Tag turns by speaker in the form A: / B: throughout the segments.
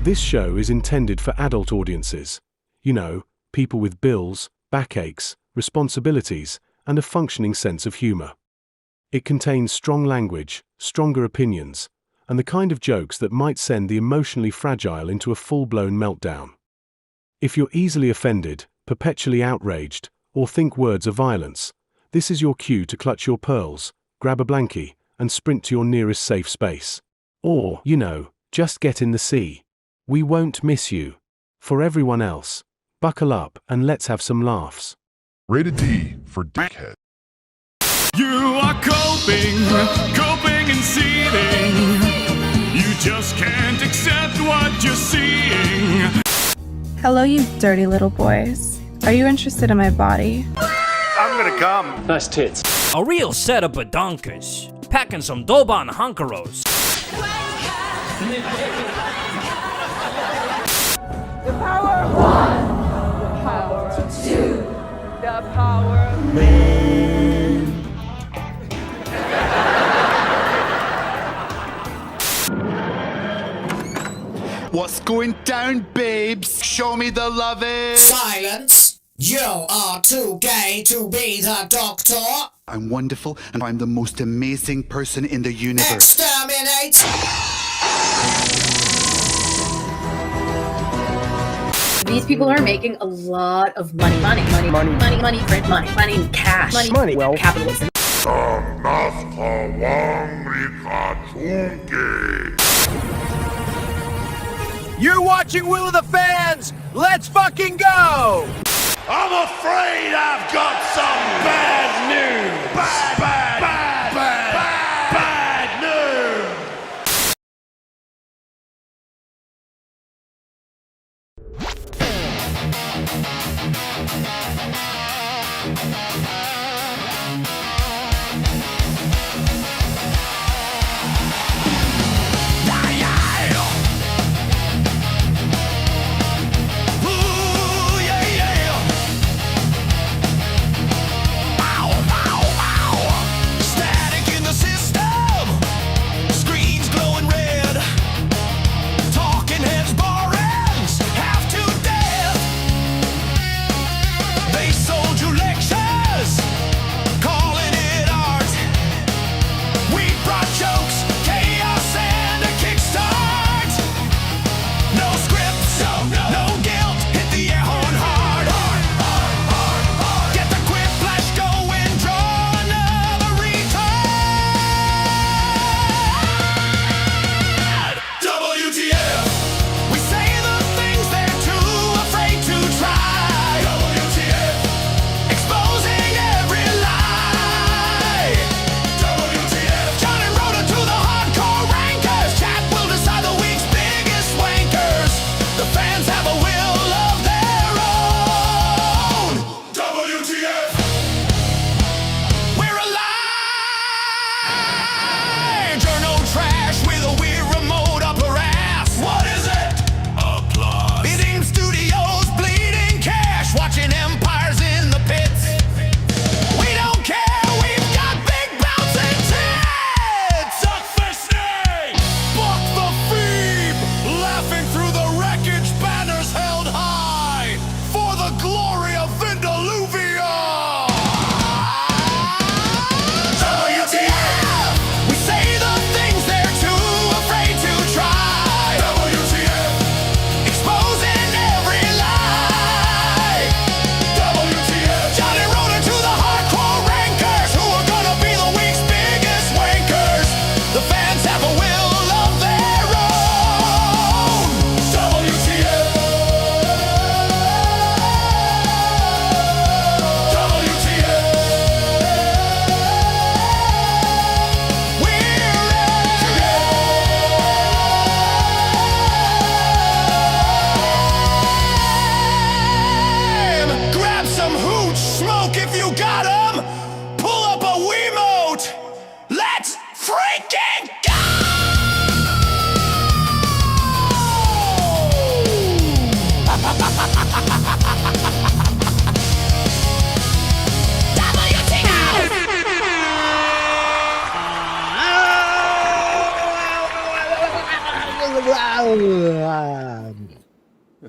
A: This show is intended for adult audiences. You know, people with bills, backaches, responsibilities, and a functioning sense of humor. It contains strong language, stronger opinions, and the kind of jokes that might send the emotionally fragile into a full-blown meltdown. If you're easily offended, perpetually outraged, or think words are violence, this is your cue to clutch your pearls, grab a blankie, and sprint to your nearest safe space. Or, you know, just get in the sea. We won't miss you. For everyone else, buckle up and let's have some laughs.
B: Rated D for Dickhead.
C: You are coping and seething. You just can't accept what you're seeing.
D: Hello, you dirty little boys. Are you interested in my body?
E: I'm gonna come.
F: Nice tits.
G: A real setup of donkers, packing some Doban hunkeros.
H: The power of one. The power of two. The power of man.
E: What's going down, babes? Show me the lovin'.
I: Silence! You are too gay to be the doctor.
E: I'm wonderful, and I'm the most amazing person in the universe.
I: Exterminate!
J: These people are making a lot of money, print money, cash, money, well, capitalism.
K: You're watching Will of the Fans! Let's fucking go!
C: I'm afraid I've got some bad news. Bad news.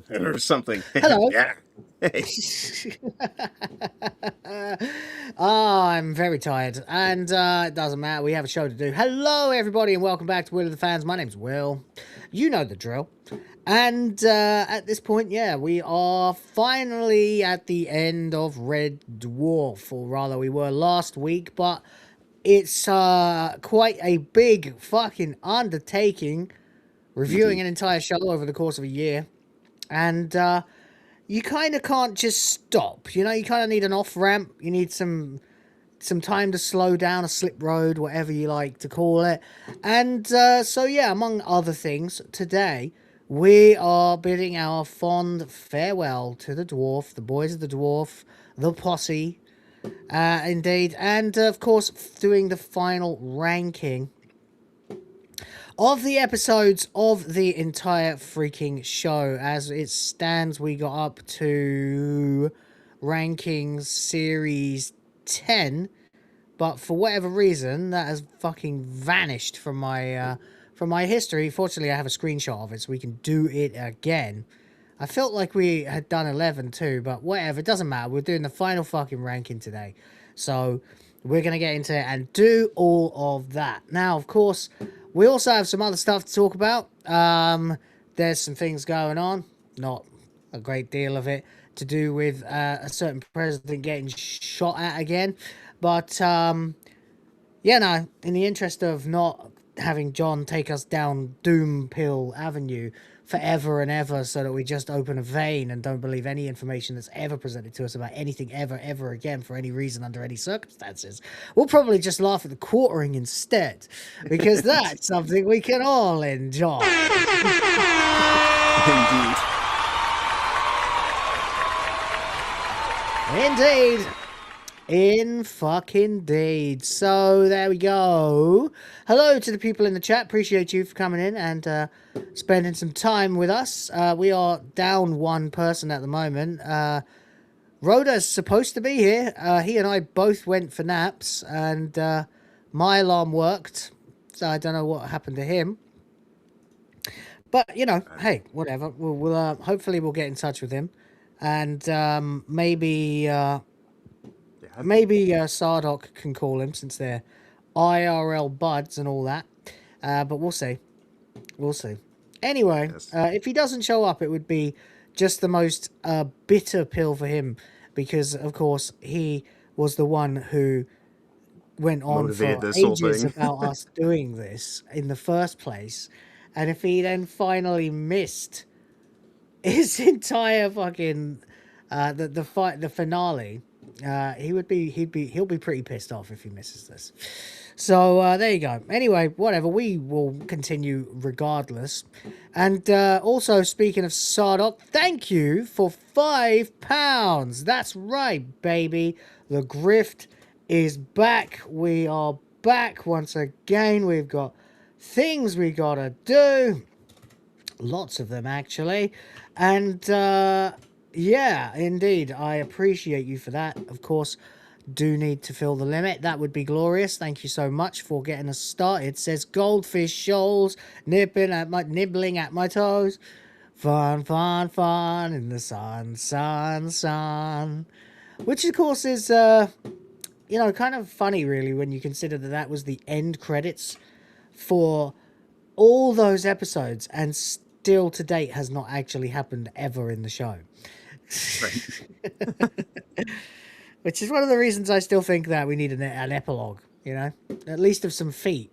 F: or something.
L: Hello.
F: Yeah. Hey.
L: I'm very tired, and it doesn't matter. We have a show to do. Hello, everybody, and welcome back to Will of the Fans. My name's Will. You know the drill. And at this point, yeah, we are finally at the end of Red Dwarf, or rather, we were last week, but it's quite a big fucking undertaking, reviewing an entire show over the course of a year, and you kind of can't just stop. You know, you kind of need an off-ramp. You need some time to slow down, a slip road, whatever you like to call it. And so, yeah, among other things, today we are bidding our fond farewell to the dwarf, the boys of the dwarf, the posse, indeed. And, of course, doing the final ranking of the episodes of the entire freaking show. As it stands, we got up to ranking series 10, but for whatever reason, that has fucking vanished from my history. Fortunately, I have a screenshot of it, so we can do it again. I felt like we had done 11 too, but whatever, it doesn't matter. We're doing the final fucking ranking today. So we're going to get into it and do all of that. Now, of course, we also have some other stuff to talk about. There's some things going on, not a great deal of it, to do with a certain president getting shot at again. But, yeah, no, in the interest of not having John take us down Doom Pill Avenue forever and ever, so that we just open a vein and don't believe any information that's ever presented to us about anything ever again for any reason under any circumstances, we'll probably just laugh at the quartering instead, because that's something we can all enjoy. Indeed. In fucking deed. So there we go. Hello to the people in the chat. Appreciate you for coming in and spending some time with us. We are down one person at the moment. Rhoda's supposed to be here. He and I both went for naps, and my alarm worked. So I don't know what happened to him. But, you know, hey, whatever. We'll hopefully we'll get in touch with him. And maybe Sardoc can call him, since they're IRL buds and all that. But we'll see. We'll see. Anyway, if he doesn't show up, it would be just the most bitter pill for him, because, of course, he was the one who went on for ages about us doing this in the first place. And if he then finally missed his entire fucking the finale, he'll be pretty pissed off if he misses this. So there you go. Anyway, whatever, we will continue regardless. And also, speaking of Sardoc, thank you for £5. That's right, baby. The grift is back. We are back once again. We've got things we gotta do, lots of them actually, and yeah, indeed, I appreciate you for that. Of course, do need to fill the limit. That would be glorious. Thank you so much for getting us started. Says Goldfish Shoals, nibbling at my toes. Fun in the sun. Which, of course, is you know, kind of funny, really, when you consider that that was the end credits for all those episodes, and still to date has not actually happened ever in the show. Right. Which is one of the reasons I still think that we need an epilogue, you know, at least of some feet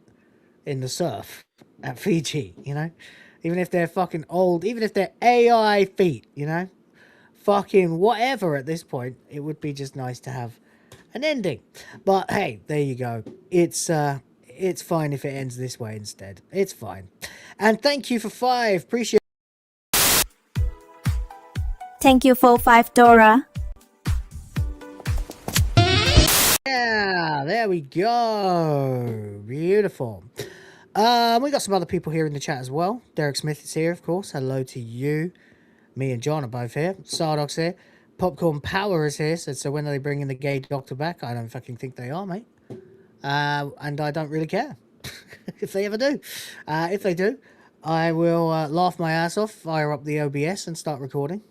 L: in the surf at Fiji, you know, even if they're fucking old, even if they're AI feet, you know, fucking whatever. At this point, it would be just nice to have an ending. But hey, there you go. It's fine if it ends this way instead. It's fine. And thank you for 5. Appreciate it.
M: Thank you for 5, Dora.
L: Yeah, there we go. Beautiful. We got some other people here in the chat as well. Derek Smith is here, of course. Hello to you. Me and John are both here. Sardoc's here. Popcorn Power is here. So when are they bringing the gay doctor back? I don't fucking think they are, mate. And I don't really care if they ever do. If they do, I will laugh my ass off, fire up the OBS and start recording.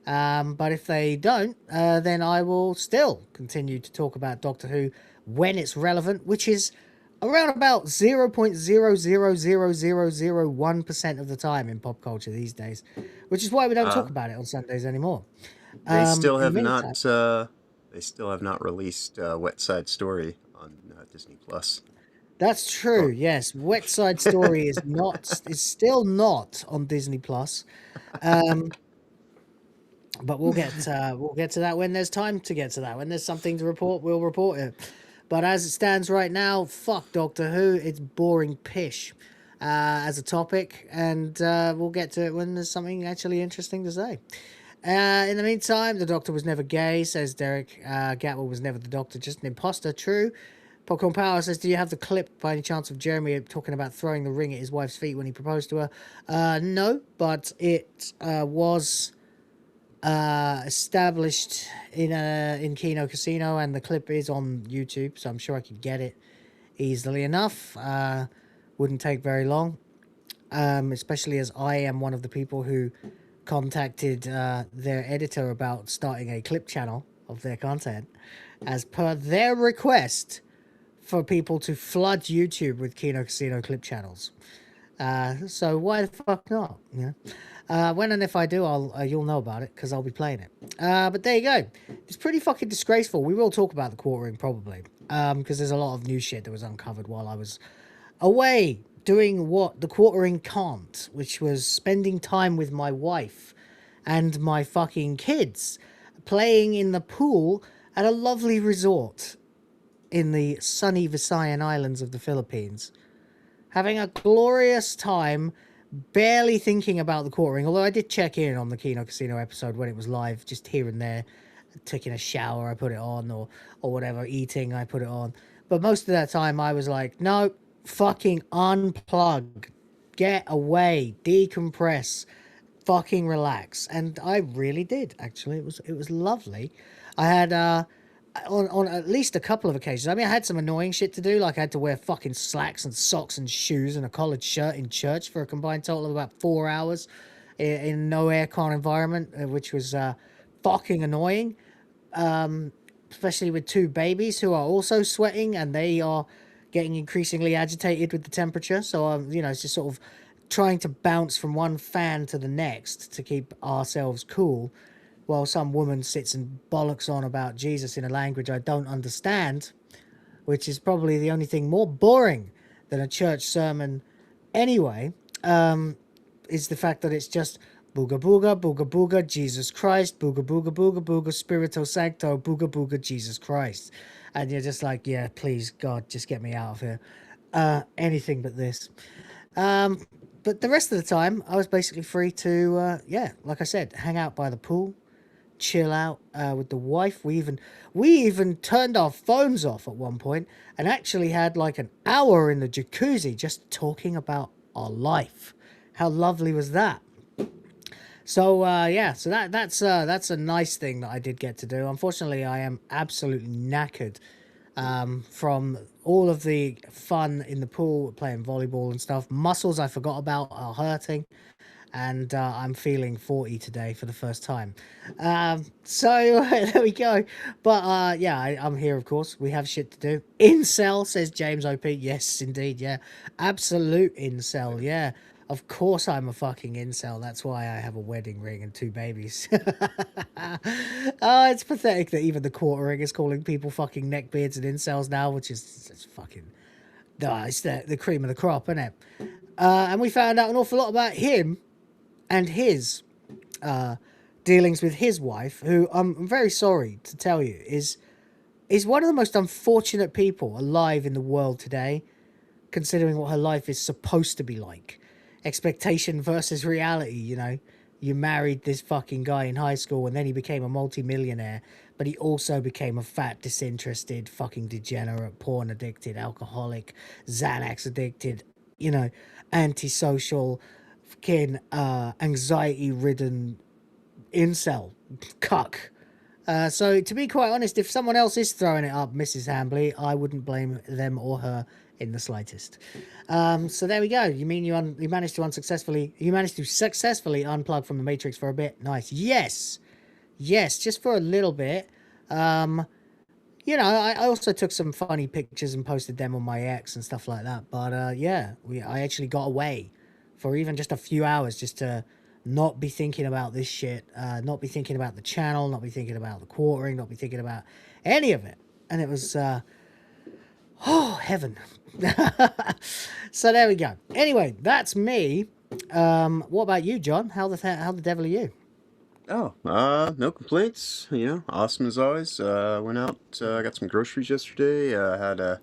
L: But if they don't, then I will still continue to talk about Doctor Who when it's relevant, which is around about 0.0000001% of the time in pop culture these days, which is why we don't talk about it on Sundays anymore.
F: They still
L: in
F: have
L: the
F: not.
L: meantime-
F: They still have not released Wet Side Story on Disney Plus.
L: That's true. Yes, Wet Side Story is still not on Disney Plus. But we'll get to that when there's time to get to that. When there's something to report, we'll report it. But as it stands right now, fuck Doctor Who. It's boring pish as a topic, and we'll get to it when there's something actually interesting to say. In the meantime, the Doctor was never gay, says Derek. Gatwell was never the Doctor, just an imposter. True. Popcorn Power says, do you have the clip by any chance of Jeremy talking about throwing the ring at his wife's feet when he proposed to her? No, but it was established in Kino Casino, and the clip is on YouTube, so I'm sure I could get it easily enough. Wouldn't take very long, especially as I am one of the people who contacted their editor about starting a clip channel of their content as per their request for people to flood YouTube with Kino Casino clip channels. So why the fuck not? Yeah. When and if I do, you'll know about it because I'll be playing it. But there you go. It's pretty fucking disgraceful. We will talk about the quartering probably because there's a lot of new shit that was uncovered while I was away doing what the quartering can't, which was spending time with my wife and my fucking kids, playing in the pool at a lovely resort in the sunny Visayan Islands of the Philippines, having a glorious time, barely thinking about the quartering, although I did check in on the Kino Casino episode when it was live, just here and there, taking a shower, I put it on, or whatever, eating, I put it on. But most of that time I was like, no, fucking unplug, get away, decompress, fucking relax. And I really did, actually. It was lovely. I had on at least a couple of occasions. I mean, I had some annoying shit to do, like I had to wear fucking slacks and socks and shoes and a collared shirt in church for a combined total of about 4 hours in no aircon environment, which was fucking annoying, especially with two babies who are also sweating and they are getting increasingly agitated with the temperature. So it's just sort of trying to bounce from one fan to the next to keep ourselves cool, while some woman sits and bollocks on about Jesus in a language I don't understand, which is probably the only thing more boring than a church sermon anyway, is the fact that it's just booga booga, booga booga, Jesus Christ, booga booga booga booga, Spirito Sancto, booga booga, Jesus Christ. And you're just like, yeah, please, God, just get me out of here. Anything but this. But the rest of the time, I was basically free to, like I said, hang out by the pool, chill out with the wife. We even turned our phones off at one point and actually had like an hour in the jacuzzi just talking about our life. How lovely was that? So so that's a nice thing that I did get to do. Unfortunately, I am absolutely knackered from all of the fun in the pool, playing volleyball and stuff. Muscles I forgot about are hurting. And I'm feeling 40 today for the first time. So there we go. But I'm here, of course. We have shit to do. Incel, says James OP. Yes, indeed. Yeah. Absolute incel. Yeah. Of course I'm a fucking incel. That's why I have a wedding ring and 2 babies. It's pathetic that even the quartering is calling people fucking neckbeards and incels now, which is it's fucking... it's the cream of the crop, isn't it? And we found out an awful lot about him and his dealings with his wife, who I'm very sorry to tell you is one of the most unfortunate people alive in the world today, considering what her life is supposed to be like. Expectation versus reality, you know. You married this fucking guy in high school and then he became a multi-millionaire, but he also became a fat, disinterested, fucking degenerate, porn addicted, alcoholic, Xanax addicted, you know, antisocial, fucking anxiety-ridden incel cuck. So to be quite honest, if someone else is throwing it up, Mrs. Hambly, I wouldn't blame them or her in the slightest. So there we go. You mean you managed to successfully unplug from the Matrix for a bit? Nice. Yes, just for a little bit. You know, I also took some funny pictures and posted them on my X and stuff like that. But yeah, I actually got away for even just a few hours just to not be thinking about this shit, not be thinking about the channel, not be thinking about the quartering, not be thinking about any of it. And it was, oh, heaven. So there we go. Anyway, that's me. What about you, John? How the devil are you?
F: Oh, no complaints. You know, awesome as always. Went out, got some groceries yesterday. Had a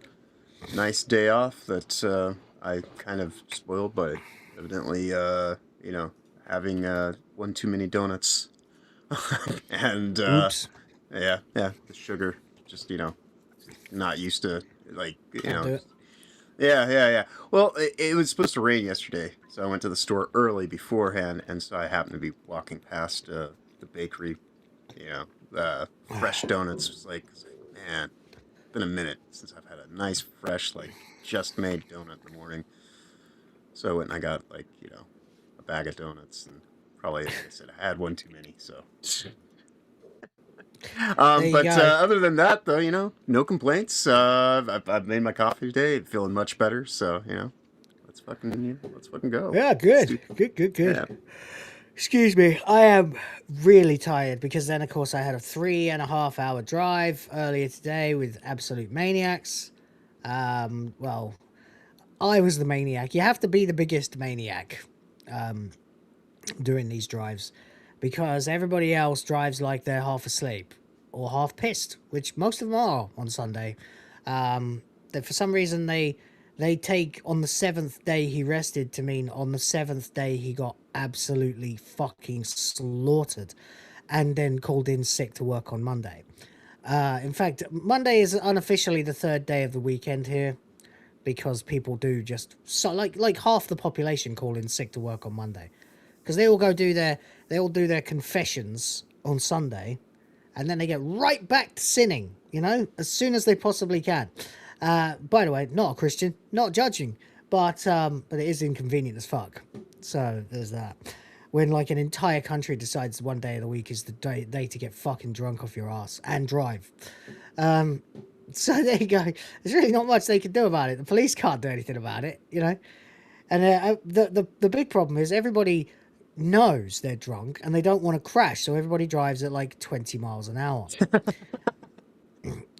F: nice day off that I kind of spoiled by evidently, you know, having one too many donuts. And
L: Oops.
F: yeah, the sugar, just, you know, not used to, like, you
L: Can't
F: know.
L: do it.
F: Yeah. Well, it was supposed to rain yesterday, so I went to the store early beforehand, and so I happened to be walking past the bakery, you know, fresh donuts. It's like, man, it's been a minute since I've had a nice, fresh, like, just made donut in the morning. So I went and I got, like, you know, a bag of donuts, and probably, like I said, I had one too many, so. But other than that, though, you know, no complaints. I've made my coffee today, feeling much better. So, you know, let's fucking go.
L: Yeah, good.
F: Yeah.
L: Excuse me, I am really tired because then, of course, I had a 3.5 hour drive earlier today with absolute maniacs. Well, I was the maniac. You have to be the biggest maniac doing these drives, because everybody else drives like they're half asleep or half pissed, which most of them are on Sunday. That for some reason they take on the 7th day he rested to mean on the 7th day he got absolutely fucking slaughtered and then called in sick to work on Monday. In fact, Monday is unofficially the 3rd day of the weekend here, because people do just so like half the population call in sick to work on Monday. Because they all do their confessions on Sunday, and then they get right back to sinning, you know, as soon as they possibly can. By the way, not a Christian, not judging, but it is inconvenient as fuck. So there's that. When like an entire country decides one day of the week is the day to get fucking drunk off your ass and drive. So there you go. There's really not much they can do about it. The police can't do anything about it, you know. And the big problem is everybody knows they're drunk and they don't want to crash, so everybody drives at like 20 miles an hour.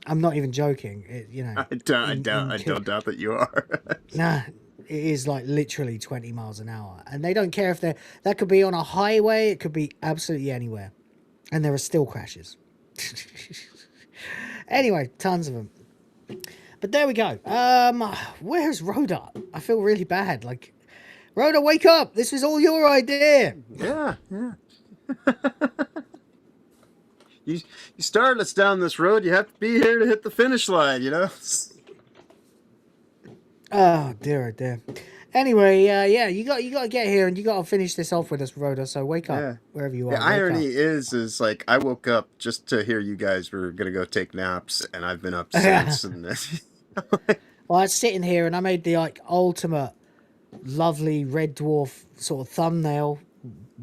L: I'm not even joking. You know,
F: I don't doubt that you are.
L: Nah, it is like literally 20 miles an hour, and they don't care if that could be on a highway, it could be absolutely anywhere, and there are still crashes. Anyway, tons of them. But there we go. Where's Rhoda? I feel really bad. Like, Rhoda, wake up! This was all your idea.
F: Yeah. You started us down this road. You have to be here to hit the finish line, you know?
L: Oh, dear, oh dear. Anyway, yeah, you got to get here and you got to finish this off with us, Rhoda. So wake up wherever you are.
F: The irony is like I woke up just to hear you guys were gonna go take naps, and I've been up since.
L: Well, I was sitting here and I made the like ultimate lovely Red Dwarf sort of thumbnail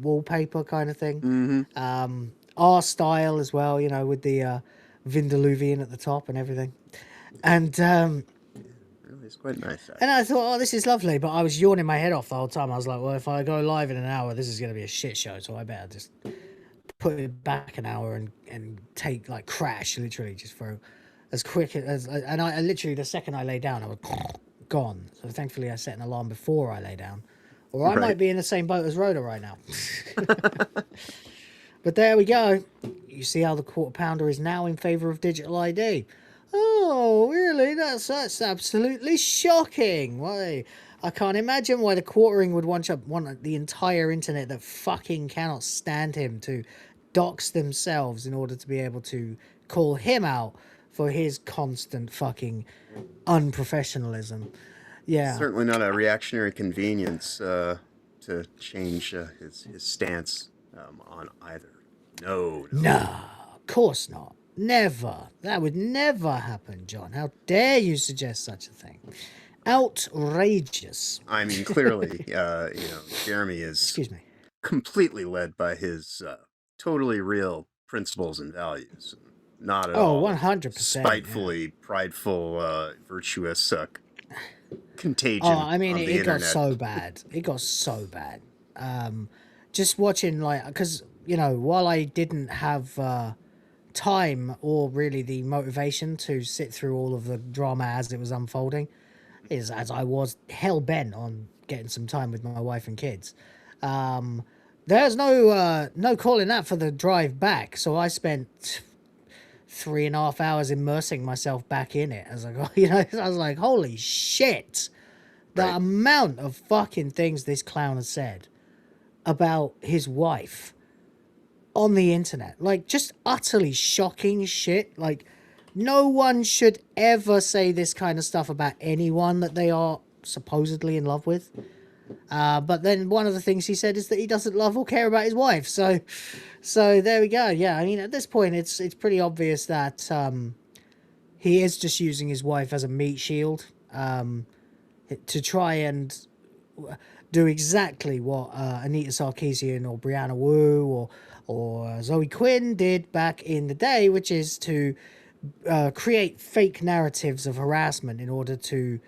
L: wallpaper kind of thing.
F: Mm-hmm.
L: Our style as well, you know, with the Vindoluvian at the top and everything. And
F: it's quite nice. Actually.
L: And I thought, oh, this is lovely, but I was yawning my head off the whole time. I was like, well, if I go live in an hour, this is going to be a shit show, so I better just put it back an hour and take, like, crash, literally, just for as quick as... And I literally, the second I lay down, I was gone. So thankfully, I set an alarm before I lay down. Or I might be in the same boat as Rhoda right now. But there we go. You see how the quarter pounder is now in favour of digital ID. Oh, really? That's absolutely shocking. Why? I can't imagine why the quartering would want the entire internet that fucking cannot stand him to dox themselves in order to be able to call him out for his constant fucking unprofessionalism. Yeah.
F: Certainly not a reactionary convenience to change his stance on either. No.
L: course not. Never. That would never happen, John. How dare you suggest such a thing? Outrageous.
F: I mean, clearly, Jeremy is
L: Excuse me.
F: completely led by his totally real principles and values. Not at
L: Oh,
F: all
L: 100%.
F: spitefully, prideful, virtuous contagion.
L: Oh, I mean,
F: on
L: it
F: the
L: got
F: internet.
L: so bad. It got so bad. Just watching, like, because, while I didn't have time or really the motivation to sit through all of the drama as it was unfolding, as I was hell-bent on getting some time with my wife and kids. There's no calling that for the drive back, so I spent 3.5 hours immersing myself back in it as I got, I was like, holy shit, the amount of fucking things this clown has said about his wife on the internet, like, just utterly shocking shit. Like, no one should ever say this kind of stuff about anyone that they are supposedly in love with. But then one of the things he said is that he doesn't love or care about his wife. So there we go. Yeah, I mean, at this point, it's pretty obvious that he is just using his wife as a meat shield to try and do exactly what Anita Sarkeesian or Brianna Wu or Zoe Quinn did back in the day, which is to create fake narratives of harassment in order to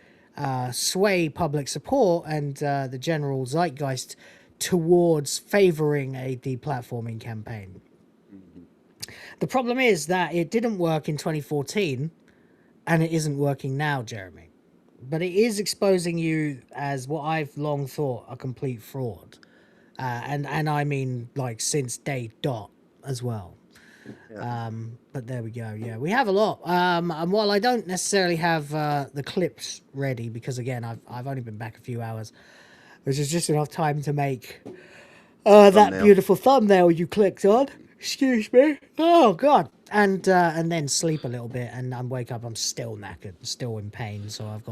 L: sway public support and the general zeitgeist towards favoring a deplatforming campaign. The problem is that it didn't work in 2014 and it isn't working now, Jeremy. But it is exposing you as what I've long thought a complete fraud. And I mean, like, since day dot as well. Yeah. But there we go. Yeah, we have a lot. And while I don't necessarily have the clips ready, because again, I've only been back a few hours, which is just enough time to make that beautiful thumbnail you clicked on. Excuse me. Oh God. And then sleep a little bit, and I wake up. I'm still knackered, still in pain. So I've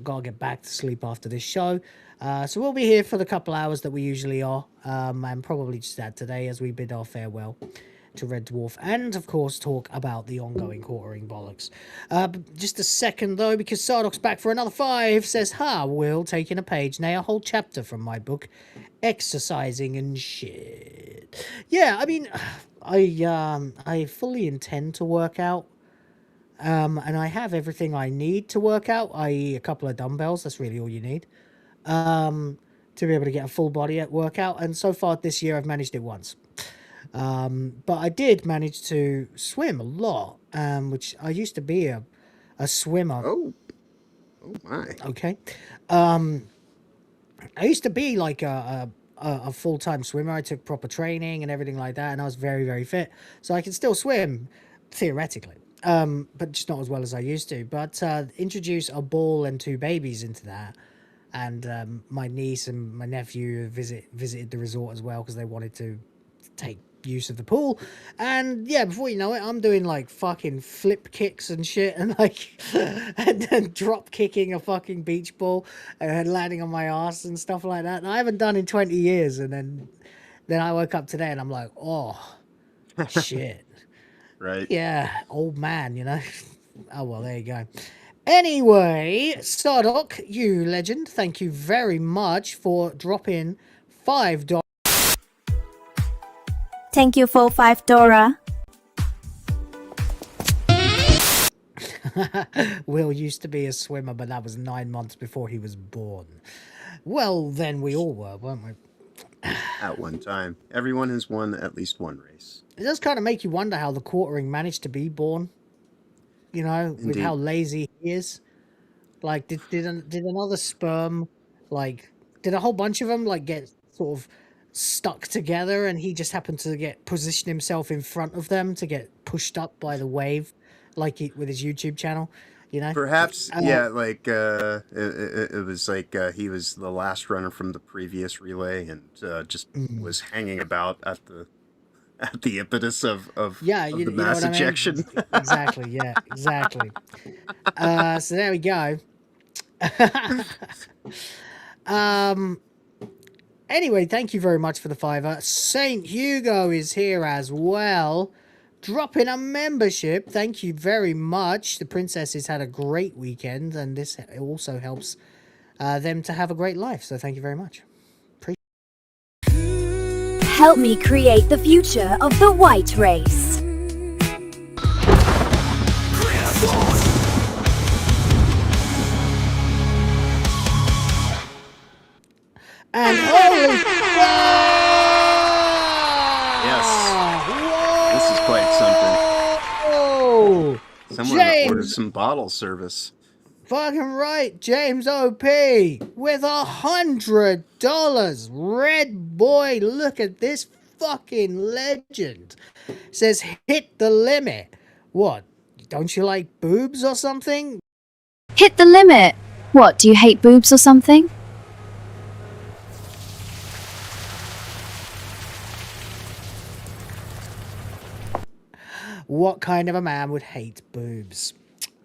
L: got to get back to sleep after this show. So we'll be here for the couple hours that we usually are, and probably just that today as we bid our farewell to Red Dwarf, and of course talk about the ongoing quartering bollocks. Just a second though, because Sardoc's back for another 5, says, Will, taking a page, nay, a whole chapter from my book, Exercising and Shit. Yeah, I mean, I fully intend to work out, and I have everything I need to work out, i.e. a couple of dumbbells, that's really all you need, to be able to get a full body at workout, and so far this year I've managed it once. But I did manage to swim a lot, which I used to be a swimmer.
F: Oh my.
L: Okay. I used to be like a full-time swimmer. I took proper training and everything like that, and I was very, very fit. So I can still swim, theoretically, but just not as well as I used to. But introduce a ball and 2 babies into that, and my niece and my nephew visited the resort as well because they wanted to take use of the pool, and yeah, before you know it, I'm doing like fucking flip kicks and shit, and like and drop kicking a fucking beach ball and landing on my ass and stuff like that. And I haven't done in 20 years, and then I woke up today and I'm like, oh shit.
F: Right.
L: Yeah, old man, Oh well, there you go. Anyway, Sardoc, you legend, thank you very much for dropping $5.
M: Thank you for $5.
L: Will used to be a swimmer, but that was 9 months before he was born. Well, then we all were, weren't we?
F: At one time. Everyone has won at least one race.
L: It does kind of make you wonder how the quartering managed to be born. With
F: Indeed.
L: how lazy he is. Like, did another sperm, like, did a whole bunch of them, like, get sort of stuck together, and he just happened to position himself in front of them to get pushed up by the wave, like with his YouTube channel,
F: Perhaps, yeah, like it was like he was the last runner from the previous relay, and just was hanging about at the impetus of the mass ejection.
L: Exactly, yeah, exactly. So there we go. Anyway, thank you very much for the $5. Saint Hugo is here as well. dropping a membership. Thank you very much. The princesses had a great weekend, and this also helps them to have a great life. So thank you very much.
M: Help me create the future of the white race.
L: And holy
F: Yes. This is quite something.
L: Whoa!
F: Someone
L: James.
F: ordered some bottle service.
L: Fucking right, James OP with $100. Red boy, look at this fucking legend. Says hit the limit. What? Don't you like boobs or something?
N: Hit the limit. What, do you hate boobs or something?
L: What kind of a man would hate boobs?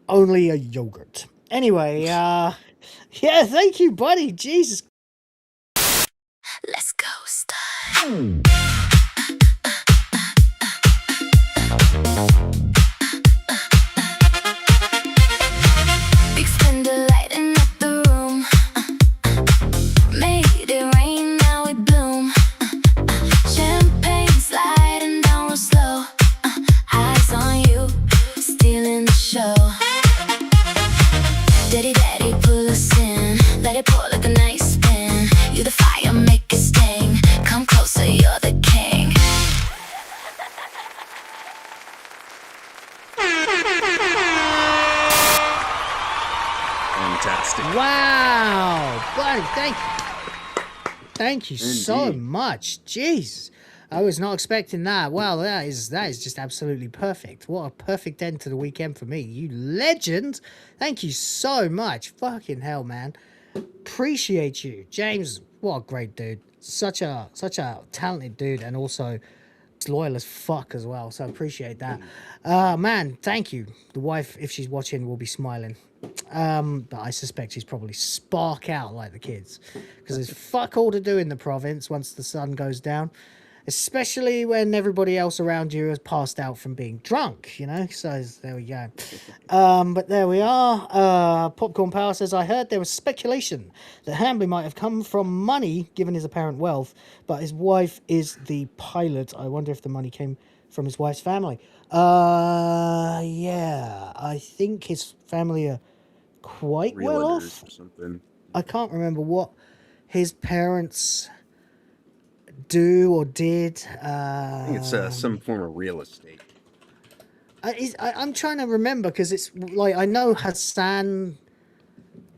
L: Only a yogurt. Anyway, yeah, thank you, buddy. Jesus.
M: Let's go, style.
O: Big spender lighting up the room. Made it rain, now we bloom. Champagne sliding down real slow. Eyes on you, stealing the show. Daddy, daddy, pull us in. Let it pour like a nice spin. You the fire, make it sting. Come closer, you're the king.
F: Fantastic.
L: Wow, buddy, thank you. Thank you so much. Jeez. I was not expecting that. Well, that is just absolutely perfect. What a perfect end to the weekend for me. You legend. Thank you so much. Fucking hell, man. Appreciate you. James, what a great dude. Such a talented dude, and also loyal as fuck as well. So appreciate that. Man, thank you. The wife, if she's watching, will be smiling. But I suspect she's probably spark out like the kids, because there's fuck all to do in the province once the sun goes down, especially when everybody else around you has passed out from being drunk, you know. So there we go. But there we are. Popcorn Power says, I heard there was speculation that Hambly might have come from money given his apparent wealth, but his wife is the pilot. I wonder if the money came from his wife's family. Yeah, I think his family are quite well off.
F: Or something.
L: I can't remember what his parents do or did.
F: I think it's some form of real estate.
L: I'm trying to remember, because it's like, I know Hassan's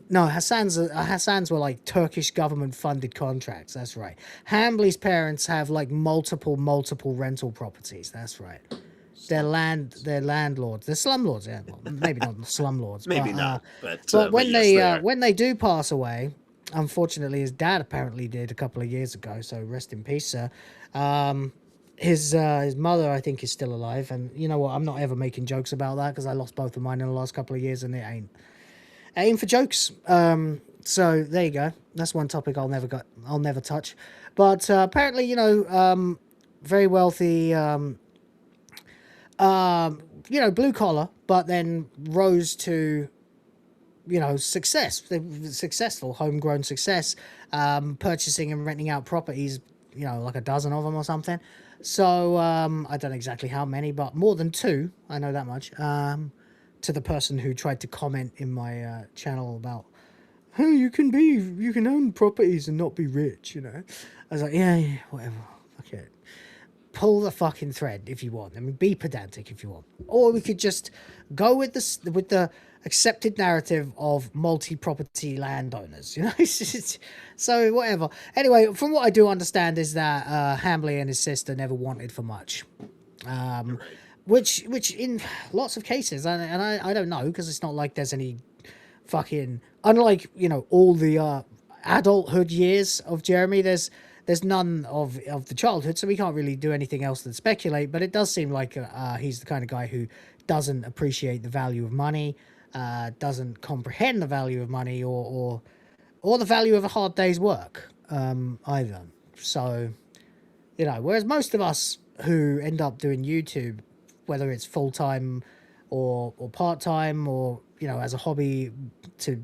L: were like Turkish government funded contracts. That's right. Hambly's parents have like multiple rental properties. That's right. They're landlords. They're slumlords. Yeah, well, maybe not slumlords.
F: Maybe
L: but,
F: not.
L: But when they do pass away, unfortunately, his dad apparently did a couple of years ago. So rest in peace, sir. His mother, I think, is still alive. And you know what? I'm not ever making jokes about that, because I lost both of mine in the last couple of years, and it ain't for jokes. So there you go. That's one topic I'll never touch. But apparently, you know, very wealthy. You know, blue collar, but then rose to, you know, successful homegrown success, purchasing and renting out properties, you know, like a dozen of them or something. So I don't know exactly how many, but more than 2, I know that much. To the person who tried to comment in my channel about, oh, you can own properties and not be rich, you know. I was like, yeah, whatever, fuck it. Pull the fucking thread if you want. I mean, be pedantic if you want, or we could just go with the accepted narrative of multi-property landowners. You know, so whatever. Anyway, from what I do understand is that Hambly and his sister never wanted for much, which in lots of cases, and I don't know, because it's not like there's any fucking, unlike, you know, all the adulthood years of Jeremy, there's none of the childhood, so we can't really do anything else than speculate. But it does seem like he's the kind of guy who doesn't appreciate the value of money, doesn't comprehend the value of money, or the value of a hard day's work either. So, you know, whereas most of us who end up doing YouTube whether it's full time or part time, or as a hobby to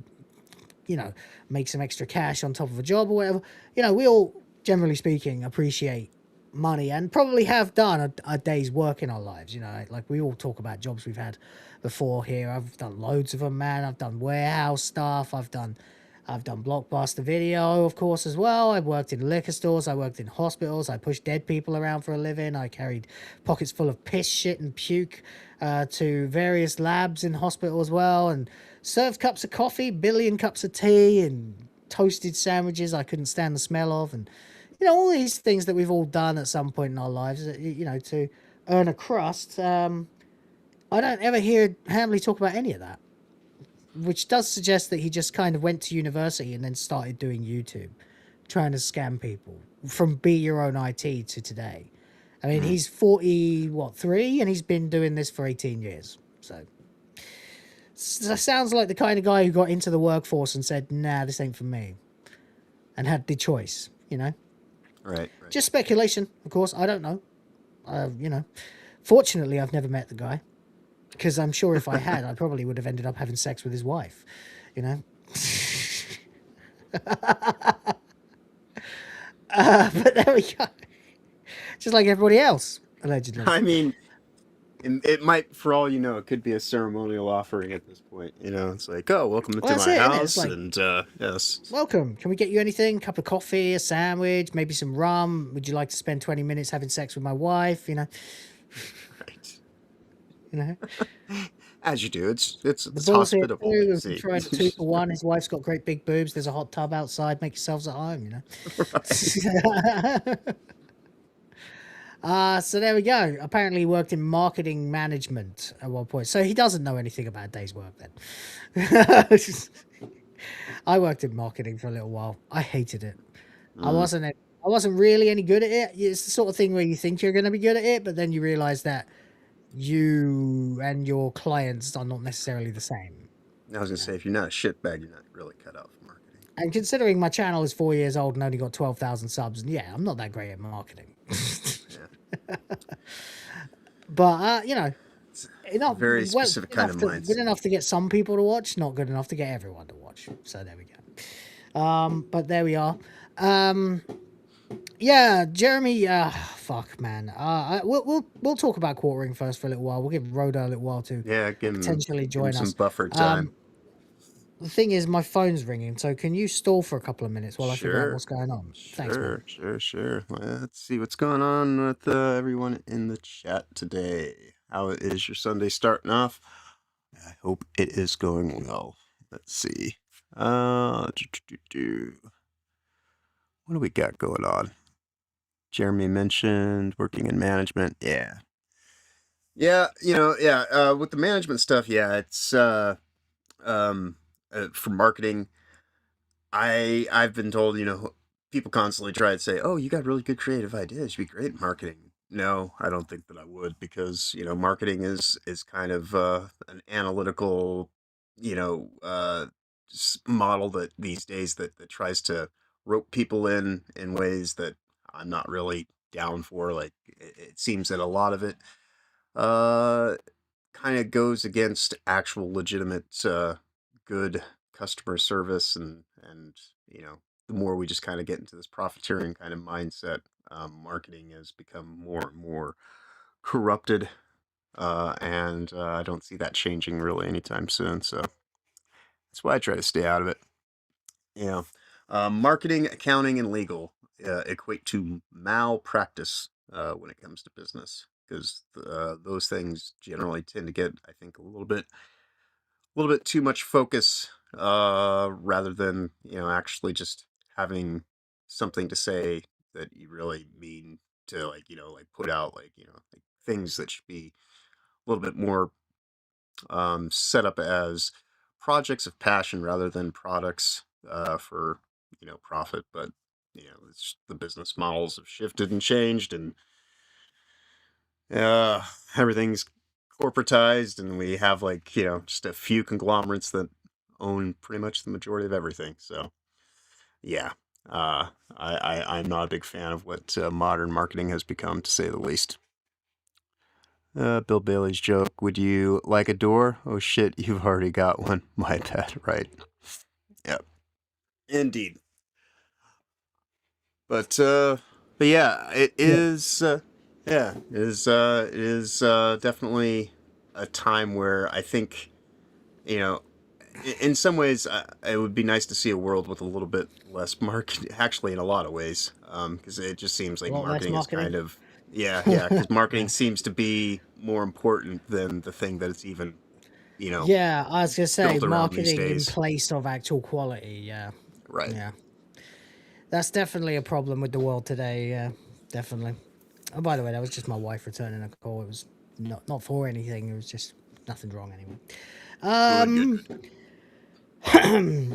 L: make some extra cash on top of a job or whatever. We all, generally speaking, appreciate money and probably have done a day's work in our lives. Like we all talk about jobs we've had before here. I've done loads of them, man. I've done warehouse stuff. I've done Blockbuster Video, of course, as well. I worked in liquor stores. I worked in hospitals. I pushed dead people around for a living. I carried pockets full of piss, shit, and puke to various labs in hospital as well, and served cups of coffee, billion cups of tea, and toasted sandwiches I couldn't stand the smell of, and all these things that we've all done at some point in our lives, to earn a crust. I don't ever hear Hambly talk about any of that, which does suggest that he just kind of went to university and then started doing YouTube, trying to scam people from Be Your Own IT to today. I mean, he's 43, and he's been doing this for 18 years. So sounds like the kind of guy who got into the workforce and said, nah, this ain't for me, and had the choice,
F: Right.
L: Just speculation, of course. I don't know. Fortunately, I've never met the guy, because I'm sure if I had, I probably would have ended up having sex with his wife, But there we go. Just like everybody else, allegedly.
F: I mean, it might, for all you know, it could be a ceremonial offering at this point. It's like, oh, welcome to my house, like, and yes.
L: Welcome. Can we get you anything? Cup of coffee, a sandwich, maybe some rum? Would you like to spend 20 minutes having sex with my wife?
F: Right. As you do. It's hospitable.
L: We've tried a 2 for 1. His wife's got great big boobs. There's a hot tub outside. Make yourselves at home. So there we go. Apparently he worked in marketing management at one point. So he doesn't know anything about a day's work then. I worked in marketing for a little while. I hated it. I wasn't really any good at it. It's the sort of thing where you think you're going to be good at it, but then you realize that you and your clients are not necessarily the same.
F: I was going to say, if you're not a shitbag, you're not really cut out for marketing.
L: And considering my channel is 4 years old and only got 12,000 subs, and yeah, I'm not that great at marketing. But enough,
F: very specific kind of mindset.
L: Good enough to get some people to watch, not good enough to get everyone to watch. So there we go. But there we are. Yeah, Jeremy. Fuck, man. We'll talk about quartering first for a little while. We'll give Rhoda a little while to potentially join us.
F: Some buffer time.
L: The thing is, my phone's ringing, so can you stall for a couple of minutes while I figure out what's going on? Thanks, man.
F: Sure. Let's see what's going on with everyone in the chat today. How is your Sunday starting off? I hope it is going well. Let's see. What do we got going on? Jeremy mentioned working in management. Yeah. With the management stuff, it's for marketing. I've been told, people constantly try to say, oh, you got really good creative ideas, you'd be great at marketing. No, I don't think that I would, because marketing is kind of an analytical model that these days that tries to rope people in ways that I'm not really down for. Like, it seems that a lot of it kind of goes against actual legitimate good customer service, and the more we just kind of get into this profiteering kind of mindset, marketing has become more and more corrupted, and I don't see that changing really anytime soon. So that's why I try to stay out of it. Marketing, accounting, and legal equate to malpractice when it comes to business, because those things generally tend to get, I think, a little bit too much focus, rather than actually just having something to say that you really mean to, like put out, like things that should be a little bit more set up as projects of passion rather than products for profit. But it's, the business models have shifted and changed, and everything's corporatized, and we have just a few conglomerates that own pretty much the majority of everything. So I'm not a big fan of what modern marketing has become, to say the least. Bill Bailey's joke. Would you like a door? Oh shit, you've already got one. My bad, right? Yep. Indeed. But yeah, it is. Yeah, it is definitely a time where I think, you know, in some ways, it would be nice to see a world with a little bit less marketing. Actually, in a lot of ways, because it just seems like marketing is kind of because marketing seems to be more important than the thing that it's even,
L: Yeah, I was gonna say
F: built around these
L: marketing in
F: days.
L: place of actual quality. Yeah.
F: Right.
L: Yeah. That's definitely a problem with the world today. Yeah, definitely. Oh, by the way, that was just my wife returning a call. It was not for anything. It was just nothing's wrong anyway.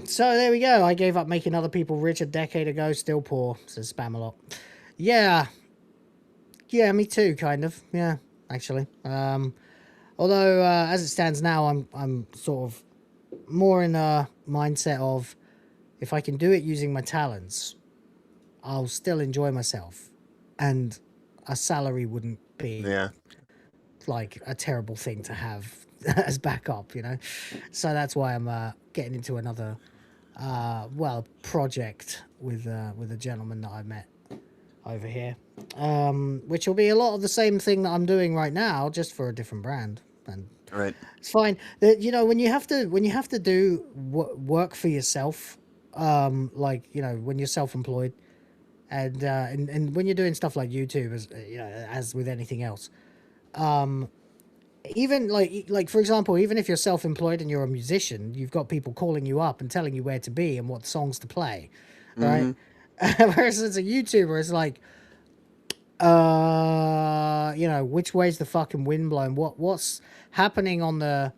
L: So there we go. I gave up making other people rich a decade ago. Still poor. Says Spam a lot. Yeah. Yeah, me too. Kind of. Yeah, actually. Although as it stands now, I'm sort of more in a mindset of if I can do it using my talents, I'll still enjoy myself, and a salary wouldn't be like a terrible thing to have as backup, So that's why I'm getting into another project with a gentleman that I met over here, which will be a lot of the same thing that I'm doing right now, just for a different brand. And
F: right,
L: it's fine. That when you have to do work for yourself, like when you're self-employed, and when you're doing stuff like YouTube, as with anything else, even like for example, even if you're self-employed and you're a musician, you've got people calling you up and telling you where to be and what songs to play, right? Whereas as a YouTuber, it's like, which way's the fucking wind blowing? What's happening on the,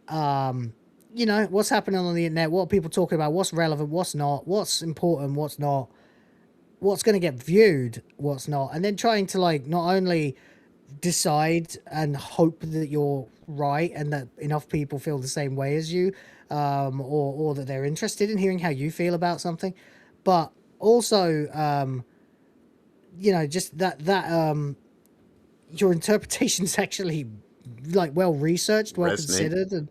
L: what's happening on the internet? What are people talking about? What's relevant? What's not? What's important? What's not? What's going to get viewed? What's not? And then trying to not only decide and hope that you're right and that enough people feel the same way as you, or that they're interested in hearing how you feel about something, but also, just that your interpretation's actually well researched, well considered, and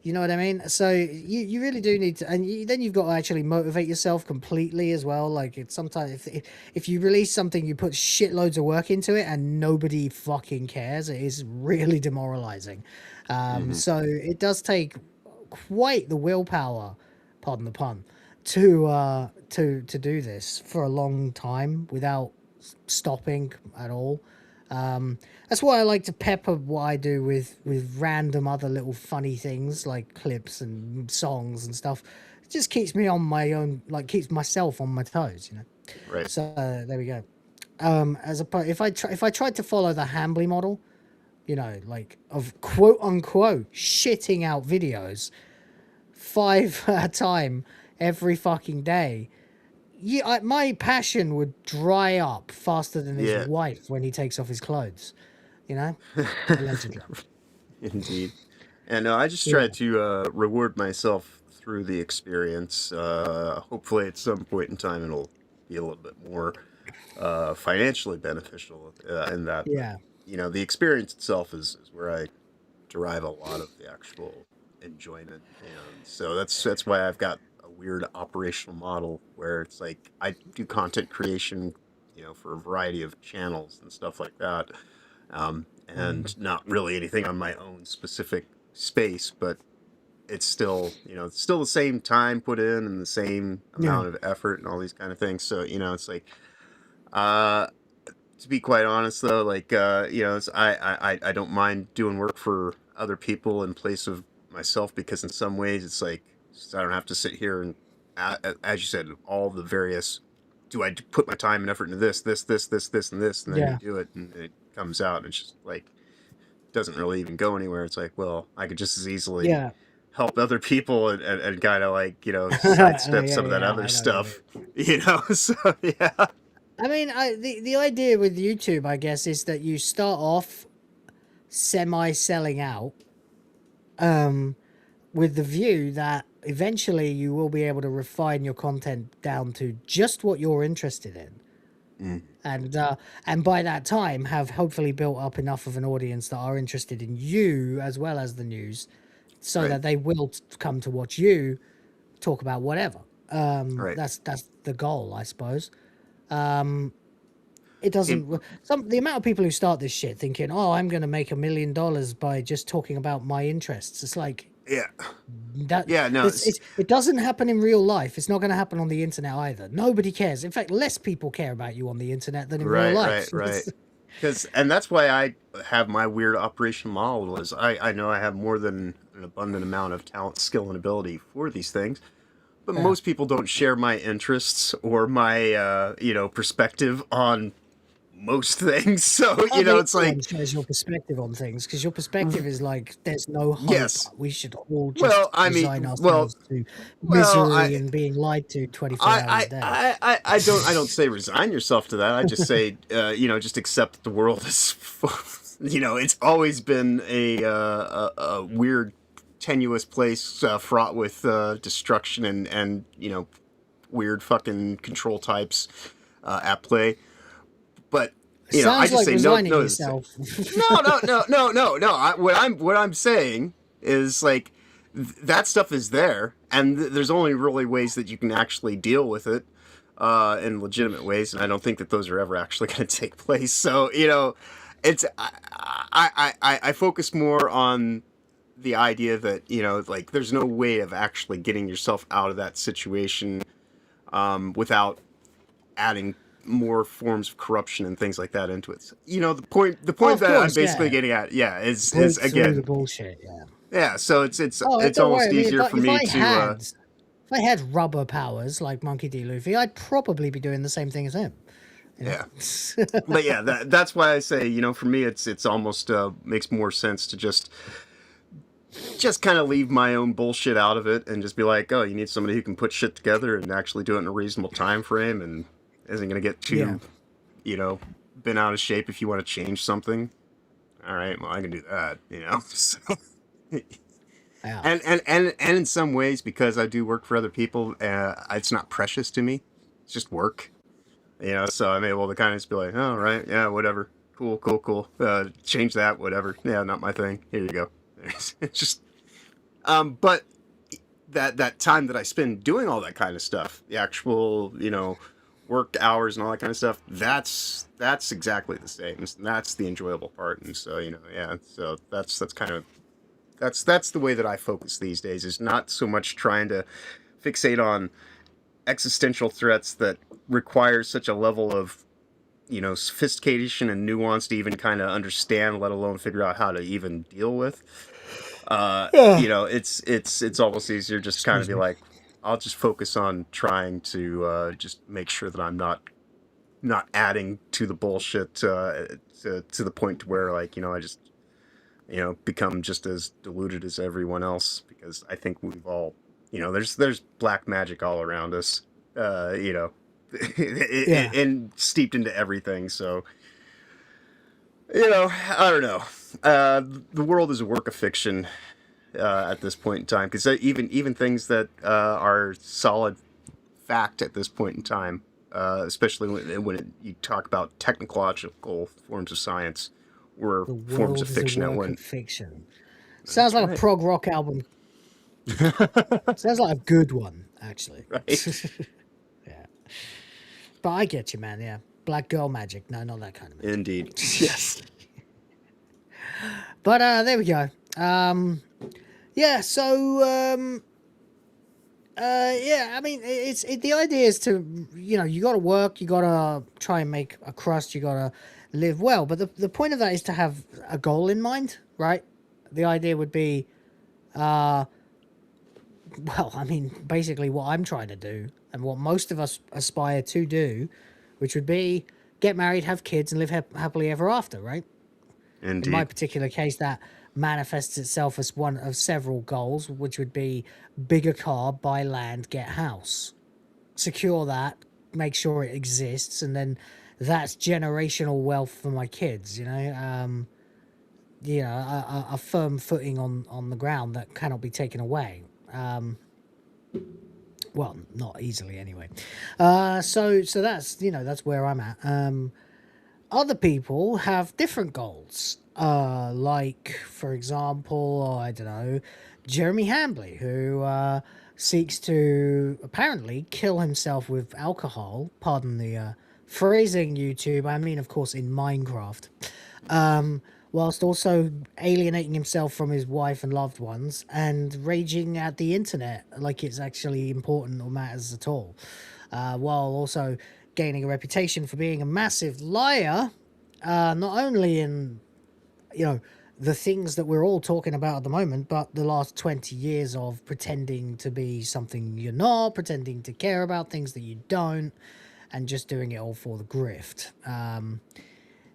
L: you know what I mean. So you really do need to, and then you've got to actually motivate yourself completely as well. Like it's sometimes if you release something, you put shitloads of work into it, and nobody fucking cares. It is really demoralizing. So it does take quite the willpower, pardon the pun, to do this for a long time without stopping at all. That's why I like to pepper what I do with random other little funny things like clips and songs and stuff. It just keeps me on my own, keeps myself on my toes,
F: Right.
L: So there we go. If I tried to follow the Hambly model, of quote unquote shitting out videos 5 at a time every fucking day, my passion would dry up faster than his wife when he takes off his clothes. Allegedly.
F: Indeed. And I just try to reward myself through the experience. Hopefully, at some point in time, it'll be a little bit more financially beneficial. In that, the experience itself is where I derive a lot of the actual enjoyment, and so that's why I've got a weird operational model where it's like I do content creation, for a variety of channels and stuff like that. And not really anything on my own specific space, but it's still, it's still the same time put in and the same amount of effort and all these kind of things. So, it's like, to be quite honest though, I don't mind doing work for other people in place of myself, because in some ways it's like, I don't have to sit here and, as you said, all the various, do I put my time and effort into this, and this, and then you do it and it comes out and it's just like, doesn't really even go anywhere. It's like, well, I could just as easily help other people and kind of sidestep some of that other stuff, so yeah.
L: I mean, the idea with YouTube, I guess, is that you start off selling out, with the view that eventually you will be able to refine your content down to just what you're interested in, And by that time have hopefully built up enough of an audience that are interested in you as well as the news, so that they will come to watch you talk about whatever. That's the goal, I suppose. It doesn't. The amount of people who start this shit thinking, "Oh, I'm going to make $1 million by just talking about my interests." It's like, it doesn't happen in real life. It's not going to happen on the internet either. Nobody cares. In fact, less people care about you on the internet than in real life.
F: Right. And that's why I have my weird operation model. Is I know I have more than an abundant amount of talent, skill, and ability for these things. But most people don't share my interests or my, perspective on most things. So, it's like...
L: shares your perspective on things, because your perspective is like, there's no hope. Yes. We should all just resign ourselves to misery and being lied to 24 hours a day.
F: I don't say resign yourself to that. I just say, just accept that the world is... it's always been a weird, tenuous place fraught with destruction and weird fucking control types at play. But I just say no. What I'm saying is, like, that stuff is there, and there's only really ways that you can actually deal with it in legitimate ways, and I don't think that those are ever actually going to take place. So it's I focus more on the idea that, like, there's no way of actually getting yourself out of that situation without adding more forms of corruption and things like that into it. The point that I'm basically getting at, is again
L: the bullshit.
F: So it's almost easier for me to.
L: If I had rubber powers like Monkey D. Luffy, I'd probably be doing the same thing as him.
F: Yeah, but that's why I say, for me, it's almost makes more sense to just kind of leave my own bullshit out of it and just be like, oh, you need somebody who can put shit together and actually do it in a reasonable time frame and isn't going to get too, bent out of shape if you want to change something. All right, well, I can do that, So, and in some ways, because I do work for other people, it's not precious to me. It's just work, So I'm able to kind of just be like, oh, right, yeah, whatever, cool. Change that, whatever. Yeah, not my thing. Here you go. It's just, but that time that I spend doing all that kind of stuff, the actual, work hours and all that kind of stuff, that's exactly the same. And that's the enjoyable part. And so, so that's kind of, that's the way that I focus these days, is not so much trying to fixate on existential threats that require such a level of, sophistication and nuance to even kind of understand, let alone figure out how to even deal with. It's almost easier just kind of be like, I'll just focus on trying to just make sure that I'm not adding to the bullshit to the point to where, like, I just become just as deluded as everyone else, because I think we've all, there's black magic all around us, and steeped into everything. So, I don't know. The world is a work of fiction at this point in time, because even things that are solid fact at this point in time, especially when you talk about technological forms of science, were forms of fiction at one.
L: Fiction. Sounds like a prog rock album. Sounds like a good one, actually.
F: Right.
L: Yeah. But I get you, man. Yeah. Black girl magic. No, not that kind of magic.
F: Indeed. Yes.
L: But there we go. Yeah, so I mean, the idea is to, you got to work, you got to try and make a crust, you got to live well. But the point of that is to have a goal in mind, right? The idea would be, well, I mean, basically what I'm trying to do and what most of us aspire to do, which would be get married, have kids, and live happily ever after, right?
F: Indeed.
L: In my particular case, that manifests itself as one of several goals, which would be bigger car, buy land, get house, secure that, make sure it exists, and then that's generational wealth for my kids. A firm footing on the ground that cannot be taken away. Well, not easily anyway. So that's that's where I'm at. Other people have different goals. Like for example, I don't know, Jeremy Hambly, who seeks to apparently kill himself with alcohol. Pardon the phrasing, YouTube. I mean, of course, in Minecraft. Whilst also alienating himself from his wife and loved ones and raging at the internet like it's actually important or matters at all, while also gaining a reputation for being a massive liar, not only in, the things that we're all talking about at the moment, but the last 20 years of pretending to be something you're not, pretending to care about things that you don't, and just doing it all for the grift.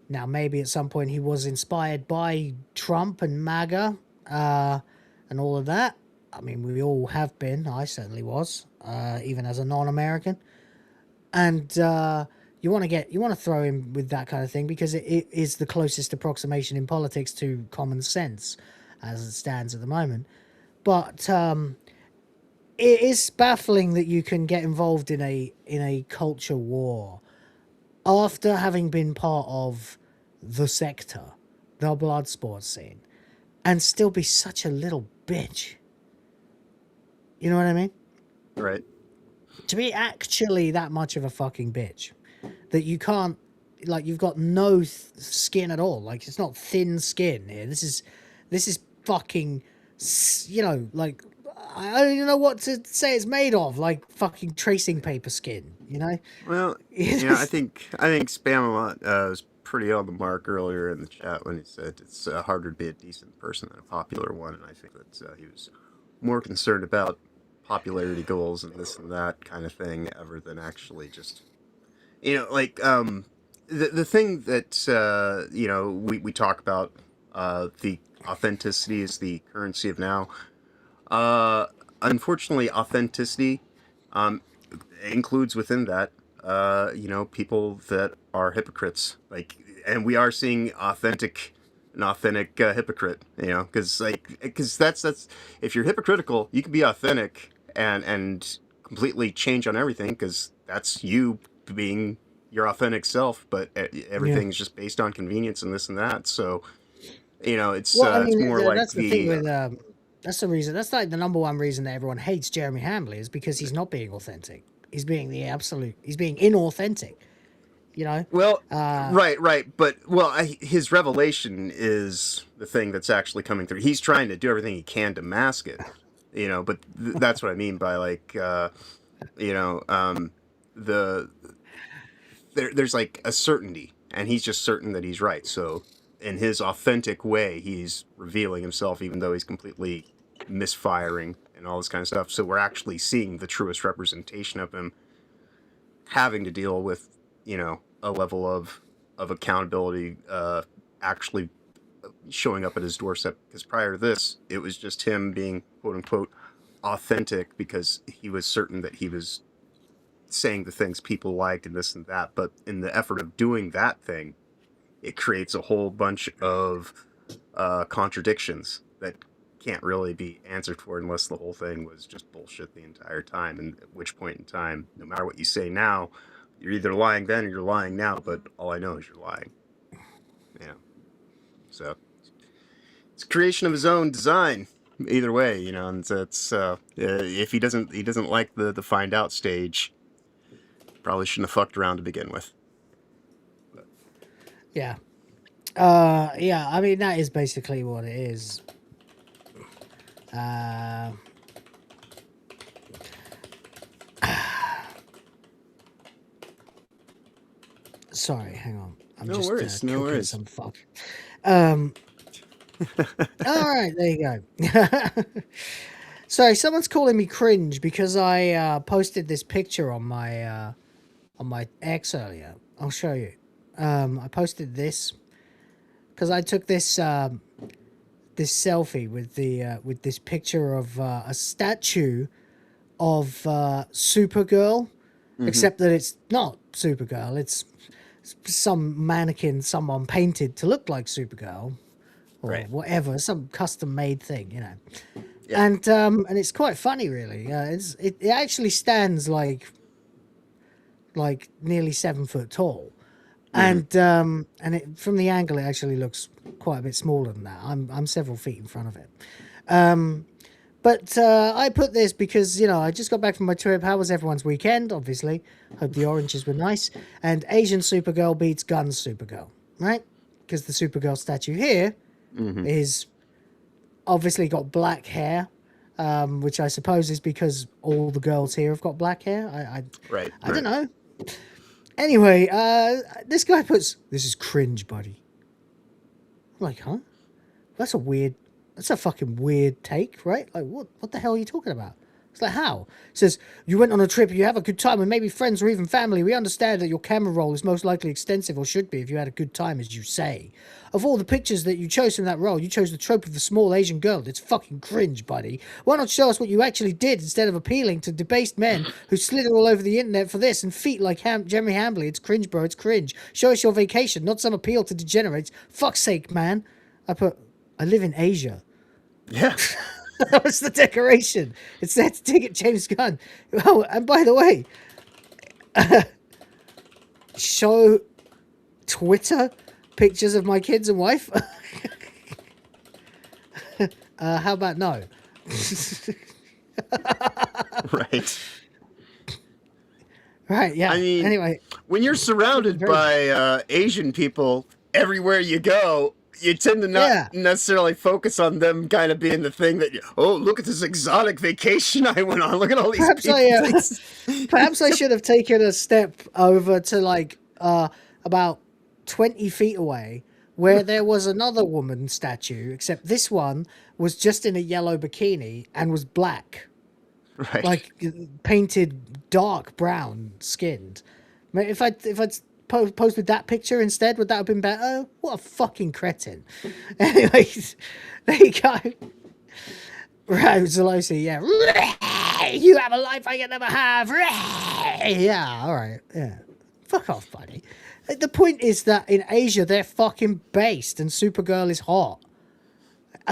L: Now, maybe at some point he was inspired by Trump and MAGA and all of that. I mean, we all have been. I certainly was, even as a non-American. And you want to throw him with that kind of thing because it is the closest approximation in politics to common sense as it stands at the moment. But it is baffling that you can get involved in a culture war after having been part of the sector, the blood sports scene, and still be such a little bitch. You know what I mean?
F: Right.
L: To be actually that much of a fucking bitch that you can't, like, you've got no skin at all. Like, it's not thin skin here. This is fucking, like, I don't even know what to say it's made of, like fucking tracing paper skin,
F: Well, I think Spamalot was pretty on the mark earlier in the chat when he said it's harder to be a decent person than a popular one, and I think that he was more concerned about popularity goals and this and that kind of thing ever than actually just, like the thing that we talk about, the authenticity is the currency of now. Unfortunately, authenticity includes within that, people that are hypocrites. Like, and we are seeing an authentic hypocrite. Because that's if you're hypocritical, you can be authentic and completely change on everything because that's you being your authentic self. But everything's just based on convenience and this and that. So, it's it's more like
L: that's the thing with that's the reason. That's like the number one reason that everyone hates Jeremy Hambly is because he's not being authentic. He's being he's being inauthentic.
F: Well, right. But, his revelation is the thing that's actually coming through. He's trying to do everything he can to mask it, but that's what I mean by, like, there's like a certainty, and he's just certain that he's right. So in his authentic way, he's revealing himself, even though he's completely misfiring and all this kind of stuff. So we're actually seeing the truest representation of him having to deal with, a level of accountability actually showing up at his doorstep. Because prior to this, it was just him being, quote unquote, authentic because he was certain that he was saying the things people liked and this and that. But in the effort of doing that thing, it creates a whole bunch of contradictions that can't really be answered for unless the whole thing was just bullshit the entire time. And at which point in time, no matter what you say now, you're either lying then or you're lying now, but all I know is you're lying. So it's creation of his own design. Either way, and it's if he doesn't like the find out stage, probably shouldn't have fucked around to begin with. But.
L: Yeah. I mean, that is basically what it is. Sorry, hang on. I'm
F: no worries.
L: Some fuck. All right, there you go. Sorry, someone's calling me cringe because I posted this picture on my X earlier. I'll show you. I posted this because I took this this selfie with this picture of a statue of Supergirl, except that it's not Supergirl. It's some mannequin someone painted to look like Supergirl or whatever, some custom made thing, And it's quite funny, really. It actually stands like nearly 7 foot tall, and it, from the angle, it actually looks quite a bit smaller than that. I'm several feet in front of it. But I put this because, you know, I just got back from my trip. How was everyone's weekend? Obviously, hope the oranges were nice. And Asian Supergirl beats Guns Supergirl, right? Because the Supergirl statue here is obviously got black hair, which I suppose is because all the girls here have got black hair. I don't know. Anyway, this guy puts, "This is cringe, buddy." I'm like, huh? That's a fucking weird take, right? Like, what the hell are you talking about? It's like, how? It says, "You went on a trip, you have a good time with maybe friends or even family. We understand that your camera roll is most likely extensive, or should be, if you had a good time, as you say. Of all the pictures that you chose from that roll, you chose the trope of the small Asian girl. It's fucking cringe, buddy. Why not show us what you actually did instead of appealing to debased men who slither all over the internet for this and feet like Jeremy Hambly? It's cringe, bro. It's cringe. Show us your vacation, not some appeal to degenerates. Fuck's sake, man." I live in Asia.
F: Yeah.
L: That was the decoration. It's there to dig at James Gunn. Oh, and by the way, show Twitter pictures of my kids and wife. How about no?
F: Right.
L: Right, yeah.
F: I mean,
L: anyway,
F: when you're surrounded by Asian people everywhere you go, you tend to not necessarily focus on them kind of being the thing that, oh, look at this exotic vacation I went on. Look at all these people.
L: Perhaps I should have taken a step over to like about 20 feet away where there was another woman statue, except this one was just in a yellow bikini and was black.
F: Right.
L: Like painted dark brown skinned. If I'd posted that picture instead, would that have been better? What a fucking cretin. Anyways, there you go. Rose Alosi, yeah. You have a life I can never have. Yeah, all right. Yeah. Fuck off, buddy. The point is that in Asia, they're fucking based and Supergirl is hot.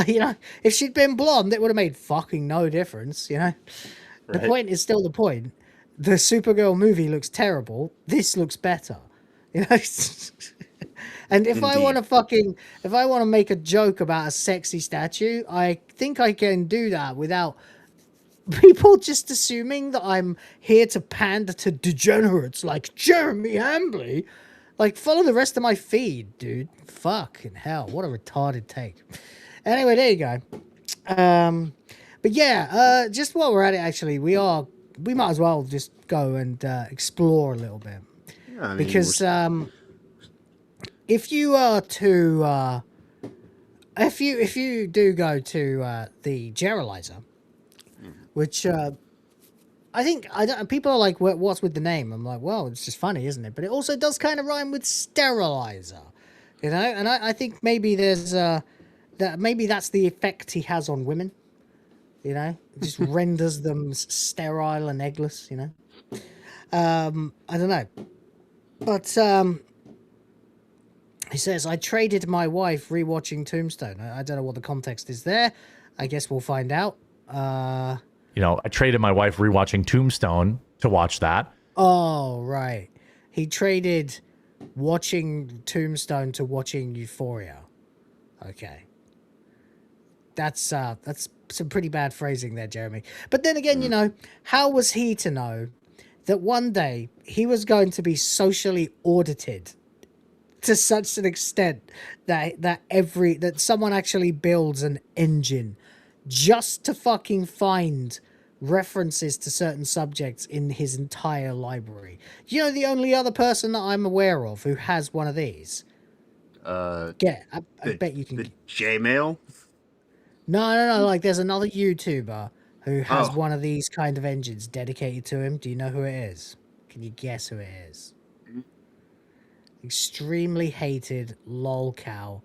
L: You know, if she'd been blonde, it would have made fucking no difference, you know? The point is still the point. The Supergirl movie looks terrible. This looks better. You know? And if I want to make a joke about a sexy statue, I think I can do that without people just assuming that I'm here to pander to degenerates like Jeremy Hambly. Like, follow the rest of my feed, dude. Fucking hell. What a retarded take. Anyway, there you go. But yeah, just while we're at it, actually, we might as well just go and explore a little bit. Yeah, I mean, because if you are to if you do go to the Geralizer, which I think people are like, what's with the name? I'm like, well, it's just funny, isn't it? But it also does kind of rhyme with sterilizer, you know. And I think maybe there's that maybe that's the effect he has on women, you know, just renders them sterile and eggless, you know. I don't know, but he says, "I traded my wife rewatching Tombstone." I don't know what the context is there. I guess we'll find out.
P: You know, I traded my wife rewatching Tombstone to watch that.
L: Oh, right. He traded watching Tombstone to watching Euphoria. Okay. That's some pretty bad phrasing there, Jeremy. But then again, you know, how was he to know that one day he was going to be socially audited to such an extent that someone actually builds an engine just to fucking find references to certain subjects in his entire library? You know, the only other person that I'm aware of who has one of these. I bet you can.
F: The J-Mail?
L: No. Like, there's another YouTuber who has one of these kind of engines dedicated to him. Do you know who it is? Can you guess who it is? Extremely hated, lolcow,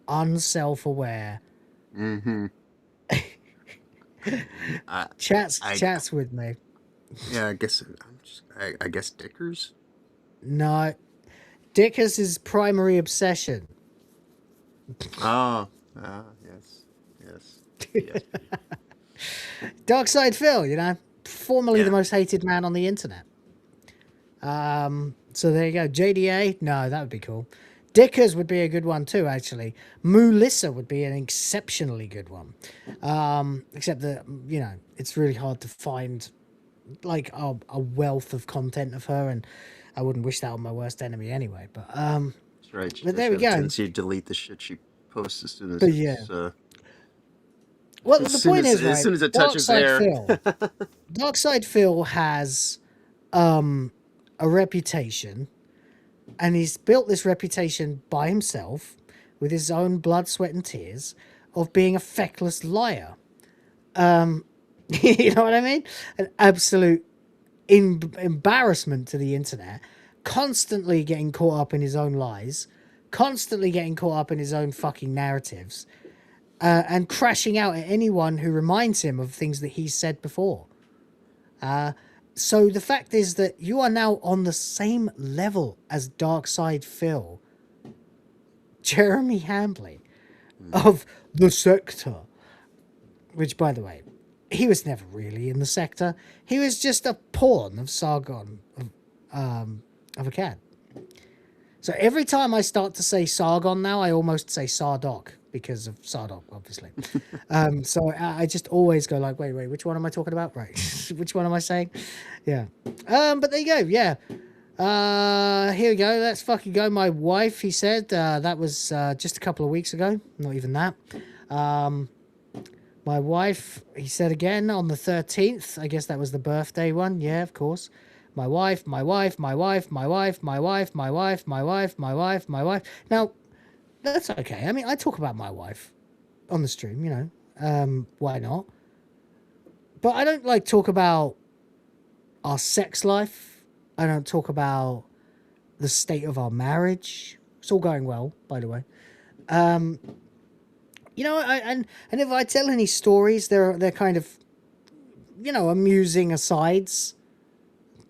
L: unself-aware.
F: Mm-hmm.
L: Chats with me.
F: Yeah, I guess Dickers?
L: No. Dickers is primary obsession.
F: Yes.
L: Darkside Phil, you know, formerly the most hated man on the internet. So there you go. JDA, no, that would be cool. Dickers would be a good one too, actually. Moolissa would be an exceptionally good one. Except that, you know, it's really hard to find like a wealth of content of her, and I wouldn't wish that on my worst enemy anyway. But
F: That's right.
L: But there we go.
F: Tendency to delete the shit she posts as soon as
L: But yeah. Well, the point is, right,
F: as soon as it touches air.
L: Darkside Phil has a reputation, and he's built this reputation by himself with his own blood, sweat, and tears of being a feckless liar. You know what I mean? An absolute embarrassment to the internet, constantly getting caught up in his own lies, constantly getting caught up in his own fucking narratives, and crashing out at anyone who reminds him of things that he's said before. So the fact is that you are now on the same level as Darkside Phil, Jeremy Hambly, of the Sector, which, by the way, he was never really in the Sector. He was just a pawn of Sargon of a cat. So every time I start to say Sargon now, I almost say Sardok because of Sardok, obviously. So I just always go like, wait, which one am I talking about? Right. Which one am I saying? Yeah. But there you go. Yeah. Here we go. Let's fucking go. My wife, he said, that was just a couple of weeks ago. Not even that. My wife, he said again on the 13th. I guess that was the birthday one. Yeah, of course. My wife, my wife, my wife, my wife, my wife, my wife, my wife, my wife, my wife. Now, that's okay. I mean, I talk about my wife on the stream, you know. Why not? But I don't like talk about our sex life. I don't talk about the state of our marriage. It's all going well, by the way. You know, and if I tell any stories, they're kind of, you know, amusing asides.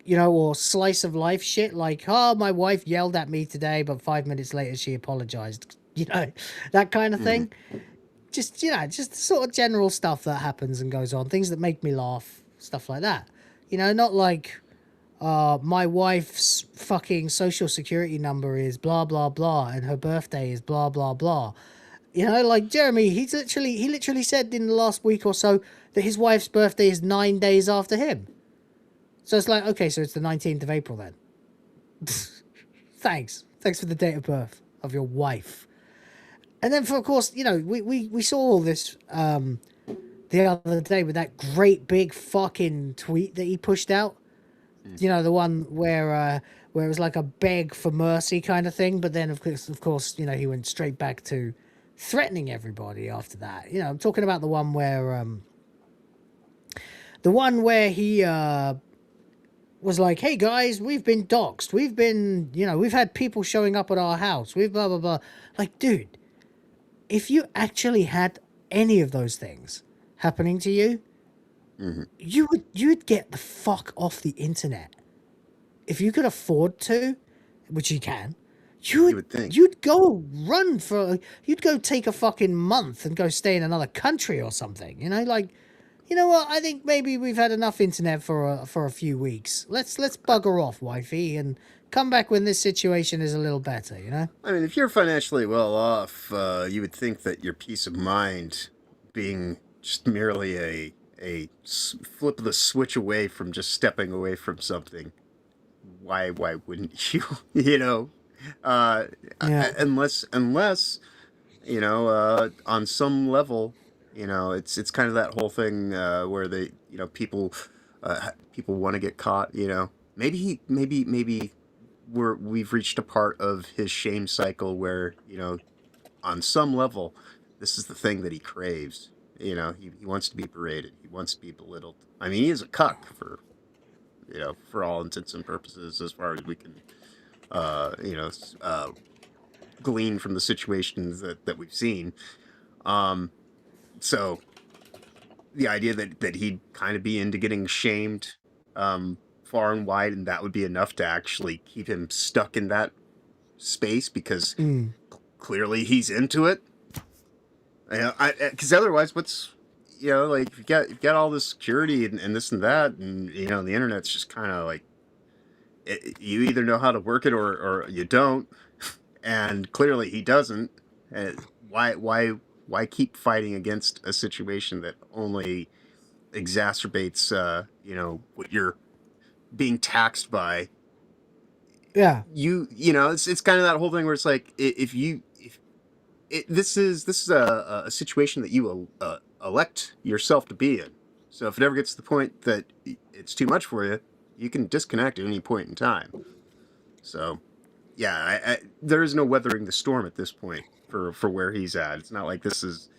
L: You know, or slice of life shit like, oh, my wife yelled at me today, but 5 minutes later she apologized. You know, that kind of thing. Just, you know, just sort of general stuff that happens and goes on. Things that make me laugh, stuff like that. You know, not like, my wife's fucking social security number is blah, blah, blah, and her birthday is blah, blah, blah. You know, like Jeremy, he literally said in the last week or so that his wife's birthday is 9 days after him. So it's like, okay, so it's the 19th of April then. Thanks for the date of birth of your wife. And then, of course, you know, we saw all this the other day with that great big fucking tweet that he pushed out. You know, the one where it was like a beg for mercy kind of thing. But then, of course, you know, he went straight back to threatening everybody after that. You know, I'm talking about the one where he was like, hey guys, we've been doxxed. We've been, you know, we've had people showing up at our house. We've blah, blah, blah. Like, dude, if you actually had any of those things happening to you, you'd get the fuck off the internet. If you could afford to, which you can, you'd go you'd go take a fucking month and go stay in another country or something, you know, like, you know what? I think maybe we've had enough internet for a few weeks. Let's bugger off, wifey, and come back when this situation is a little better. You know.
F: I mean, if you're financially well off, you would think that your peace of mind, being just merely a flip of the switch away from just stepping away from something, why wouldn't you? You know, unless you know, on some level. You know, it's kind of that whole thing where they, you know, people want to get caught. You know, maybe we've reached a part of his shame cycle where, you know, on some level, this is the thing that he craves. You know, he wants to be berated. He wants to be belittled. I mean, he is a cuck for, you know, for all intents and purposes, as far as we can, you know, glean from the situations that we've seen. So the idea that he'd kind of be into getting shamed far and wide, and that would be enough to actually keep him stuck in that space because clearly he's into it. Because otherwise, like you've got all this security and this and that, and the internet's just kind of like you either know how to work it or you don't, and clearly he doesn't. Uh, why keep fighting against a situation that only exacerbates what you're being taxed by?
L: Yeah.
F: It's kind of that whole thing where it's like this is a situation that you elect yourself to be in. So if it ever gets to the point that it's too much for you, you can disconnect at any point in time. So, yeah, there is no weathering the storm at this point for where he's at. It's not like this is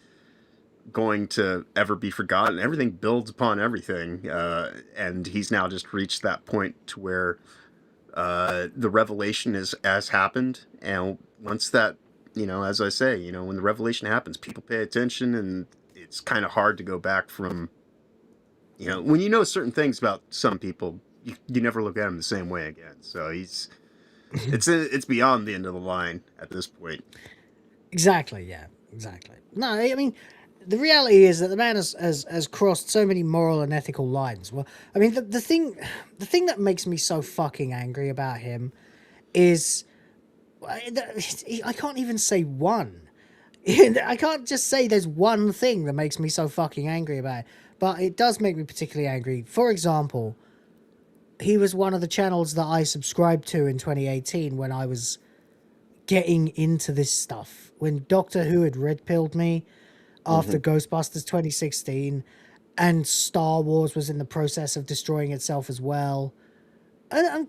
F: going to ever be forgotten. Everything builds upon everything, and he's now just reached that point to where the revelation has happened, and once that, as I say, when the revelation happens, people pay attention, and it's kind of hard to go back from, when you know certain things about some people, you never look at them the same way again. So it's beyond the end of the line at this point.
L: Exactly. Yeah. Exactly. No, I mean, the reality is that the man has crossed so many moral and ethical lines. Well, I mean, the thing that makes me so fucking angry about him is I can't even say one. I can't just say there's one thing that makes me so fucking angry about it, but it does make me particularly angry. For example, he was one of the channels that I subscribed to in 2018 when I was getting into this stuff. When Doctor Who had red-pilled me after Ghostbusters 2016, and Star Wars was in the process of destroying itself as well. And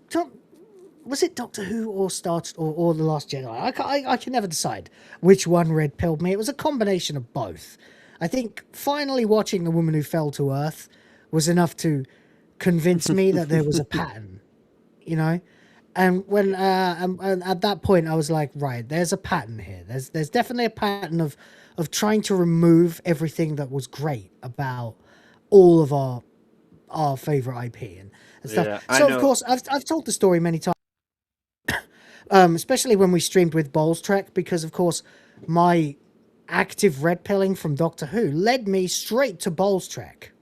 L: was it Doctor Who or or The Last Jedi? I can never decide which one red-pilled me. It was a combination of both. I think finally watching The Woman Who Fell to Earth was enough to convince me that there was a pattern, And when and at that point I was like, right, there's a pattern here. There's definitely a pattern of trying to remove everything that was great about all of our favorite IP and stuff.
F: Yeah,
L: so of course I've told the story many times, especially when we streamed with Bowls Trek, because of course my active red pilling from Doctor Who led me straight to Bowls Trek,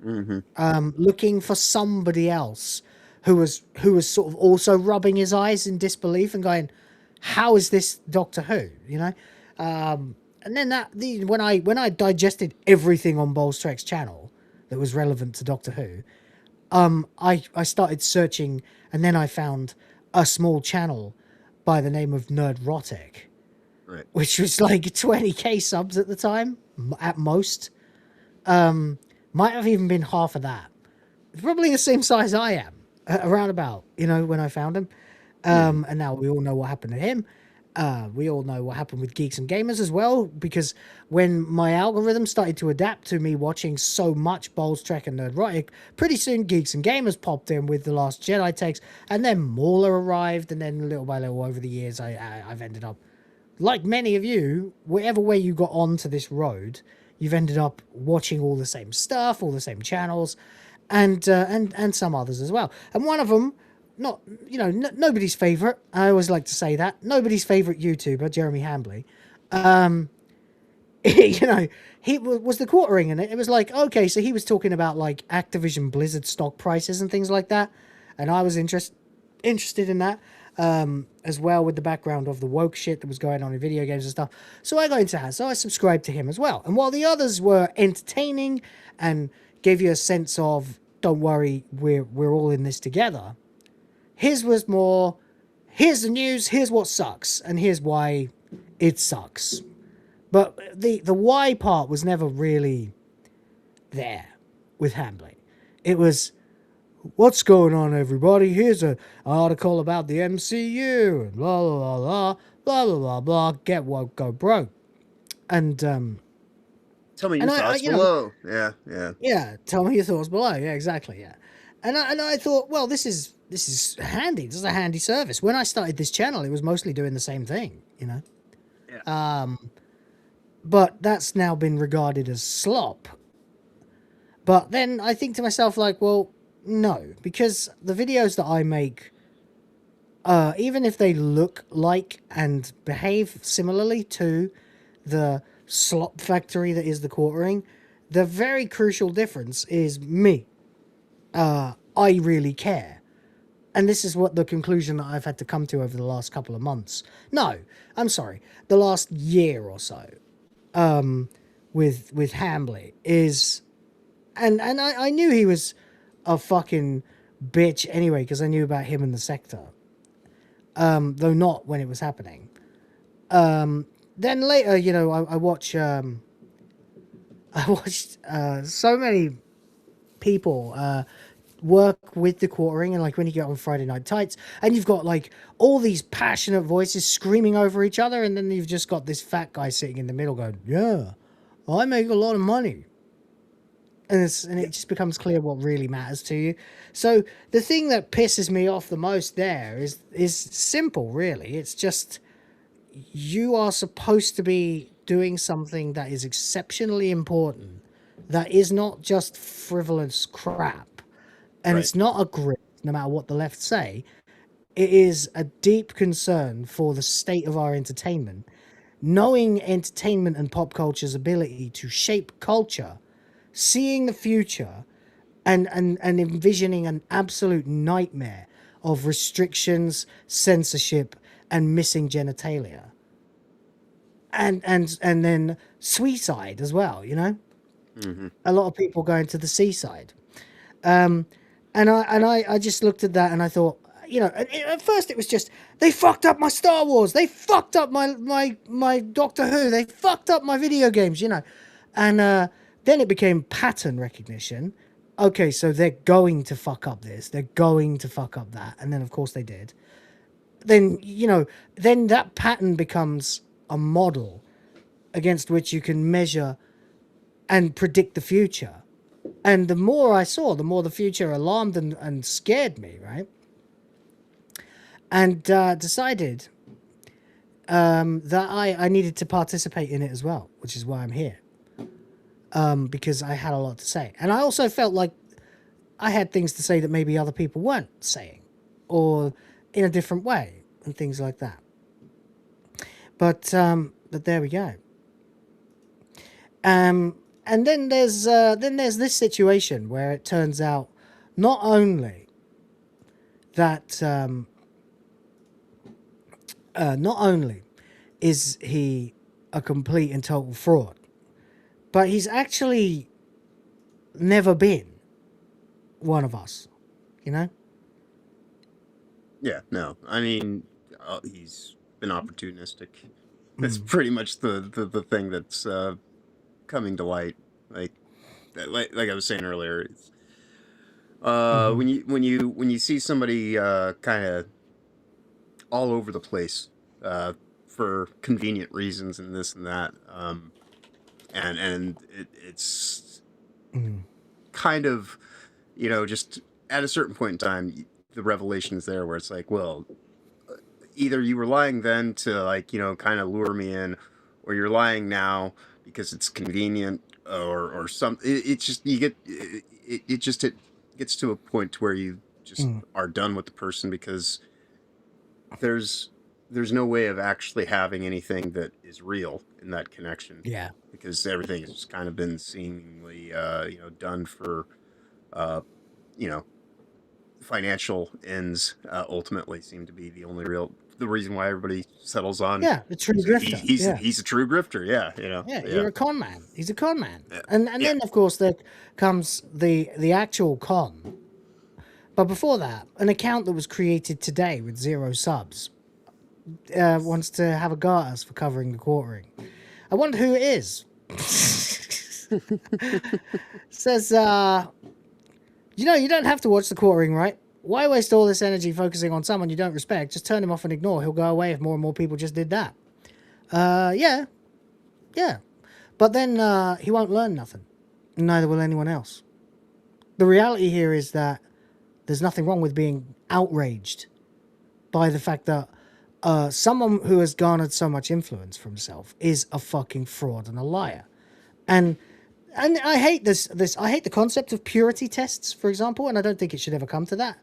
L: looking for somebody else who was sort of also rubbing his eyes in disbelief and going, how is this Doctor Who, and then when I digested everything on Bowls Trek's channel that was relevant to Doctor Who, I started searching, and then I found a small channel by the name of Nerdrotic,
F: right,
L: which was like 20k subs at the time at most. Might have even been half of that. Probably the same size I am, around about, when I found him. And now we all know what happened to him. We all know what happened with Geeks and Gamers as well, because when my algorithm started to adapt to me watching so much Bowls Trek and Nerdrotic, pretty soon Geeks and Gamers popped in with The Last Jedi takes, and then Mauler arrived, and then little by little over the years, I've ended up, like many of you, whatever way you got onto this road, you've ended up watching all the same stuff, all the same channels, and some others as well. And one of them, not nobody's favorite. I always like to say that nobody's favorite YouTuber, Jeremy Hambly. He was the quartering, and it was like, okay, so he was talking about like Activision Blizzard stock prices and things like that, and I was interested in that as well, with the background of the woke shit that was going on in video games and stuff. So I got into that, so I subscribed to him as well. And while the others were entertaining and gave you a sense of, don't worry, we're all in this together, his was more, here's the news, here's what sucks, and here's why it sucks. But the why part was never really there with Hambly. It was, what's going on, everybody? Here's an article about the MCU, and blah, blah, blah, blah, blah, blah, blah, blah, get woke, go broke. And
F: tell me your thoughts below. Yeah,
L: tell me your thoughts below. Yeah, exactly, yeah. And I thought, well, this is handy. This is a handy service. When I started this channel, it was mostly doing the same thing,
F: Yeah.
L: But that's now been regarded as slop. But then I think to myself, like, well, no, because the videos that I make, even if they look like and behave similarly to the slop factory that is the quartering, The very crucial difference is me. I really care. And this is what the conclusion that I've had to come to over the last couple of months. No, I'm sorry. The last year or so, with Hambly is, and I knew he was a fucking bitch anyway, because I knew about him in the sector. Though not when it was happening. Then later, you know, I watched so many people work with the quartering, and like when you get on Friday Night Tights, and you've got like all these passionate voices screaming over each other, and then you've just got this fat guy sitting in the middle going, yeah, I make a lot of money. And it just becomes clear what really matters to you. So the thing that pisses me off the most there is simple, really. It's just, you are supposed to be doing something that is exceptionally important, that is not just frivolous crap. And it's not a grip, no matter what the left say. It is a deep concern for the state of our entertainment. Knowing entertainment and pop culture's ability to shape culture, seeing the future, and envisioning an absolute nightmare of restrictions, censorship, and missing genitalia. And then Seaside as well, you know? Mm-hmm. A lot of people going to the seaside. And I just looked at that and I thought, you know, at first it was just, they fucked up my Star Wars, they fucked up my Doctor Who, they fucked up my video games, you know. And then it became pattern recognition. Okay, so they're going to fuck up this, they're going to fuck up that. And then, of course, they did. Then, you know, then that pattern becomes a model against which you can measure and predict the future. And the more I saw, the more the future alarmed and scared me, right? And decided that I needed to participate in it as well, which is why I'm here. Because I had a lot to say. And I also felt like I had things to say that maybe other people weren't saying, or in a different way, and things like that. But there we go. And then there's this situation where it turns out not only that not only is he a complete and total fraud, but he's actually never been one of us, you know?
F: Yeah, no. I mean, he's been opportunistic. That's pretty much the thing that's coming to light. Like I was saying earlier, it's, when you see somebody kind of all over the place for convenient reasons and this and that, and it's kind of, you know, just at a certain point in time, the revelation is there where it's like, well, either you were lying then to, like, you know, kind of lure me in, or you're lying now because it's convenient, or some. It's just you get it gets to a point where you just are done with the person, because there's no way of actually having anything that is real in that connection.
L: Yeah,
F: because everything has just kind of been seemingly you know, done for you know, financial ends. Ultimately seem to be the reason why everybody settles on.
L: Yeah, the true grifter.
F: He's a true grifter. Yeah, you know.
L: Yeah, you're a con man. He's a con man. Yeah. And then, of course, there comes the actual con. But before that, an account that was created today with 0 subs wants to have a go at us for covering the quartering. I wonder who it is. Says, you know, you don't have to watch the quartering, right? Why waste all this energy focusing on someone you don't respect? Just turn him off and ignore. He'll go away if more and more people just did that. Yeah. But then he won't learn nothing. Neither will anyone else. The reality here is that there's nothing wrong with being outraged by the fact that someone who has garnered so much influence for himself is a fucking fraud and a liar. And I hate this. I hate the concept of purity tests, for example, and I don't think it should ever come to that.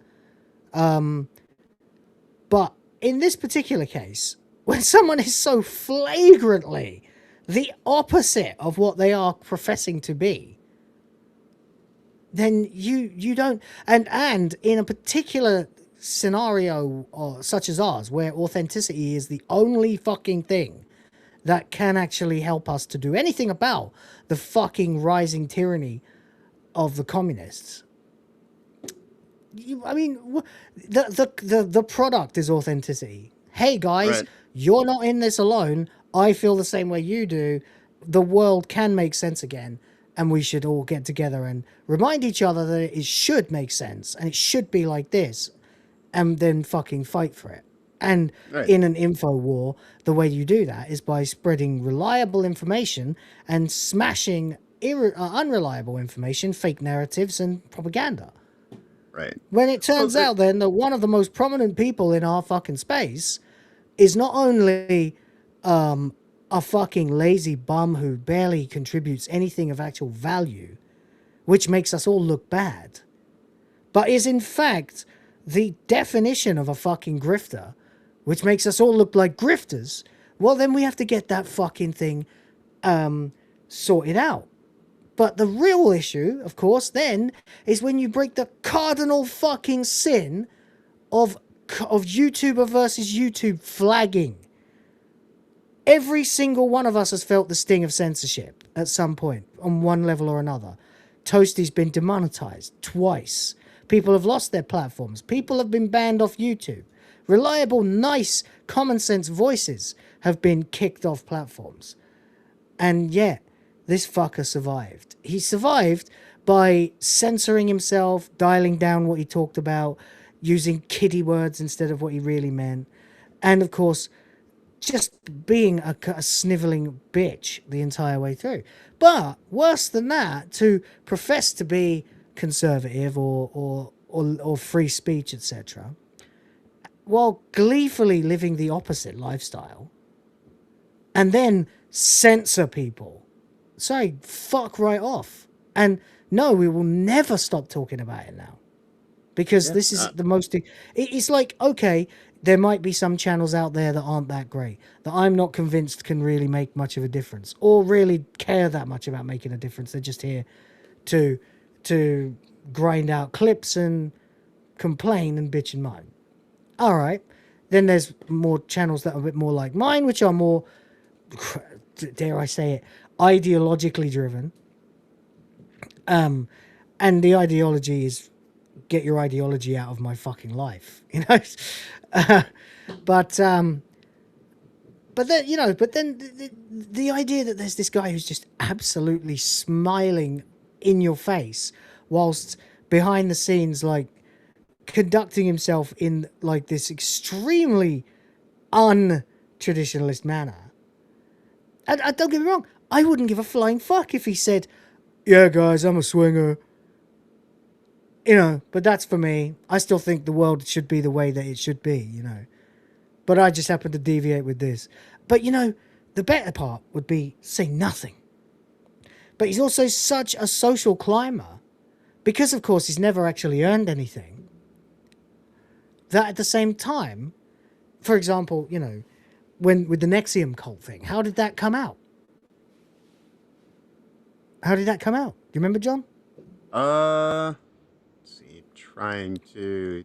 L: But in this particular case, when someone is so flagrantly the opposite of what they are professing to be, then you don't. And in a particular scenario such as ours, where authenticity is the only fucking thing that can actually help us to do anything about the fucking rising tyranny of the communists. The product is authenticity. Hey guys, you're not in this alone. I feel the same way you do. The world can make sense again, and we should all get together and remind each other that it should make sense and it should be like this, and then fucking fight for it. And in an info war, the way you do that is by spreading reliable information and smashing unreliable information, fake narratives, and propaganda.
F: Right.
L: When it turns out then that one of the most prominent people in our fucking space is not only a fucking lazy bum who barely contributes anything of actual value, which makes us all look bad, but is in fact the definition of a fucking grifter, which makes us all look like grifters, well, then we have to get that fucking thing sorted out. But the real issue, of course, then, is when you break the cardinal fucking sin of YouTuber versus YouTube flagging. Every single one of us has felt the sting of censorship at some point, on one level or another. Toasty's been demonetized twice. People have lost their platforms. People have been banned off YouTube. Reliable, nice, common sense voices have been kicked off platforms. And yet, this fucker survived. He survived by censoring himself, dialing down what he talked about, using kiddie words instead of what he really meant, and of course, just being a sniveling bitch the entire way through. But worse than that, to profess to be conservative or free speech, etc., while gleefully living the opposite lifestyle, and then censor people. Sorry, fuck right off. And no, we will never stop talking about it now. Because this is the most... It's like, okay, there might be some channels out there that aren't that great, that I'm not convinced can really make much of a difference, or really care that much about making a difference. They're just here to grind out clips and complain and bitch and moan. All right. Then there's more channels that are a bit more like mine, which are more, dare I say it, ideologically driven. And the ideology is get your ideology out of my fucking life, you know. But then, you know, but then the idea that there's this guy who's just absolutely smiling in your face whilst behind the scenes, like, conducting himself in like this extremely un-traditionalist manner. And don't get me wrong, I wouldn't give a flying fuck if he said, yeah guys, I'm a swinger, you know, but that's for me. I still think the world should be the way that it should be, you know, but I just happen to deviate with this. But you know, the better part would be say nothing. But he's also such a social climber, because of course he's never actually earned anything, that at the same time, for example, you know, when with the Nexium cult thing, how did that come out? How did that come out? Do you remember, John?
F: Let's see, trying to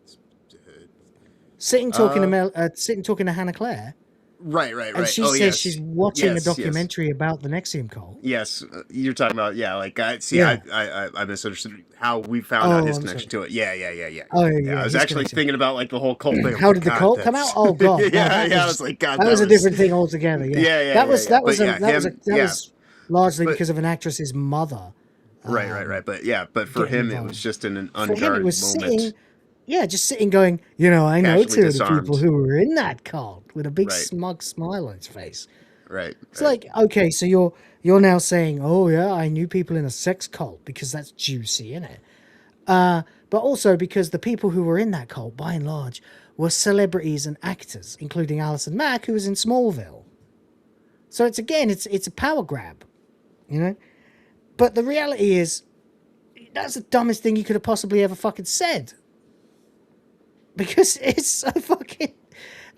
L: sitting talking to Hannah Claire.
F: Right.
L: And she says she's watching a documentary about the Nexium cult.
F: Yes, you're talking about I misunderstood how we found out his connection to it. Yeah.
L: Oh yeah.
F: I was actually thinking about like the whole cult thing.
L: How did the cult come out? Oh god.
F: I was like, God,
L: that was a different thing altogether. Yeah. That was largely because of an actress's mother.
F: Right. But for him, it was just in an unguarded moment.
L: Just sitting going, you know, I know two of the people who were in that cult, with a big smug smile on his face.
F: Right.
L: It's like, okay, so you're now saying, oh yeah, I knew people in a sex cult, because that's juicy, isn't it? But also because the people who were in that cult, by and large, were celebrities and actors, including Alison Mack, who was in Smallville. So it's a power grab, you know? But the reality is, that's the dumbest thing you could have possibly ever fucking said. Because it's so fucking,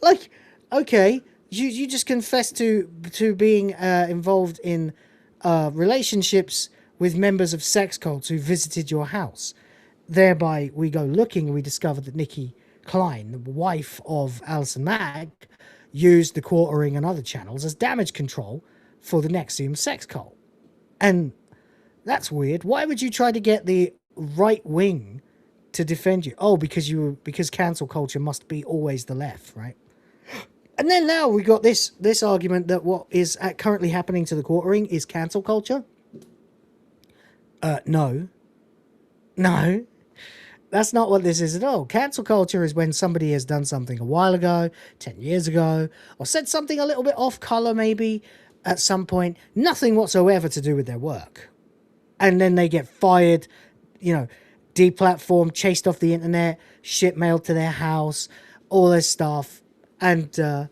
L: like, okay, you just confessed to being involved in relationships with members of sex cults who visited your house. Thereby, we go looking and we discover that Nikki Klein, the wife of Alison Mack, used the quartering and other channels as damage control for the Nexium sex cult. And that's weird. Why would you try to get the right wing to defend you? Oh, because cancel culture must be always the left, right? And then now we got this argument that what is currently happening to the quartering is cancel culture. No, that's not what this is at all. Cancel culture is when somebody has done something a while ago, 10 years ago, or said something a little bit off color maybe at some point, nothing whatsoever to do with their work. And then they get fired, deplatformed, chased off the internet, shit mailed to their house, all this stuff. And a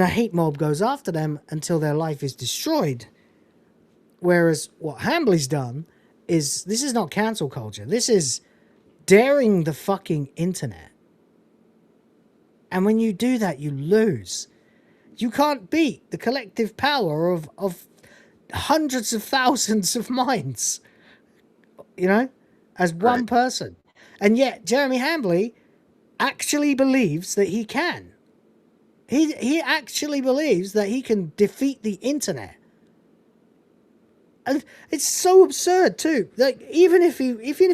L: hate mob goes after them until their life is destroyed. Whereas what Hambly's done is, this is not cancel culture. This is daring the fucking internet. And when you do that, you lose. You can't beat the collective power of hundreds of thousands of minds, as one person. And yet Jeremy Hambly actually believes that he can. He actually believes that he can defeat the internet. And it's so absurd too. Like even if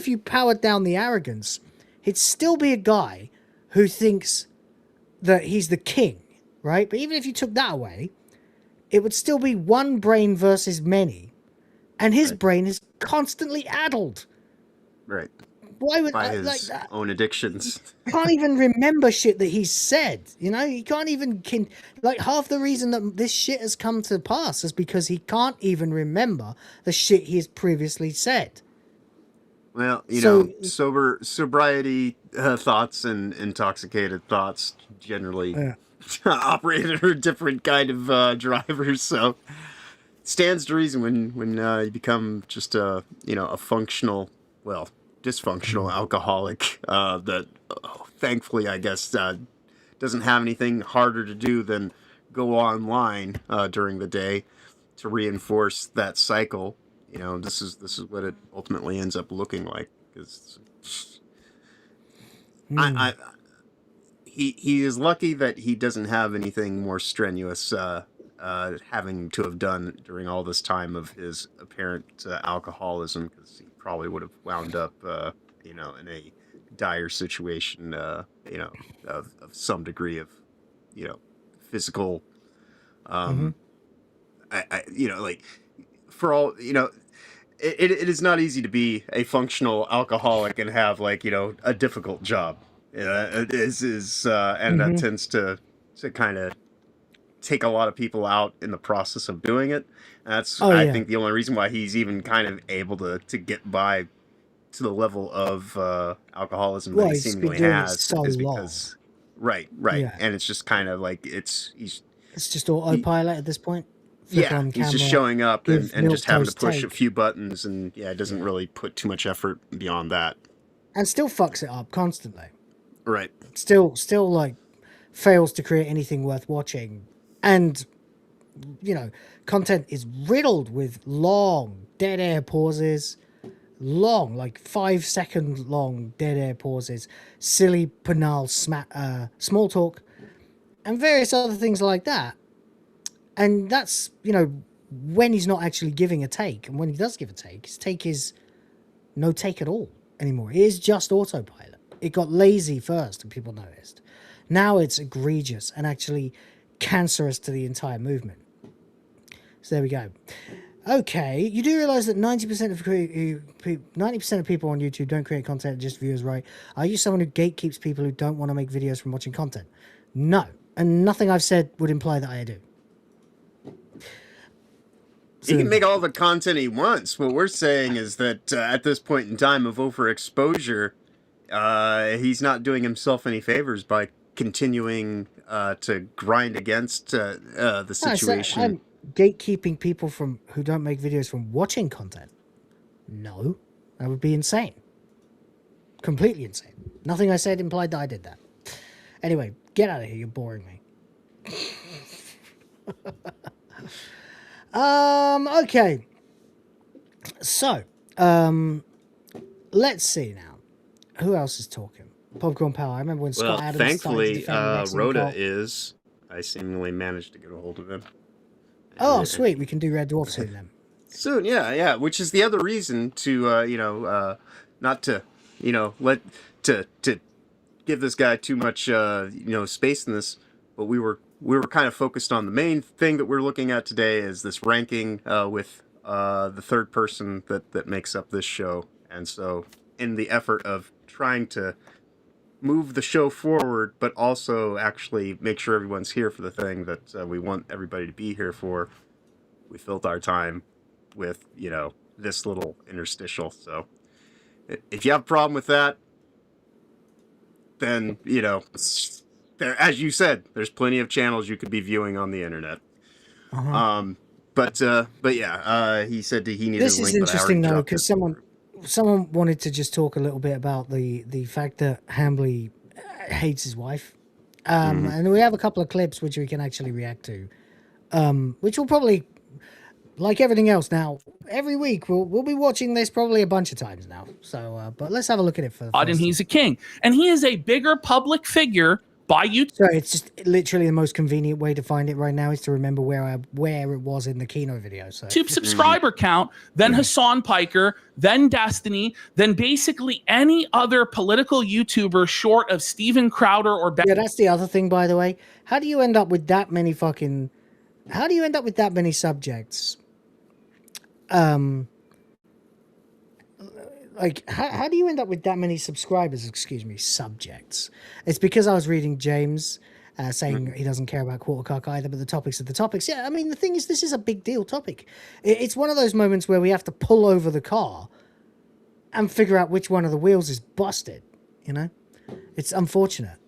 L: you powered down the arrogance, he'd still be a guy who thinks that he's the king, right? But even if you took that away, it would still be one brain versus many, and his brain is constantly addled.
F: Right.
L: Why would
F: by his
L: like that?
F: own addictions?
L: Can't even remember shit that he said. He can't even half the reason that this shit has come to pass is because he can't even remember the shit he has previously said.
F: Well, sobriety thoughts and intoxicated thoughts generally operate under different kind of drivers. So stands to reason when you become just a functional, dysfunctional alcoholic that thankfully, I guess, doesn't have anything harder to do than go online during the day to reinforce that cycle. This is what it ultimately ends up looking like. Because he is lucky that he doesn't have anything more strenuous having to have done during all this time of his apparent alcoholism, because he probably would have wound up in a dire situation of some degree of physical for all it is not easy to be a functional alcoholic and have a difficult job. It is and that tends to kind of take a lot of people out in the process of doing it. That's I think the only reason why he's even kind of able to get by to the level of alcoholism that he seemingly has is because right and it's just kind of it's
L: just autopilot at this point.
F: He's just showing up and just having to push a few buttons, and it doesn't really put too much effort beyond that,
L: and still fucks it up constantly.
F: Right.
L: Still fails to create anything worth watching. And, content is riddled with long dead air pauses, long, 5 second long dead air pauses, silly, banal small talk, and various other things like that. And that's, when he's not actually giving a take. And when he does give a take, his take is no take at all anymore. It is just autopilot. It got lazy first and people noticed. Now it's egregious and actually cancerous to the entire movement. So there we go. Okay, you do realize that 90% of people on YouTube don't create content, just viewers, right? Are you someone who gatekeeps people who don't want to make videos from watching content? No, and nothing I've said would imply that I do.
F: He can make all the content he wants. What we're saying is that at this point in time of overexposure, he's not doing himself any favors by continuing to grind against the situation.
L: I'm gatekeeping people who don't make videos from watching content. No, that would be insane. Completely insane. Nothing I said implied that I did that. Anyway, get out of here. You're boring me. Okay. So, let's see now. Who else is talking? Popcorn Power. I remember when Scott Adams
F: thankfully,
L: started to defend
F: Rhoda
L: Cult.
F: is. I seemingly managed to get a hold of him.
L: Oh, sweet. We can do Red Dwarf soon then.
F: Soon, yeah. Which is the other reason to, not to, to give this guy too much, space in this. But we were kind of focused on the main thing that we're looking at today is this ranking with the third person that makes up this show. And so, in the effort of trying to move the show forward, but also actually make sure everyone's here for the thing that we want everybody to be here for, we filled our time with, this little interstitial. So if you have a problem with that, then, there, as you said, there's plenty of channels you could be viewing on the internet. But yeah, he said he needed
L: This
F: a
L: is
F: link,
L: interesting
F: but I
L: though,
F: already
L: because
F: dropped
L: someone wanted to just talk a little bit about the fact that Hambly hates his wife, and we have a couple of clips which we can actually react to, which will probably, like everything else now, every week we'll be watching this probably a bunch of times now. So, but let's have a look at it for the first
Q: And he's a king, and he is a bigger public figure by YouTube.
L: So it's just literally the most convenient way to find it right now is to remember where it was in the Kino video. So
Q: YouTube subscriber count, then Hassan Piker, then Destiny, then basically any other political YouTuber short of Steven Crowder or Ben.
L: Yeah, that's the other thing, by the way. How do you end up with that many subjects? Like, how do you end up with that many subscribers? Excuse me, subjects. It's because I was reading James saying he doesn't care about Quartercock either, but the topics are the topics. Yeah, I mean, the thing is, this is a big deal topic. It's one of those moments where we have to pull over the car and figure out which one of the wheels is busted, It's unfortunate.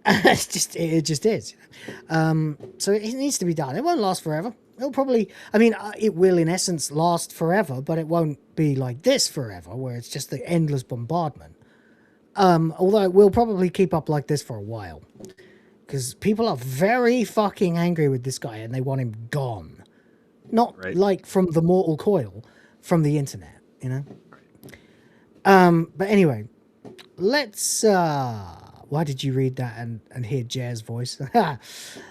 L: It just is. So it needs to be done. It won't last forever. It'll probably, it will in essence last forever, but it won't be like this forever, where it's just the endless bombardment. Although it will probably keep up like this for a while, because people are very fucking angry with this guy and they want him gone. Not like from the mortal coil, from the internet, But anyway, let's, why did you read that and hear Jer's voice?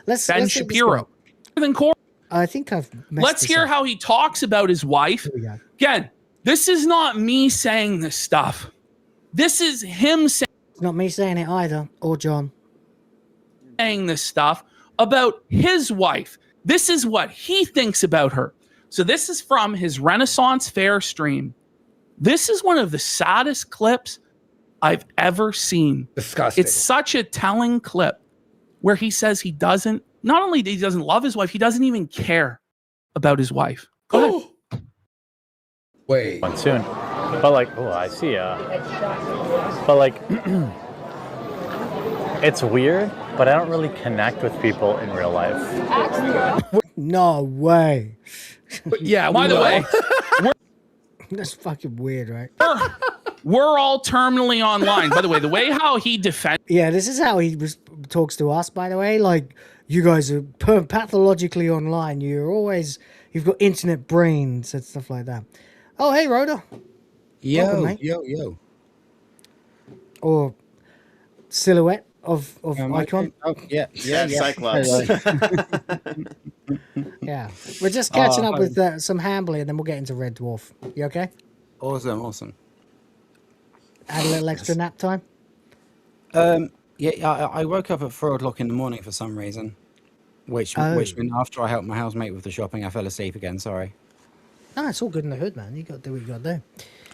L: let's
Q: Shapiro.
L: I think I've
Q: Let's hear how he talks about his wife. Again, this is not me saying this stuff. This is him saying.
L: It's not me saying it either, or John.
Q: Saying this stuff about his wife. This is what he thinks about her. So this is from his Renaissance Fair stream. This is one of the saddest clips I've ever seen.
R: Disgusting.
Q: It's such a telling clip where he says he doesn't, not only he doesn't love his wife, he doesn't even care about his wife. Go ahead.
R: Wait.
P: Soon. But like, oh, I see. But like, it's weird, but I don't really connect with people in real life.
L: No way.
Q: Yeah, by the way,
L: that's fucking weird, right?
Q: We're all terminally online. By the way, the way how he defends.
L: Yeah, this is how he talks to us, by the way. Like, you guys are pathologically online. You've got internet brains and stuff like that. Oh, hey, Rhoda.
R: Yo.
L: Or silhouette of Icon.
R: Oh, yeah.
F: Cyclops.
L: Yeah. We're just catching up with some Hambly, and then we'll get into Red Dwarf. You okay?
R: Awesome.
L: Add a little extra nap time?
R: Yeah, I woke up at 4 o'clock in the morning for some reason, which meant after I helped my housemate with the shopping, I fell asleep again. Sorry.
L: No, it's all good in the hood, man. You got to do what you got to do.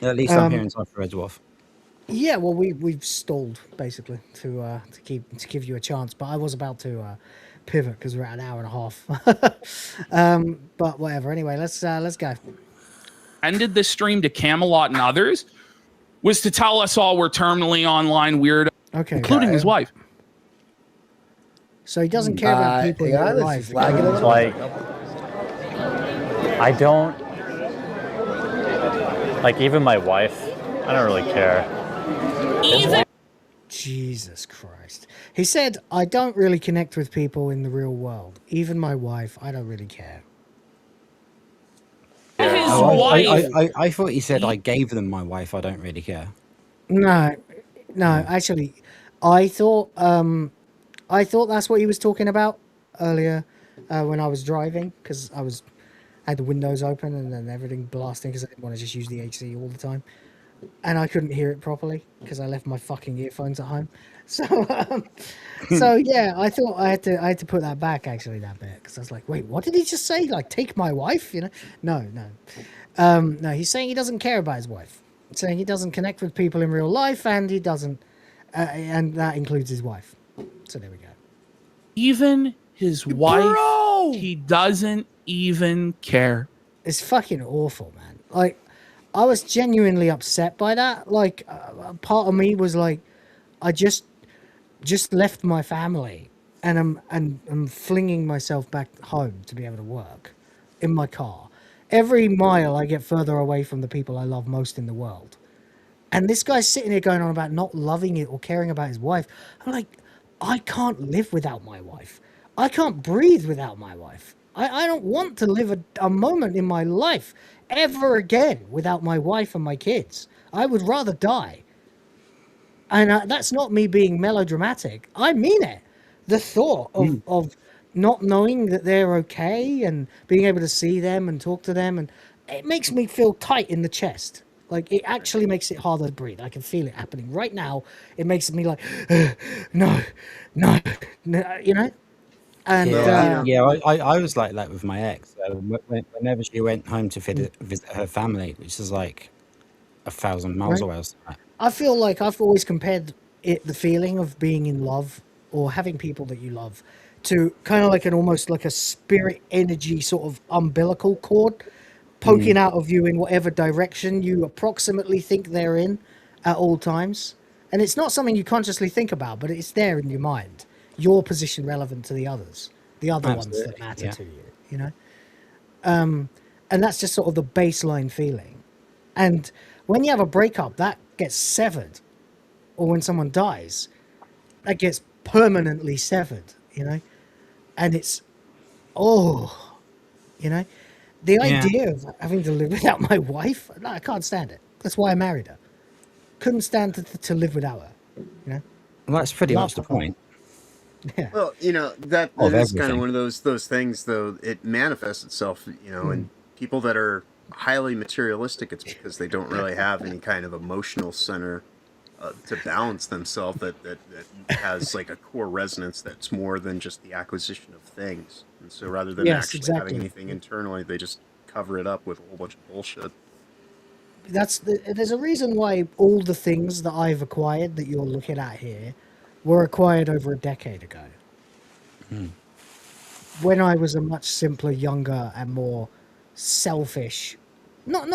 R: At least I'm here inside for Red Dwarf.
L: Yeah, well, we've stalled basically to give you a chance, but I was about to pivot because we're at an hour and a half. But whatever. Anyway, let's go.
Q: Ended this stream to Camelot and others was to tell us all we're terminally online weird, including his wife.
L: So he doesn't care about people in real life.
P: Like, I don't, like, even my wife, I don't really care.
L: Jesus Christ. He said, I don't really connect with people in the real world. Even my wife, I don't really care.
Q: wife.
R: I thought he said I gave them my wife. I don't really care.
L: No, actually, I thought that's what he was talking about earlier when I was driving, because I had the windows open and then everything blasting because I didn't want to just use the AC all the time, and I couldn't hear it properly because I left my fucking earphones at home. So, so yeah, I thought I had to put that back actually, that bit, because I was like, wait, what did he just say? Like, take my wife? You know? No. He's saying he doesn't care about his wife. He's saying he doesn't connect with people in real life, and he doesn't, and that includes his wife. So there we go.
Q: Even his wife, he doesn't even care.
L: It's fucking awful, man. Like, I was genuinely upset by that. Like, part of me was like, I just left my family, and I'm flinging myself back home to be able to work in my car. Every mile I get further away from the people I love most in the world. And this guy's sitting here going on about not loving it or caring about his wife. I'm like, I can't live without my wife. I can't breathe without my wife. I don't want to live a moment in my life ever again without my wife and my kids. I would rather die. And that's not me being melodramatic. I mean it. The thought of not knowing that they're okay and being able to see them and talk to them, and it makes me feel tight in the chest. Like, it actually makes it harder to breathe. I can feel it happening right now. It makes me like, no, you know? And
R: I was like that with my ex. Whenever she went home to visit her family, which is like 1,000 miles away.
L: I feel like I've always compared the feeling of being in love or having people that you love to kind of like almost like a spirit energy sort of umbilical cord poking out of you in whatever direction you approximately think they're in at all times. And it's not something you consciously think about, but it's there in your mind. Your position relevant to the others, the other ones that matter to you, you know? And that's just sort of the baseline feeling. And when you have a breakup, that gets severed. Or when someone dies, that gets permanently severed, you know? And it's, you know? The idea of having to live without my wife, no, I can't stand it. That's why I married her. Couldn't stand to live without her, you know?
R: Well, that's pretty much the point.
L: Yeah.
F: Well, you know, that is kind of one of those things, though. It manifests itself, you know, in people that are highly materialistic. It's because they don't really have any kind of emotional center to balance themselves that has like a core resonance that's more than just the acquisition of things. And so rather than having anything internally, they just cover it up with a whole bunch of bullshit.
L: There's a reason why all the things that I've acquired that you're looking at here were acquired over a decade ago. When I was a much simpler, younger, and more selfish, not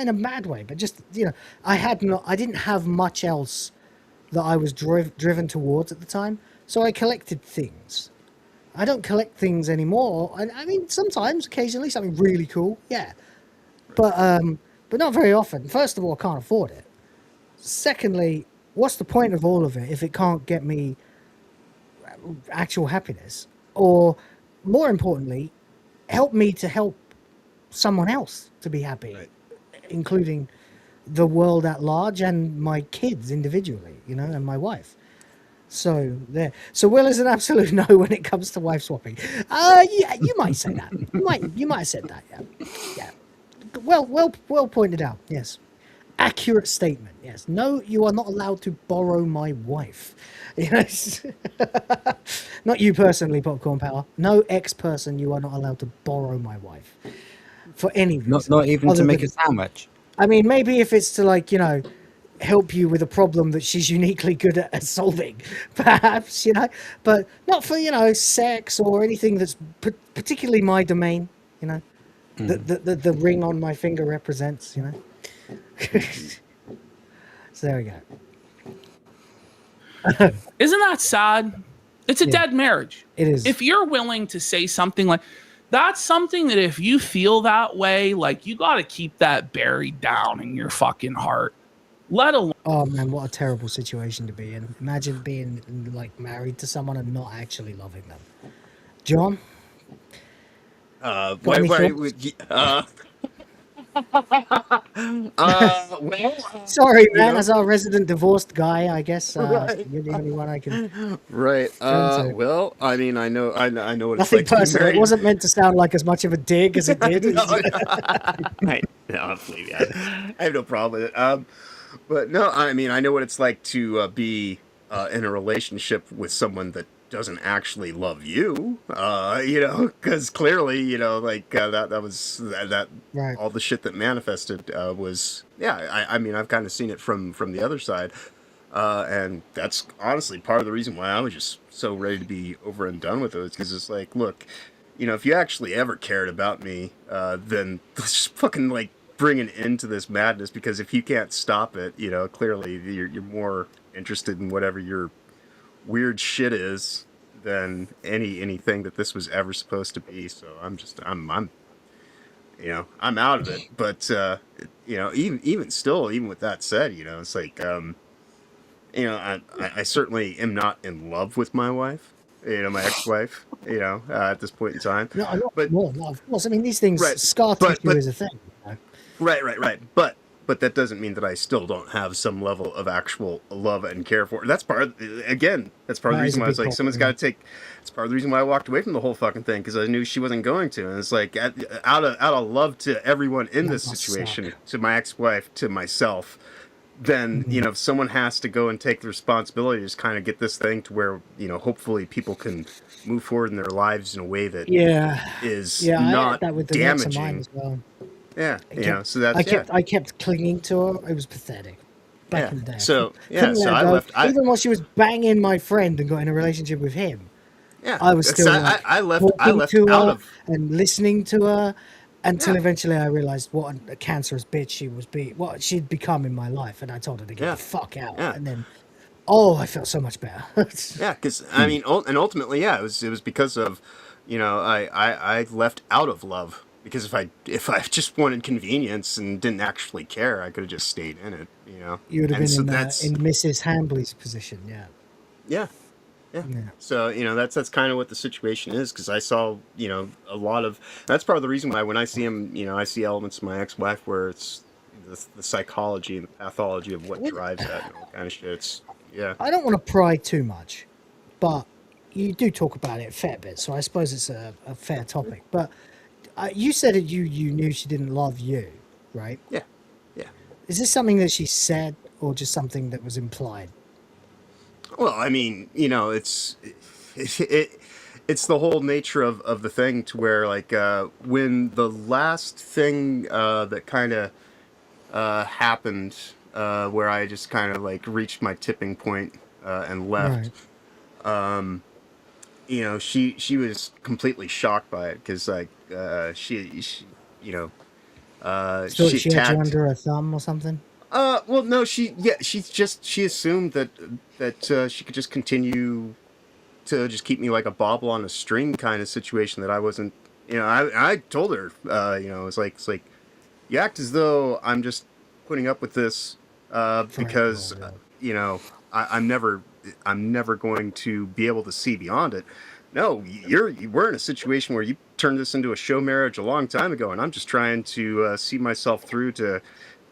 L: in a bad way, but just, you know, I didn't have much else that I was driven towards at the time, so I collected things. I don't collect things anymore. I mean, sometimes, occasionally, something really cool, yeah, but not very often. First of all, I can't afford it. Secondly, what's the point of all of it if it can't get me actual happiness? Or, more importantly, help me to help someone else to be happy, including the world at large and my kids individually, you know, and my wife. So there. So Will is an absolute no when it comes to wife swapping. Yeah, you might say that. You might have said that. Yeah. Well pointed out. Yes. Accurate statement. Yes. No, you are not allowed to borrow my wife. Yes. Not you personally, Popcorn Power. No ex-person, you are not allowed to borrow my wife for any reason.
R: Not even to make a sandwich.
L: I mean, maybe if it's to, like, you know, help you with a problem that she's uniquely good at solving, perhaps, you know, but not for, you know, sex or anything that's particularly my domain, you know, the ring on my finger represents, you know. So there we go.
Q: Isn't that sad? It's a dead marriage.
L: It is.
Q: If you're willing to say something like, that's something that if you feel that way, like, you got to keep that buried down in your fucking heart. Let alone.
L: Oh man, what a terrible situation to be in. Imagine being like married to someone and not actually loving them. John? Sorry,
F: you
L: man.
F: know.
L: As our resident divorced guy, I guess
F: Right.
L: you're the only one I can.
F: Right.
L: turn to.
F: Well, I mean, I know what it's
L: Nothing
F: like to be
L: personal. It
F: married.
L: wasn't meant to sound like as much of a dig as it did.
F: No, believe I have no problem with it. But no, I mean, I know what it's like to be in a relationship with someone that doesn't actually love you. Because clearly, like that was that
L: Right.
F: all the shit that manifested was I mean, I've kind of seen it from the other side. And that's honestly part of the reason why I was just so ready to be over and done with it, because it's like, look, if you actually ever cared about me, then let's just fucking like bring an end to this madness. Because if you can't stop it, clearly you're more interested in whatever your weird shit is than anything that this was ever supposed to be. So I'm I'm out of it. But even still, even with that said, it's like I certainly am not in love with my wife, my ex-wife, at this point in time.
L: No, not
F: But
L: more. No, of course. I mean, these things.
F: Right,
L: Scar
F: but-
L: tissue is a thing.
F: right. But that doesn't mean that I still don't have some level of actual love and care for her. That's part of the reason why I was like, someone's got to take. It's part of the reason why I walked away from the whole fucking thing, because I knew she wasn't going to. And it's like out of love to everyone in this situation, to my ex-wife, to myself. Then if someone has to go and take the responsibility to just kind of get this thing to where hopefully people can move forward in their lives in a way that is
L: I had
F: not
L: that with the next of mine
F: damaging.
L: as well.
F: So that's
L: I kept clinging to her. It was pathetic. Back in the day.
F: So
L: Couldn't let
F: so
L: her
F: I
L: go.
F: left.
L: Even while she was banging my friend and got in a relationship with him.
F: Yeah,
L: I was still
F: I left
L: talking to
F: out
L: her
F: of
L: and listening to her until eventually I realized what a cancerous bitch she was what she'd become in my life, and I told her to get the fuck out. And then, I felt so much better.
F: because I mean, and ultimately, it was because of, I left out of love, because if I just wanted convenience and didn't actually care, I could have just stayed in it.
L: You would have
F: And
L: been
F: so
L: in Mrs. Hambly's position,
F: Yeah. So that's kind of what the situation is, because I saw a lot of. That's part of the reason why when I see him, I see elements of my ex-wife where it's the psychology and the pathology of what drives that and all kind of shit. It's,
L: I don't want to pry too much, but you do talk about it a fair bit, so I suppose it's a fair topic. But you said that you knew she didn't love you, right?
F: Yeah.
L: Is this something that she said, or just something that was implied?
F: Well, I mean, it's the whole nature of the thing, to where like when the last thing that kind of happened, where I just kind of like reached my tipping point and left. She was completely shocked by it, because like she
L: So she had you
F: attacked.
L: under her thumb or something?
F: Well, no, she assumed that she could just continue to just keep me like a bauble on a string kind of situation, that I wasn't. I told her, it's like you act as though I'm just putting up with this because I'm never going to be able to see beyond it. No, we're in a situation where you turned this into a show marriage a long time ago, and I'm just trying to see myself through to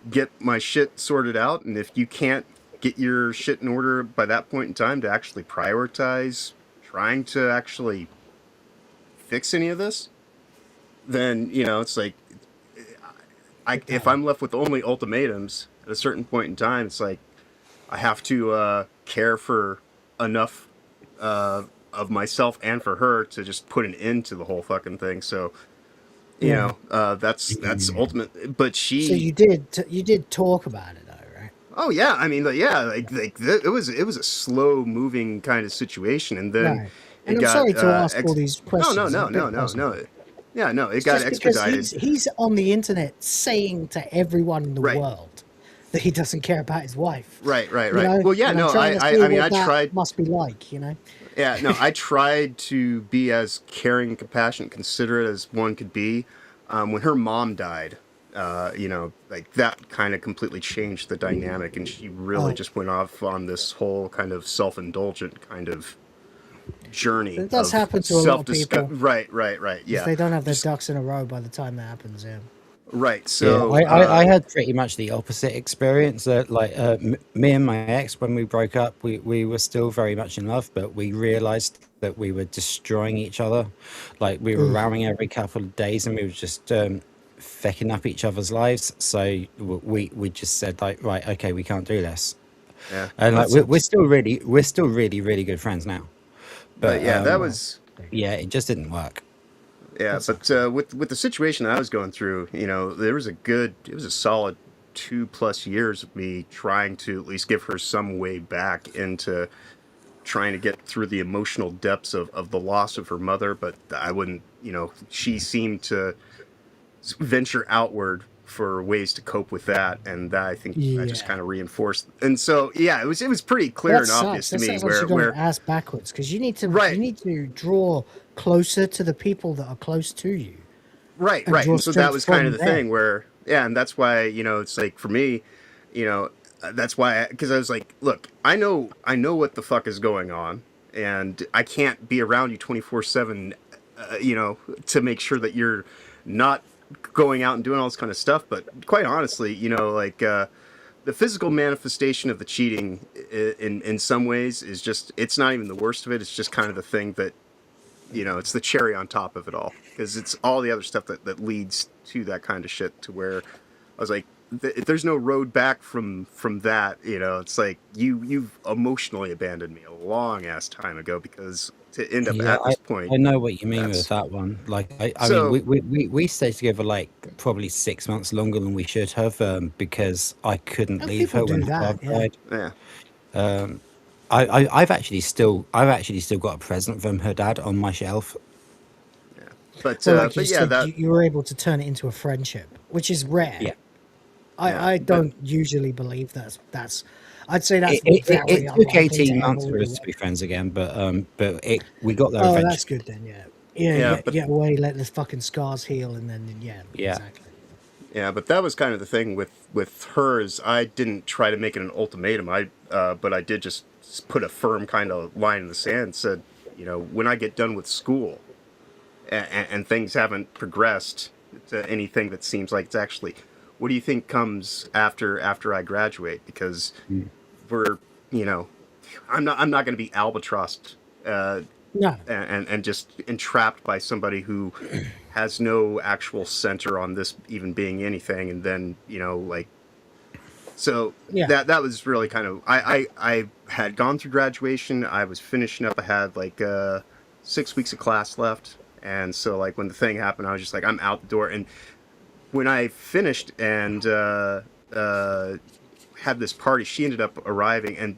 F: get my shit sorted out. And if you can't get your shit in order by that point in time to actually prioritize trying to actually fix any of this, then it's like, if I'm left with only ultimatums at a certain point in time, it's like I have to care for enough of myself and for her to just put an end to the whole fucking thing. So that's ultimate. But
L: So you did talk about it, though, right?
F: Oh yeah, I mean, it was a slow moving kind of situation, and then
L: Right. And I'm sorry to ask all these questions.
F: No. Yeah, no, it
L: It's
F: got
L: just because
F: expedited.
L: he's on the internet saying to everyone in the world that he doesn't care about his wife.
F: Right.
L: You know?
F: Well, yeah,
L: And I'm
F: no,
L: trying to see
F: I mean,
L: what
F: I
L: that
F: tried.
L: Must be like,
F: Yeah, no, I tried to be as caring, compassionate, considerate as one could be. When her mom died, like that kind of completely changed the dynamic, and she really just went off on this whole kind of self-indulgent kind of journey.
L: It does
F: of
L: happen to a lot of
F: self-disco-
L: people.
F: Right. Yeah.
L: If they don't have their ducks in a row by the time that happens, yeah.
F: Right. So
R: I had pretty much the opposite experience. Like me and my ex, when we broke up, we were still very much in love, but we realized that we were destroying each other. Like we were
L: Oof.
R: rowing every couple of days, and we were just fecking up each other's lives. So we just said like, right, okay, we can't do this.
F: Yeah.
R: And like we're still really good friends now.
F: But yeah, that was.
R: Yeah, it just didn't work.
F: Yeah, but with the situation I was going through, there was it was a solid 2+ years of me trying to at least give her some way back into trying to get through the emotional depths of the loss of her mother. But I wouldn't, she seemed to venture outward for ways to cope with that, and that I think that just kind of reinforced. And so it was pretty clear and obvious to me where
L: ass backwards, because you need to draw closer to the people that are close to you.
F: Right. And so that was kind of the thing where, and that's why, it's like for me, that's why, because I was like, look, I know what the fuck is going on, and I can't be around you 24/7, to make sure that you're not going out and doing all this kind of stuff. But quite honestly, the physical manifestation of the cheating in some ways is just, it's not even the worst of it. It's just kind of the thing that, it's the cherry on top of it all, because it's all the other stuff that leads to that kind of shit, to where I was like, there's no road back from that. It's like you've emotionally abandoned me a long ass time ago, because to end up at this point,
R: I know what you mean with that one. Like I mean, we stayed together like probably 6 months longer than we should have, because I couldn't leave her when her father died.
F: Yeah.
R: I've actually still got a present from her dad on my shelf.
F: Yeah, but
L: you were able to turn it into a friendship, which is rare.
R: Yeah.
L: I don't usually believe that's. I'd say that's
R: it took 18 months for us to be friends again, but we got there.
L: Oh, that's good then. Yeah. Get away, let the fucking scars heal, and then exactly.
F: Yeah, but that was kind of the thing with her, is I didn't try to make it an ultimatum. But I did just put a firm kind of line in the sand and said, when I get done with school and things haven't progressed to anything that seems like it's actually, what do you think comes after I graduate? Because we're, I'm not going to be albatrossed and just entrapped by somebody who has no actual center on this even being anything. And then, so that was really kind of, I had gone through graduation. I was finishing up. I had like 6 weeks of class left. And so like when the thing happened, I was just like, I'm out the door. And when I finished and had this party, she ended up arriving.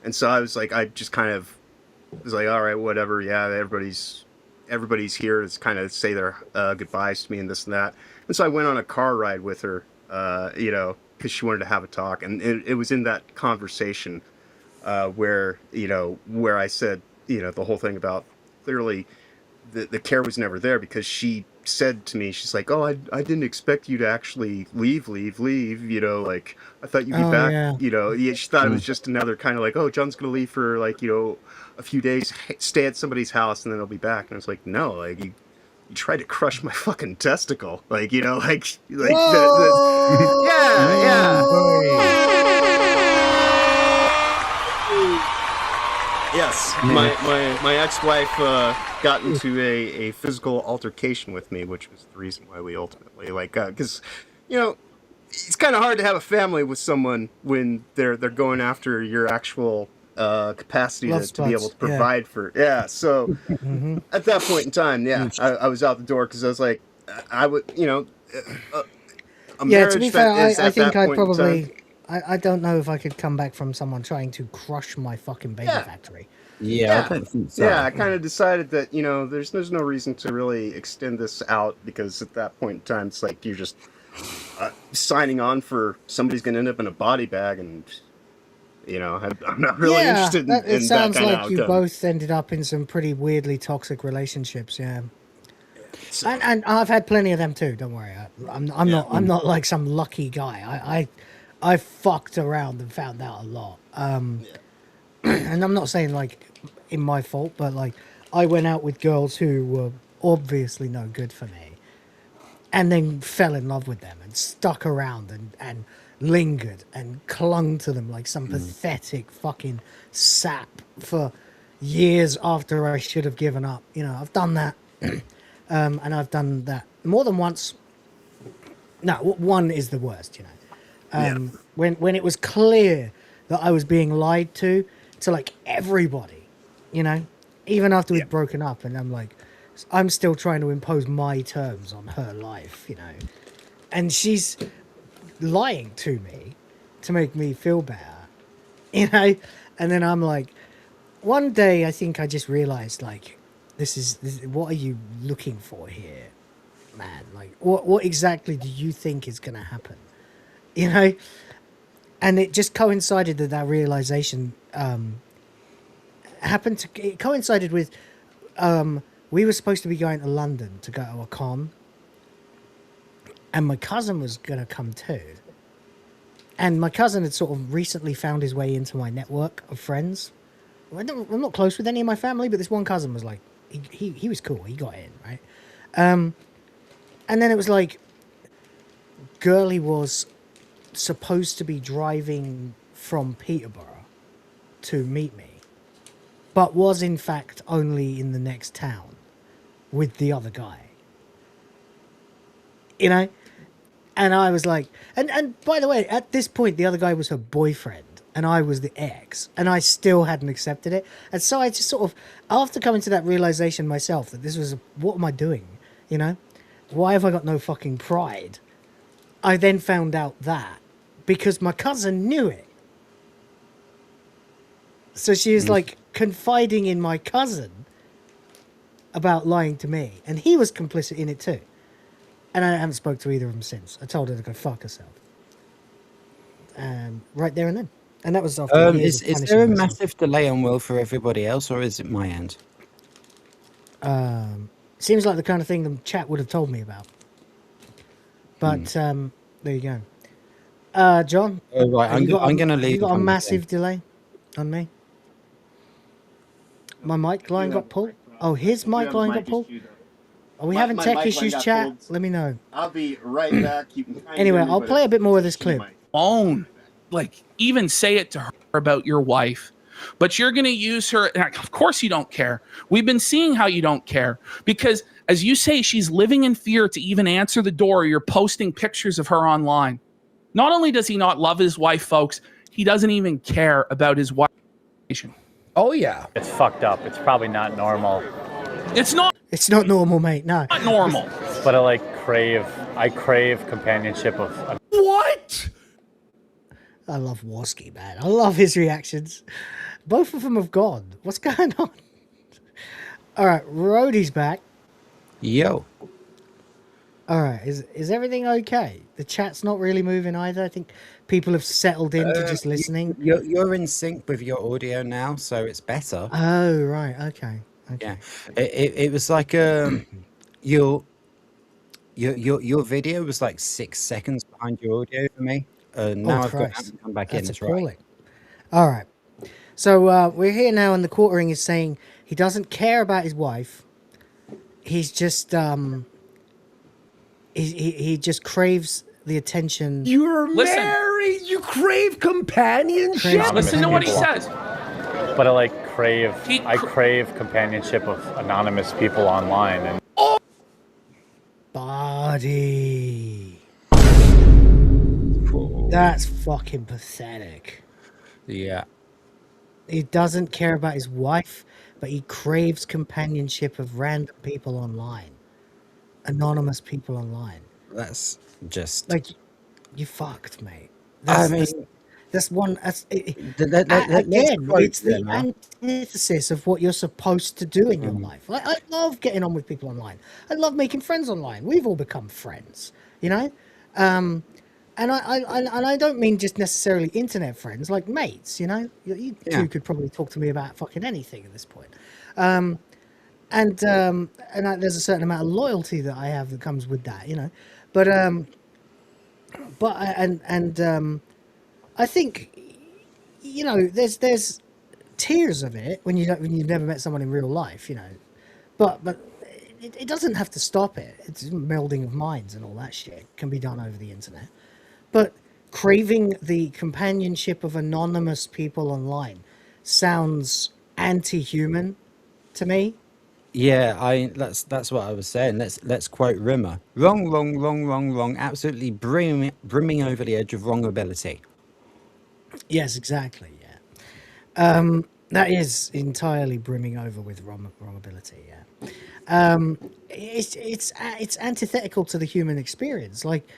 F: And so I was like, I just kind of was like, all right, whatever. Yeah, everybody's here to kind of say their goodbyes to me and this and that. And so I went on a car ride with her, because she wanted to have a talk. And it was in that conversation where I said, the whole thing about clearly the care was never there, because she said to me, she's like, oh, I didn't expect you to actually leave, like I thought you'd be back. She thought it was just another kind of like, oh, John's gonna leave for like a few days, stay at somebody's house, and then he'll be back. And I was like, no, like you tried to crush my fucking testicle, like like Yes, my ex-wife got into a physical altercation with me, which was the reason why we ultimately because it's kind of hard to have a family with someone when they're going after your actual capacity to be able to provide for. So at that point in time, I was out the door, because I was like, I would a marriage,
L: to be fair, I think I'd probably.
D: I don't know if I could come back from someone trying to crush my fucking baby factory.
R: Yeah, I don't think so.
F: Yeah, I kind of decided that, there's no reason to really extend this out, because at that point in time, it's like you're just signing on for somebody's going to end up in a body bag, and, I'm not really interested in that kind of outcome.
D: It sounds like you both ended up in some pretty weirdly toxic relationships, So, and I've had plenty of them too, don't worry. I'm not like some lucky guy. I fucked around and found out a lot. And I'm not saying like in my fault, but like I went out with girls who were obviously no good for me. and then fell in love with them and stuck around and lingered and clung to them like some pathetic fucking sap for years after I should have given up. You know, I've done that. And I've done that more than once. No, one is the worst, you know. When it was clear that I was being lied to like everybody, you know, even after we'd broken up, and I'm still trying to impose my terms on her life, you know, and she's lying to me to make me feel better, you know. And then I'm like, one day I think I just realized, like, this is what are you looking for here, man? Like, what exactly do you think is going to happen, you know? And it just coincided that realization it coincided with we were supposed to be going to London to go to a con, and my cousin was going to come too. And my cousin had sort of recently found his way into my network of friends. I'm not close with any of my family, but this one cousin was like, he was cool. He got in, right? And then it was like, Girly was supposed to be driving from Peterborough to meet me, but was in fact only in the next town with the other guy. You know? And I was like, and by the way, at this point, the other guy was her boyfriend, and I was the ex, and I still hadn't accepted it. And so I just sort of, after coming to that realization myself, that this was, what am I doing? You know? Why have I got no fucking pride? I then found out that because my cousin knew it. So she was like confiding in my cousin about lying to me, and he was complicit in it too. And I haven't spoke to either of them since. I told her to go fuck herself. Right there and then. And that was after
R: Is there a massive delay on Will for everybody else, or is it my end?
D: Seems like the kind of thing the chat would have told me about. But there you go. John?
R: Right, I'm going to leave.
D: You got a massive delay on me? My mic line got pulled? Oh, his mic line got pulled? Are we having tech issues, chat? Let me know.
F: I'll be right back. You can
D: anyway, I'll play a bit more of this clip.
Q: Own, like, even say it to her about your wife, but you're going to use her. And of course you don't care. We've been seeing how you don't care, because as you say, she's living in fear to even answer the door. You're posting pictures of her online. Not only does he not love his wife, folks, he doesn't even care about his wife.
S: Oh yeah,
P: it's fucked up. It's probably not normal.
Q: It's not.
D: It's not normal, mate. No.
Q: Not normal.
P: But I crave companionship of.
S: What?
D: I love Warski, man. I love his reactions. Both of them have gone. What's going on? All right, Rhodey's back.
R: Yo.
D: All right, is everything okay? The chat's not really moving either. I think people have settled into just listening.
R: You're in sync with your audio now, so it's better.
D: Oh, right. Okay.
R: Yeah, it was like your video was like 6 seconds behind your audio for me. Now I've got to come back in.
D: That's appalling. Right. All right, so we're here now, and the quartering is saying he doesn't care about his wife. He's just he just craves the attention.
S: You're married. You crave companionship.
Q: Listen to what he says.
P: But I crave companionship of anonymous people online. And
D: body. That's fucking pathetic.
R: Yeah.
D: He doesn't care about his wife, but he craves companionship of random people online. Anonymous people online.
R: That's just...
D: like, you fucked, mate. That's one. Again, it's the antithesis of what you're supposed to do in your life. I love getting on with people online. I love making friends online. We've all become friends, you know. And I don't mean just necessarily internet friends, like mates. You know, you two could probably talk to me about fucking anything at this point. And there's a certain amount of loyalty that I have that comes with that, you know. But I think, you know, there's tiers of it when you've never met someone in real life, you know, but it doesn't have to stop it. It's melding of minds and all that shit can be done over the internet. But craving the companionship of anonymous people online sounds anti-human to me.
R: Yeah, that's what I was saying. Let's quote Rimmer. Wrong, wrong, wrong, wrong, wrong. Absolutely brimming over the edge of wrongability.
D: Yes, exactly. Yeah, that is entirely brimming over with wrongability. Yeah, it's antithetical to the human experience. Like,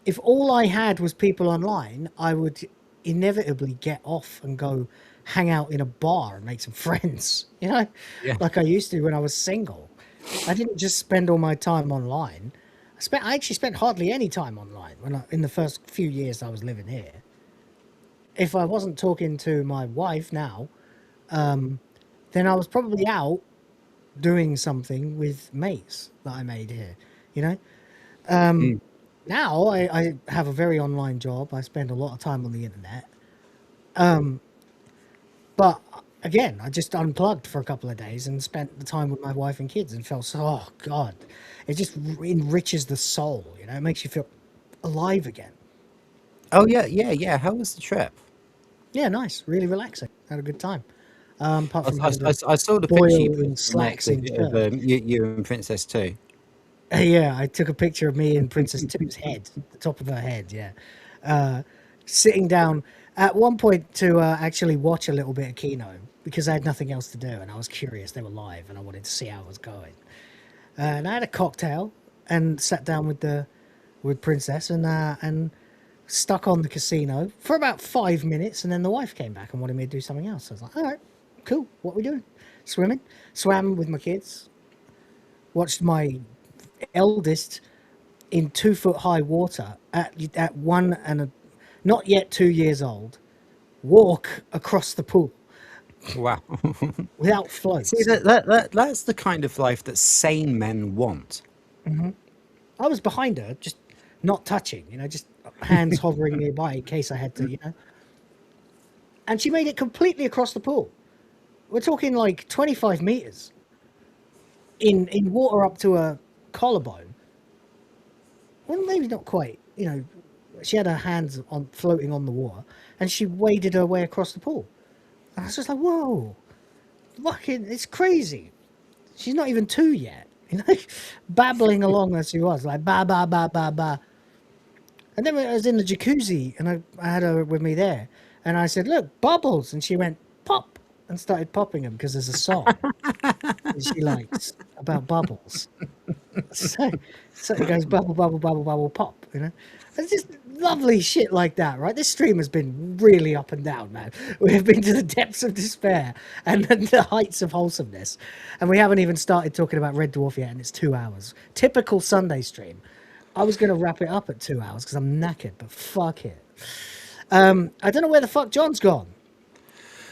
D: if all I had was people online, I would inevitably get off and go hang out in a bar and make some friends. You know, like I used to when I was single. I didn't just spend all my time online. I actually spent hardly any time online in the first few years I was living here. If I wasn't talking to my wife now, then I was probably out doing something with mates that I made here. You know, now I have a very online job. I spend a lot of time on the internet. But again, I just unplugged for a couple of days and spent the time with my wife and kids and felt oh God, it just enriches the soul. You know, it makes you feel alive again.
R: Oh yeah. How was the trip?
D: Yeah, nice, really relaxing. Had a good time. Apart from
R: I saw the picture you put
D: slacks
R: of you and Princess too.
D: Yeah, I took a picture of me and Princess Two's head, the top of her head. Yeah, sitting down at one point to actually watch a little bit of Kino because I had nothing else to do and I was curious. They were live and I wanted to see how it was going. And I had a cocktail and sat down with Princess and stuck on the casino for about 5 minutes, and then the wife came back and wanted me to do something else. I was like, all right, cool. What are we doing? Swimming. Swam with my kids. Watched my eldest in 2 foot high water at 1 and not yet 2 years old walk across the pool.
R: Wow.
D: Without floats.
R: See, that's the kind of life that sane men want.
D: Mm-hmm. I was behind her, just not touching, you know, just hands hovering nearby in case I had to, you know. And she made it completely across the pool. We're talking like 25 meters in water up to a collarbone. Well, maybe not quite, you know. She had her hands floating on the water, and she waded her way across the pool. And I was just like, whoa, fucking, it's crazy. She's not even 2 yet, you know, babbling along as she was, like ba ba ba ba ba. And then I was in the jacuzzi, and I had her with me there, and I said, look, bubbles, and she went pop and started popping them because there's a song that she likes about bubbles. So it goes bubble, bubble, bubble, bubble, pop, you know. It's just lovely shit like that, right? This stream has been really up and down, man. We have been to the depths of despair and the heights of wholesomeness. And we haven't even started talking about Red Dwarf yet, and it's 2 hours. Typical Sunday stream. I was going to wrap it up at 2 hours because I'm knackered, but fuck it. I don't know where the fuck John's gone.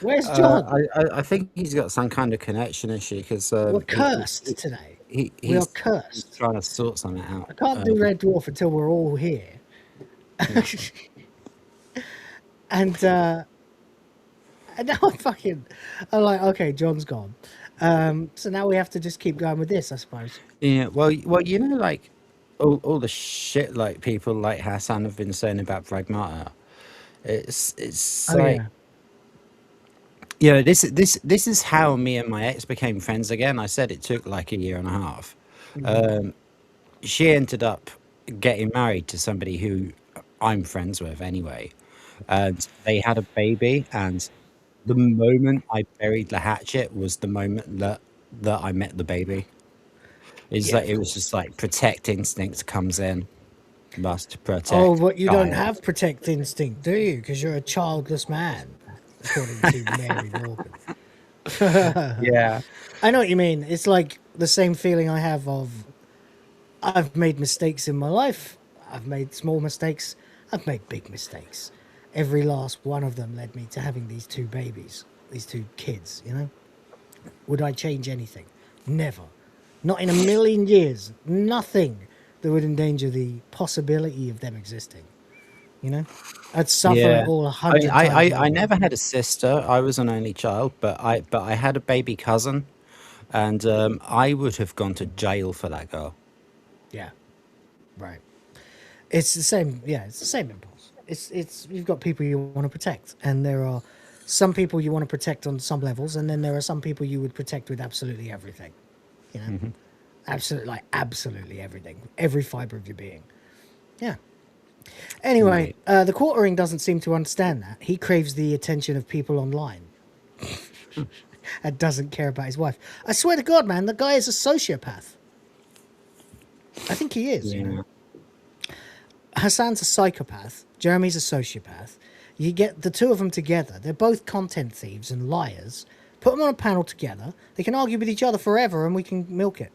D: Where's John?
R: I think he's got some kind of connection issue because
D: we're cursed today. We are cursed.
R: He's trying to sort something out.
D: I can't do Red Dwarf until we're all here. And now I'm like, okay, John's gone. So now we have to just keep going with this, I suppose.
R: Yeah, well, you know, like all the shit like people like Hassan have been saying about Pragmata. It's like, yeah, this is how me and my ex became friends again. I said it took like 1.5 years.
D: Mm-hmm.
R: She ended up getting married to somebody who I'm friends with anyway, and they had a baby, and the moment I buried the hatchet was the moment that I met the baby. It's like it was just like protect instinct comes in, must protect.
D: Oh, but you don't have protect instinct, do you? Because you're a childless man, according to Mary Morgan.
R: Yeah,
D: I know what you mean. It's like the same feeling I have of I've made mistakes in my life. I've made small mistakes. I've made big mistakes. Every last one of them led me to having these 2 babies, these 2 kids, you know? Would I change anything? Never. Not in a million years. Nothing that would endanger the possibility of them existing. You know? I'd suffer it all 100 times.
R: I never had a sister. I was an only child, but I had a baby cousin. And I would have gone to jail for that girl.
L: Yeah. Right. It's the same. Yeah, it's the same impulse. It's you've got people you want to protect, and there are some people you want to protect on some levels, and then there are some people you would protect with absolutely everything. You know, absolutely everything, every fiber of your being. Yeah. Anyway, the quartering doesn't seem to understand that. He craves the attention of people online. And doesn't care about his wife. I swear to God, man, the guy is a sociopath. I think he is. You know? Hassan's a psychopath. Jeremy's a sociopath. You get the two of them together. They're both content thieves and liars. Put them on a panel together. They can argue with each other forever, and we can milk it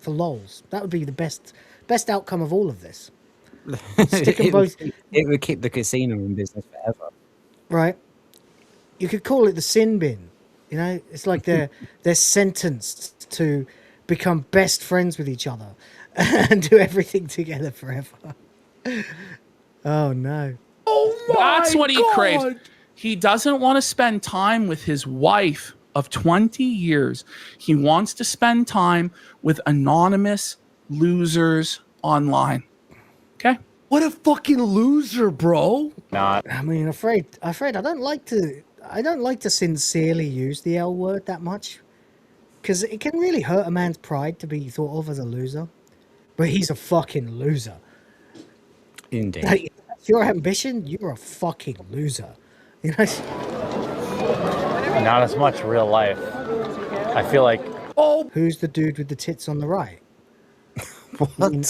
L: for lols. That would be the best outcome of all of this. Stick them both.
R: It would keep the casino in business forever.
L: Right. You could call it the sin bin. You know, it's like they're sentenced to become best friends with each other and do everything together forever. Oh no.
S: Oh my
Q: That's what he
S: God.
Q: craves. He doesn't want to spend time with his wife of 20 years. He wants to spend time with anonymous losers online. Okay?
S: What a fucking loser, bro.
P: Not.
L: I mean, afraid I don't like to sincerely use the L word that much, because it can really hurt a man's pride to be thought of as a loser. But he's a fucking loser.
R: Indeed.
L: Like, that's your ambition, you're a fucking loser. You know?
P: Not as much real life. I feel like.
S: Oh,
L: who's the dude with the tits on the right?
R: What?
L: You mean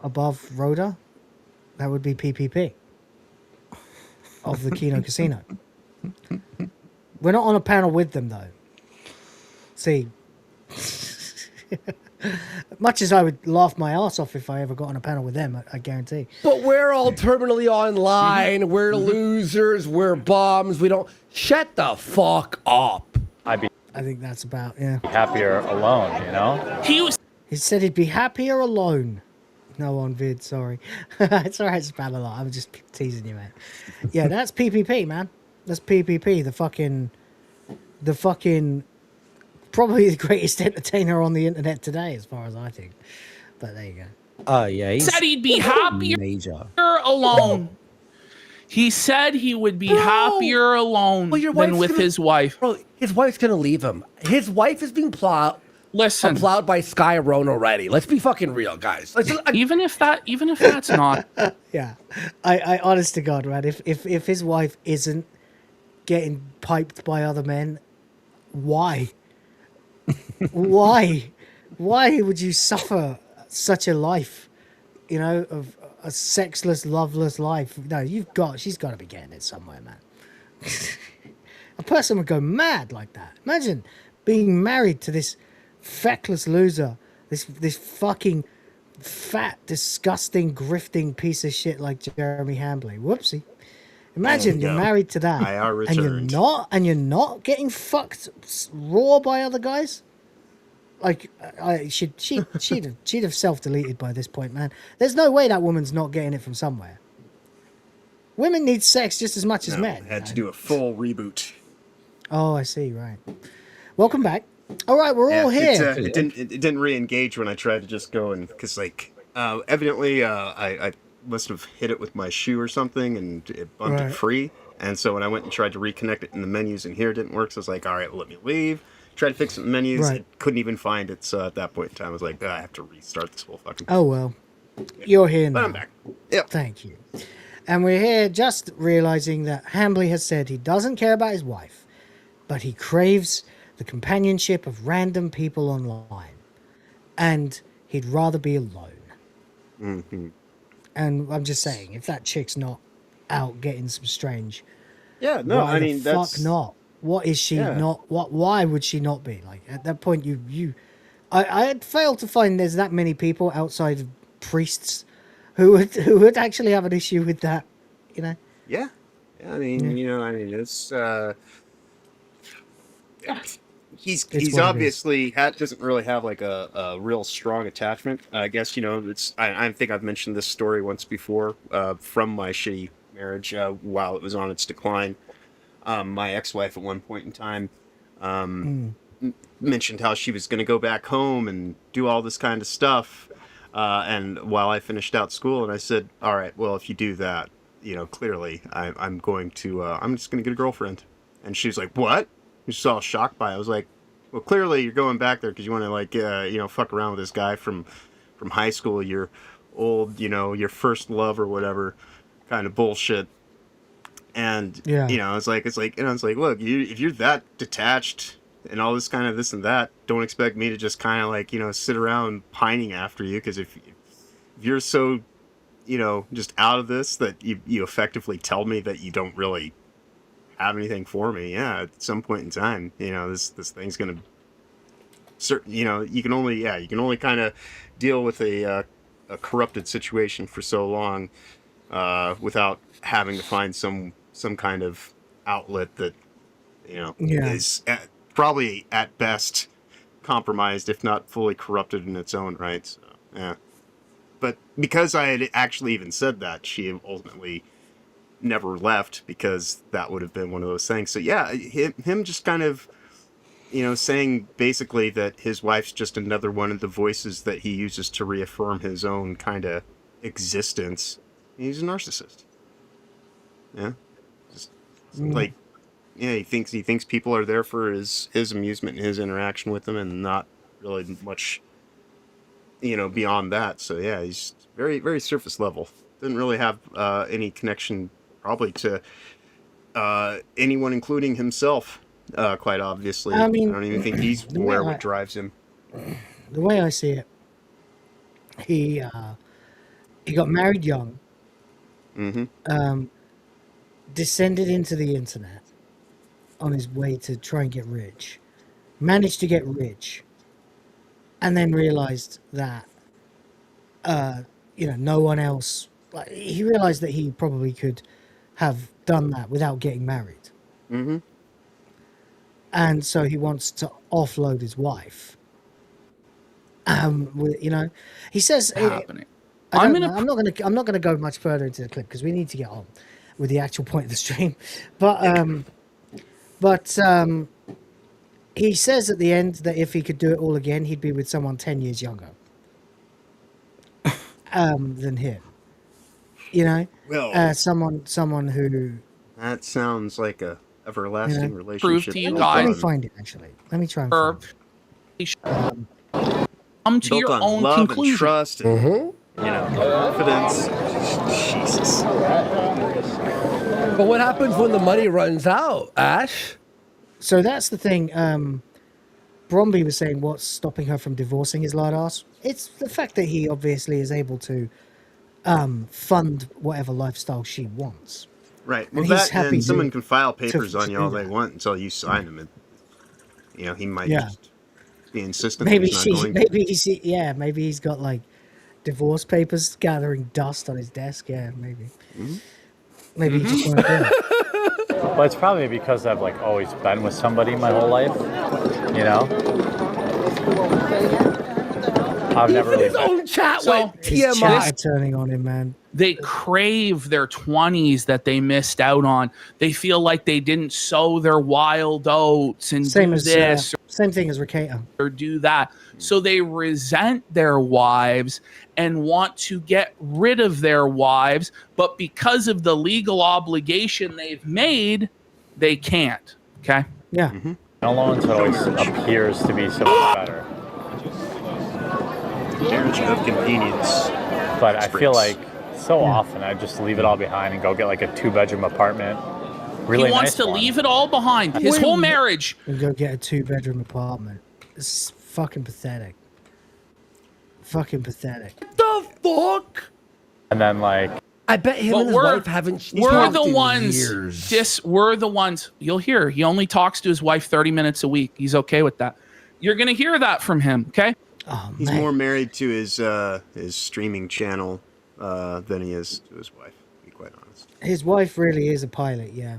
L: above Rhoda? That would be PPP of the Kino Casino. We're not on a panel with them though. See, much as I would laugh my ass off if I ever got on a panel with them, I guarantee.
S: But we're all terminally online. We're losers. We're bums. We don't. Shut the fuck up.
L: I think that's about, yeah.
P: Happier alone, you know?
L: He said he'd be happier alone. No on vid, sorry. It's alright, Spamalot. I'm just teasing you, man. Yeah, that's PPP, man. That's PPP. The fucking probably the greatest entertainer on the internet today, as far as I think. But there you go.
R: Oh yeah,
Q: He said he'd be happier
R: major.
Q: alone. He said he would be happier alone than with his wife.
S: Bro, his wife's gonna leave him. His wife is being plowed by Sky Roan already. Let's be fucking real, guys.
Q: Even if that's not.
L: Yeah, I honest to God, man. If his wife isn't getting piped by other men, why? Why would you suffer such a life? You know, of a sexless, loveless life. No, she's got to be getting it somewhere, man. A person would go mad like that. Imagine being married to this feckless loser, this fucking fat, disgusting, grifting piece of shit like Jeremy Hambly. Whoopsie. Imagine you're married to that, and you're not getting fucked raw by other guys. Like, she'd have self-deleted by this point, man. There's no way that woman's not getting it from somewhere. Women need sex just as much as men.
F: Had to do a full reboot.
L: Oh, I see. Right. Welcome back. All right, we're all here.
F: It didn't re-engage when I tried to just go and because evidently I must have hit it with my shoe or something and it bumped it free. And so when I went and tried to reconnect it in the menus in here, it didn't work. So I was like, all right, well, let me leave. Tried to fix it in the menus.
L: Right.
F: I couldn't even find it. So at that point in time, I was like, I have to restart this whole fucking thing.
L: Oh, well. You're here now.
F: But I'm back. Yep.
L: Thank you. And we're here just realizing that Hambly has said he doesn't care about his wife, but he craves the companionship of random people online. And he'd rather be alone.
F: Mm-hmm.
L: And I'm just saying, if that chick's not out getting some strange...
F: Yeah, no,
L: why
F: I mean,
L: the
F: that's...
L: fuck not? What is she not? Why would she not be? Like, at that point, I had failed to find there's that many people outside of priests who would actually have an issue with that, you know?
F: Yeah. I mean, it's he's obviously doesn't really have like a real strong attachment. I guess, I think I've mentioned this story once before from my shitty marriage while it was on its decline. My ex-wife at one point in time, mentioned how she was going to go back home and do all this kind of stuff. And while I finished out school, and I said, all right, well, if you do that, clearly I'm just going to get a girlfriend. And she was like, what? She's all shocked by it. I was like, well, clearly you're going back there because you want to fuck around with this guy from high school, your old, your first love or whatever kind of bullshit. And, it's like, look, if you're that detached and all this kind of this and that, don't expect me to just kind of sit around pining after you. Because if you're so, just out of this that you effectively tell me that you don't really have anything for me, at some point in time, this thing's gonna you can only kind of deal with a corrupted situation for so long without having to find some kind of outlet that is probably at best compromised, if not fully corrupted in its own right. So, yeah. But because I had actually even said that, she ultimately never left, because that would have been one of those things. So yeah, him just kind of, saying basically that his wife's just another one of the voices that he uses to reaffirm his own kind of existence. He's a narcissist. Yeah. He thinks people are there for his amusement and his interaction with them, and not really much, beyond that. So yeah, he's very, very surface level. Didn't really have any connection probably to anyone, including himself, quite obviously. I don't even think he's aware what drives him.
D: The way I see it, he got married young, descended into the internet on his way to try and get rich, managed to get rich, and then realized that, no one else, he realized that he probably could have done that without getting married. And so he wants to offload his wife. He says, I'm not gonna go much further into the clip because we need to get on with the actual point of the stream. But he says at the end that if he could do it all again, he'd be with someone 10 years younger than him.
F: Well,
D: someone who.
F: That sounds like a everlasting relationship.
Q: Prove to you guys.
D: Let me find it, actually. Let me try and find it.
Q: Come to your own
F: love
Q: conclusion.
F: And trust and, confidence. Jesus.
S: But what happens when the money runs out, Ash?
D: So that's the thing. Bromby was saying what's stopping her from divorcing his lard ass. It's the fact that he obviously is able to fund whatever lifestyle she wants.
F: Right. Well, and someone can file papers on you all they want until you sign them. And, he might just be insistent.
D: Maybe maybe he's got like divorce papers gathering dust on his desk. Yeah, maybe. Maybe he just won't do it.
P: Well, it's probably because I've always been with somebody my whole life. I've never really.
S: His own chat went
D: His chat turning on him, man.
Q: They crave their 20s that they missed out on. They feel like they didn't sow their wild oats and
D: same
Q: do
D: as
Q: this
D: same thing as Ricata.
Q: or do that. So they resent their wives and want to get rid of their wives, but because of the legal obligation they've made, they can't. Okay?
D: Yeah.
P: Alone always appears to be so much better.
F: Marriage of convenience.
P: But I feel like so often I just leave it all behind and go get a 2-bedroom apartment. Really
Q: he wants
P: nice
Q: to
P: one.
Q: leave it all behind. His whole marriage.
D: And go get a 2-bedroom apartment. This is fucking pathetic. Fucking pathetic.
S: What the fuck?
P: And then
S: I bet him and his wife haven't.
Q: We're the ones. We're the ones. You'll hear. He only talks to his wife 30 minutes a week. He's okay with that. You're gonna hear that from him. Okay.
D: Oh,
F: He's more married to his streaming channel than he is to his wife, to be quite honest.
D: His wife really is a pilot, yeah.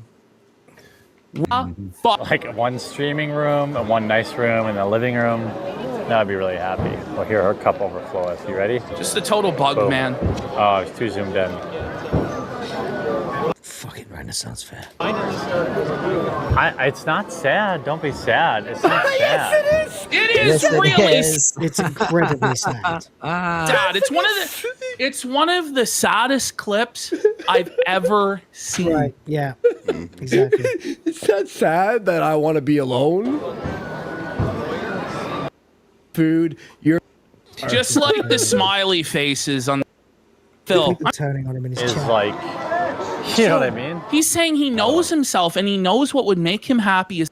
P: One streaming room and one nice room and a living room. Now I'd be really happy. Well, here, her cup overfloweth. You ready?
Q: Just a total bug,
P: Boom.
Q: man.
P: Oh, it's too zoomed in.
D: Fucking right. Renaissance fair.
P: It's not sad. Don't be sad. It's not sad.
S: Yes,
Q: It is really
D: It's incredibly sad.
Q: sad. It's one of the saddest clips I've ever seen.
D: Right? Yeah. Exactly.
S: It's that sad that I want to be alone. Food, you're
Q: Just like the smiley faces on Phil.
D: People turning on him in his
P: Is
D: chair.
P: like, you know what I mean?
Q: He's saying he knows himself and he knows what would make him happy.
D: It's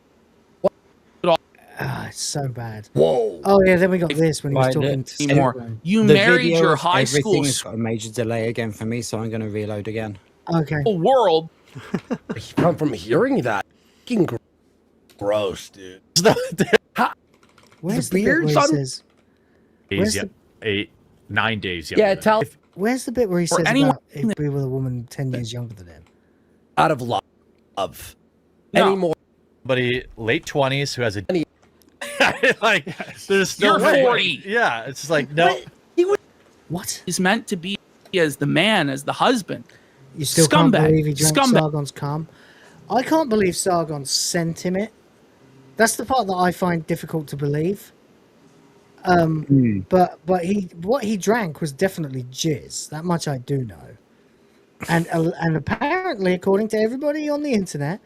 D: so bad.
S: Whoa.
D: Oh yeah, then we got this when he was
R: Right,
D: talking
R: the-
D: to
Q: More.
D: Stephen.
Q: You
R: The
Q: married
R: video
Q: your
R: of
Q: high school
R: everything's got a major delay again for me, so I'm going to reload again.
D: Okay.
Q: world.
S: From hearing that, fucking gross, dude.
D: Where's
S: The
D: the bit
S: beard,
D: where he
S: son?
D: says? Where's
T: Days,
D: the,
T: 9 days.
S: Yeah, tell
D: where's the bit where he
Q: For
D: says
Q: anyone-
D: about he'd be with a woman 10 years younger than him?
S: out of love.
Q: No.
S: Anymore.
T: Somebody late 20s who has a like. There's no
Q: You're
T: way.
Q: 40.
T: Yeah, it's just like no.
D: What?
Q: He's meant to be as the man, as the husband.
D: You still can't
Q: Scumbag.
D: believe he drank
Q: Scumbag.
D: Sargon's cum? I can't believe Sargon sent him it. That's the part that I find difficult to believe. But what he drank was definitely jizz. That much I do know. And apparently, according to everybody on the internet,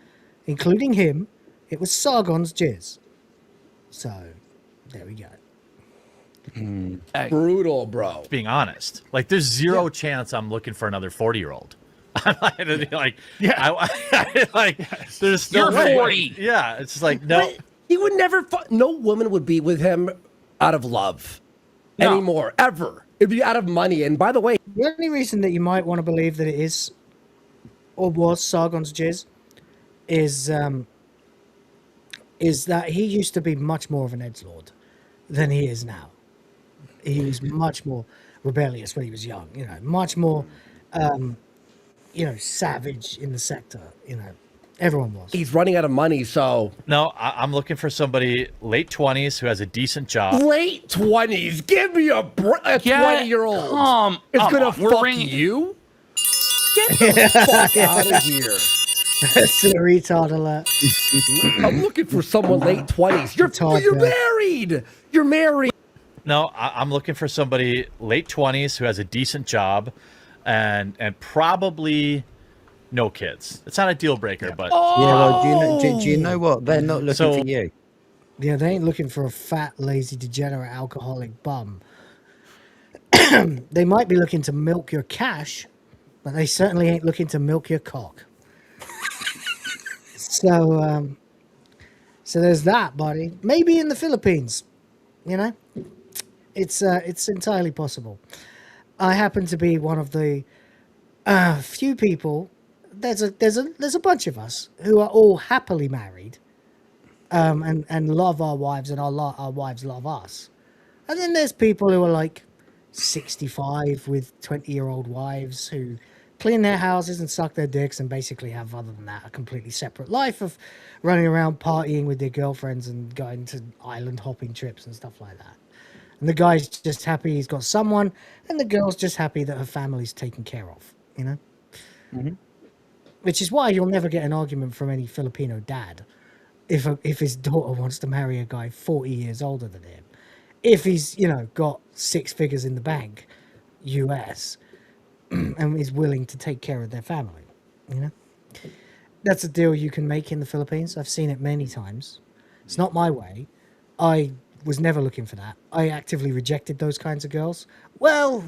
D: including him, it was Sargon's jizz. So, there we go.
S: Brutal, bro.
T: Being honest, like there's zero chance I'm looking for another 40-year-old. Like, yeah, like there's no
Q: You're
T: way.
Q: 40.
T: Yeah, it's just like no.
S: But he would never. No woman would be with him out of love anymore, ever. It'd be out of money. And by the way,
D: The only reason that you might want to believe that it is or was Sargon's jizz is that he used to be much more of an edgelord than he is now. He was much more rebellious when he was young, much more, savage in the sector, everyone was.
S: he's running out of money, so
T: No, I'm looking for somebody late 20s who has a decent job.
S: late 20s. Give me a 20-year-old. It's gonna fuck you. Get the fuck out of here.
D: That's a retard alert.
S: I'm looking for someone late 20s. You're married. You're married.
T: No, I'm looking for somebody late 20s who has a decent job, and probably no kids. It's not a deal breaker, but
R: Yeah, well, do you know what? They're not looking
T: So-
R: for you.
D: Yeah, they ain't looking for a fat, lazy, degenerate, alcoholic bum. They might be looking to milk your cash, but they certainly ain't looking to milk your cock. So there's that, buddy. Maybe in the Philippines, it's entirely possible. I happen to be one of the few people. There's a bunch of us who are all happily married, and love our wives, and our wives love us. And then there's people who are like 65 with 20-year-old wives who clean their houses and suck their dicks and basically have, other than that, a completely separate life of running around partying with their girlfriends and going to island hopping trips and stuff like that. And the guy's just happy he's got someone, and the girl's just happy that her family's taken care of, Which is why you'll never get an argument from any Filipino dad if his daughter wants to marry a guy 40 years older than him. If he's, got 6 figures in the bank, US, and is willing to take care of their family, That's a deal you can make in the Philippines. I've seen it many times. It's not my way. I was never looking for that. I actively rejected those kinds of girls. Well,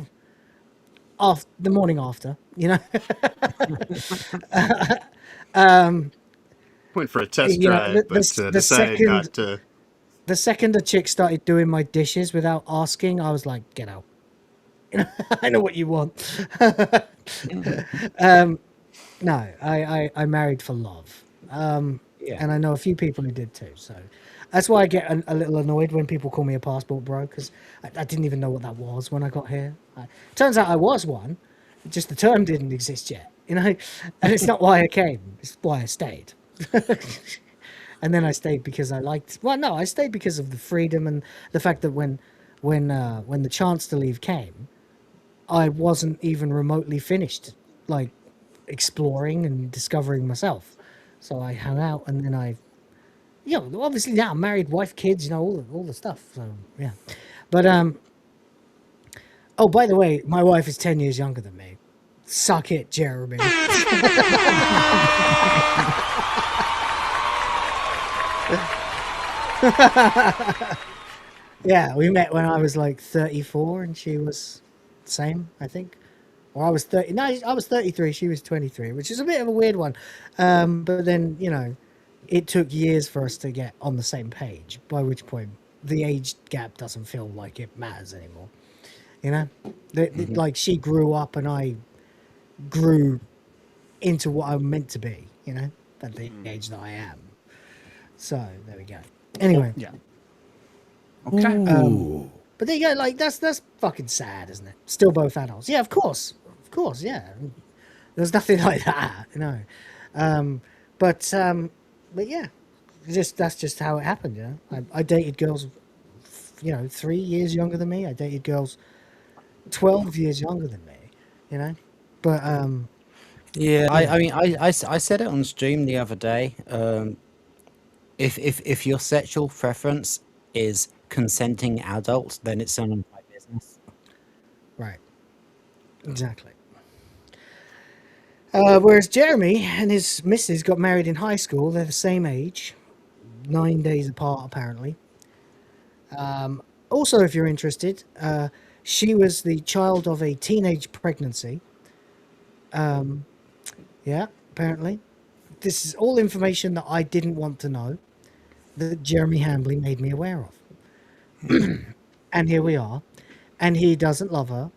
D: the morning after,
F: Went for a test
D: You know,
F: drive,
D: the-
F: but
D: the
F: decided
D: second-
F: not to.
D: The second a chick started doing my dishes without asking, I was like, get out. I know what you want. No, I married for love. And I know a few people who did too. So that's why I get a little annoyed when people call me a passport bro, because I didn't even know what that was when I got here. Turns out I was one, just the term didn't exist yet, and it's not why I came, it's why I stayed. And then I stayed because I liked. Well, no, I stayed because of the freedom and the fact that when the chance to leave came, I wasn't even remotely finished, like exploring and discovering myself. So I hung out, and then obviously now I'm married, wife, kids, all the stuff. So yeah, but oh, by the way, my wife is 10 years younger than me. Suck it, Jeremy. Yeah, we met when I was like 34 and she was the same, I think. Or I was 30. No, I was 33. She was 23, which is a bit of a weird one. But then, it took years for us to get on the same page, by which point the age gap doesn't feel like it matters anymore. Like she grew up and I grew into what I'm meant to be, at the age that I am. So there we go. Anyway.
Q: Yeah. Okay.
D: But there you go. Like that's fucking sad, isn't it? Still both adults. Yeah, of course, yeah. There's nothing like that, But yeah, that's just how it happened. I dated girls, 3 years younger than me. I dated girls 12 years younger than me. But
R: yeah, I mean, I said it on stream the other day. If your sexual preference is consenting adults, then it's none of my business.
D: Right. Exactly. Whereas Jeremy and his missus got married in high school. They're the same age, 9 days apart, apparently. Also, if you're interested, she was the child of a teenage pregnancy. Yeah, apparently. This is all information that I didn't want to know, that Jeremy Hambly made me aware of. And here we are. And he doesn't love her.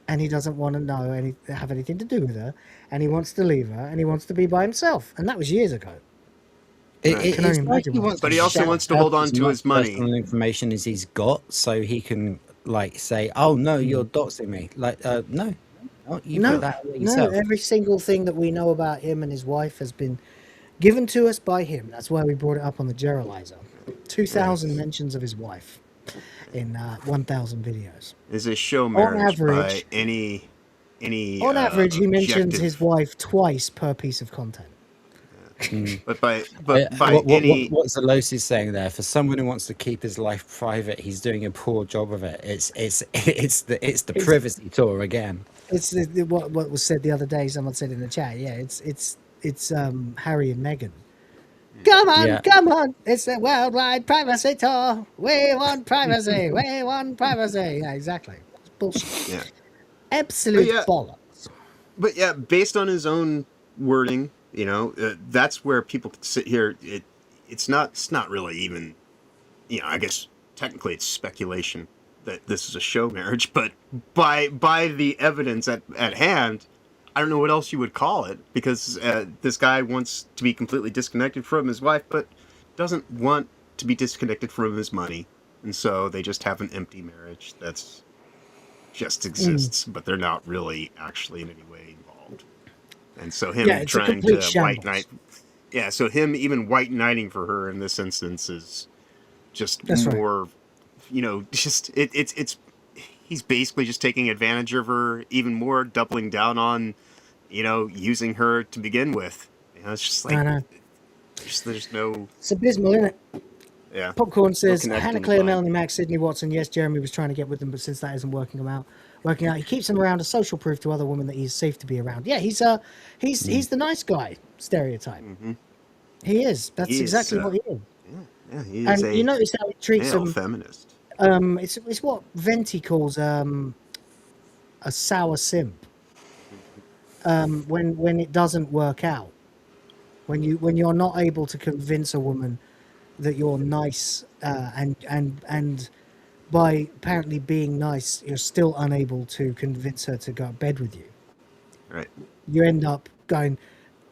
D: And he doesn't want to have anything to do with her. And he wants to leave her. And he wants to be by himself. And that was years ago.
F: But he also wants to hold on to his money.
R: Personal information as he's got, so he can say, "Oh no, you're doxing me." No, you put that away yourself.
D: No, every single thing that we know about him and his wife has been given to us by him. That's why we brought it up on the Geralizer. 2,000 mentions of his wife in 1,000 videos.
F: Is a show marriage by any
D: on average, he mentions his wife twice per piece of content.
F: But by
R: what Zelos is saying there, for someone who wants to keep his life private, he's doing a poor job of it. It's the privacy tour again.
D: It's what was said the other day. Someone said in the chat. Yeah, it's Harry and Meghan. Come on! It's a worldwide privacy tour. We want privacy. We want privacy. Yeah, exactly. It's bullshit.
F: Yeah.
D: Absolute bollocks.
F: But yeah, based on his own wording, that's where people can sit here. It's not really even, I guess technically it's speculation that this is a show marriage, but by the evidence at hand, I don't know what else you would call it, because this guy wants to be completely disconnected from his wife, but doesn't want to be disconnected from his money, and so they just have an empty marriage that's just exists, but they're not really actually in any way involved. And so him trying to white knight, so him even white knighting for her in this instance is just more, just it's he's basically just taking advantage of her even more, doubling down on, using her to begin with. It's just like, there's no.
D: It's abysmal, isn't it?
F: Yeah.
D: Popcorn says, Hannah, Claire, Melanie, Max, Sydney, Watson. Yes, Jeremy was trying to get with them, but since that isn't working out, he keeps them around as social proof to other women that he's safe to be around. Yeah, he's the nice guy stereotype. Mm-hmm. He is. That's exactly what he is.
F: Yeah, he is.
D: And you notice how he treats them.
F: Feminist.
D: It's what Venti calls a sour simp. When it doesn't work out, when you're not able to convince a woman that you're nice, and by apparently being nice, you're still unable to convince her to go to bed with you.
F: Right.
D: You end up going,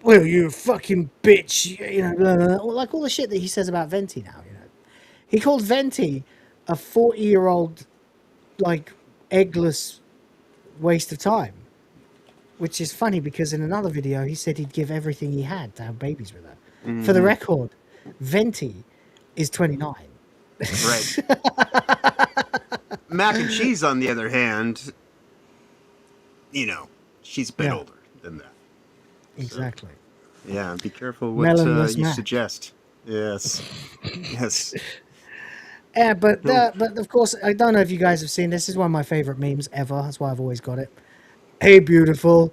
D: well, you fucking bitch, blah, blah, blah. Like all the shit that he says about Venti now. He called Venti a 40-year-old, like, eggless waste of time. Which is funny because in another video he said he'd give everything he had to have babies with her. Mm-hmm. For the record, Venti is 29.
F: Right. Mac and Cheese, on the other hand, she's a bit older than that.
D: Exactly.
F: So, yeah, be careful what you suggest. Yes. Yes.
D: Yeah, but of course, I don't know if you guys have seen this. This is one of my favorite memes ever. That's why I've always got it. Hey, beautiful.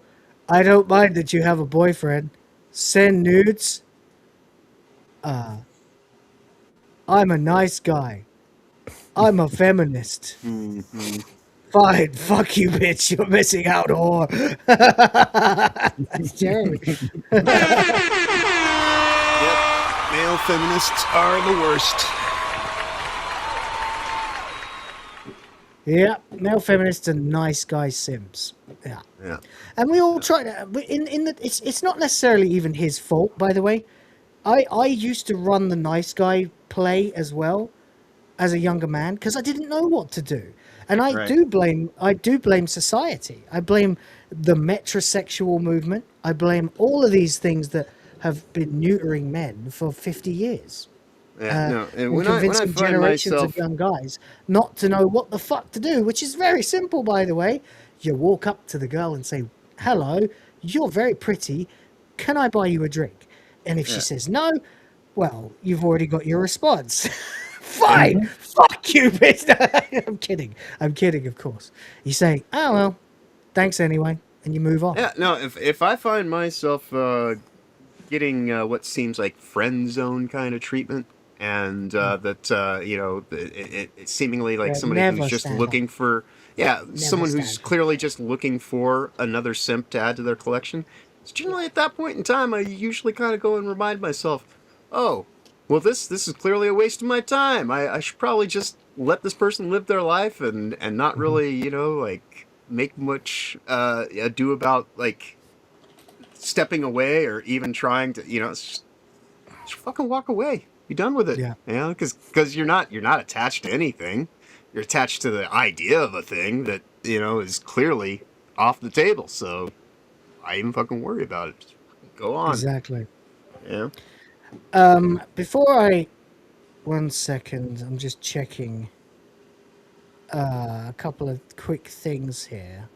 D: I don't mind that you have a boyfriend. Send nudes. I'm a nice guy. I'm a feminist.
F: Mm-hmm.
D: Fine, fuck you, bitch. You're missing out, whore. That's Jeremy.
F: Yep, male feminists are the worst.
D: Yeah, male feminists and nice guy simps. Yeah.
F: Yeah.
D: And we all try to. It's not necessarily even his fault, by the way. I used to run the nice guy play as well as a younger man because I didn't know what to do. And I do blame society. I blame the metrosexual movement. I blame all of these things that have been neutering men for 50 years.
F: Yeah,
D: And
F: when
D: convincing
F: I find
D: generations
F: myself...
D: of young guys not to know what the fuck to do, which is very simple, by the way. You walk up to the girl and say, hello, you're very pretty. Can I buy you a drink? And if she says no, well, you've already got your response. Fine, fuck you, bitch. I'm kidding, of course. You say, oh, well, thanks anyway, and you move on.
F: Yeah, no, if I find myself getting what seems like friend zone kind of treatment, and it's seemingly like somebody who's just looking for, someone who's clearly just looking for another simp to add to their collection, it's generally at that point in time I usually kind of go and remind myself, oh, well, this is clearly a waste of my time. I should probably just let this person live their life and not really, make much ado about, stepping away or even trying to, just fucking walk away. Be done with it.
D: Yeah.
F: Because you're not attached to anything. You're attached to the idea of a thing that, is clearly off the table. So I even fucking worry about it. Just go on.
D: Exactly.
F: Yeah.
D: Before 1 second, I'm just checking a couple of quick things here.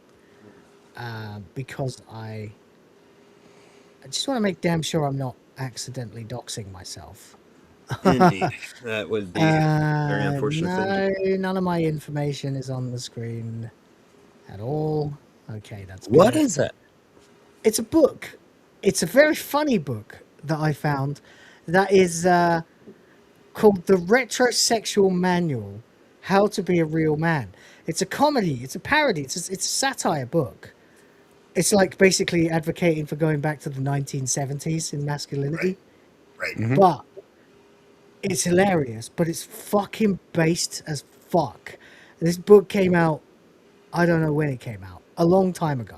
D: Because I just want to make damn sure I'm not accidentally doxing myself.
F: Indeed. That would be a very unfortunate thing.
D: None of my information is on the screen at all. Okay, that's good.
R: What is it?
D: It's a book. It's a very funny book that I found that is called The Retrosexual Manual, How to Be a Real Man. It's a comedy. It's a parody. It's a satire book. It's like basically advocating for going back to the 1970s in masculinity.
F: Right.
R: Mm-hmm.
D: But it's hilarious, but it's fucking based as fuck. This book came out, I don't know when it came out, a long time ago.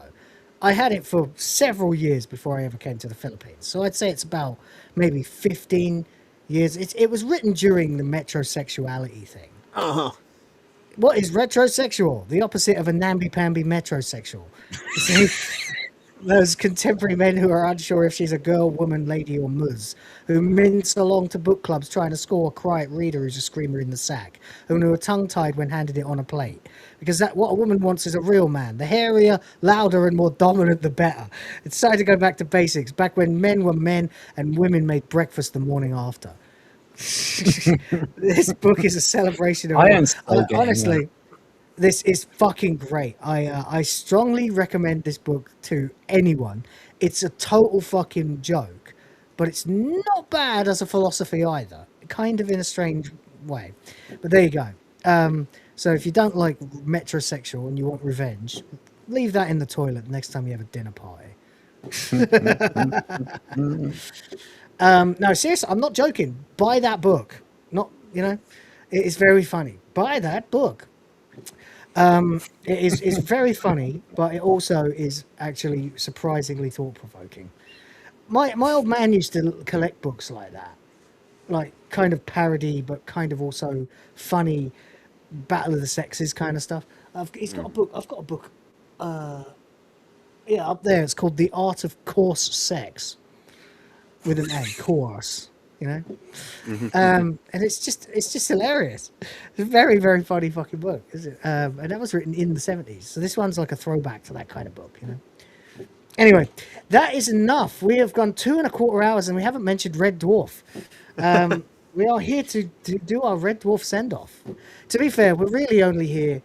D: I had it for several years before I ever came to the Philippines. So I'd say it's about maybe 15 years. It was written during the metrosexuality thing.
F: Uh-huh.
D: What is retrosexual? The opposite of a namby-pamby metrosexual. See, those contemporary men who are unsure if she's a girl, woman, lady, or muzz, who mince along to book clubs trying to score a quiet reader who's a screamer in the sack, who are tongue-tied when handed it on a plate. Because what a woman wants is a real man. The hairier, louder, and more dominant, the better. It's time to go back to basics, back when men were men and women made breakfast the morning after. This book is a celebration of honestly, this is fucking great. I strongly recommend this book to anyone. It's a total fucking joke, but it's not bad as a philosophy either, kind of in a strange way. But there you go. So if you don't like metrosexual and you want revenge, leave that in the toilet next time you have a dinner party. No, seriously, I'm not joking. Buy that book. It is very funny. Buy that book. It's very funny, but it also is actually surprisingly thought-provoking. My old man used to collect books like that, like kind of parody, but kind of also funny, battle of the sexes kind of stuff. He's got a book. I've got a book. Up there. It's called The Art of Coarse Sex, with an A, coarse. And it's just hilarious. It's a very, very funny fucking book, isn't it? And that was written in the 70s. So this one's like a throwback to that kind of book, Anyway, that is enough. We have gone 2.25 hours and we haven't mentioned Red Dwarf. We are here to do our Red Dwarf send-off. To be fair, we're really only here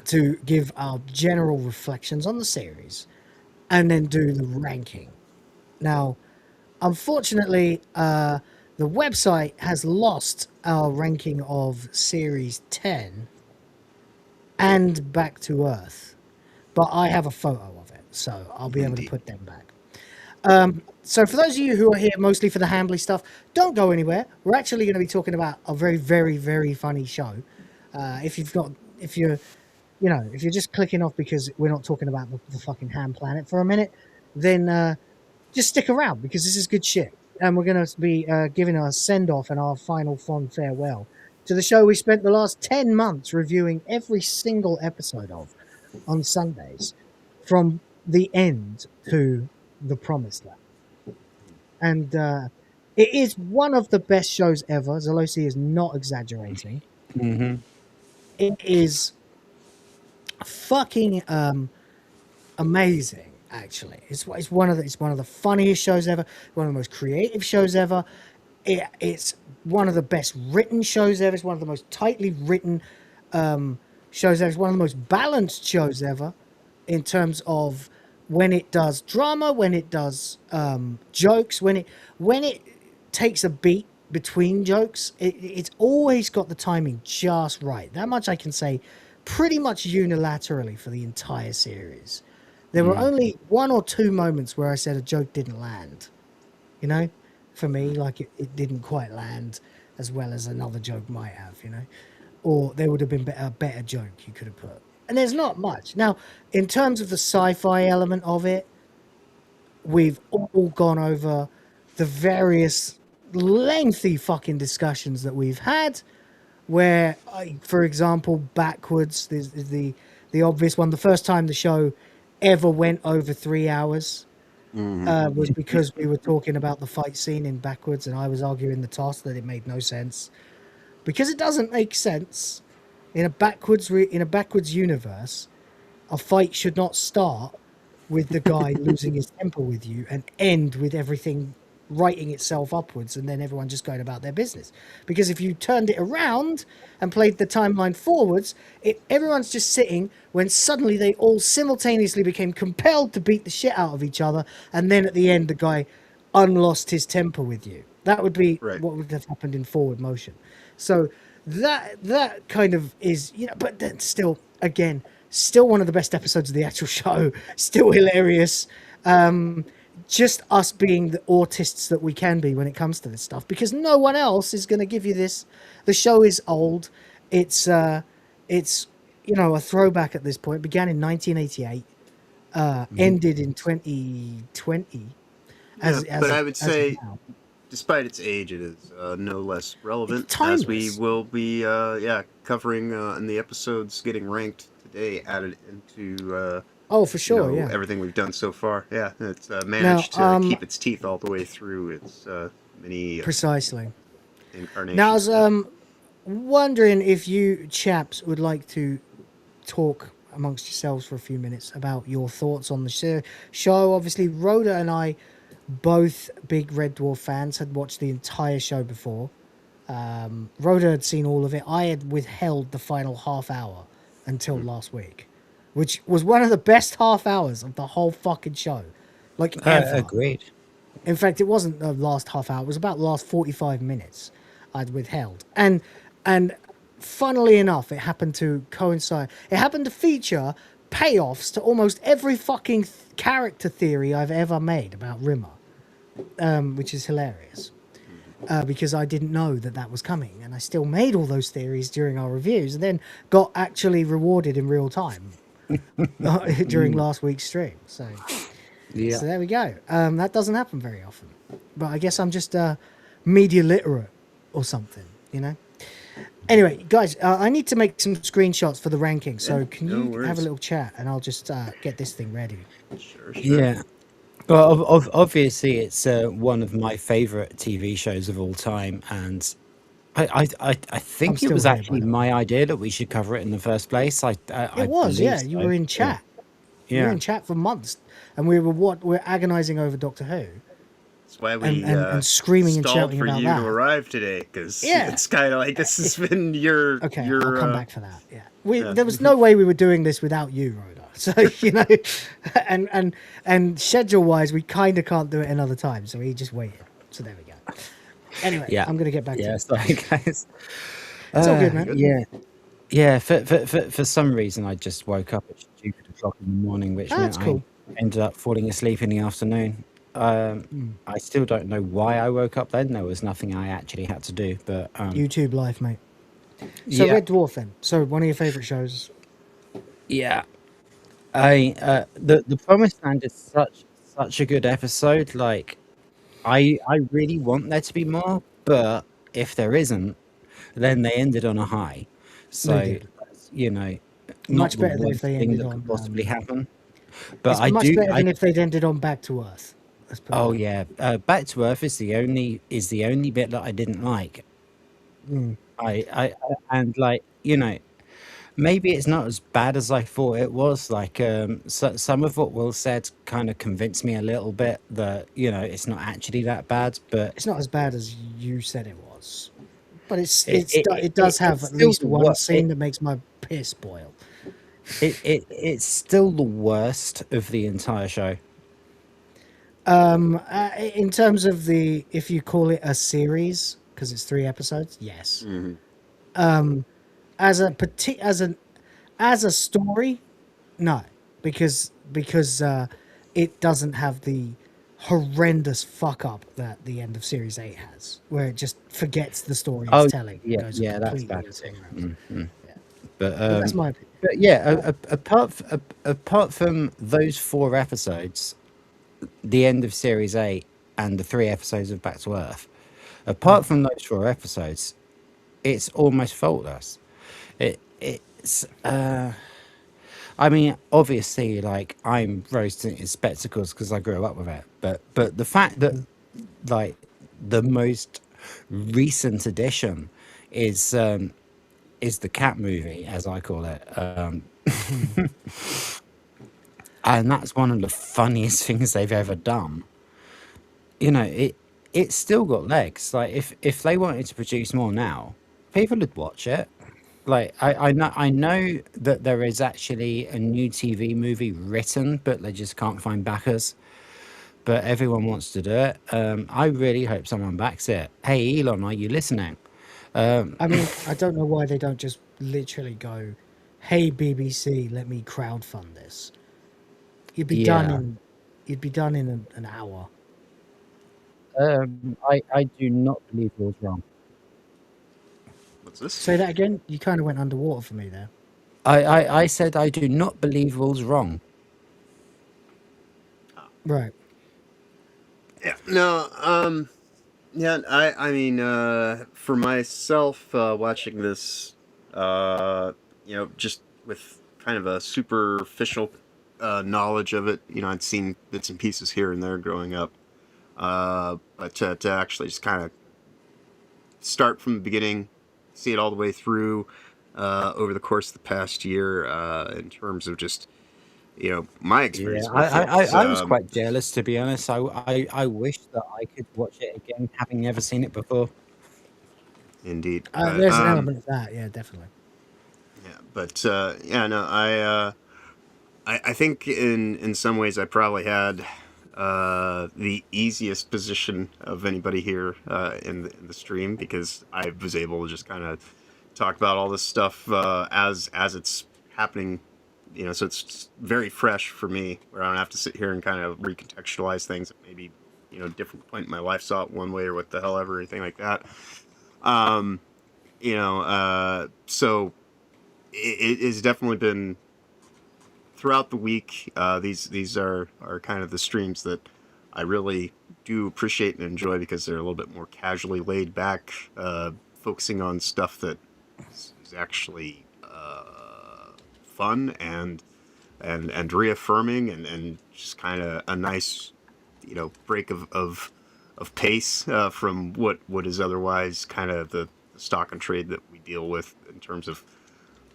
D: to give our general reflections on the series and then do the ranking. Now, unfortunately, the website has lost our ranking of Series 10 and Back to Earth, but I have a photo of it, so I'll be able to put them back. So for those of you who are here mostly for the Hambly stuff, don't go anywhere. We're actually going to be talking about a very, very, very funny show. If you're just clicking off because we're not talking about the fucking Ham Planet for a minute, then just stick around because this is good shit. And we're going to be giving our send-off and our final fond farewell to the show we spent the last 10 months reviewing every single episode of on Sundays, from the end to the promised land. And it is one of the best shows ever. Zalosi is not exaggerating.
R: Mm-hmm.
D: It is fucking amazing. Actually, it's one of the funniest shows ever. One of the most creative shows ever. It's one of the best written shows ever. It's one of the most tightly written shows ever. It's one of the most balanced shows ever in terms of when it does drama, when it does jokes, when it takes a beat between jokes. It's always got the timing just right. That much I can say pretty much unilaterally for the entire series. There were only 1 or 2 moments where I said a joke didn't land. You know, for me, like it didn't quite land as well as another joke might have, you know, or there would have been a better joke you could have put. And there's not much. Now, in terms of the sci-fi element of it, we've all gone over the various lengthy fucking discussions that we've had where, for example, backwards, there's the obvious one. The first time the show ever went over 3 hours was because we were talking about the fight scene in backwards, and I was arguing the toss that it made no sense because it doesn't make sense in a backwards universe. A fight should not start with the guy losing his temper with you and end with everything writing itself upwards and then everyone just going about their business. Because if you turned it around and played the timeline forwards, everyone's just sitting when suddenly they all simultaneously became compelled to beat the shit out of each other, and then at the end the guy unlost his temper with you. That would be what would have happened in forward motion. So that kind of is, you know, but then still, again, still one of the best episodes of the actual show, still hilarious. Just us being the autists that we can be when it comes to this stuff, because no one else is going to give you this. The show is old. It's you know, a throwback at this point. It began in 1988, ended in 2020.
F: But I would say, despite its age, it is no less relevant, as we will be covering in the episodes getting ranked today, added into
D: for sure,
F: everything we've done so far. Yeah, it's managed to keep its teeth all the way through its many
D: precisely
F: incarnations.
D: Now, I was wondering if you chaps would like to talk amongst yourselves for a few minutes about your thoughts on the show. Obviously, Rhoda and I, both big Red Dwarf fans, had watched the entire show before. Rhoda had seen all of it. I had withheld the final half hour until last week, which was one of the best half hours of the whole fucking show. Like, ever.
R: Agreed.
D: In fact, it wasn't the last half hour. It was about the last 45 minutes I'd withheld. And funnily enough, it happened to coincide. It happened to feature payoffs to almost every fucking character theory I've ever made about Rimmer, which is hilarious. Because I didn't know that was coming, and I still made all those theories during our reviews and then got actually rewarded in real time during last week's stream. So there we go. That doesn't happen very often, but I guess I'm just media literate or something, you know. Anyway, guys, I need to make some screenshots for the ranking, so can you have a little chat and I'll just get this thing ready.
F: Sure.
R: Yeah. Well, obviously, it's one of my favorite TV shows of all time, and I think it was actually my idea that we should cover it in the first place.
D: It was, yeah. You were in chat.
L: We were
R: Yeah.
L: in chat for months, and we're agonizing over Doctor Who.
F: That's why we
L: and screaming and
F: stalled
L: shouting
F: for
L: about
F: you
L: that.
F: to arrive today, because
L: Yeah.
F: it's kind of like this has been your
L: Okay,
F: your.
L: I'll come back for that. Yeah, there was no way we were doing this without you, Rhoda. So and schedule wise, we kind of can't do it another time. So we just waited. So there we go. Anyway,
R: Yeah.
L: I'm gonna get back to it.
R: Sorry, guys.
L: It's all good, man.
R: Yeah. For some reason, I just woke up at stupid o'clock in the morning, which
L: That's
R: meant
L: cool.
R: I ended up falling asleep in the afternoon. I still don't know why I woke up then. There was nothing I actually had to do, but
L: YouTube life, mate. So
R: yeah.
L: Red Dwarf, then. So one of your favorite shows.
R: Yeah. The Promised Land is such a good episode. Like, I really want there to be more, but if there isn't, then they ended on a high. So
L: did.
R: you know, not
L: Much
R: the
L: better than if
R: worst
L: they
R: thing
L: ended
R: that
L: on.
R: could possibly happen. But
L: It's
R: I
L: much
R: do.
L: better than if they'd ended on Back to Earth. Let's put it
R: Oh
L: that way.
R: yeah, Back to Earth is the only bit that I didn't like. And like, maybe it's not as bad as I thought it was. Like, some of what Will said kind of convinced me a little bit that it's not actually that bad. But
L: It's not as bad as you said it was, but it does have
R: it's
L: at
R: still
L: least
R: the
L: one
R: wor-
L: scene that makes my piss boil.
R: It's still the worst of the entire show.
L: In terms of if you call it a series because it's 3 episodes, yes. As a story, no, because it doesn't have the horrendous fuck up that the end of series 8 has, where it just forgets the story it's telling.
R: Yeah,
L: and goes
R: that's
L: completely
R: bad.
L: insane.
R: But
L: That's my opinion.
R: But yeah, apart from those 4 episodes, the end of series 8 and the 3 episodes of Back to Earth, apart from those 4 episodes, it's almost faultless. It's I mean, obviously, like, I'm roasting his spectacles because I grew up with it, but the fact that like the most recent addition is the cat movie, as I call it, and that's one of the funniest things they've ever done. It's still got legs. Like, if they wanted to produce more now, people would watch it. Like, I know that there is actually a new TV movie written, but they just can't find backers. But everyone wants to do it. I really hope someone backs it. Hey, Elon, are you listening?
L: I mean, I don't know why they don't just literally go, "Hey BBC, let me crowdfund this." You'd be done in an hour.
R: I do not believe it was wrong.
F: What's this?
L: Say that again. You kind of went underwater for me there.
R: I said I do not believe Will's wrong.
L: Right.
F: Yeah. No. Yeah. I mean, for myself, watching this, just with kind of a superficial knowledge of it, I'd seen bits and pieces here and there growing up, but to actually just kind of start from the beginning, see it all the way through, over the course of the past year, in terms of just my experience with it.
R: I was quite jealous, to be honest. I wish that I could watch it again, having never seen it before.
F: Indeed.
L: There's an element of that, yeah, definitely.
F: Yeah, but I think in some ways I probably had the easiest position of anybody here in the stream, because I was able to just kind of talk about all this stuff as it's happening. So it's very fresh for me, where I don't have to sit here and kind of recontextualize things at maybe, different point in my life saw it one way or what the hell ever, anything like that. So it has definitely been throughout the week. These are kind of the streams that I really do appreciate and enjoy, because they're a little bit more casually laid back, focusing on stuff that is actually fun and reaffirming, and just kind of a nice break of pace from what is otherwise kind of the stock and trade that we deal with in terms of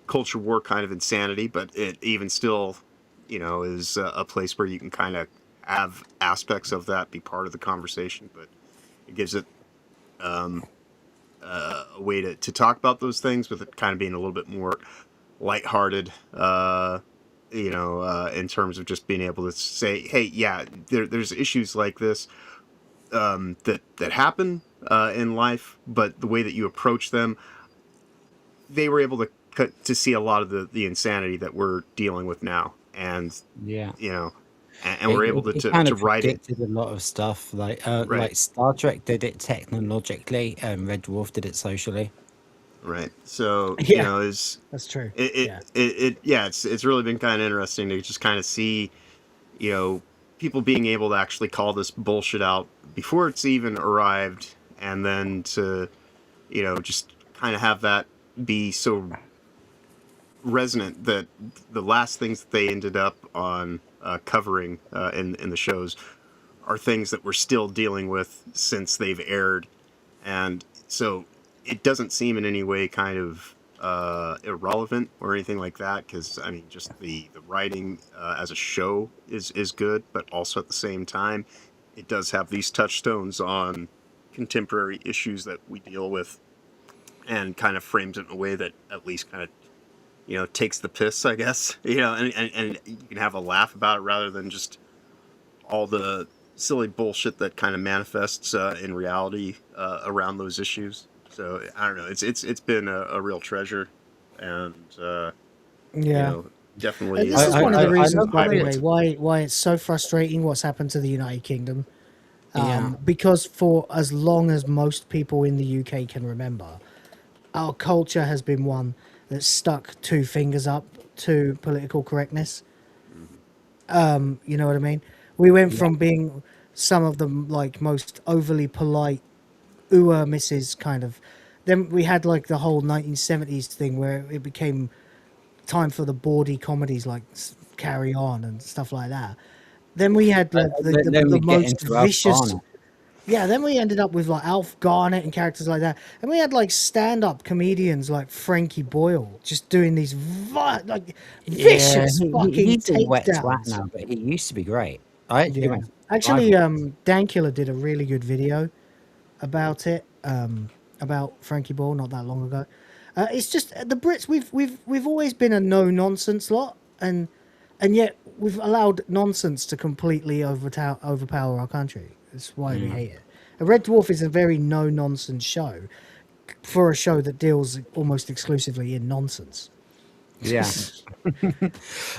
F: culture war kind of insanity. But it even still is a place where you can kind of have aspects of that be part of the conversation, but it gives it a way to talk about those things with it kind of being a little bit more lighthearted, in terms of just being able to say, hey, yeah, there's issues like this that happen in life, but the way that you approach them, they were able to see a lot of the insanity that we're dealing with now, and and we're able
R: It
F: to
R: kind of
F: write it.
R: predicted a lot of stuff. Like
F: Right.
R: like Star Trek did it technologically, and Red Dwarf did it socially.
F: Right. So
D: Yeah.
F: is
D: That's true.
F: it's really been kind of interesting to just kind of see, people being able to actually call this bullshit out before it's even arrived, and then to, just kind of have that be so resonant that the last things that they ended up on covering in the shows are things that we're still dealing with since they've aired, and so it doesn't seem in any way kind of irrelevant or anything like that, because I mean, just the writing as a show is good, but also at the same time it does have these touchstones on contemporary issues that we deal with, and kind of frames it in a way that at least kind of takes the piss, I guess, and you can have a laugh about it rather than just all the silly bullshit that kind of manifests in reality around those issues. So I don't know. It's been a real treasure, and definitely.
D: And this is one of the reasons,
R: love
D: by the
R: it.
D: way, why it's so frustrating what's happened to the United Kingdom.
R: Yeah.
D: Because for as long as most people in the UK can remember, our culture has been one that stuck two fingers up to political correctness. You know what I mean? We went from being some of the most overly polite misses kind of. Then we had like the whole 1970s thing where it became time for the bawdy comedies like Carry On and stuff like that. Then we had like the most vicious. Yeah, then we ended up with like Alf Garnett and characters like that, and we had like stand-up comedians like Frankie Boyle just doing these vicious fucking
R: he's a wet twat
D: takedowns.
R: now, but he used to be great. I actually
D: Yeah.
R: went to
D: Actually,
R: Rival.
D: Dankula did a really good video about it, about Frankie Boyle not that long ago. It's just the Brits. We've always been a no nonsense lot, and yet we've allowed nonsense to completely overpower our country. That's why we hate it. A Red Dwarf is a very no nonsense show for a show that deals almost exclusively in nonsense.
R: Yeah.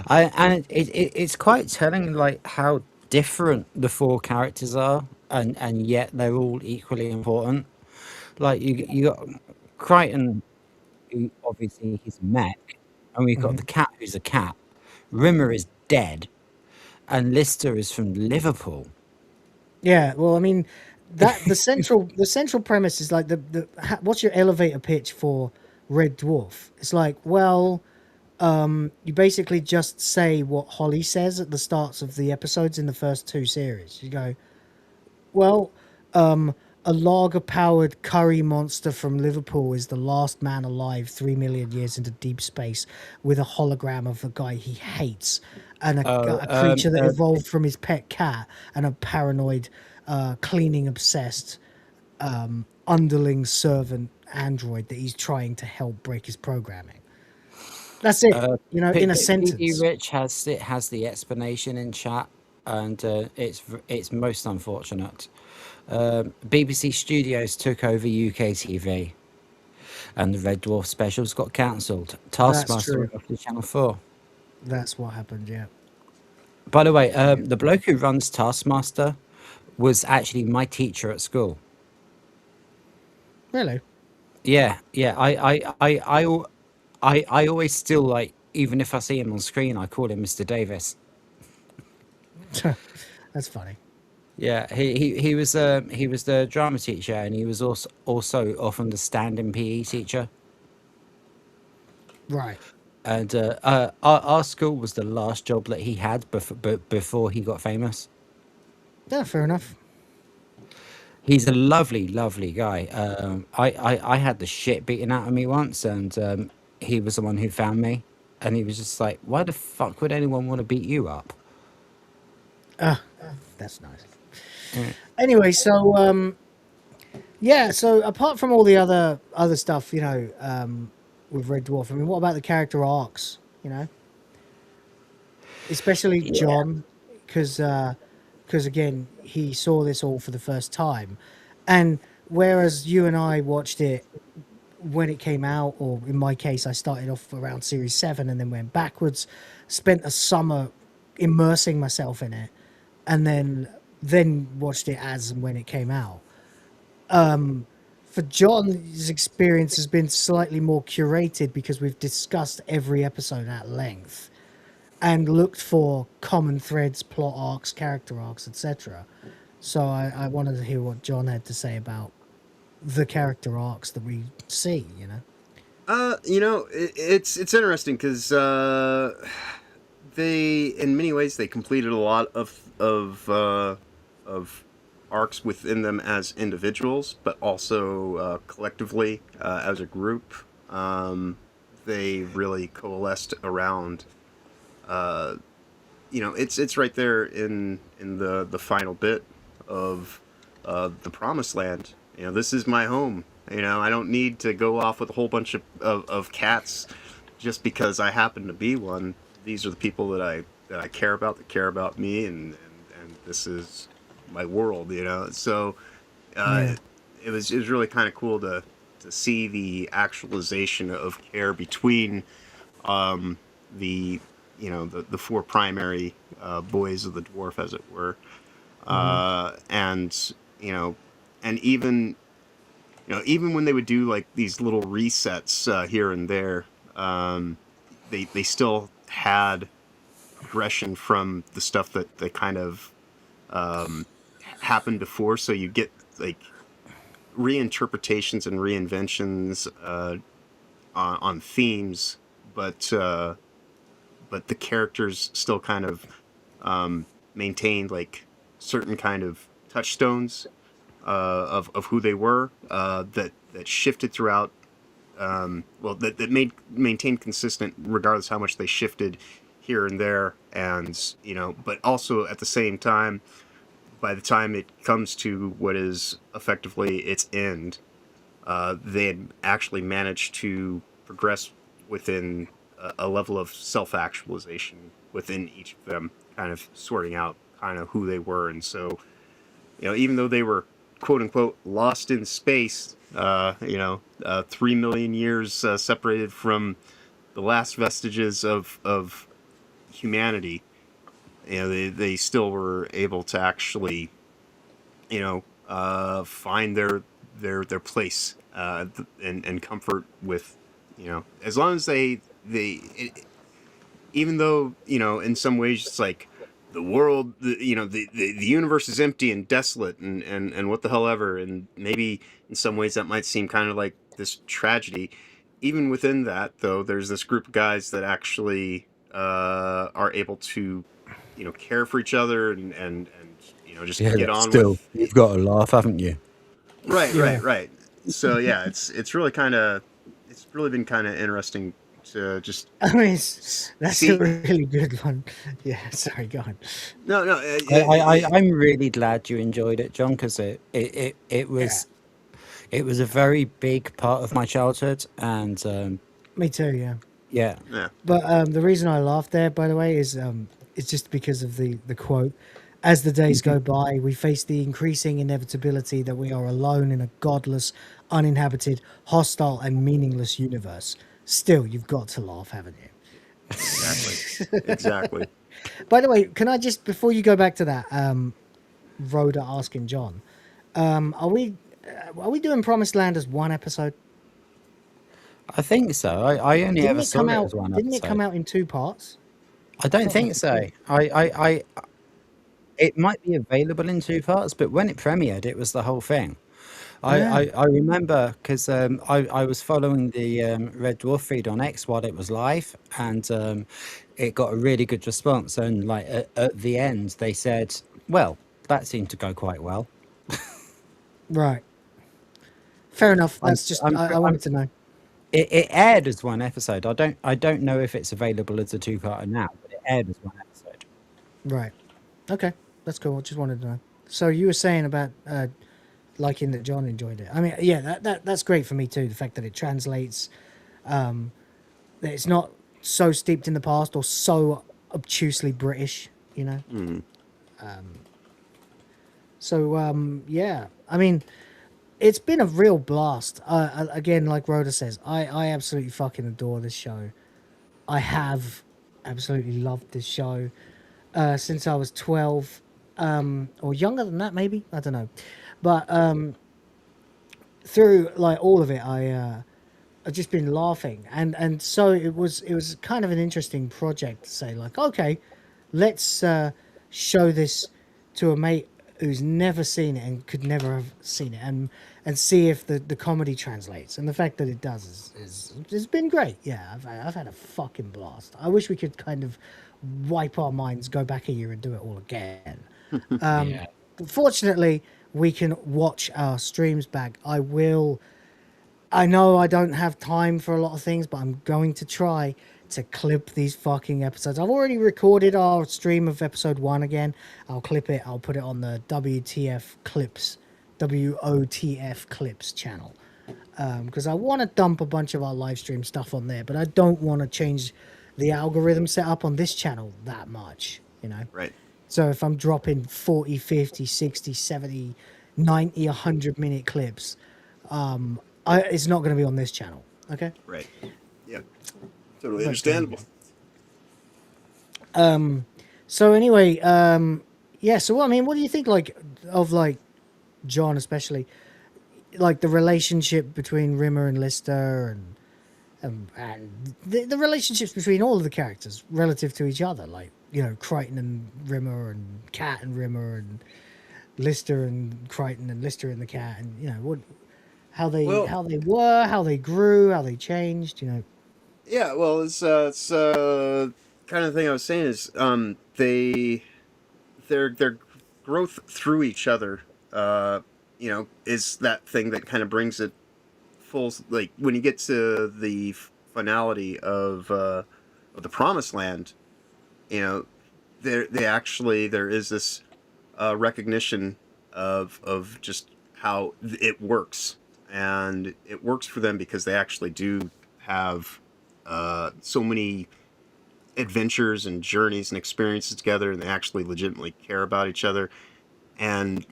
R: And it's quite telling like how different the four characters are, and yet they're all equally important. Like you got Crichton, who obviously he's a mech, and we've got the cat who's a cat. Rimmer is dead, and Lister is from Liverpool.
D: Yeah, well, I mean, that the central premise is like what's your elevator pitch for Red Dwarf? It's like, well, you basically just say what Holly says at the starts of the episodes in the first two series. You go, well, a lager-powered curry monster from Liverpool is the last man alive 3 million years into deep space with a hologram of a guy he hates and a creature that evolved from his pet cat and a paranoid, cleaning-obsessed underling servant android that he's trying to help break his programming. That's it, in a sentence.
R: PD Rich has the explanation in chat, and it's most unfortunate. BBC Studios took over UK TV, and the Red Dwarf specials got cancelled. Taskmaster went off to Channel 4.
D: That's what happened, yeah.
R: By the way, the bloke who runs Taskmaster was actually my teacher at school.
D: Really?
R: Yeah. I always still, like, even if I see him on screen, I call him Mr. Davis.
D: That's funny.
R: Yeah, he was the drama teacher, and he was also often the stand-in PE teacher.
D: Right.
R: And our school was the last job that he had before he got famous.
D: Yeah, fair enough.
R: He's a lovely, lovely guy. I had the shit beaten out of me once, and he was the one who found me. and he was just like, "Why the fuck would anyone want to beat you up?"
L: That's nice.
R: Mm.
L: Anyway, so yeah. So apart from all the other stuff, you know, with Red Dwarf, I mean, what about the character arcs? You know, especially John, because again, he saw this all for the first time, and whereas you and I watched it when it came out, or in my case, I started off around Series 7 and then went backwards, spent a summer immersing myself in it, and then watched it as and when it came out. For John, his experience has been slightly more curated because we've discussed every episode at length and looked for common threads, plot arcs, character arcs, etc. So I wanted to hear what John had to say about the character arcs that we see, you know.
F: You know, it's interesting because they, in many ways, they completed a lot of arcs within them as individuals, but also collectively as a group. They really coalesced around. You know, it's right there in the final bit of the Promised Land. You know, this is my home. You know, I don't need to go off with a whole bunch of cats just because I happen to be one. These are the people that I care about, that care about me, and this is my world. You know, so it was really kind of cool to see the actualization of care between the the four primary boys of the dwarf, as it were, and and even even when they would do like these little resets here and there, they still had aggression from the stuff that they kind of happened before. So you get like reinterpretations and reinventions on themes, but the characters still kind of maintained like certain kind of touchstones of who they were that shifted throughout. That maintained consistent regardless how much they shifted here and there, and but also at the same time, by the time it comes to what is effectively its end, they had actually managed to progress within a level of self-actualization within each of them, kind of sorting out kind of who they were. And so, even though they were quote unquote lost in space, 3 million years separated from the last vestiges of humanity, they still were able to actually, find their place and comfort with, as long as even though, in some ways it's like the world, the universe is empty and desolate and what the hell ever, and maybe in some ways that might seem kind of like this tragedy. Even within that, though, there's this group of guys that actually are able to, care for each other and just get on
R: still,
F: with.
R: You've got to laugh, haven't you?
F: Right. So yeah, it's really been kind of interesting to just.
L: I mean, that's a really good one. Yeah, sorry, go on.
F: No.
R: I'm really glad you enjoyed it, John, because it was it was a very big part of my childhood, and
L: me too. Yeah.
F: Yeah.
L: But the reason I laughed there, by the way, is it's just because of the quote. As the days go by, we face the increasing inevitability that we are alone in a godless, uninhabited, hostile, and meaningless universe. Still, you've got to laugh, haven't you?
F: Exactly.
L: By the way, can I just, before you go back to that, Rhoda asking John, are we doing Promised Land as one episode?
R: I think so. I only ever saw it as one episode.
L: Didn't it come out in 2 parts?
R: I don't think so. It might be available in 2 parts, but when it premiered, it was the whole thing. I remember because I was following the Red Dwarf feed on X while it was live, and it got a really good response. And like at the end, they said, "Well, that seemed to go quite well."
L: Right. Fair enough. That's I wanted to know.
R: It aired as one episode. I don't know if it's available as a two-parter now, but it aired as one episode.
D: Right. Okay, that's cool. I just wanted to know. So you were saying about liking that John enjoyed it. I mean, yeah, that's great for me too. The fact that it translates, that it's not so steeped in the past or so obtusely British, you know. Yeah, I mean, it's been a real blast. Again, like Rhoda says, I absolutely fucking adore this show. I have absolutely loved this show since I was 12, or younger than that, maybe. I don't know. But through like all of it, I've just been laughing, and so it was kind of an interesting project to say like, okay, let's show this to a mate who's never seen it and could never have seen it, and see if the comedy translates. And the fact that it does has been great. Yeah, I've had a fucking blast. I wish we could kind of wipe our minds, go back a year and do it all again.
R: Yeah.
D: Fortunately, we can watch our streams back. I know I don't have time for a lot of things, but I'm going to try to clip these fucking episodes. I've already recorded our stream of episode 1 again. I'll clip it. I'll put it on the WTF Clips channel. Because I want to dump a bunch of our live stream stuff on there, but I don't want to change the algorithm set up on this channel that much, you know?
F: Right.
D: So if I'm dropping 40, 50, 60, 70, 90, 100-minute clips, it's not going to be on this channel, okay?
F: Right. Yeah. Totally understandable.
D: So anyway, yeah, so I mean, what do you think, like, of, like, John especially, like, the relationship between Rimmer and Lister, and the relationships between all of the characters relative to each other, like, you know, Crichton and Rimmer, and Cat and Rimmer, and Lister and Crichton, and Lister and the Cat, and, you know, how they grew, how they changed, you know.
F: Yeah, well, it's kind of thing I was saying is their growth through each other, you know, is that thing that kind of brings it full. Like when you get to the finality of the Promised Land, you know, there is this recognition of just how it works, and it works for them because they actually do have so many adventures and journeys and experiences together, and they actually legitimately care about each other. And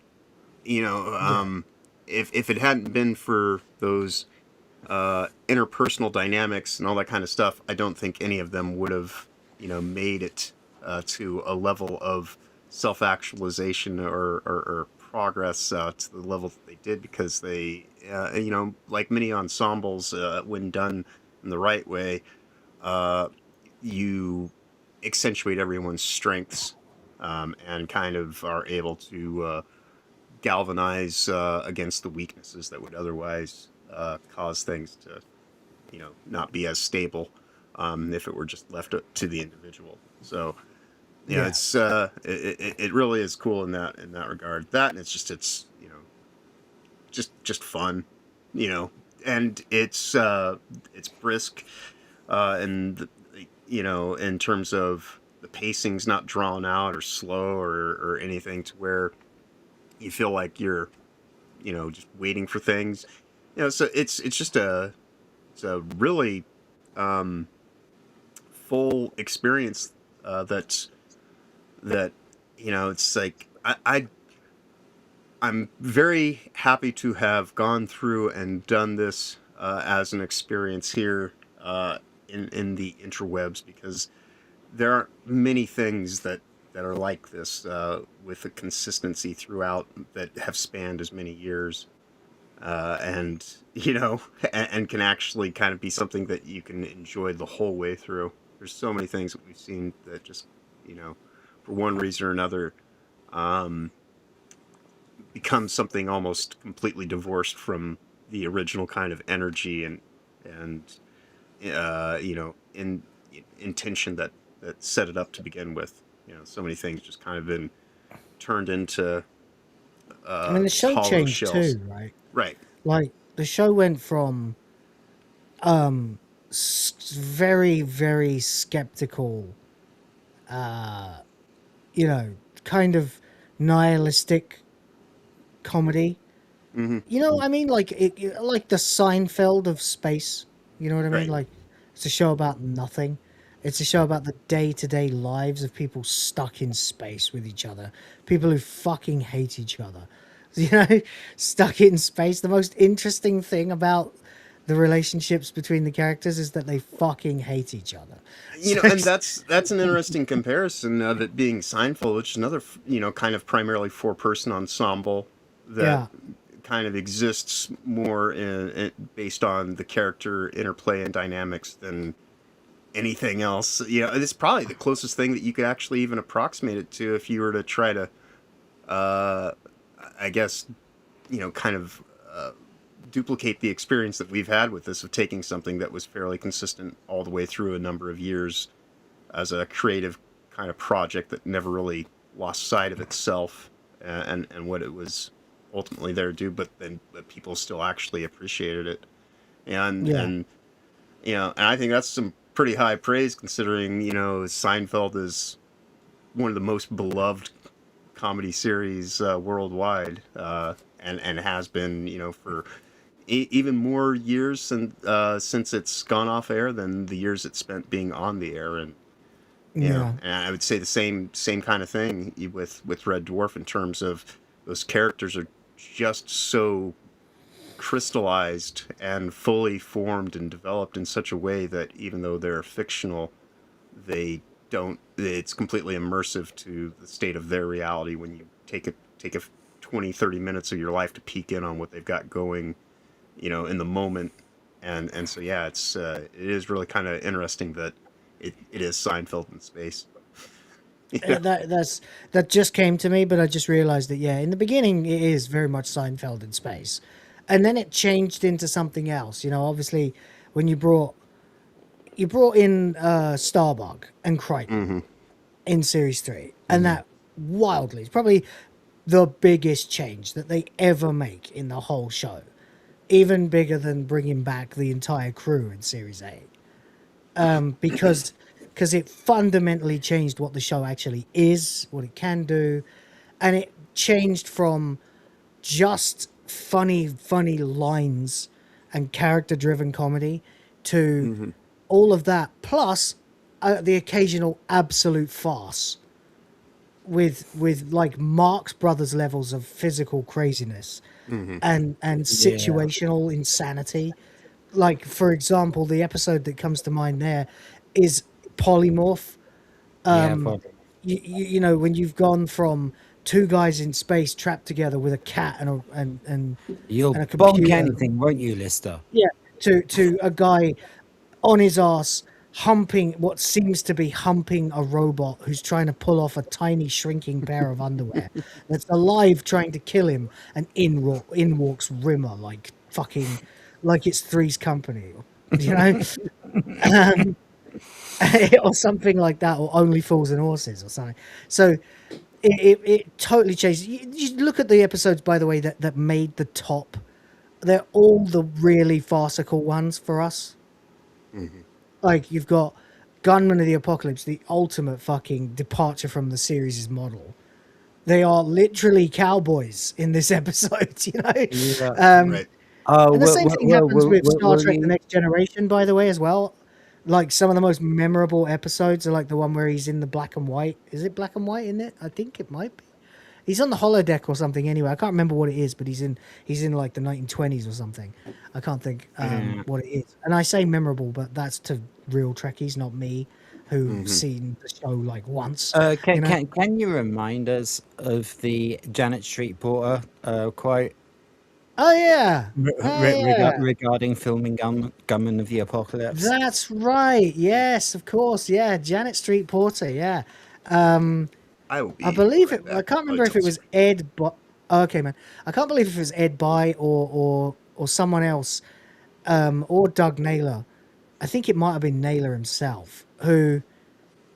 F: you know, if it hadn't been for those interpersonal dynamics and all that kind of stuff, I don't think any of them would have, you know, made it to a level of self-actualization or progress to the level that they did, because they, you know, like many ensembles, when done in the right way, you accentuate everyone's strengths, and kind of are able to galvanize against the weaknesses that would otherwise cause things to, you know, not be as stable if it were just left up to the individual. So yeah, it's it really is cool in that regard. That, and it's you know, just fun, you know, and it's brisk, and you know, in terms of the pacing's not drawn out or slow or anything to where you feel like you're, you know, just waiting for things, you know. So it's a really full experience that you know, it's like I'm very happy to have gone through and done this as an experience here in the interwebs, because there aren't many things that are like this with a consistency throughout that have spanned as many years, and you know, and can actually kind of be something that you can enjoy the whole way through. There's so many things that we've seen that just, you know, for one reason or another, become something almost completely divorced from the original kind of energy and you know, intention that set it up to begin with. You know, so many things just kind of been turned into
D: I mean, the show changed too, right?
F: Right.
D: Like, the show went from very, very skeptical, you know, kind of nihilistic comedy. You know what I mean? Like like the Seinfeld of space. You know what I mean?
F: Right.
D: Like it's a show about nothing. It's a show about the day-to-day lives of people stuck in space with each other. People who fucking hate each other. You know, stuck in space. The most interesting thing about the relationships between the characters is that they fucking hate each other.
F: You know, and that's an interesting comparison of it being Seinfeld, which is another, you know, kind of primarily four-person ensemble that
D: Yeah.
F: kind of exists more based on the character interplay and dynamics than anything else. You know, it's probably the closest thing that you could actually even approximate it to if you were to try to, I guess, you know, kind of duplicate the experience that we've had with this of taking something that was fairly consistent all the way through a number of years as a creative kind of project that never really lost sight of itself and what it was ultimately there to do, but people still actually appreciated it. And you know, and I think that's some pretty high praise considering, you know, Seinfeld is one of the most beloved comedy series worldwide, and has been, you know, for even more years since it's gone off air than the years it spent being on the air. And you know, and I would say the same kind of thing with Red Dwarf in terms of those characters are just so crystallized and fully formed and developed in such a way that even though they're fictional, it's completely immersive to the state of their reality when you take a 20-30 minutes of your life to peek in on what they've got going, you know, in the moment. And so yeah, it is really kind of interesting that it is Seinfeld in space.
D: Yeah. That just came to me, but I just realized that in the beginning it is very much Seinfeld in space, and then it changed into something else. You know, obviously when you brought in Starbug and Crichton in series 3, and that wildly is probably the biggest change that they ever make in the whole show, even bigger than bringing back the entire crew in series 8, because it fundamentally changed what the show actually is, what it can do, and it changed from just funny lines and character-driven comedy to all of that, plus the occasional absolute farce with like Marx Brothers levels of physical craziness and situational insanity. Like, for example, the episode that comes to mind there is Polymorph. You know, when you've gone from two guys in space trapped together with a cat and
R: you'll
D: and a computer,
R: bonk anything, won't you, Lister?
D: Yeah, to a guy on his ass humping what seems to be humping a robot who's trying to pull off a tiny shrinking pair of underwear that's alive trying to kill him, and in walks Rimmer like it's Three's Company, you know. Or something like that, or Only Fools and Horses or something. So it totally changed. You look at the episodes, by the way, that made the top. They're all the really farcical ones for us. Like, you've got Gunman of the Apocalypse, the ultimate fucking departure from the series' model. They are literally cowboys in this episode, you know?
F: Right.
D: And the same thing happens with Star Trek The Next Generation, by the way, as well. Like, some of the most memorable episodes are like the one where he's in the black and white. Is it black and white in it? I think it might be. He's on the holodeck or something anyway. I can't remember what it is, but he's in like the 1920s or something. I can't think what it is. And I say memorable, but that's to real Trekkies, not me, who've seen the show like once.
R: Can you remind us of the Janet Street Porter quote?
D: Oh yeah.
R: Regarding filming Gunman of the Apocalypse.
D: That's right. Yes, of course. Yeah, Janet Street Porter. Yeah.
F: I
D: believe it. I can't remember if it was Ed. Okay, man. I can't believe if it was Ed By or someone else, or Doug Naylor. I think it might have been Naylor himself who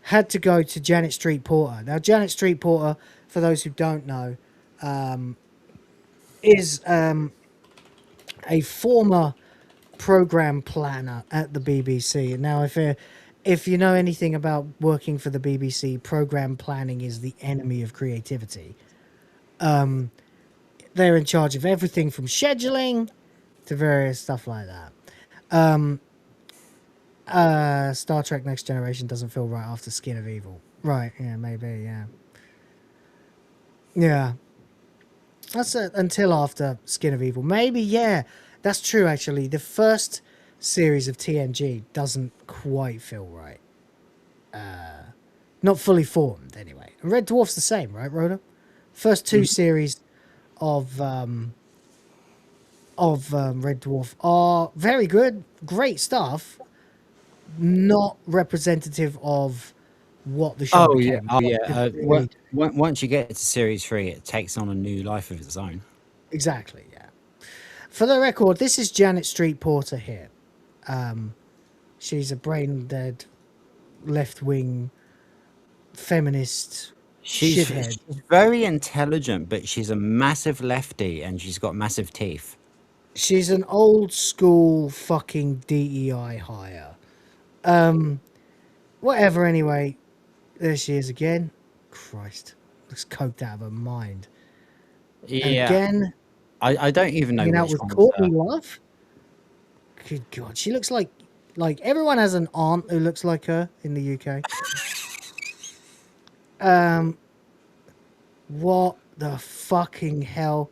D: had to go to Janet Street Porter. Now, Janet Street Porter, for those who don't know, is a former
L: program planner at the BBC. Now, if you know anything about working for the BBC, program planning is the enemy of creativity. They're in charge of everything from scheduling to various stuff like that. Star Trek Next Generation doesn't feel right after Skin of Evil. Right, yeah, maybe, yeah. Yeah. That's until after Skin of Evil. Maybe, yeah. That's true, actually. The first series of TNG doesn't quite feel right. Not fully formed, anyway. And Red Dwarf's the same, right, Rhoda? First two series of Red Dwarf are very good, great stuff, not representative of what the show became.
R: Once you get to series 3, it takes on a new life of its own.
L: Exactly, yeah. For the record, this is Janet Street Porter here. She's a brain-dead, left-wing, feminist shithead.
R: She's very intelligent, but she's a massive lefty, and she's got massive teeth.
L: She's an old-school fucking DEI hire. Whatever, anyway. There she is again. Christ. Looks coked out of her mind.
R: Yeah.
L: And again...
R: I don't even know.
L: Out with Courtney Love. Good God, she looks like everyone has an aunt who looks like her in the UK. What the fucking hell,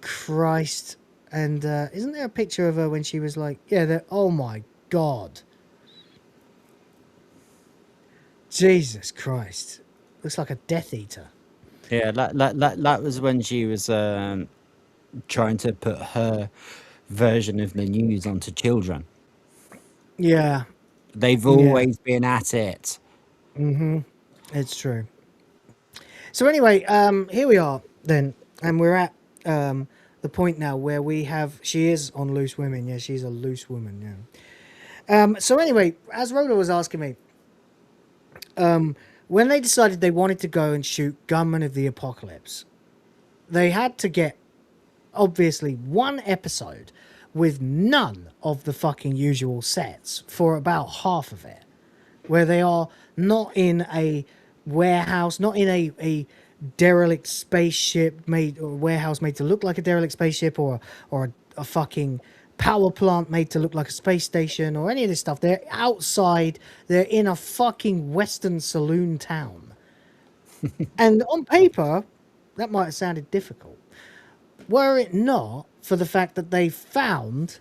L: Christ! And isn't there a picture of her when she was like, yeah, oh my God, Jesus Christ, looks like a Death Eater.
R: Yeah, that was when she was trying to put her version of the news onto children.
L: Yeah.
R: They've always been at it.
L: It's true. So anyway, here we are then, and we're at the point now where she is on Loose Women. Yeah, she's a loose woman, yeah. So anyway, as Rhoda was asking me, when they decided they wanted to go and shoot Gunmen of the Apocalypse, they had to get, obviously, one episode with none of the fucking usual sets for about half of it, where they are not in a warehouse, not in a derelict spaceship warehouse made to look like a derelict spaceship, or a fucking power plant made to look like a space station, or any of this stuff. They're outside. They're in a fucking Western saloon town. And on paper, that might have sounded difficult, were it not for the fact that they found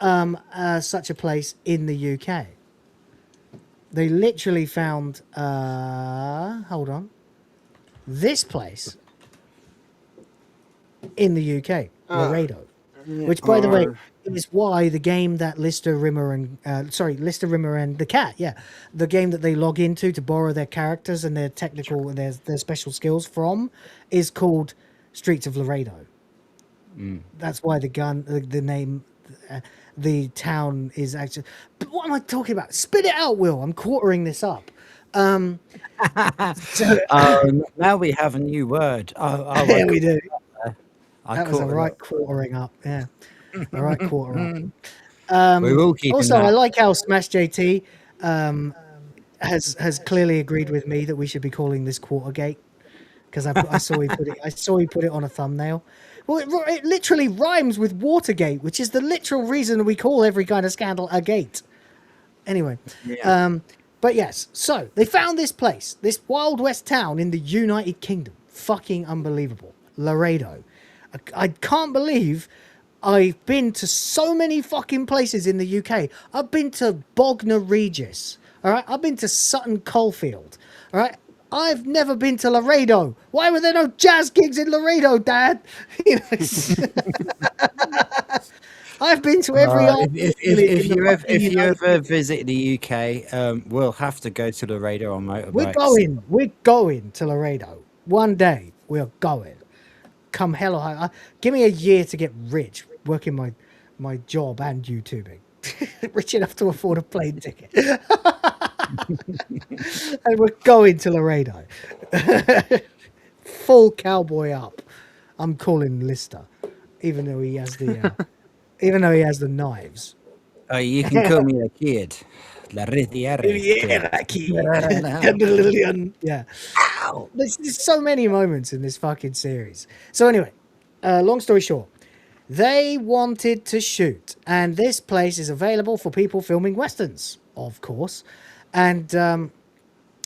L: such a place in the UK. They literally found, hold on, this place in the UK, Laredo. Which, by the way, is why the game that Lister Rimmer and the cat, the game that they log into to borrow their characters and their technical and their special skills from, is called Streets of Laredo. That's why the name, the town is actually. But what am I talking about? Spit it out, Will. I'm quartering this up.
R: Now we have a new word.
L: Yeah, we do. That was a right quartering up, yeah. A right quarter up.
R: We're all keeping
L: also,
R: that.
L: I like how Smash JT has clearly agreed with me that we should be calling this Quartergate, because I saw he put it on a thumbnail. Well, it literally rhymes with Watergate, which is the literal reason we call every kind of scandal a gate. Anyway, but yes, so they found this place, this Wild West town in the United Kingdom. Fucking unbelievable. Laredo. I can't believe I've been to so many fucking places in the UK. I've been to Bognor Regis. All right. I've been to Sutton Coldfield. All right. I've never been to Laredo. Why were there no jazz gigs in Laredo, Dad? I've been to every.
R: If you ever visit the UK, we'll have to go to Laredo on motorbikes.
L: We're going to Laredo one day. We're going. Come hell or high. Give me a year to get rich, working my job and YouTubing. Rich enough to afford a plane ticket. And we're going to Laredo. Full cowboy up. I'm calling Lister, even though he has the
D: Even though he has the knives.
R: Oh, you can call me a kid. La Riviera.
D: Yeah. Ow. There's so many moments in this fucking series. So anyway, long story short, they wanted to shoot, and this place is available for people filming westerns, of course. And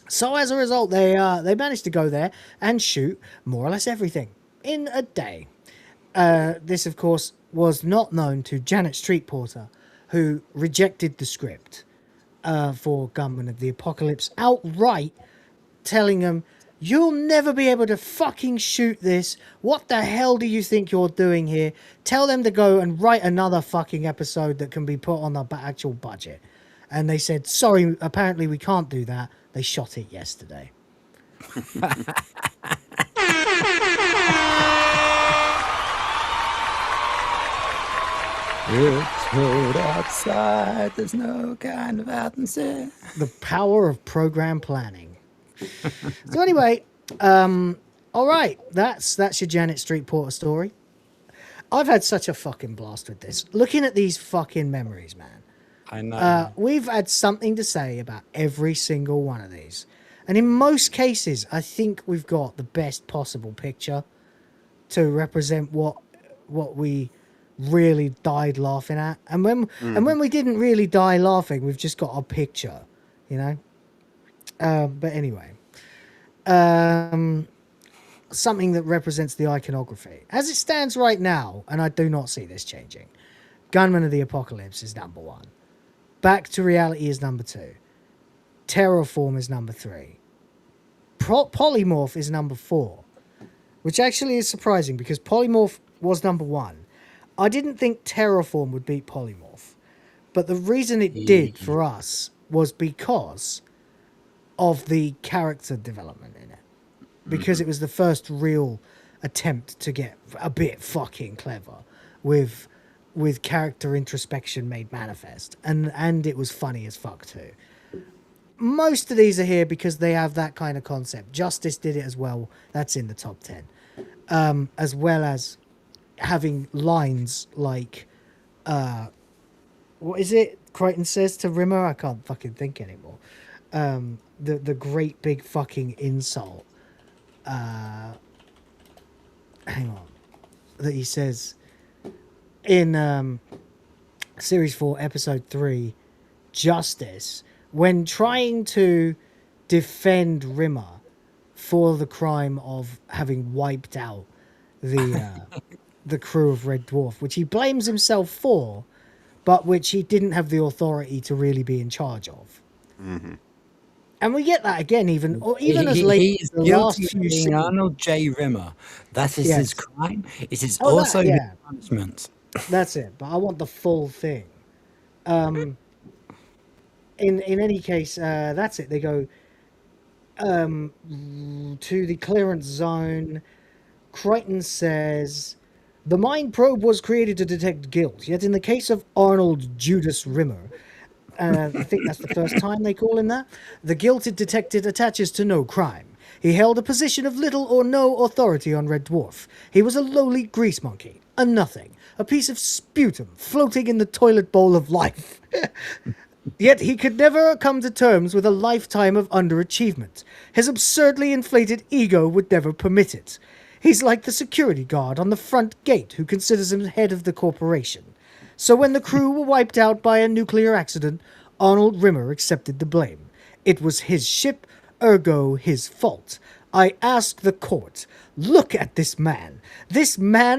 D: so as a result, they managed to go there and shoot more or less everything in a day. This, of course, was not known to Janet Street Porter, who rejected the script for Gunman of the Apocalypse outright, telling them, "You'll never be able to fucking shoot this. What the hell do you think you're doing here? Tell them to go and write another fucking episode that can be put on the actual budget." And they said, "Sorry, apparently we can't do that." They shot it yesterday.
R: It's cold outside, there's no kind of atmosphere.
D: The power of program planning. So anyway, all right, that's your Janet Street Porter story. I've had such a fucking blast with this. Looking at these fucking memories, man.
R: I know.
D: We've had something to say about every single one of these. And in most cases, I think we've got the best possible picture to represent what we really died laughing at. And when we didn't really die laughing, we've just got a picture, you know? But anyway, something that represents the iconography. As it stands right now, and I do not see this changing, Gunman of the Apocalypse is number 1. Back to Reality is number 2. Terrorform is number 3. Polymorph is number 4, which actually is surprising because Polymorph was number 1. I didn't think Terrorform would beat Polymorph, but the reason it did for us was because of the character development in it. Because it was the first real attempt to get a bit fucking clever with character introspection made manifest. And it was funny as fuck too. Most of these are here because they have that kind of concept. Justice did it as well. That's in the top 10. As well as having lines like, what is it Crichton says to Rimmer? I can't fucking think anymore. The great big fucking insult. Hang on. That he says in Series 4, Episode 3, Justice, when trying to defend Rimmer for the crime of having wiped out the crew of Red Dwarf, which he blames himself for, but which he didn't have the authority to really be in charge of.
F: Mm-hmm.
D: And we get that again, even as late as the last few scenes.
R: Arnold J. Rimmer. That is his crime. It is
D: Oh,
R: also
D: his
R: punishment.
D: That's it. But I want the full thing. In any case, that's it. They go to the clearance zone. Crichton says, the mind probe was created to detect guilt, yet in the case of Arnold Judas Rimmer, I think that's the first time they call him that, the guilt it detected attaches to no crime. He held a position of little or no authority on Red Dwarf. He was a lowly grease monkey, a nothing, a piece of sputum floating in the toilet bowl of life. Yet he could never come to terms with a lifetime of underachievement. His absurdly inflated ego would never permit it. He's like the security guard on the front gate who considers him head of the corporation. So when the crew were wiped out by a nuclear accident, Arnold Rimmer accepted the blame. It was his ship, ergo his fault. I ask the court, look at this man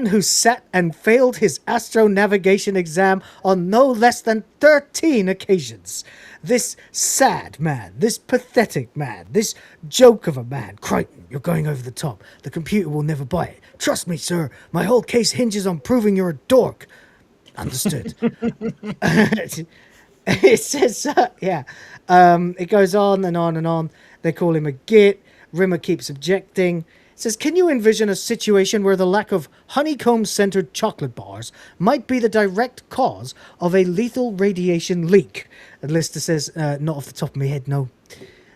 D: who sat and failed his astronavigation exam on no less than 13 occasions. This sad man, this pathetic man, this joke of a man. Crichton, you're going over the top. The computer will never buy it. Trust me, sir, my whole case hinges on proving you're a dork. Understood. It says, it goes on and on and on. They call him a git. Rimmer keeps objecting. It says, can you envision a situation where the lack of honeycomb-centered chocolate bars might be the direct cause of a lethal radiation leak? And Lister says, not off the top of my head, no.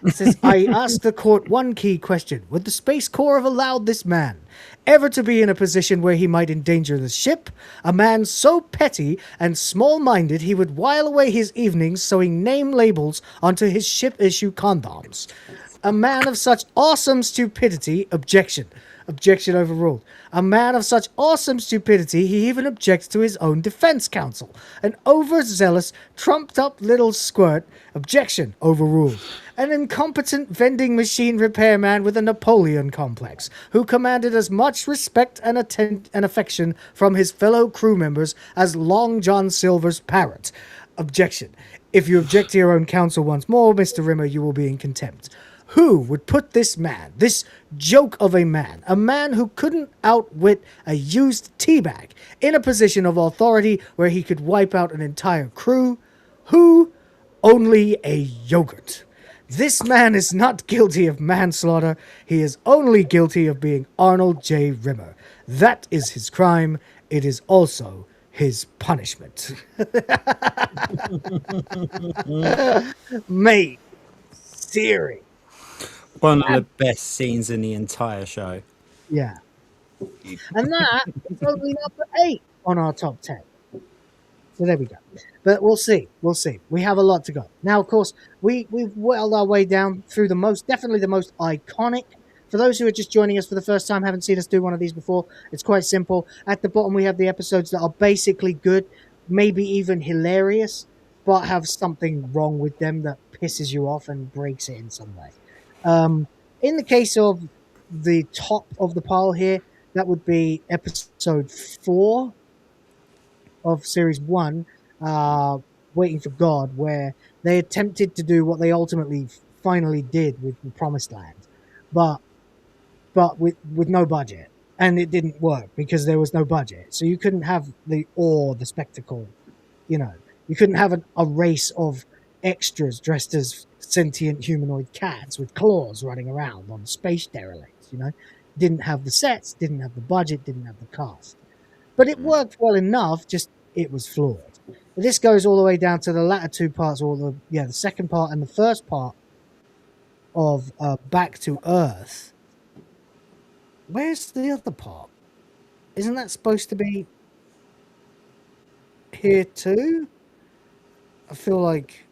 D: It says, I asked the court one key question. Would the Space Corps have allowed this man,
L: ever to be in a position where he might endanger the ship, a man so petty and small-minded he would while away his evenings sewing name labels onto his ship-issue condoms. A man of such awesome stupidity, objection overruled. A man of such awesome stupidity, he even objects to his own defense counsel. An overzealous, trumped-up little squirt, objection overruled. An incompetent vending machine repairman with a Napoleon complex, who commanded as much respect and affection from his fellow crew members as Long John Silver's parrot. Objection. If you object to your own counsel once more, Mr. Rimmer, you will be in contempt. Who would put this man, this joke of a man who couldn't outwit a used teabag, in a position of authority where he could wipe out an entire crew? Who? Only a yogurt. This man is not guilty of manslaughter. He is only guilty of being Arnold J. Rimmer. That is his crime. It is also his punishment. Mate, Siri.
R: One of the best scenes in the entire show.
L: Yeah. And that is only number 8 on our top 10. So there we go. But we'll see. We have a lot to go. Now, of course, we've whittled our way down through definitely the most iconic. For those who are just joining us for the first time, haven't seen us do one of these before, it's quite simple. At the bottom, we have the episodes that are basically good, maybe even hilarious, but have something wrong with them that pisses you off and breaks it in some way. In the case of the top of the pile here, that would be episode 4 of series 1, Waiting for God, where they attempted to do what they ultimately finally did with the Promised Land, but with no budget, and it didn't work because there was no budget. So you couldn't have the spectacle, you couldn't have a race of extras dressed as sentient humanoid cats with claws running around on space derelicts, Didn't have the sets, didn't have the budget, didn't have the cast. But it worked well enough, just it was flawed. But this goes all the way down to the latter 2 parts, or the second part and the first part of Back to Earth. Where's the other part? Isn't that supposed to be here too? I feel like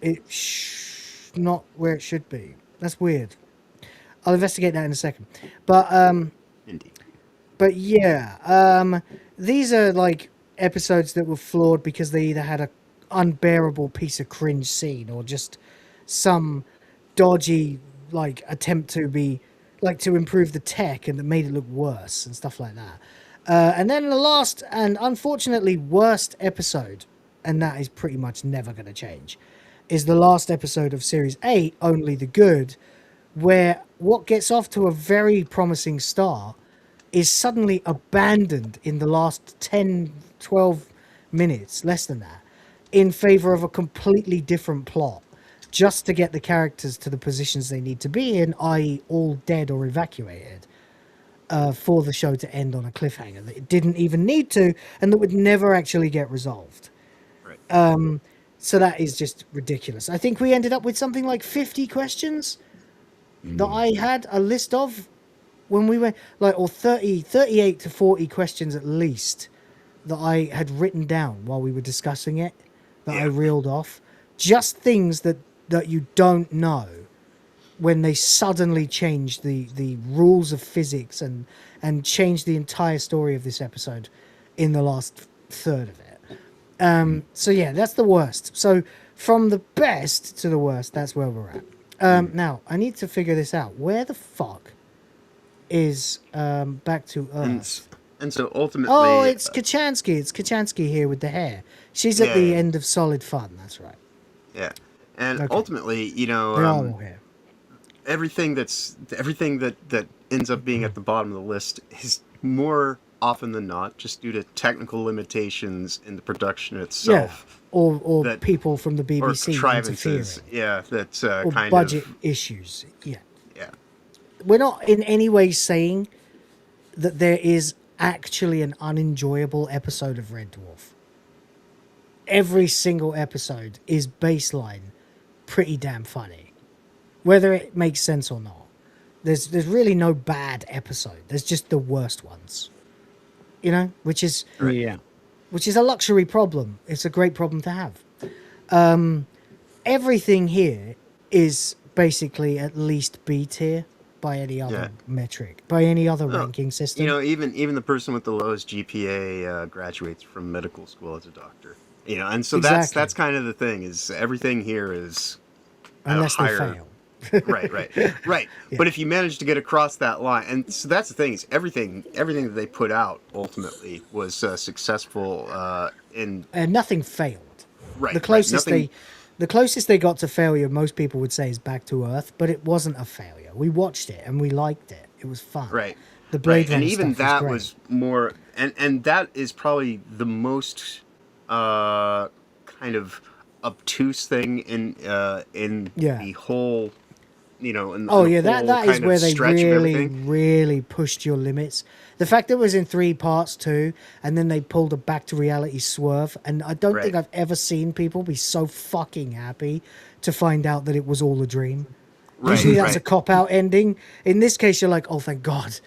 L: it's not where it should be. That's weird. I'll investigate that in a second. But yeah, these are like episodes that were flawed because they either had a unbearable piece of cringe scene or just some dodgy attempt to be to improve the tech and that made it look worse and stuff like that. And then the last and unfortunately worst episode, and that is pretty much never going to change, is the last episode of Series 8, Only the Good, where what gets off to a very promising start is suddenly abandoned in the last 10, 12 minutes, less than that, in favor of a completely different plot, just to get the characters to the positions they need to be in, i.e. all dead or evacuated, for the show to end on a cliffhanger that it didn't even need to, and that would never actually get resolved. Right. So that is just ridiculous. I think we ended up with something like 50 questions that I had a list of when we went, or 38 to 40 questions at least that I had written down while we were discussing it, that I reeled off. Just things that you don't know when they suddenly change the rules of physics and change the entire story of this episode in the last third of it. So yeah, that's the worst. So from the best to the worst, that's where we're at. Now, I need to figure this out. Where the fuck is Back to Earth?
F: And so ultimately...
L: Oh, it's Kachansky. It's Kachansky here with the hair. She's at the end of Solid Fun. That's right.
F: Yeah. And ultimately, everything that ends up being at the bottom of the list is more often than not just due to technical limitations in the production itself.
L: Yeah. Or that, people from the BBC interfering.
F: Yeah, that's
L: or
F: kind
L: budget
F: of
L: issues. Yeah.
F: Yeah.
L: We're not in any way saying that there is actually an unenjoyable episode of Red Dwarf. Every single episode is baseline pretty damn funny, whether it makes sense or not.
D: There's really no bad episode. There's just the worst ones. You know, which is a luxury problem. It's a great problem to have. Everything here is basically at least B tier by any other metric, by any other ranking system.
F: You know, even the person with the lowest GPA graduates from medical school as a doctor. You know, and so that's kind of the thing, is everything here is
D: unless
F: higher,
D: they fail.
F: right. Yeah. But if you manage to get across that line, and so that's the thing, is everything that they put out ultimately was successful in.
D: And nothing failed.
F: Right.
D: The closest they got to failure, most people would say, is Back to Earth, but it wasn't a failure. We watched it and we liked it. It was fun.
F: Right.
D: The Blade Runner
F: and even
D: stuff
F: that
D: was
F: more, and that is probably the most kind of obtuse thing in the whole. You know,
D: that is where they really pushed your limits. The fact that it was in 3 parts too, and then they pulled a back to reality swerve, and I don't think I've ever seen people be so fucking happy to find out that it was all a dream. Usually that's a cop-out ending. In this case, you're like, oh, thank God.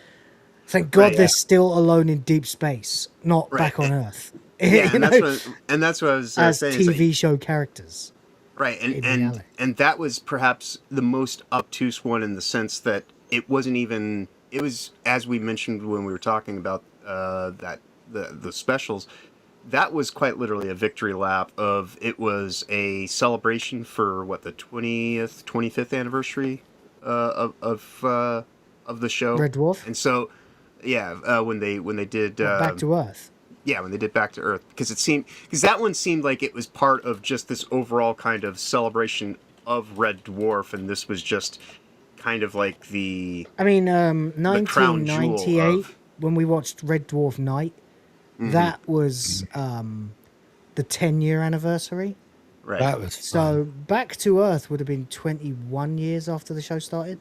D: Thank God they're still alone in deep space, not back on Earth.
F: Yeah, and that's what I was
D: as
F: saying.
D: TV show characters.
F: Right, and that was perhaps the most obtuse one, in the sense that it wasn't even. It was, as we mentioned when we were talking about the specials, that was quite literally a victory lap of. It was a celebration for the 25th anniversary of the show,
D: Red Dwarf,
F: and so when they did
D: Back to Earth.
F: Yeah, when they did Back to Earth, because that one seemed like it was part of just this overall kind of celebration of Red Dwarf, and this was just kind of like the. I mean,
D: 1998 when we watched Red Dwarf Night, that was the 10-year anniversary.
F: Right.
R: That was
D: so. Back to Earth would have been 21 years after the show started.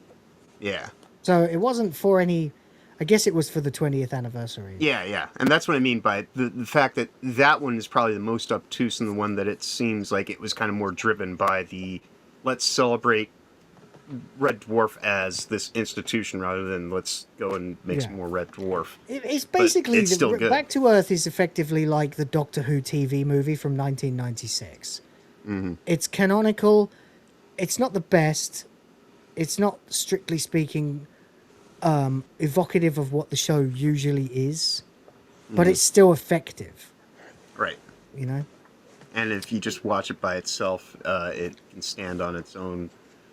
F: Yeah.
D: So it wasn't for any. I guess it was for the 20th anniversary.
F: Yeah. And that's what I mean by the fact that one is probably the most obtuse, and the one that it seems like it was kind of more driven by the let's celebrate Red Dwarf as this institution rather than let's go and make some more Red Dwarf.
D: It's basically,
F: it's still good.
D: Back to Earth is effectively like the Doctor Who TV movie from 1996. It's canonical. It's not the best. It's not, strictly speaking, evocative of what the show usually is, but it's still effective.
F: Right.
D: You know?
F: And if you just watch it by itself, it can stand on its own.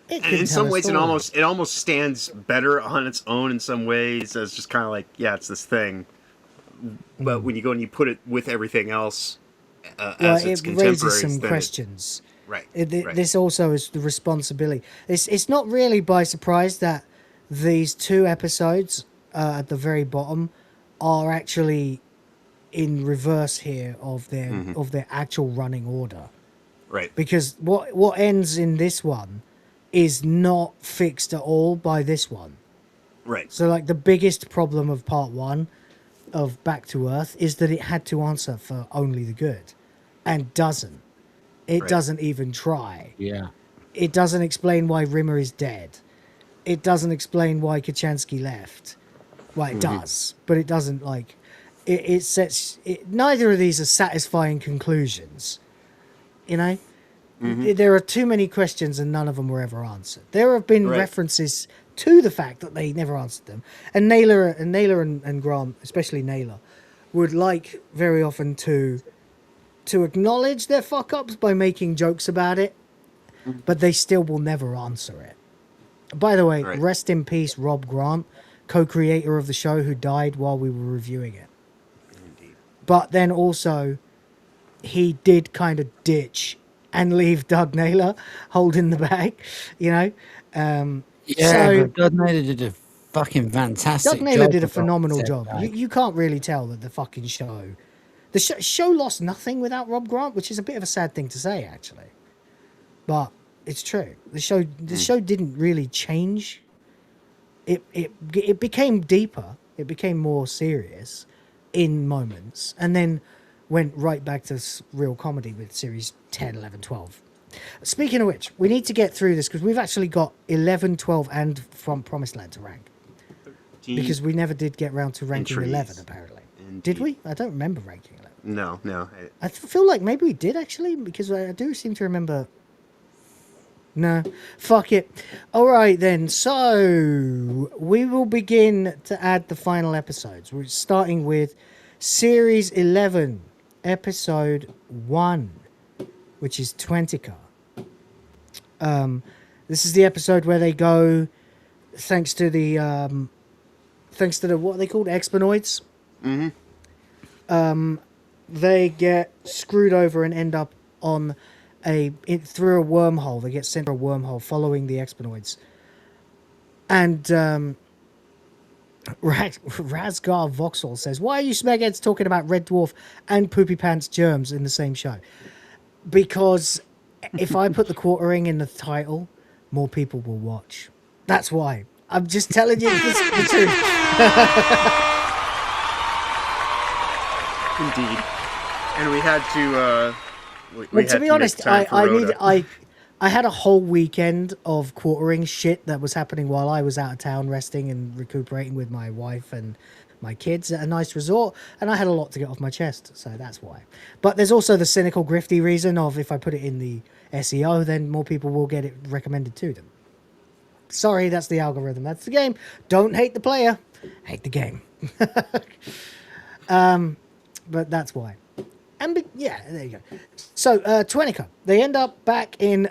D: And
F: in some ways, it almost stands better on its own in some ways, as just kind of like, it's this thing. But when you go and you put it with everything else, as its contemporaries,
D: raises some questions.
F: Right.
D: This also is the responsibility. It's not really by surprise that these 2 episodes at the very bottom are actually in reverse here of their actual running order.
F: Right.
D: Because what ends in this one is not fixed at all by this one.
F: Right.
D: So like the biggest problem of part 1 of Back to Earth is that it had to answer for only the good, and doesn't. It doesn't even try.
R: Yeah.
D: It doesn't explain why Rimmer is dead. It doesn't explain why Kachansky left. Well, it does, but it doesn't like. It sets. Neither of these are satisfying conclusions. You know, there are too many questions, and none of them were ever answered. There have been references to the fact that they never answered them, and Naylor and Grant, especially Naylor, would like very often to acknowledge their fuck ups by making jokes about it, but they still will never answer it. By the way, rest in peace, Rob Grant, co-creator of the show, who died while we were reviewing it. Indeed. But then also, he did kind of ditch and leave Doug Naylor holding the bag, you know?
R: But Doug Naylor did a fucking fantastic job.
D: Doug Naylor did a phenomenal job. You can't really tell that the fucking show... The show lost nothing without Rob Grant, which is a bit of a sad thing to say, actually. But... it's true. The show didn't really change. It became deeper. It became more serious in moments, and then went right back to real comedy with series 10, 11, 12,
L: Speaking of which, we need to get through this because we've actually got 11, 12, and from Promised Land to rank. Because we never did get round to ranking 11, apparently. Did we? I don't remember ranking 11.
F: No.
L: I feel like maybe we did, actually, because I do seem to remember... No, fuck it. All right, then. So, we will begin to add the final episodes. We're starting with Series 11, Episode 1, which is Twentica. This is the episode where they go, thanks to the what are they called? Expanoids?
F: Mm-hmm.
L: They get screwed over and end up on through a wormhole. They get sent through a wormhole following the Expanoids. And Razgar Voxel says, why are you Smegheads talking about Red Dwarf and Poopy Pants Germs in the same show? Because if I put the quartering in the title, more people will watch. That's why. I'm just telling you the truth.
F: Indeed. And we had to...
L: But to be honest, I had a whole weekend of quartering shit that was happening while I was out of town resting and recuperating with my wife and my kids at a nice resort, and I had a lot to get off my chest, so that's why. But there's also the cynical, grifty reason of if I put it in the SEO, then more people will get it recommended to them. Sorry, that's the algorithm. That's the game. Don't hate the player. Hate the game. But that's why. Yeah, there you go. So, Twentica. They end up back on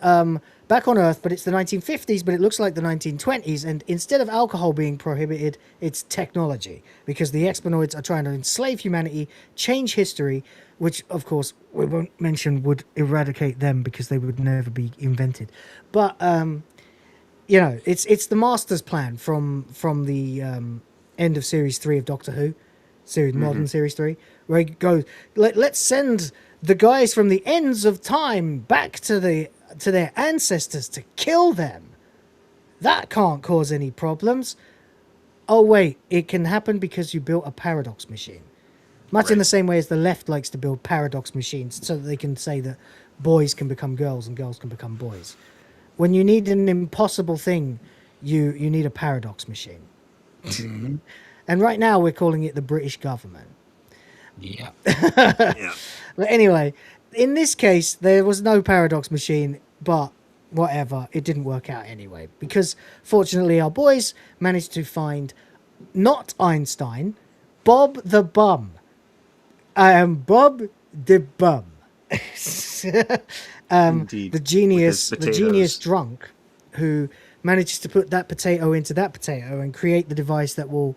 L: Earth, but it's the 1950s, but it looks like the 1920s, and instead of alcohol being prohibited, it's technology, because the Expanoids are trying to enslave humanity, change history, which, of course, we won't mention would eradicate them because they would never be invented. But, you know, it's the Master's plan from the end of Series 3 of Doctor Who, modern Series 3, where he goes, let's send the guys from the ends of time back to their ancestors to kill them. That can't cause any problems. Oh wait, it can happen because you built a paradox machine. Much in the same way as the left likes to build paradox machines so that they can say that boys can become girls and girls can become boys. When you need an impossible thing, you need a paradox machine. Mm-hmm. And right now we're calling it the British government.
R: Yeah.
F: Yeah.
L: But anyway, in this case, there was no paradox machine, but whatever, it didn't work out anyway. Because fortunately, our boys managed to find not Einstein, Bob the Bum. I am Bob the Bum.
F: Indeed.
L: The genius drunk who manages to put that potato into that potato and create the device that will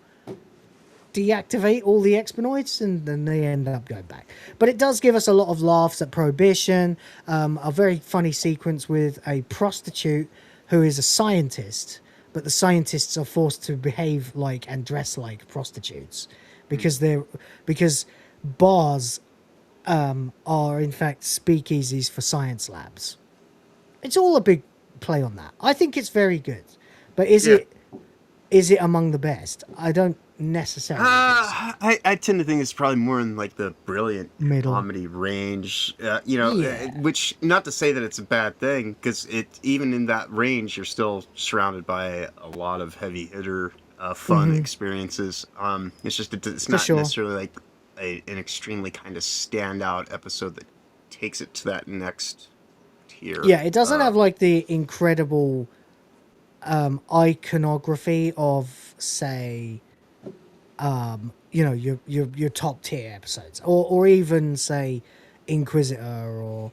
L: deactivate all the Expanoids, and then they end up going back. But it does give us a lot of laughs at Prohibition, a very funny sequence with a prostitute who is a scientist, but the scientists are forced to behave like and dress like prostitutes because bars are in fact speakeasies for science labs. It's all a big play on that. I think it's very good, but is it among the best? I don't necessarily
F: I tend to think it's probably more in like the brilliant
L: middle
F: comedy range, which, not to say that it's a bad thing, because even in that range you're still surrounded by a lot of heavy hitter fun experiences. It's just it's not necessarily like an extremely kind of standout episode that takes it to that next tier.
L: Yeah, it doesn't have like the incredible iconography of, say, your top tier episodes, or even say Inquisitor,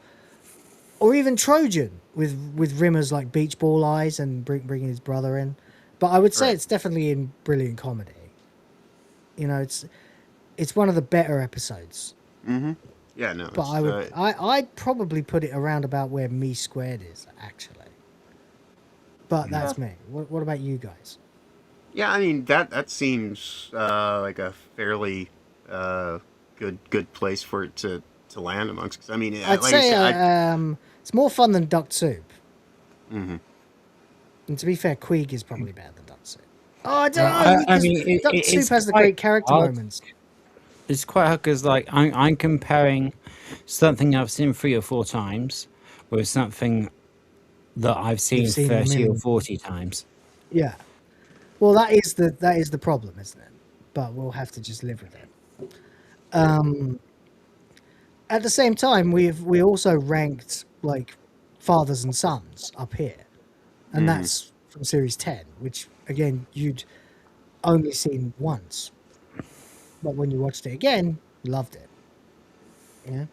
L: or even Trojan with Rimmer's like beach ball eyes and bringing his brother in. But I would say it's definitely in brilliant comedy. You know, it's one of the better episodes.
F: Mm-hmm. Yeah, no.
L: But I'd probably put it around about where Me Squared is, actually. But that's me. What about you guys?
F: Yeah, I mean that seems like a fairly good place for it to land amongst. 'Cause, I mean,
L: I'd say it's more fun than Duck Soup.
F: Mm-hmm.
L: And to be fair, Queeg is probably better than Duck Soup. Oh, I don't know.
R: I mean,
L: Duck Soup has the great character moments.
R: It's quite hard because, like, I'm comparing something I've seen 3 or 4 times was something that I've seen,
D: seen
R: 30 or 40 times.
D: Yeah. Well, that is the problem, isn't it? But we'll have to just live with it. At the same time, we also ranked like fathers and sons up here, and that's from series 10, which again you'd only seen once, but when you watched it again, you loved it. Yeah,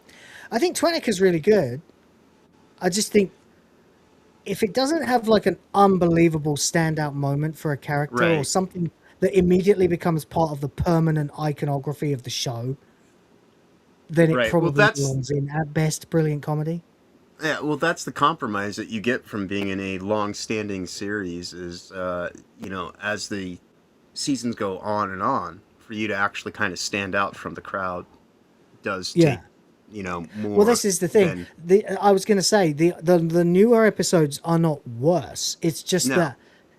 D: I think Twenica's really good. I just think if it doesn't have like an unbelievable standout moment for a character or something that immediately becomes part of the permanent iconography of the show, then it probably belongs in at best brilliant comedy.
F: Yeah, well, that's the compromise that you get from being in a long-standing series is, as the seasons go on, for you to actually kind of stand out from the crowd does take, more.
D: Well, this is the thing. I was going to say the newer episodes are not worse. It's just that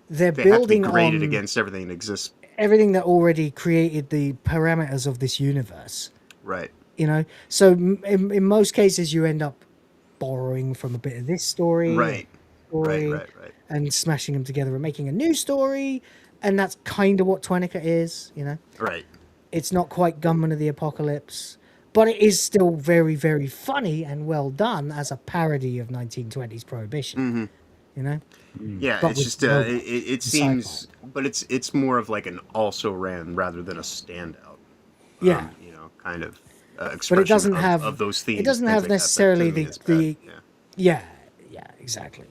D: they're building
F: have to be graded
D: on
F: against everything that exists.
D: Everything that already created the parameters of this universe.
F: Right.
D: So in most cases you end up borrowing from a bit of this story,
F: right,
D: and smashing them together and making a new story, and that's kind of what Twanica is,
F: Right.
D: It's not quite Gunman of the Apocalypse, but it is still very, very funny and well done as a parody of 1920s Prohibition.
F: Yeah,
D: But
F: it's
D: with
F: just it seems, but it's more of like an also ran rather than a standout.
D: Yeah,
F: kind of.
D: But it doesn't have
F: of those themes.
D: It doesn't have necessarily the yeah, exactly.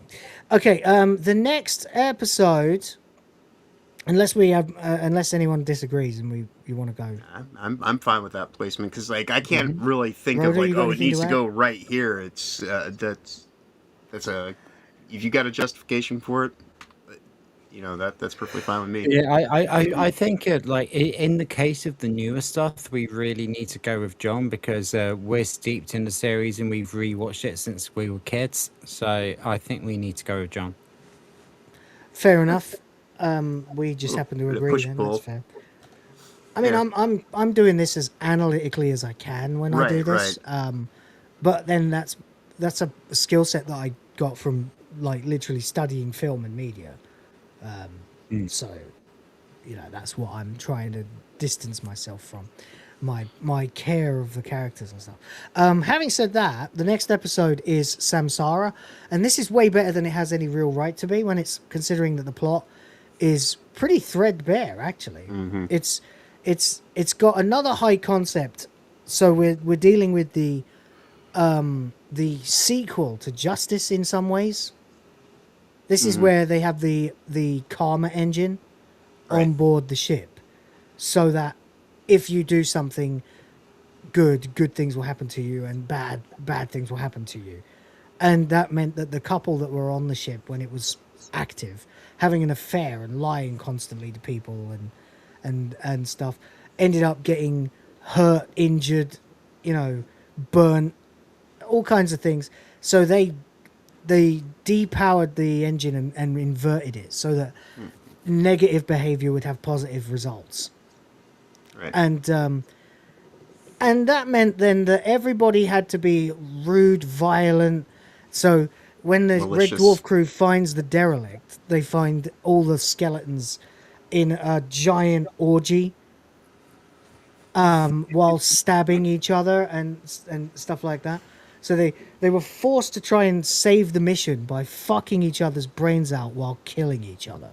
D: Okay, the next episode, unless anyone disagrees and you want to go,
F: I'm fine with that placement because like I can't really think of like it needs to go right here. It's that's a if you got a justification for it. That's perfectly fine with me.
R: Yeah, I think in the case of the newer stuff, we really need to go with John because we're steeped in the series and we've rewatched it since we were kids. So I think we need to go with John.
D: Fair enough. We just happen to agree. Then that's fair. I mean, I'm doing this as analytically as I can when I do this. But then that's a skill set that I got from like literally studying film and media. So, that's what I'm trying to distance myself from, my care of the characters and stuff. Having said that, the next episode is Samsara, and this is way better than it has any real right to be when it's considering that the plot is pretty threadbare. Actually, it's got another high concept. So we're dealing with the sequel to Justice in some ways. This is where they have the karma engine on board the ship, so that if you do something good things will happen to you, and bad things will happen to you. And that meant that the couple that were on the ship when it was active, having an affair and lying constantly to people and stuff, ended up getting hurt, injured, burnt, all kinds of things. So they depowered the engine and inverted it so that negative behavior would have positive results.
F: Right.
D: And that meant then that everybody had to be rude, violent. So when the
F: malicious.
D: Red Dwarf crew finds the derelict, they find all the skeletons in a giant orgy, while stabbing each other and stuff like that. So they were forced to try and save the mission by fucking each other's brains out while killing each other.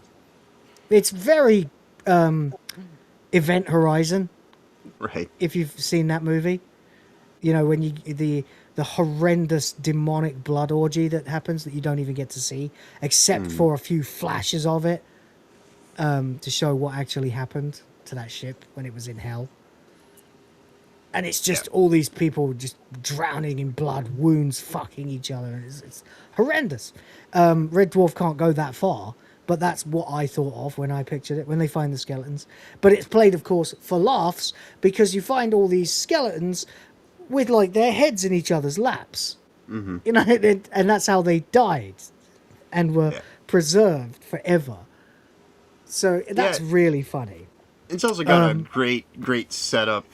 D: It's very Event Horizon.
F: Right.
D: If you've seen that movie. When the horrendous demonic blood orgy that happens that you don't even get to see, except for a few flashes of it, to show what actually happened to that ship when it was in hell. And it's just all these people just drowning in blood, wounds, fucking each other. It's horrendous. Red Dwarf can't go that far, but that's what I thought of when I pictured it, when they find the skeletons. But it's played, of course, for laughs, because you find all these skeletons with, like, their heads in each other's laps. And that's how they died and were preserved forever. So that's really funny.
F: It's also got a great setup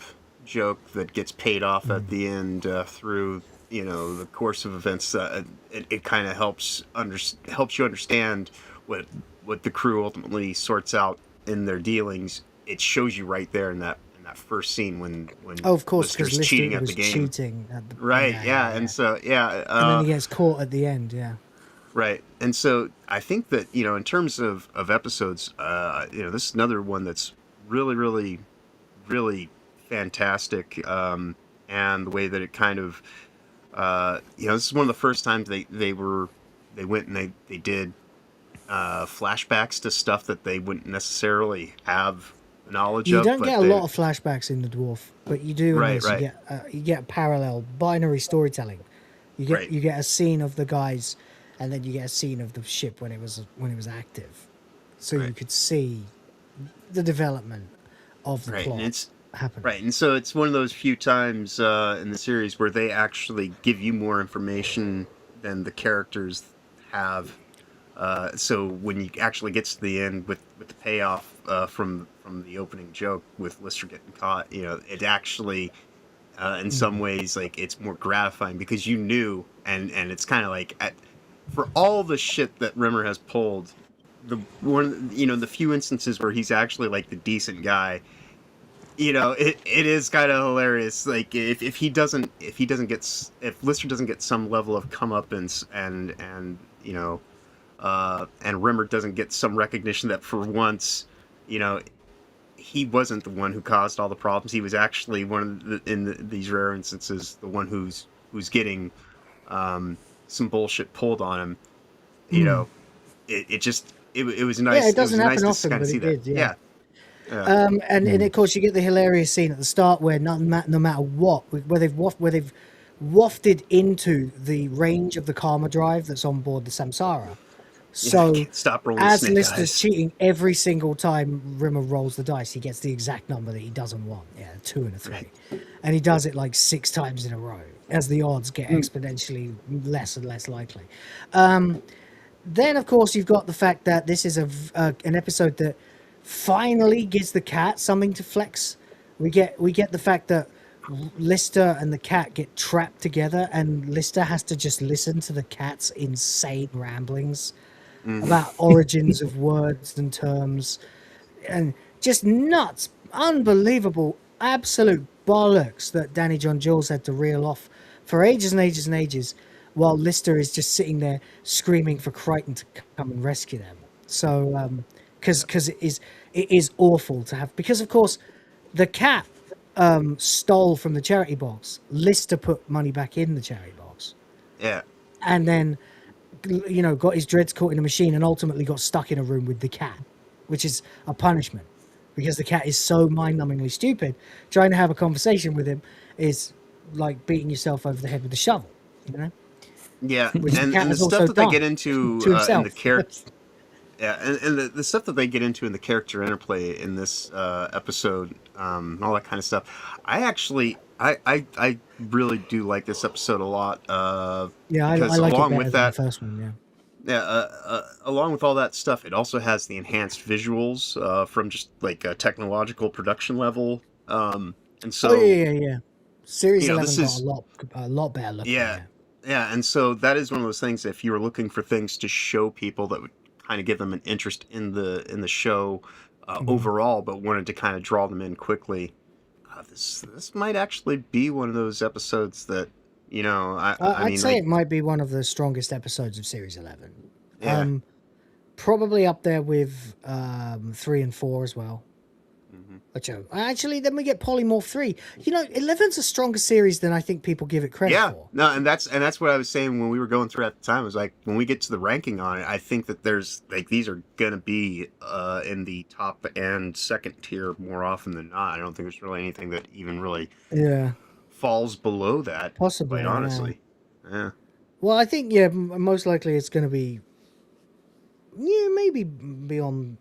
F: joke that gets paid off at the end through the course of events. It kind of helps you understand what the crew ultimately sorts out in their dealings. It shows you right there in that first scene when
D: Oh, of course, because
F: Lister's
D: Lister
F: cheating at
D: was
F: the game.
D: cheating at the
F: Right. Yeah. And so
D: and then he gets caught at the end. Yeah.
F: Right. And so I think that, in terms of episodes, this is another one that's really, really, really fantastic. And the way that it kind of, this is one of the first times they went and they did flashbacks to stuff that they wouldn't necessarily have knowledge
D: You
F: of.
D: don't get a lot of flashbacks in the Dwarf, but you do.
F: Right,
D: in this.
F: right.
D: You get parallel binary storytelling. You get a scene of the guys, and then you get a scene of the ship when it was active, so you could see the development of the plot happen.
F: Right, and so it's one of those few times in the series where they actually give you more information than the characters have. So when you actually get to the end with the payoff from the opening joke with Lister getting caught, it actually in some ways like it's more gratifying because you knew, and it's kind of like for all the shit that Rimmer has pulled, the few instances where he's actually like the decent guy. It is kind of hilarious. Like if Lister doesn't get some level of comeuppance and Rimmer doesn't get some recognition that for once, he wasn't the one who caused all the problems. He was actually these rare instances, the one who's getting some bullshit pulled on him. It was nice.
D: Yeah, it doesn't happen
F: nice
D: often,
F: to kind of
D: but
F: see
D: it
F: that.
D: did. Yeah.
F: Yeah.
D: And of course you get the hilarious scene at the start where no matter what, where they've wafted into the range of the karma drive that's on board the Samsara. So
F: stop rolling
D: as
F: snake
D: Lister's
F: eyes.
D: cheating every single time Rimmer rolls the dice, he gets the exact number that he doesn't want. Yeah, 2 and a 3, and he does it like 6 times in a row as the odds get exponentially less and less likely. Then of course you've got the fact that this is an episode that finally gives the cat something to flex. We get the fact that Lister and the cat get trapped together, and Lister has to just listen to the cat's insane ramblings about origins of words and terms, and just nuts, unbelievable, absolute bollocks that Danny John Jules had to reel off for ages and ages and ages, while Lister is just sitting there screaming for Crichton to come and rescue them. So, because it is awful to have, because of course the cat stole from the charity box. Lister put money back in the charity box.
F: Yeah.
D: And then, got his dreads caught in a machine and ultimately got stuck in a room with the cat, which is a punishment because the cat is so mind-numbingly stupid. Trying to have a conversation with him is like beating yourself over the head with a shovel,
F: Yeah,
D: Which
F: and the stuff that they get into in the character. Yeah, and the stuff that they get into in the character interplay in this episode, all that kind of stuff. I really do like this episode a lot.
D: I
F: because
D: like
F: along
D: it better
F: with
D: than
F: that,
D: the first one.
F: along with all that stuff, it also has the enhanced visuals from just like a technological production level. And so,
D: yeah. Series 11
F: this
D: got a lot better looking.
F: Yeah, and so that is one of those things. If you were looking for things to show people that would kind of give them an interest in the show overall, but wanted to kind of draw them in quickly, this might actually be one of those episodes that
D: I'd say it might be one of the strongest episodes of Series 11.
F: Yeah.
D: Probably up there with 3 and 4 as well. Which actually, then we get Polymorph 3. 11's a stronger series than I think people give it credit for.
F: No, and that's what I was saying when we were going through at the time. It was like when we get to the ranking on it, I think that there's like these are gonna be in the top and second tier more often than not. I don't think there's really anything that even really falls below that.
D: Possibly,
F: quite honestly. Yeah.
D: Well, I think most likely it's going to be maybe beyond.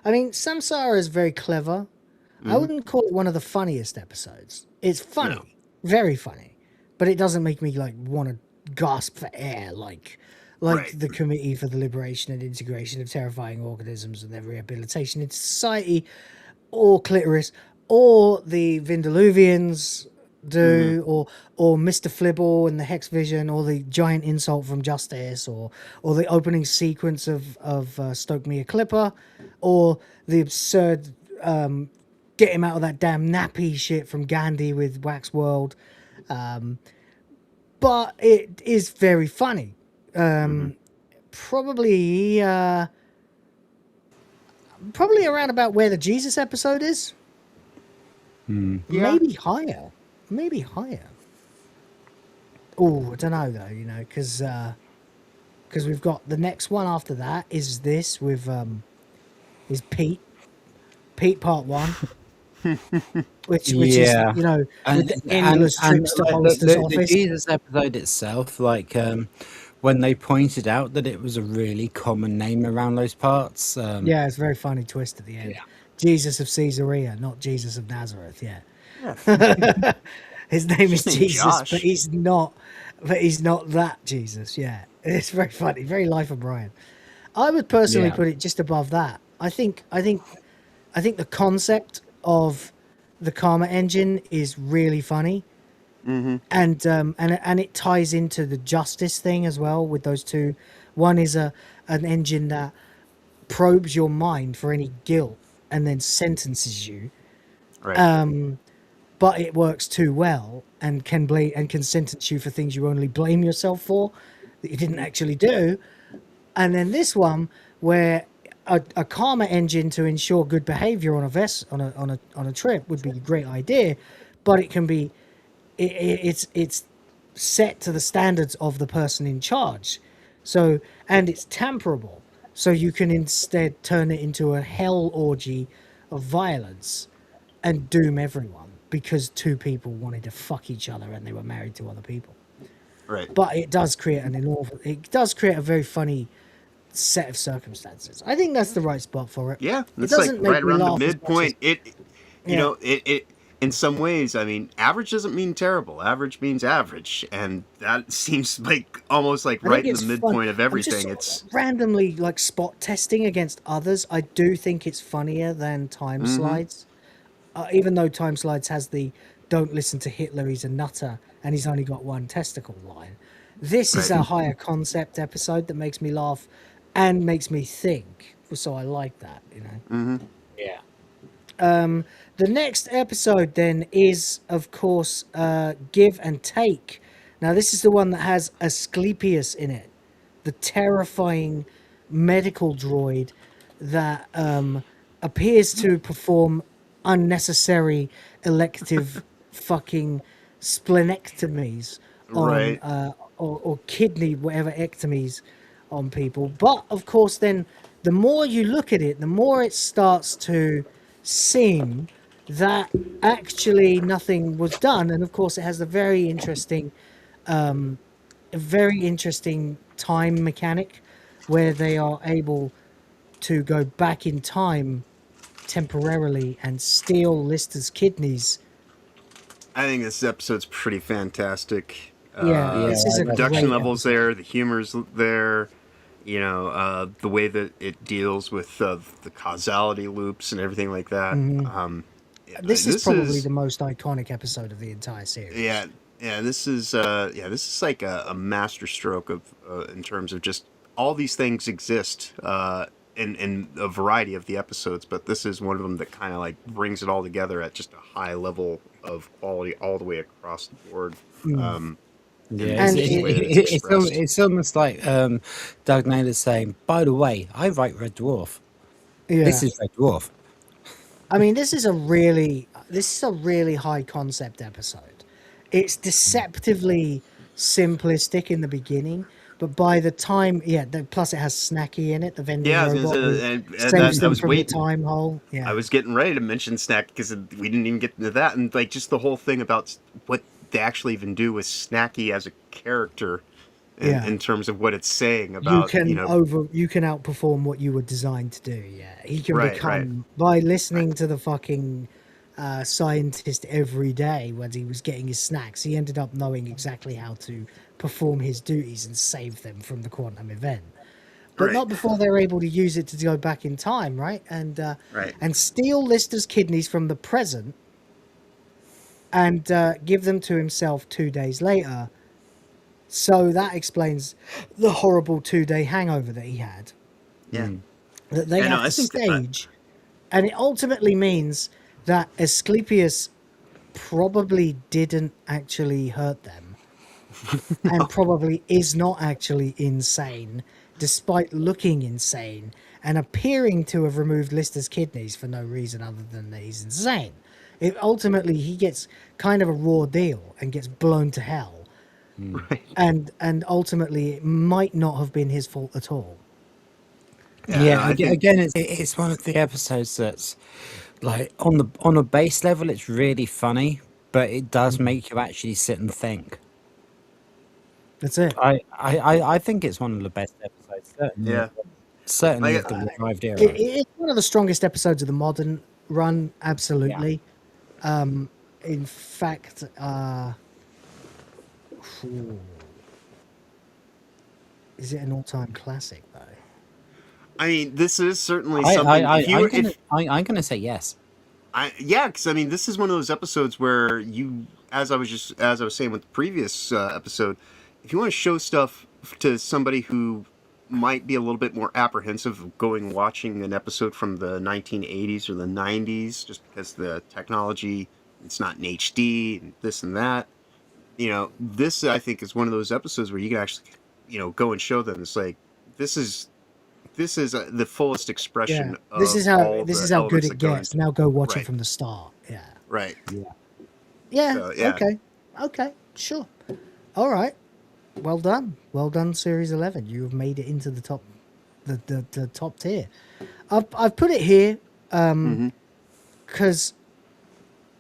D: I mean, Samsara is very clever. I wouldn't call it one of the funniest episodes. It's funny, very funny, but it doesn't make me like want to gasp for air like the Committee for the Liberation and Integration of Terrifying Organisms and their Rehabilitation into Society, or Clitoris, or the Vindoluvians, do, or Mr. Flibble and the Hex Vision, or the giant insult from Justice, or the opening sequence of Stoke Me a Clipper, or the absurd get him out of that damn nappy shit from Gandhi with Wax World. But it is very funny. Probably around about where the Jesus episode is. Maybe higher. Maybe higher. Oh, I don't know though, because we've got the next one after that is this with is Pete Part 1. which is with the endless trips to Hollister's office.
R: The Jesus episode itself, like when they pointed out that it was a really common name around those parts.
D: Yeah, it's a very funny twist at the end.
R: Yeah.
D: Jesus of Caesarea, not Jesus of Nazareth. Yeah. His name is Jesus,
F: Josh.
D: but he's not that Jesus. Yeah, it's very funny, very Life of Brian. I would personally put it just above that. I think the concept of the karma engine is really funny, and it ties into the justice thing as well with those two. One is an engine that probes your mind for any guilt and then sentences you,
F: Right.
D: but it works too well and can sentence you for things you only blame yourself for that you didn't actually do. And then this one where a karma engine to ensure good behavior on a trip would be a great idea, but it can be it's set to the standards of the person in charge. So, and it's temperable, so you can instead turn it into a hell orgy of violence and doom everyone because two people wanted to fuck each other and they were married to other people.
F: Right.
D: But it does create a very funny set of circumstances. I think that's the right spot for it.
F: Yeah,
D: It
F: it's like
D: doesn't make
F: right
D: me
F: around the
D: laugh as much
F: midpoint.
D: as-
F: It in some ways, I mean, average doesn't mean terrible. Average means average, and that seems like almost like
D: I
F: right
D: think
F: in
D: it's
F: the
D: fun.
F: midpoint of
D: I'm
F: everything.
D: just randomly like spot testing against others. I do think it's funnier than Time Slides, even though Time Slides has the "Don't listen to Hitler, he's a nutter, and he's only got one testicle" line. This is a higher concept episode that makes me laugh and makes me think. So I like that,
R: Yeah.
D: The next episode then is, of course, Give and Take. Now, this is the one that has Asclepius in it, the terrifying medical droid that appears to perform unnecessary elective fucking splenectomies on, or kidney, whatever ectomies on people. But, of course, then the more you look at it, the more it starts to seem that actually nothing was done. And of course it has a very interesting time mechanic where they are able to go back in time temporarily and steal Lister's kidneys.
F: I think this episode's pretty fantastic.
D: This is a
F: production
D: great
F: levels there, the humor's there. The way that it deals with the causality loops and everything like that.
D: This is probably the most iconic episode of the entire series.
F: Yeah, this is like a master stroke of in terms of just all these things exist in a variety of the episodes, but this is one of them that kind of like brings it all together at just a high level of quality all the way across the board.
R: Yeah, it's almost like Doug Naylor saying, "By the way, I write Red Dwarf.
D: Yeah.
R: This is Red Dwarf."
D: I mean, this is a really high concept episode. It's deceptively simplistic in the beginning, but by the time, plus it has Snacky in it, the vending robot who saves them from the time hole. Yeah,
F: I was getting ready to mention Snack because we didn't even get into that, and like just the whole thing about what they actually even do with Snacky as a character. In terms of what it's saying about
D: you can outperform what you were designed to do. Yeah, he can become by listening to the fucking scientist every day when he was getting his snacks. He ended up knowing exactly how to perform his duties and save them from the quantum event. But not before they're able to use it to go back in time, right? And steal Lister's kidneys from the present and give them to himself 2 days later. So that explains the horrible 2-day hangover that he had.
F: Yeah.
D: That they have to stage. And it ultimately means that Asclepius probably didn't actually hurt them. And probably is not actually insane, despite looking insane and appearing to have removed Lister's kidneys for no reason other than that he's insane. Ultimately, he gets kind of a raw deal and gets blown to hell.
F: Right.
D: And ultimately, it might not have been his fault at all.
R: Yeah, again, it's one of the episodes that's like on a base level, it's really funny, but it does make you actually sit and think.
D: That's it.
R: I think it's one of the best episodes. Certainly,
F: Yeah.
R: certainly of the revived era.
D: It's one of the strongest episodes of the modern run, absolutely. In fact, is it an all-time classic though?
F: I mean, this is certainly something.
R: I'm gonna say yes.
F: Yeah, because I mean, this is one of those episodes where as I was saying with the previous episode, if you want to show stuff to somebody who might be a little bit more apprehensive of watching an episode from the 1980s or the 90s, just because the technology, it's not in HD and this and that. This I think is one of those episodes where you can actually, go and show them. It's like this is the fullest expression.
D: Yeah. This is how good it
F: go
D: gets. Now go watch it from the start. Yeah.
F: Right.
D: Yeah.
F: So, yeah.
D: Okay. Sure. All right. Well done, Series 11. You have made it into the top, the top tier. I've put it here because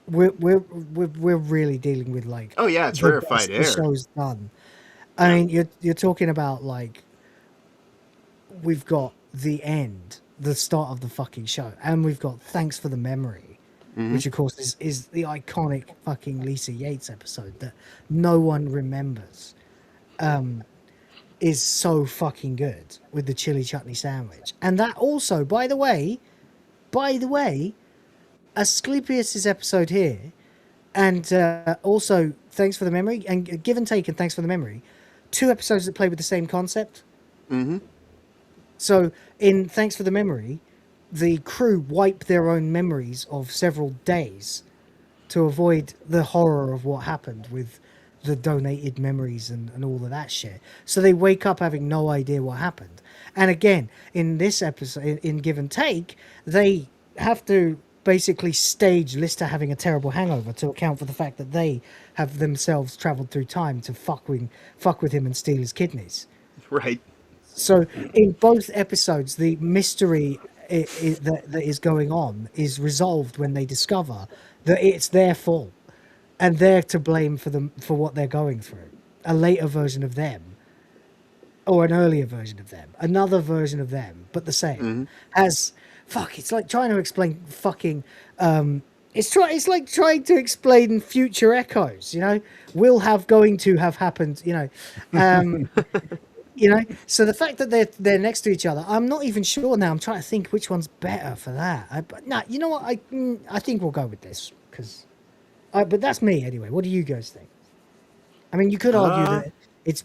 D: we're really dealing with like.
F: Oh yeah, it's rarefied air.
D: The show's done. I mean, you're talking about like. We've got the end, the start of the fucking show, and we've got Thanks for the Memory, which of course is the iconic fucking Lisa Yates episode that no one remembers. Is so fucking good with the chili chutney sandwich. And that also, by the way, Asclepius's episode here, and also Thanks for the Memory, and Give and Take and Thanks for the Memory, 2 episodes that play with the same concept. So in Thanks for the Memory, the crew wipe their own memories of several days to avoid the horror of what happened with the donated memories and all of that shit. So they wake up having no idea what happened. And again, in this episode, in Give and Take, they have to basically stage Lister having a terrible hangover to account for the fact that they have themselves traveled through time to fuck with him and steal his kidneys.
F: Right.
D: So in both episodes, the mystery that is going on is resolved when they discover that it's their fault. And they're to blame for what they're going through. A later version of them, or an earlier version of them, another version of them, but the same. It's like trying to explain fucking. It's like trying to explain future echoes. Will have going to have happened. So the fact that they're next to each other, I'm not even sure now. I'm trying to think which one's better for that. You know what? I think we'll go with this because. But that's me anyway. What do you guys think? I mean, you could argue that it's.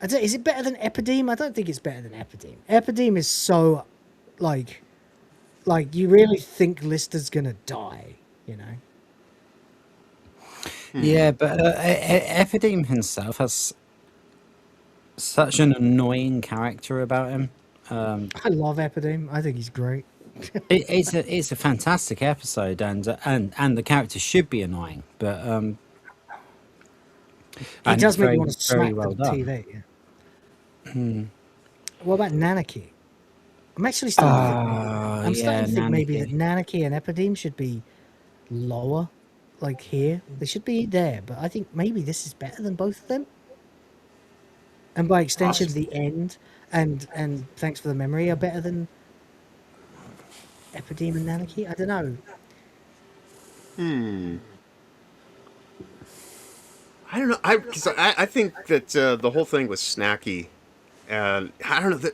D: Is it better than Epideme? I don't think it's better than Epideme. Epideme is so, like you really think Lister's gonna die,
R: Yeah, but Epideme himself has such an annoying character about him.
D: I love Epideme. I think he's great.
R: It's a fantastic episode, and the character should be annoying, but
D: it does make me want to
R: very
D: smack
R: well
D: the
R: done.
D: TV. Yeah. What about Nanaki? I'm actually starting to think maybe that Nanaki and Epideme should be lower, like here. They should be there, but I think maybe this is better than both of them. And by extension, the end and Thanks for the Memory are better than Epideme and Nanaki? I don't know.
F: I don't know. I think that the whole thing was snacky, and I don't know.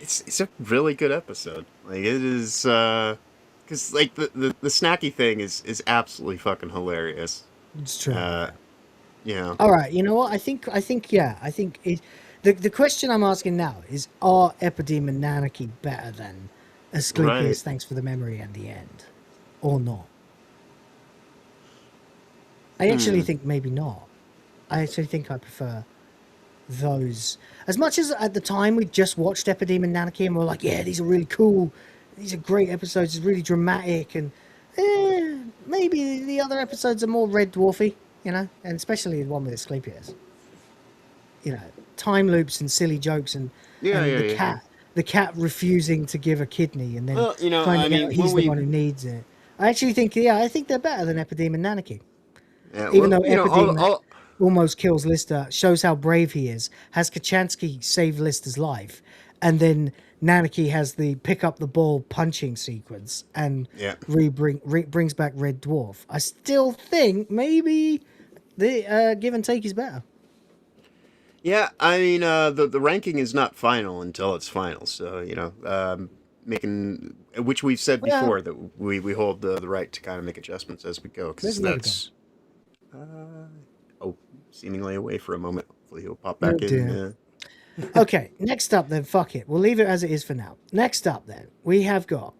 F: It's a really good episode. Like it is. because like the snacky thing is absolutely fucking hilarious.
D: It's true.
F: Yeah.
D: All right, you know what? I think the question I'm asking now is: are Epideme and Nanaki better than Asclepius?
F: Right.
D: Thanks for the memory and the end, or not? I actually think maybe not. I actually think I prefer those. As much as at the time we just watched Epideme and Nanaki and we're like, yeah, these are really cool. These are great episodes. It's really dramatic, and maybe the other episodes are more Red Dwarfy, you know, and especially the one with Asclepius. You know, time loops and silly jokes, and the cat refusing to give a kidney, and then finding out he's the one who needs it. I actually think, I think they're better than Epideme and Nanaki.
F: Yeah,
D: Even though Epideme almost kills Lister, shows how brave he is, has Kachansky save Lister's life, and then Nanaki has the pick up the ball punching sequence and brings back Red Dwarf. I still think maybe the give and take is better.
F: Yeah, I mean, the ranking is not final until it's final. So, you know, which we've said before that we hold the right to kind of make adjustments as we go. Because that's, seemingly away for a moment. Hopefully he'll pop back in.
D: Okay, next up then, fuck it. We'll leave it as it is for now. Next up then, we have got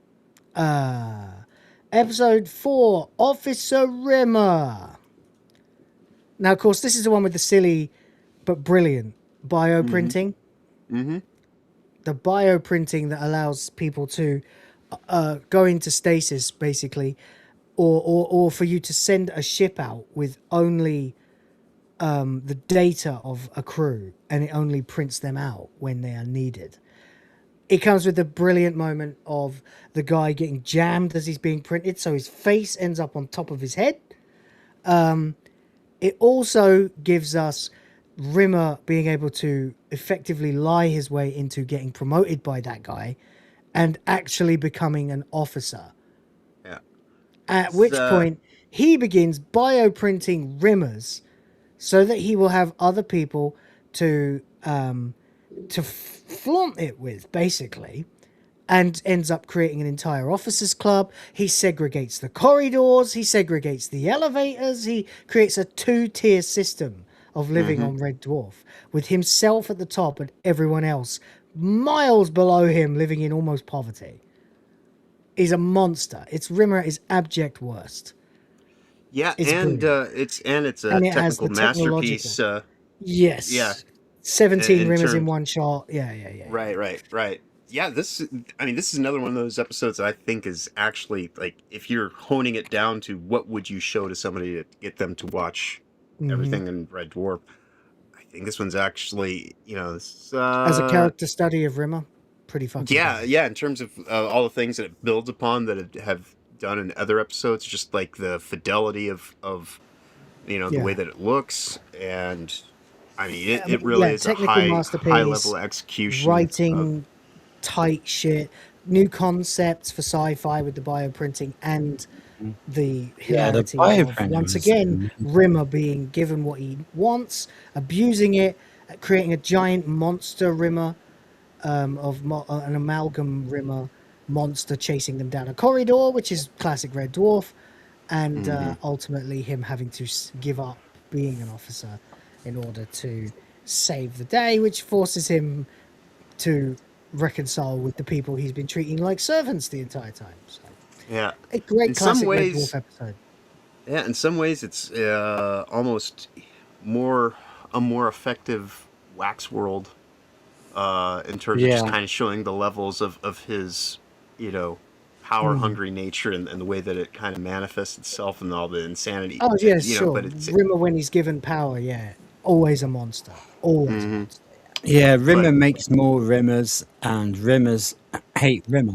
D: episode 4, Officer Rimmer. Now, of course, this is the one with the silly but brilliant bioprinting.
F: Mm-hmm.
D: The bioprinting that allows people to go into stasis, basically, or for you to send a ship out with only the data of a crew, and it only prints them out when they are needed. It comes with the brilliant moment of the guy getting jammed as he's being printed, so his face ends up on top of his head. It also gives us Rimmer being able to effectively lie his way into getting promoted by that guy and actually becoming an officer.
F: Yeah.
D: At which point he begins bioprinting Rimmers so that he will have other people to flaunt it with, basically, and ends up creating an entire officers club. He segregates the corridors, he segregates the elevators, he creates a 2-tier system of living on Red Dwarf, with himself at the top and everyone else miles below him living in almost poverty. He's a monster. It's Rimmer at his abject worst.
F: Yeah,
D: it's
F: a technical masterpiece.
D: Yes.
F: Yeah.
D: 17 Rimmers in one shot. Yeah.
F: Right. Yeah, this is another one of those episodes that I think is actually, like, if you're honing it down to what would you show to somebody to get them to watch everything in Red Dwarf, I think this one's actually, you know, as
D: a character study of Rimmer, pretty fucking good.
F: Yeah, in terms of all the things that it builds upon that it have done in other episodes, just like the fidelity of you know, the way that it looks, and I mean, it really is a high level execution.
D: Writing tight shit, new concepts for sci-fi with the bioprinting and the hilarity of, once again, Rimmer being given what he wants, abusing it, creating a giant monster Rimmer, an amalgam Rimmer monster chasing them down a corridor, which is classic Red Dwarf, and ultimately him having to give up being an officer in order to save the day, which forces him to reconcile with the people he's been treating like servants the entire time. So,
F: yeah,
D: a great classic Red Dwarf episode.
F: Yeah, in some ways it's almost a more effective Wax World in terms of just kind of showing the levels of his, you know, power hungry nature and the way that it kind of manifests itself and all the insanity.
D: Oh yeah, sure. But Rimmer, when he's given power, always a monster. Always a monster.
R: Yeah, Rimmer makes more Rimmers, and Rimmers hate Rimmer.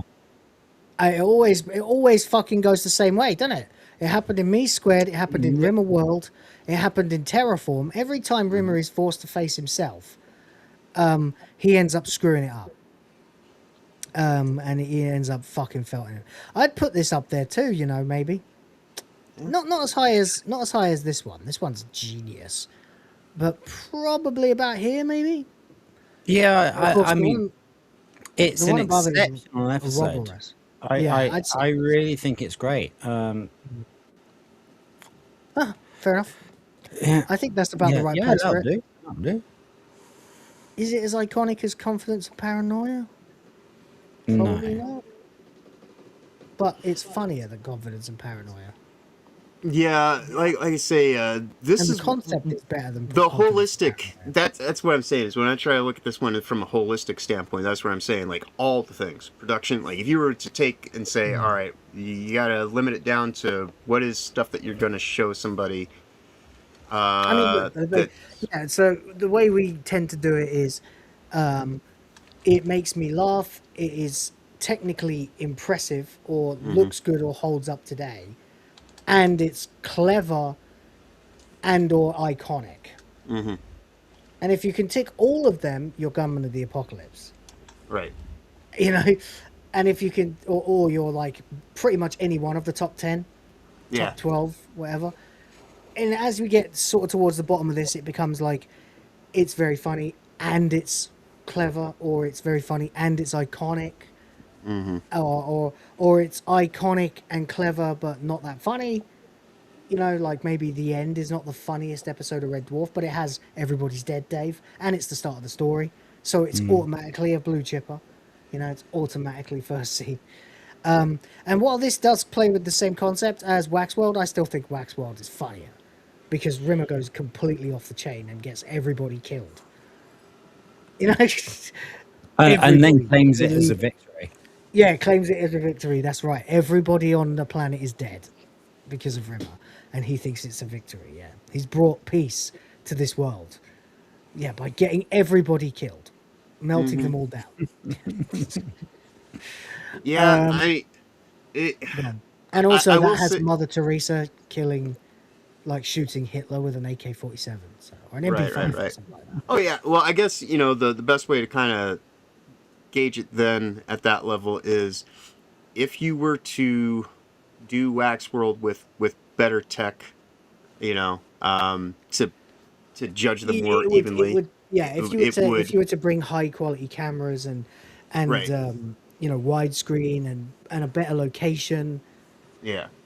D: It always fucking goes the same way, doesn't it? It happened in Me Squared, it happened in Rimmer World, it happened in Terraform. Every time Rimmer is forced to face himself, he ends up screwing it up. And he ends up fucking felting it. I'd put this up there too, you know, maybe. Not as high as this one. This one's genius. But probably about here, maybe.
R: Yeah, I mean, it's an exceptional episode. I really think it's great.
D: Fair enough.
L: Yeah. I think that's about the right place for it.
R: That'll do.
L: Is it as iconic as Confidence and Paranoia?
R: No.
L: Probably not. But it's funnier than Confidence and Paranoia.
F: Yeah, like I say, this
L: And
F: is
L: the concept is better than
F: the holistic. That's what I'm saying is when I try to look at this one from a holistic standpoint, that's what I'm saying. Like all the things, production. Like if you were to take and say, all right, you got to limit it down to what is stuff that you're going to show somebody.
L: Yeah. So the way we tend to do it is, it makes me laugh. It is technically impressive, or looks good, or holds up today, and it's clever and or iconic.
F: Mm-hmm.
L: And if you can tick all of them, you're Gunman of the Apocalypse.
F: Right.
L: You know, and if you can, or you're like pretty much any one of the top 10, top 12, whatever. And as we get sort of towards the bottom of this, it becomes like it's very funny and it's clever, or it's very funny and it's iconic, or it's iconic and clever but not that funny. You know, like maybe the end is not the funniest episode of Red Dwarf, but it has Everybody's Dead Dave, and it's the start of the story, so it's automatically a blue chipper. You know, it's automatically first scene. And while this does play with the same concept as Waxworld, I still think Waxworld is funnier, because Rimmer goes completely off the chain and gets everybody killed. You know,
R: and then claims it as a victory.
L: Yeah, claims it as a victory. That's right. Everybody on the planet is dead because of Rimmer, and he thinks it's a victory. Yeah, he's brought peace to this world. Yeah, by getting everybody killed, melting them all down.
F: Yeah,
L: and also
F: I
L: that
F: will
L: has
F: say-
L: Mother Teresa shooting Hitler with an AK-47, or an MP5 or something like that.
F: Oh yeah, well I guess the best way to kind of gauge it then at that level is if you were to do Waxworld with better tech, to judge them more evenly.
L: If you were to bring high quality cameras and widescreen and a better location,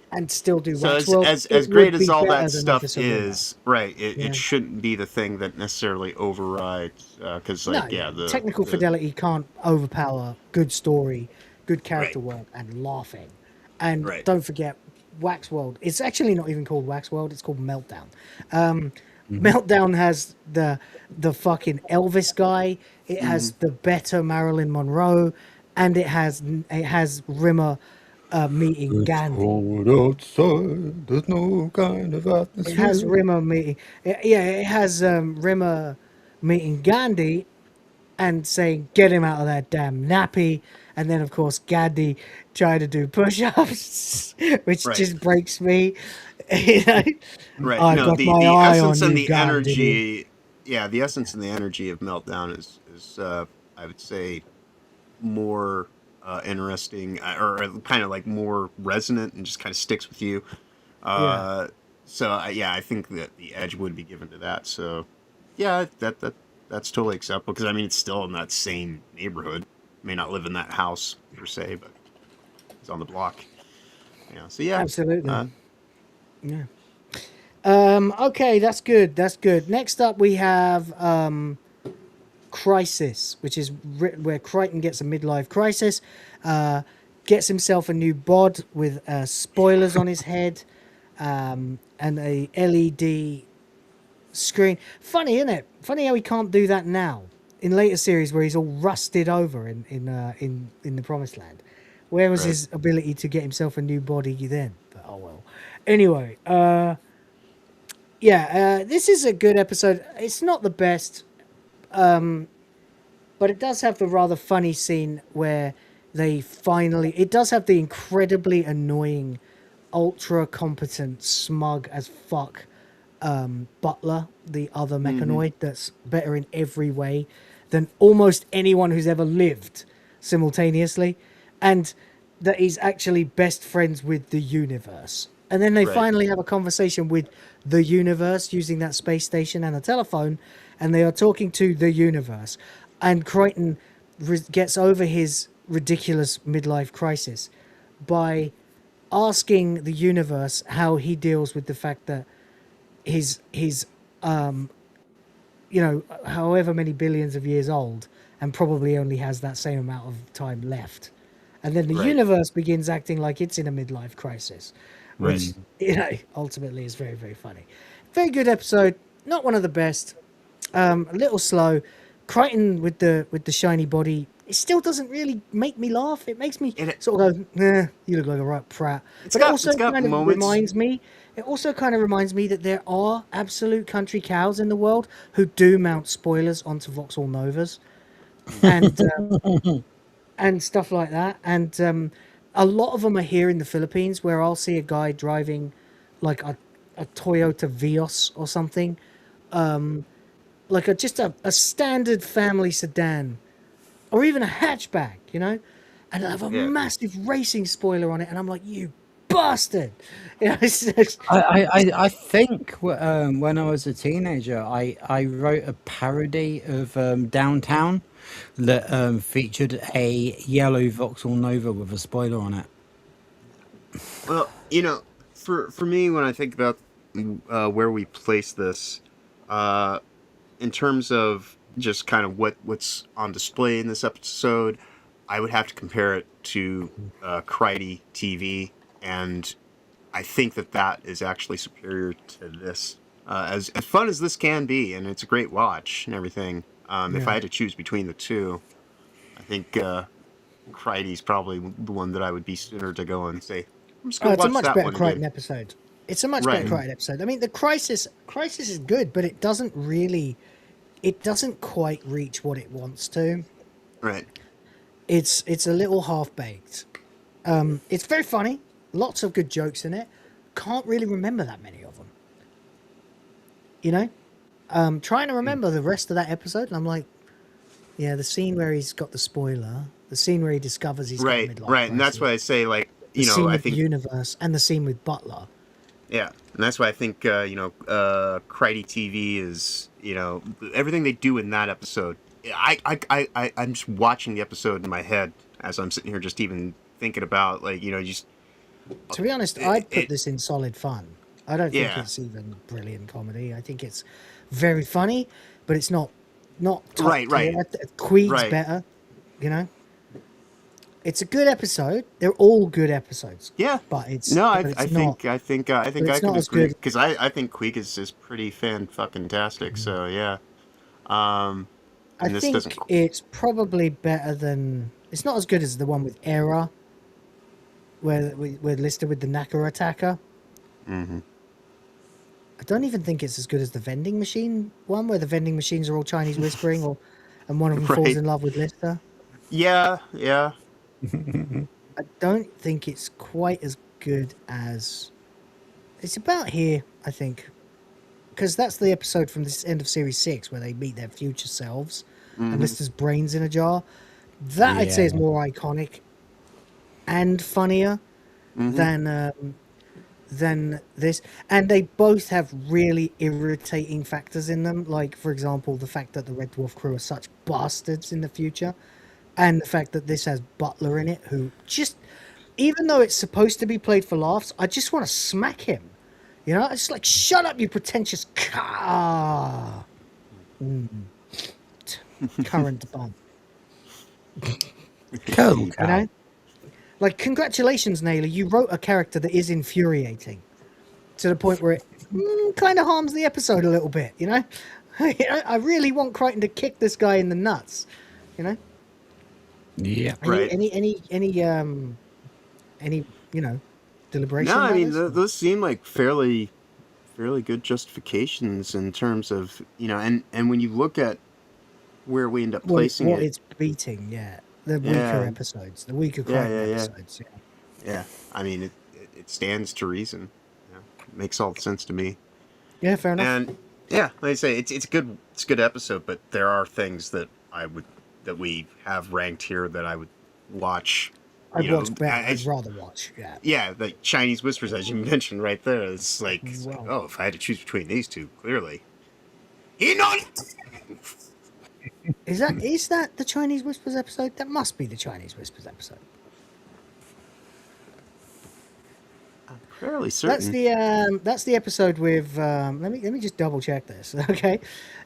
L: and still do
F: so
L: Waxworld,
F: as great as all that
L: than
F: stuff
L: Officer
F: is, it shouldn't be the thing that necessarily overrides because the
L: technical fidelity can't overpower good story, good character work, and laughing. And don't forget, Waxworld. It's actually not even called Waxworld. It's called Meltdown. Meltdown has the fucking Elvis guy. It has the better Marilyn Monroe, and it has Rimmer meeting Gandhi.
R: Outside, there's no kind of atmosphere.
L: It has Rimmer meeting. It has Rimmer meeting Gandhi and saying, "Get him out of that damn nappy." And then, of course, Gandhi trying to do push-ups, which just breaks me.
F: Right.
L: I got my eye
F: essence
L: on
F: and
L: you,
F: the
L: Gandhi.
F: energy. Yeah, the essence and the energy of Meltdown is I would say more interesting, or kind of like more resonant and just kind of sticks with you. So I think that the edge would be given to that. So yeah, that's totally acceptable, because I mean it's still in that same neighborhood. May not live in that house per se, but it's on the block. So yeah,
L: absolutely. Okay, that's good. Next up, we have Crisis, which is where Crichton gets a midlife crisis, gets himself a new bod with spoilers on his head, and a LED screen. Funny, isn't it? Funny how he can't do that now in later series where he's all rusted over in the Promised Land. Where was his ability to get himself a new body then? But oh well. Anyway, this is a good episode. It's not the best, but it does have the rather funny scene where it does have the incredibly annoying, ultra competent, smug as fuck Butler, the other mechanoid that's better in every way than almost anyone who's ever lived simultaneously, and that he's actually best friends with the universe. And then they finally have a conversation with the universe using that space station and a telephone, and they are talking to the universe. And Crichton gets over his ridiculous midlife crisis by asking the universe how he deals with the fact that he's you know, however many billions of years old and probably only has that same amount of time left. And then the universe begins acting like it's in a midlife crisis, which, you know, ultimately is very, very funny. Very good episode. Not one of the best. A little slow. Crichton with the shiny body, it still doesn't really make me laugh. It makes me sort of go, "Nah, you look like a right prat." But it also kind of reminds me. It also kind of reminds me that there are absolute country cows in the world who do mount spoilers onto Vauxhall Novas, and stuff like that. And a lot of them are here in the Philippines, where I'll see a guy driving like a Toyota Vios or something. Like just a standard family sedan, or even a hatchback, you know, and I have a massive racing spoiler on it, and I'm like, you bastard! You know,
R: I think when I was a teenager, I wrote a parody of Downtown that featured a yellow Vauxhall Nova with a spoiler on it.
F: Well, you know, for me, when I think about where we place this, in terms of just kind of what's on display in this episode, I would have to compare it to Crichton TV, and I think that is actually superior to this. As fun as this can be, and it's a great watch and everything, if I had to choose between the two, I think Crichton's probably the one that I would be sooner to go and say, I'm just going to watch that one.
L: It's a much better Crichton episode. It's a much better Crichton episode. I mean, the Crisis is good, but it doesn't quite reach what it wants to.
F: Right.
L: It's a little half-baked. It's very funny. Lots of good jokes in it. Can't really remember that many of them. You know? Trying to remember the rest of that episode, and I'm like, yeah, the scene where he's got the spoiler, the scene where he discovers he's got a midlife crisis,
F: and that's why I say, like, you know,
L: scene
F: I
L: with
F: think
L: the universe and the scene with Butler.
F: Yeah, and that's why I think Crichton TV is, you know, everything they do in that episode. I'm just watching the episode in my head as I'm sitting here, just even thinking about, like, you know, just.
L: To be honest, I'd put this in solid fun. I don't think it's even brilliant comedy. I think it's very funny, but it's not top tier. Queed's better, you know. It's a good episode. They're all good episodes.
F: Yeah,
L: but it's
F: I
L: not,
F: think I can agree, because I think Queeg is pretty fan-fucking-tastic. So yeah,
L: I think it's probably better than. It's not as good as the one with Era, where we're listed with the Knacker Attacker.
F: Mm-hmm.
L: I don't even think it's as good as the vending machine one, where the vending machines are all Chinese whispering, and one of them falls in love with Lister.
F: Yeah.
L: I don't think it's quite as good as. It's about here, I think, because that's the episode from this end of series 6 where they meet their future selves, and Lister's brains in a jar. That I'd say is more iconic and funnier than this. And they both have really irritating factors in them, like, for example, the fact that the Red Dwarf crew are such bastards in the future. And the fact that this has Butler in it, who just, even though it's supposed to be played for laughs, I just want to smack him. You know, it's like, shut up, you pretentious car. Current bum.
R: Cool.
L: You know? Like, congratulations, Naylor. You wrote a character that is infuriating to the point where it kind of harms the episode a little bit, you know? I really want Crichton to kick this guy in the nuts, you know?
R: Yeah.
L: Any you know, deliberation?
F: No, I mean those seem like fairly good justifications in terms of, you know, and when you look at where we end up placing
L: what it's beating, the weaker episodes, the weaker Crichton episodes.
F: Yeah, I mean it stands to reason. Yeah, it makes all the sense to me.
L: Yeah, fair enough.
F: And yeah, like I say, it's a good episode, but there are things that that we have ranked here that I would watch.
L: I'd rather watch.
F: Yeah, like Chinese Whispers, as you mentioned right there. It's like, oh, if I had to choose between these two, clearly, is
L: that the Chinese Whispers episode? That must be the Chinese Whispers episode.
F: Fairly certain.
L: That's the episode with let me just double check this. Okay,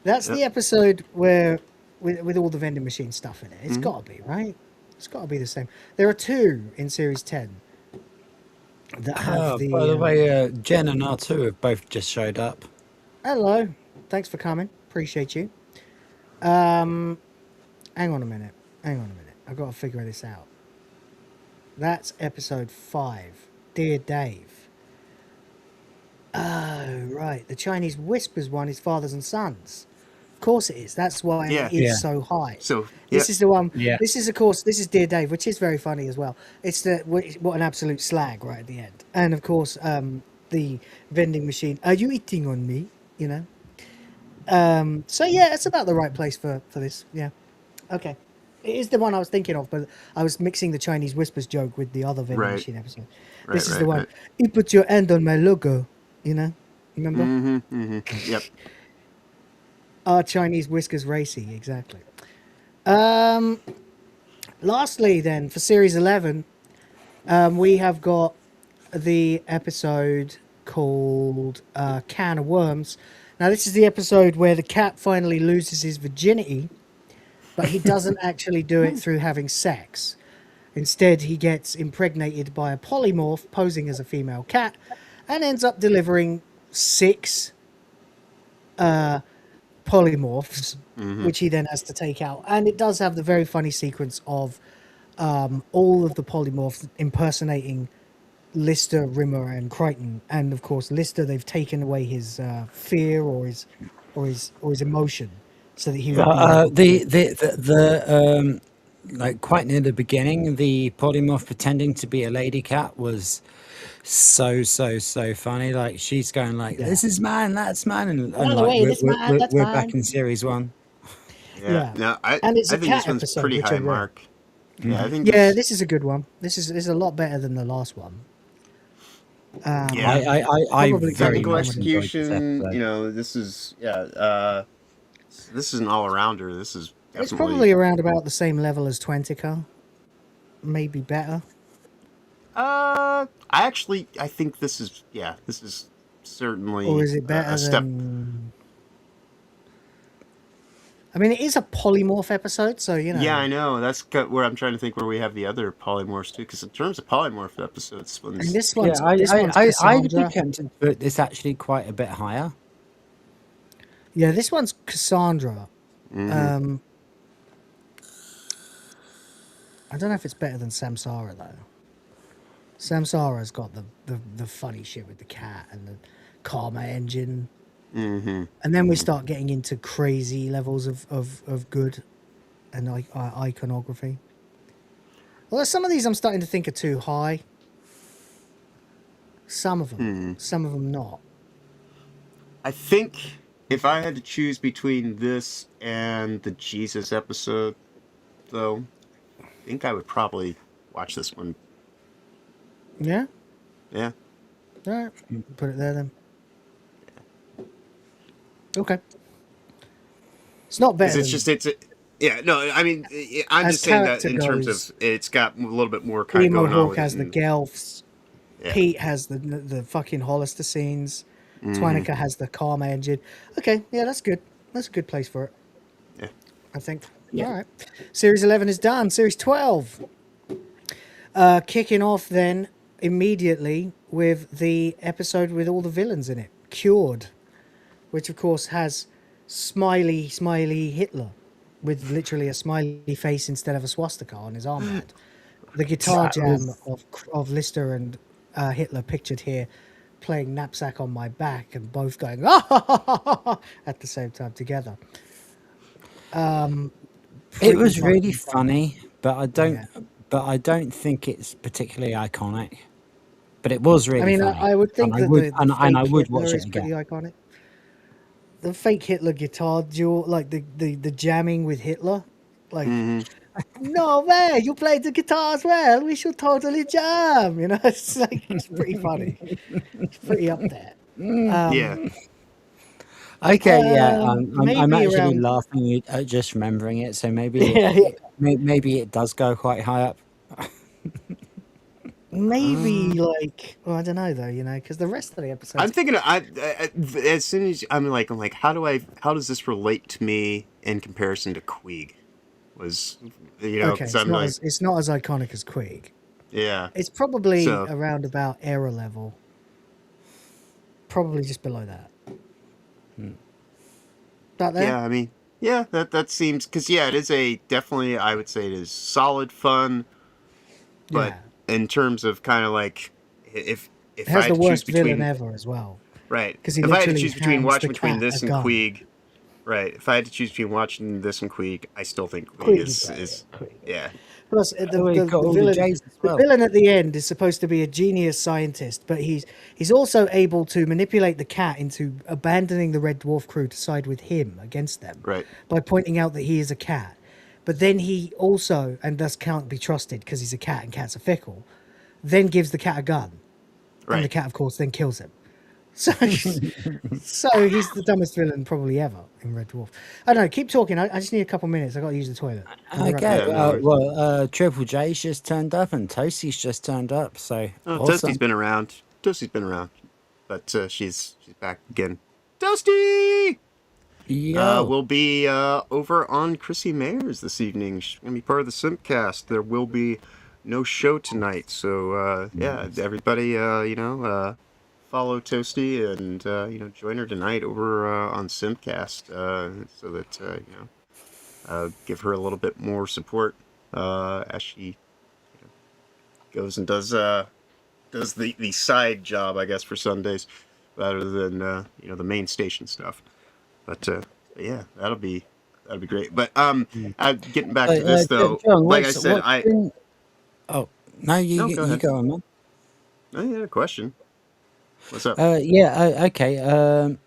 L: that's
F: Yep.
L: the episode where with all the vending machine stuff in it. It's
F: Mhm.
L: got to be right. It's got to be the same. There are two in series 10 that have the.
R: By the way, Jen and R2 have both just showed up.
L: Hello, thanks for coming. Appreciate you. Hang on a minute. I've got to figure this out. That's episode 5. Dear Dave. Oh, right. The Chinese Whispers one is Fathers and Sons. Of course it is. That's why it is so high.
F: So
L: this is the one.
R: Yeah.
L: This is, of course, this is Dear Dave, which is very funny as well. It's what an absolute slag right at the end. And, of course, the vending machine. Are you eating on me? You know? So, yeah, it's about the right place for this. Yeah. Okay. It is the one I was thinking of, but I was mixing the Chinese Whispers joke with the other vending machine episode. This is the one. You put your hand on my logo, you know? Remember?
F: Yep.
L: Our Chinese Whiskers racy, exactly. Lastly, then, for Series 11, we have got the episode called Can of Worms. Now, this is the episode where the cat finally loses his virginity, but he doesn't actually do it through having sex. Instead, he gets impregnated by a polymorph posing as a female cat and ends up delivering 6 polymorphs, which he then has to take out. And it does have the very funny sequence of all of the polymorphs impersonating Lister, Rimmer, and Crichton. And of course, Lister, they've taken away his fear or his emotion, so that he would
R: the like quite near the beginning, the polymorph pretending to be a lady cat was so funny. Like she's going like, "This is man, that's man," and like we're back in series 1.
F: Yeah. No, I
L: and it's
F: think
L: a cat
F: this one's
L: episode,
F: pretty
L: which I
F: high
L: read.
F: mark. Yeah, I think.
L: This is a good one. This is a lot better than the last one.
F: I
L: probably
F: technical
L: very much
F: execution. You know, this is this is an all rounder. This is definitely.
L: It's probably around about the same level as Twentica, maybe better.
F: I think this is certainly.
L: Or is it better
F: a step?
L: than? I mean, it is a polymorph episode, so you know.
F: Yeah, I know. That's where I'm trying to think where we have the other polymorphs too. Because in terms of polymorph episodes,
L: And this one's
R: I'd be
L: Cassandra.
R: tempted to put this actually quite a bit higher.
L: Yeah, this one's Cassandra.
F: Mhm.
L: I don't know if it's better than Samsara though. Samsara's got the funny shit with the cat and the karma engine.
F: Mm-hmm.
L: And then we start getting into crazy levels of good and iconography. Although some of these I'm starting to think are too high. Some of them. Some of them not.
F: I think if I had to choose between this and the Jesus episode, though, I think I would probably watch this one.
L: Yeah?
F: Yeah.
L: All right. Put it there then. Okay. It's not better.
F: I mean, I'm
L: As
F: just saying that
L: character
F: in terms
L: goes,
F: of it's got a little bit more kind of
L: Emo
F: going on
L: Hawk
F: with
L: has
F: it.
L: the
F: and-
L: Gelfs.
F: Yeah.
L: Pete has the fucking Hollister scenes. Twanica has the Karma engine. Okay, yeah, that's good. That's a good place for it.
F: Yeah.
L: I think.
R: Yeah.
L: All right. Series 11 is done. Series 12. Kicking off then immediately with the episode with all the villains in it. Cured. Which of course has smiley Hitler with literally a smiley face instead of a swastika on his armband. The guitar jam of Lister and Hitler pictured here playing Knapsack on My Back and both going at the same time together.
R: It was really funny, but I don't think it's particularly iconic. But it was really funny.
L: I would think
R: and
L: that
R: I would watch
L: Hitler
R: it
L: is pretty
R: again.
L: iconic. The fake Hitler guitar duel, like the jamming with Hitler, like no way, you played the guitar as well. We should totally jam. You know, it's like it's pretty funny. It's pretty up there.
F: Yeah.
R: Okay, yeah, I'm
L: maybe
R: actually
L: around-
R: laughing at just remembering it. So maybe
L: Yeah,
R: maybe it does go quite high up.
D: Maybe like, well, I don't know though, because the rest of the episodes.
F: I'm thinking. As soon as I'm like, how does this relate to me in comparison to Queeg?
D: Okay,
F: because I'm like,
D: it's not as iconic as Queeg.
F: yeah,
D: It's probably
F: So-
D: around about era level. Probably just below that. That there?
F: yeah. I mean, yeah, that seems because it is definitely. I would say it is solid fun, but in terms of kind of like if
D: It
F: I
D: has
F: had
D: the
F: to choose
D: worst villain
F: between
D: ever as well.
F: right,
D: 'Cause he
F: if I had to
D: literally
F: choose between
D: hands
F: watching
D: the
F: between
D: cat
F: this
D: a
F: and
D: gun.
F: Queeg, right? If I had to choose between watching this and Queeg, I still think
D: Queeg
F: Queeg
D: is
F: is
D: better,
F: yeah.
D: Plus,
R: Oh, he got all the
D: villain,
R: J's as well.
D: the villain at the end is supposed to be a genius scientist, but he's also able to manipulate the cat into abandoning the Red Dwarf crew to side with him against them,
F: right?
D: By pointing out that he is a cat. But then he also, and thus can't be trusted because he's a cat and cats are fickle, then gives the cat a gun, and the cat, of course, then kills him. So he's the dumbest villain probably ever in Red Dwarf. I don't know. Keep talking. I just need a couple minutes. I got to use the toilet.
R: Okay. Triple J's just turned up and Toasty's just turned up. So awesome.
F: Toasty's been around. But she's back again. Toasty! We'll be over on Chrissy Mayer's this evening. She's gonna be part of the Simpcast. There will be no show tonight, so everybody, follow Toasty and join her tonight over on Simpcast, so that give her a little bit more support as she goes and does the side job, I guess, for Sundays, rather than the main station stuff. But yeah, that'll be great. But getting back to this though,
R: John,
F: like I said,
R: Oh no, you go on, man.
F: I had a question. What's up?
R: Okay.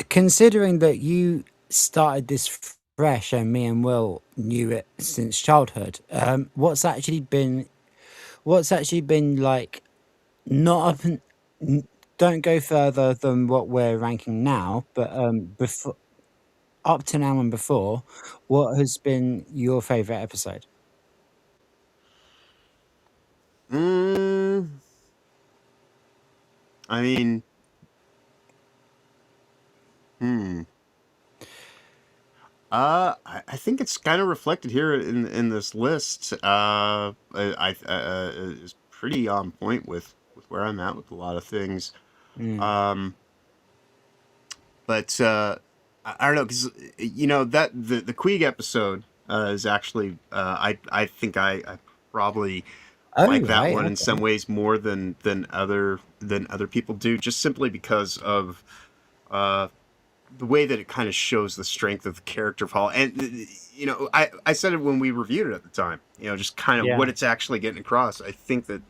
R: Considering that you started this fresh and me and Will knew it since childhood, what's actually been like, not up and don't go further than what we're ranking now, but before, up to now and before, what has been your favorite episode?
F: I mean, I think it's kind of reflected here in this list. Is pretty on point with where I'm at with a lot of things. But I don't know, because that the Queeg episode is actually I think I probably like that one in some ways more than other people do, just simply because of the way that it kind of shows the strength of the character of Hall. And I said it when we reviewed it at the time, just kind of what it's actually getting across. I think that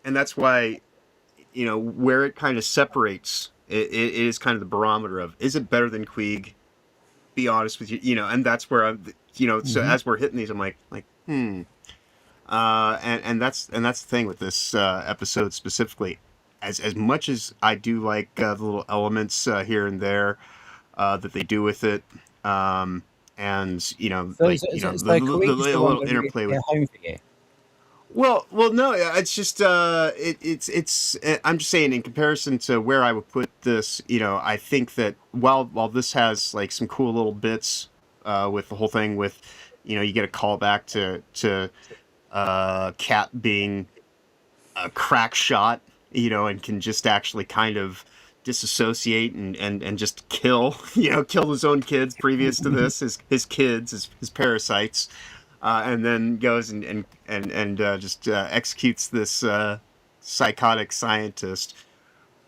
F: and that's why where it kind of separates, it is kind of the barometer of, is it better than Queeg? Be honest with you, and that's where I'm, so as we're hitting these, I'm like and that's the thing with this episode specifically. As much as I do like the little elements here and there that they do with it, and the little interplay with.
R: Home for you.
F: Well, no, it's just it's. I'm just saying, in comparison to where I would put this, I think that while this has like some cool little bits with the whole thing with, you get a call back to Cat being a crack shot, and can just actually kind of disassociate and just kill his own kids previous to this, his kids, his parasites. And then goes and just executes this psychotic scientist.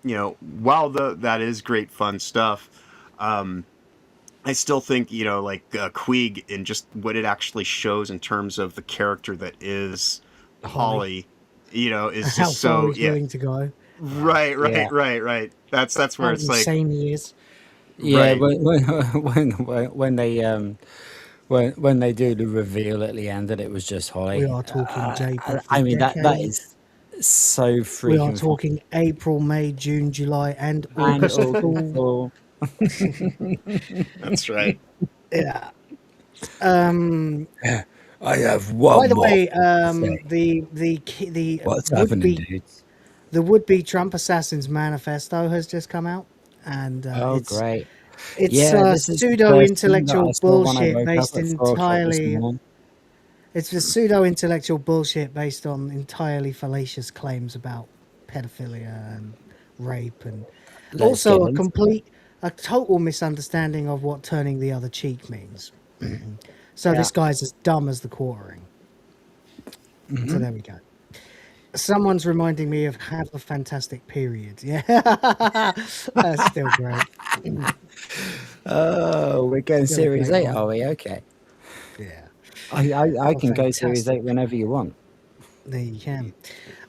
F: While that is great fun stuff, I still think Queeg, and just what it actually shows in terms of the character that is Holly, is
D: how
F: just
D: far
F: so
D: he's willing to go.
F: Right. That's where
D: How
F: it's like
D: insane he is.
R: Yeah,
F: right.
R: when they do the reveal at the end that it was just Holly.
D: We are talking J-pop.
R: I mean that is so freaking.
D: We are talking April, May, June, July, and August.
F: That's right.
D: Yeah.
R: I have one
D: By the
R: more.
D: way,
R: thing.
D: the
R: What's
D: would
R: happening,
D: be
R: dudes?
D: the would-be Trump assassins manifesto has just come out, and
R: Oh, great.
D: it's
R: Yeah, this is the first thing that I
D: pseudo-intellectual
R: saw when I
D: bullshit
R: woke up
D: based
R: at 4 o'clock this
D: entirely.
R: morning.
D: It's the pseudo-intellectual bullshit based on entirely fallacious claims about pedophilia and rape, and
R: Let's get
D: also
R: into
D: a total misunderstanding of what turning the other cheek means. So
R: Yeah.
D: this guy's as dumb as the quartering. So
R: Mhm.
D: there we go. Someone's reminding me of Have a Fantastic Period. Yeah, that's still great.
R: Oh, we're going
D: Still a
R: Series
D: great
R: 8,
D: one.
R: are we? Okay.
D: Yeah.
R: I
D: Oh,
R: can go Series 8
D: fantastic.
R: whenever you want.
D: There you can.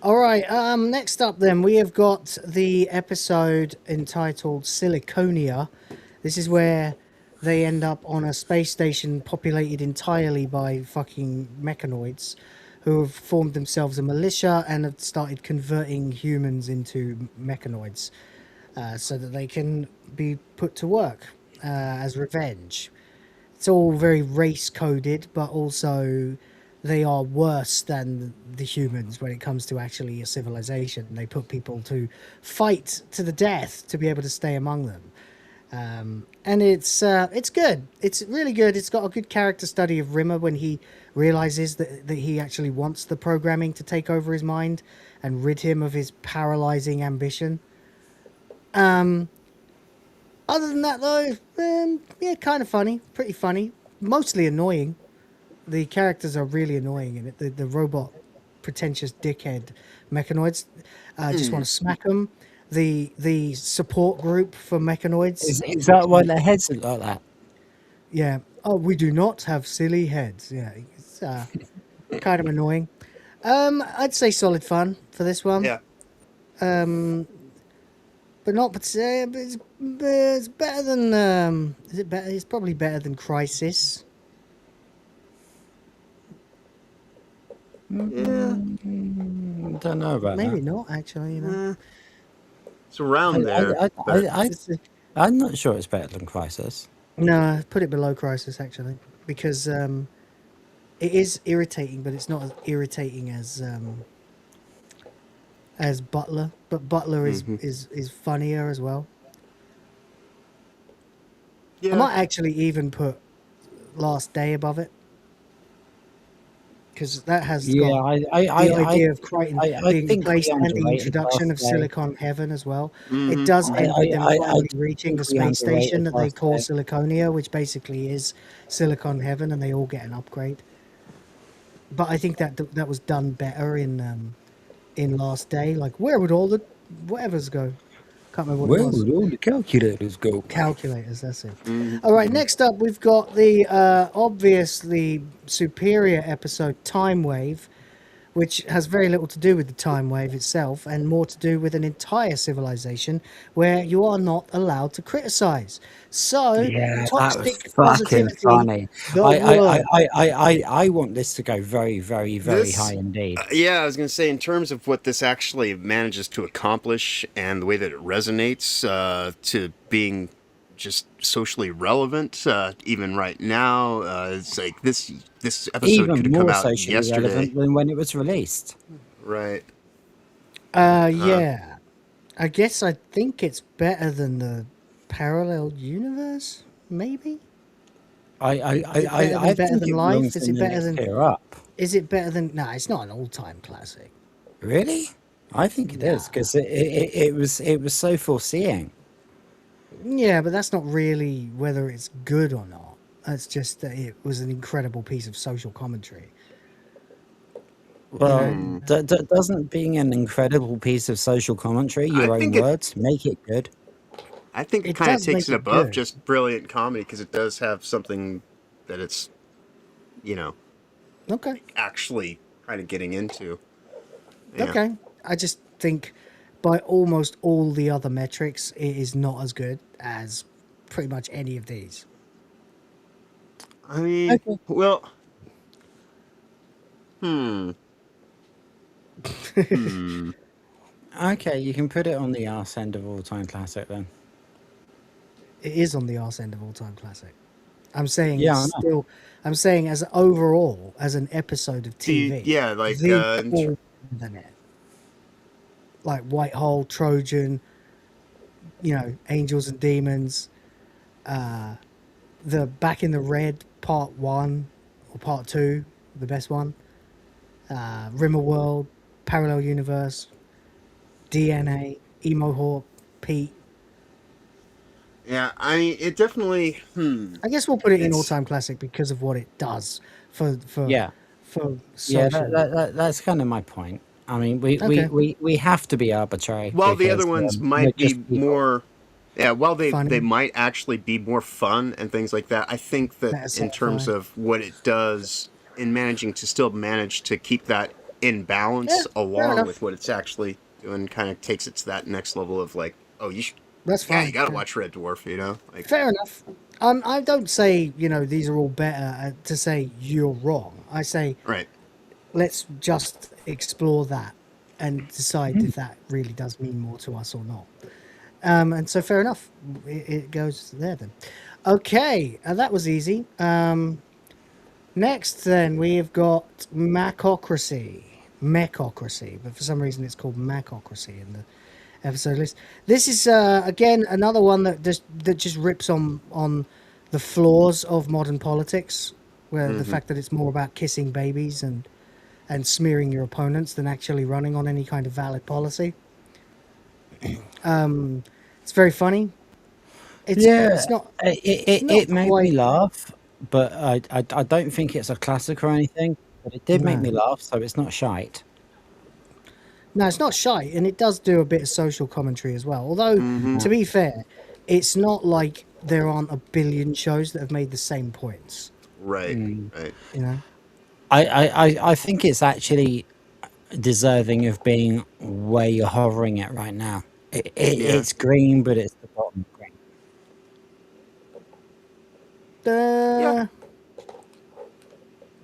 D: All right. Next up, then we have got the episode entitled Siliconia. This is where they end up on a space station populated entirely by fucking mechanoids, who have formed themselves a militia and have started converting humans into mechanoids, so that they can be put to work as revenge. It's all very race coded, but also they are worse than the humans when it comes to actually a civilization. They put people to fight to the death to be able to stay among them. And it's good. It's really good. It's got a good character study of Rimmer when he realizes that he actually wants the programming to take over his mind and rid him of his paralyzing ambition. Other than that, though, yeah, kind of funny, pretty funny, mostly annoying. The characters are really annoying in it. The robot, pretentious dickhead mechanoids just want to smack them. The support group for mechanoids.
R: Is that why their heads look like that?
D: Yeah. Oh, we do not have silly heads. Yeah, it's kind of annoying. I'd say solid fun for this one.
F: Yeah.
D: But not. But it's better than. Is it better? It's probably better than Crisis.
R: Don't know about
D: Maybe
R: that.
D: not, actually. You know.
F: It's around there.
R: I'm not sure it's better than Crisis.
D: No, put it below Crisis actually, because it is irritating, but it's not as irritating as Butler. But Butler is funnier as well.
F: Yeah.
D: I might actually even put Last Day above it, because that has got the idea of Crichton being
R: think we
D: replaced and the
R: underrated
D: introduction
R: Last
D: of
R: Day.
D: Silicon Heaven as well.
F: Mm-hmm.
D: It does end with them finally
R: I
D: reaching the
R: think we
D: space station
R: underrated
D: that they
R: Last
D: call
R: Day.
D: Siliconia, which basically is Silicon Heaven, and they all get an upgrade. But I think that was done better in Last Day. Like, where would all the whatevers go? Can't remember what
R: Where
D: it was.
R: would all the calculators go?
D: Calculators, that's it. All right, next up we've got the obviously superior episode Time Wave, which has very little to do with the time wave itself and more to do with an entire civilization where you are not allowed to criticize. So,
R: Yeah, that
D: toxic
R: was fucking
D: positivity.
R: funny.
D: The word.
R: I want this to go very, very, very
F: This-
R: high indeed.
F: Yeah, I was going to say, in terms of what this actually manages to accomplish and the way that it resonates to being just socially relevant, even right now, it's like this episode
R: Even
F: could have come
R: more
F: out
R: socially
F: yesterday.
R: relevant than when it was released.
F: Right.
D: Yeah. I guess I think it's better than the parallel universe, maybe?
R: I
D: better
R: think
D: than
R: it
D: Life?
R: belongs
D: Is
R: in
D: it
R: the
D: better
R: next
D: than
R: tier up.
D: Is it better than No, it's not an all-time classic.
R: Really? I think it is because it was so foreseeing.
D: Yeah, but that's not really whether it's good or not. That's just that it was an incredible piece of social commentary.
R: Well, doesn't being an incredible piece of social commentary, your own words, make it good?
F: I think it
D: It
F: kind of
D: does
F: takes
D: make
F: it
D: it
F: above
D: good.
F: just brilliant comedy because it does have something that it's,
D: Okay.
F: actually kind of getting into.
D: Okay. I just think by almost all the other metrics, it is not as good as pretty much any of these.
F: I mean, well,
R: Okay, you can put it on the arse end of all time classic then.
D: It is on the arse end of all-time classic. I'm saying
R: Yeah,
D: it's still. I'm saying as overall, as an episode of TV.
F: Yeah, like
D: they're all better than it. Like Whitehole, Trojan, Angels and Demons, the Back in the Red Part 1 or Part 2, the best one, Rimmer World, Parallel Universe, DNA, Emo Hawk, Pete.
F: Yeah, I mean, it definitely.
D: I guess we'll put it in all-time classic because of what it does for
R: Yeah.
D: social.
R: That's kind of my point. I mean,
D: Okay.
R: we have to be arbitrary.
F: While the other
R: because,
F: ones
R: we're
F: might be
R: just people.
F: more, yeah, while they
D: Funny.
F: might actually be more fun and things like that, I think that
D: That's
F: in terms
D: fine.
F: of what it does in managing to still manage to keep that in balance
D: fair
F: along
D: enough.
F: with what it's actually doing, kind of takes it to that next level of like, oh, you should,
D: That's
F: yeah,
D: fine.
F: you gotta
D: yeah.
F: watch Red Dwarf, like.
D: Fair enough. I don't say these are all better to say you're wrong. I say
F: Right.
D: let's just explore that and decide if that really does mean more to us or not. And so fair enough. It goes there then. Okay, that was easy. Next then we have got Macocracy, but for some reason it's called Macocracy in the episode list. This is again another one that just rips on the flaws of modern politics, where the fact that it's more about kissing babies and smearing your opponents than actually running on any kind of valid policy. It's very funny. It's not.
R: It made me laugh, but I don't think it's a classic or anything. But it did make me laugh, so it's not shite.
D: No, it's not shy, and it does do a bit of social commentary as well. Although, to be fair, it's not like there aren't a billion shows that have made the same points.
F: Right. Right.
R: I think it's actually deserving of being where you're hovering at right now. It's green, but it's the bottom green.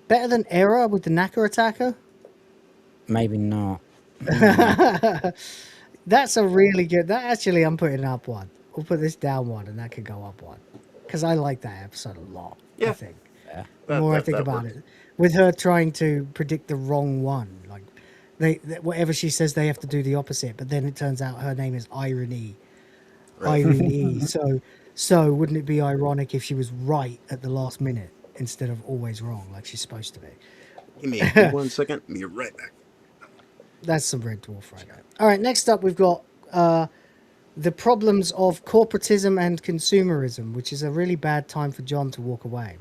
D: Better than Era with the Knacker Attacker?
R: Maybe not.
D: That's a really good. That actually, I'm putting up one. We'll put this down one, and that could go up one because I like that episode a lot.
F: Yeah.
D: I think. Yeah. The more I think about it, with her trying to predict the wrong one, like whatever she says, they have to do the opposite. But then it turns out her name is Irony.
F: Right.
D: Irony. So wouldn't it be ironic if she was right at the last minute instead of always wrong, like she's supposed to be?
F: Give me 1 second. I'll be right back.
D: That's some Red Dwarf right now. All right, next up we've got the problems of corporatism and consumerism, which is a really bad time for John to walk away.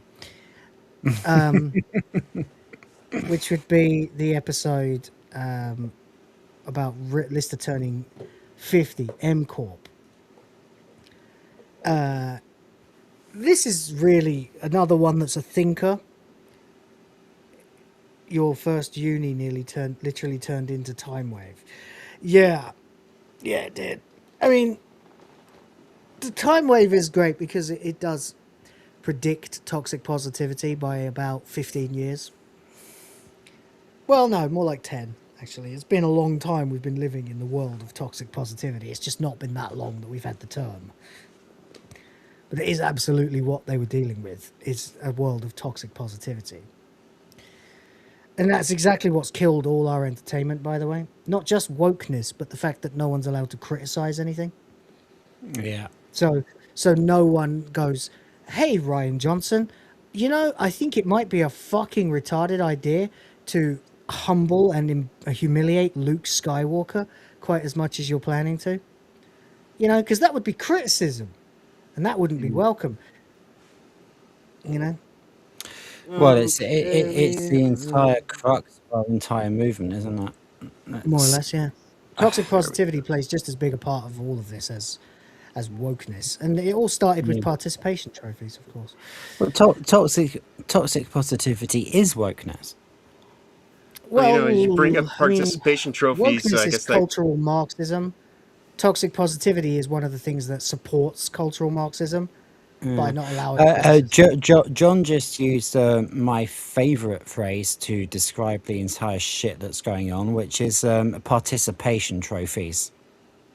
D: Which would be the episode about Lister turning 50, M Corp. This is really another one that's a thinker. Your first uni literally turned into Time Wave. Yeah, it did. I mean, the Time Wave is great because it does predict toxic positivity by about 15 years. Well, no, more like 10, actually. It's been a long time we've been living in the world of toxic positivity. It's just not been that long that we've had the term. But it is absolutely what they were dealing with, is a world of toxic positivity. And that's exactly what's killed all our entertainment, by the way. Not just wokeness, but the fact that no one's allowed to criticize anything.
R: Yeah.
D: So no one goes, hey, Ryan Johnson, I think it might be a fucking retarded idea to humble and humiliate Luke Skywalker quite as much as you're planning to. Because that would be criticism, and that wouldn't be welcome.
R: Well, it's the entire crux of our entire movement, isn't it?
D: More or less, yeah. Toxic positivity plays just as big a part of all of this as wokeness, and it all started with participation trophies, of course.
R: Well, toxic positivity is wokeness.
D: Well,
F: you bring up participation trophies.
D: Wokeness
F: I guess
D: is cultural Marxism. Toxic positivity is one of the things that supports cultural Marxism by not allowing.
R: John just used my favourite phrase to describe the entire shit that's going on, which is participation trophies.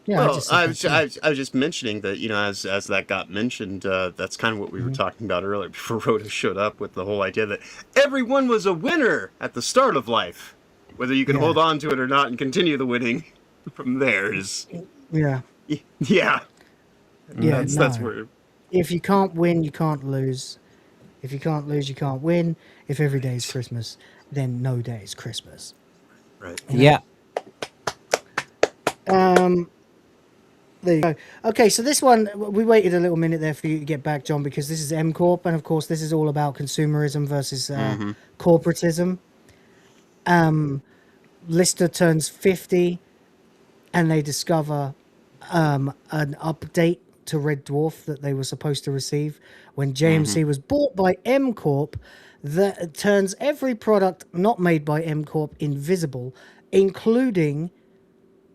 D: Yeah, I
F: Well,
D: just said that, yeah.
F: I was just mentioning that, as that got mentioned, that's kind of what we were talking about earlier before Rhoda showed up with the whole idea that everyone was a winner at the start of life. Whether you can
D: Yeah.
F: hold on to it or not and continue the winning from there is,
D: Yeah.
F: yeah.
D: Yeah,
F: That's
D: no.
F: where,
D: If you can't win, you can't lose. If you can't lose, you can't win. If every day is Christmas, then no day is Christmas.
F: right.
D: You know?
R: Yeah.
D: There you go. Okay, so this one, we waited a little minute there for you to get back, John, because this is M Corp, and of course, this is all about consumerism versus corporatism. Lister turns 50, and they discover an update to Red Dwarf that they were supposed to receive when JMC was bought by M Corp that turns every product not made by M Corp invisible, including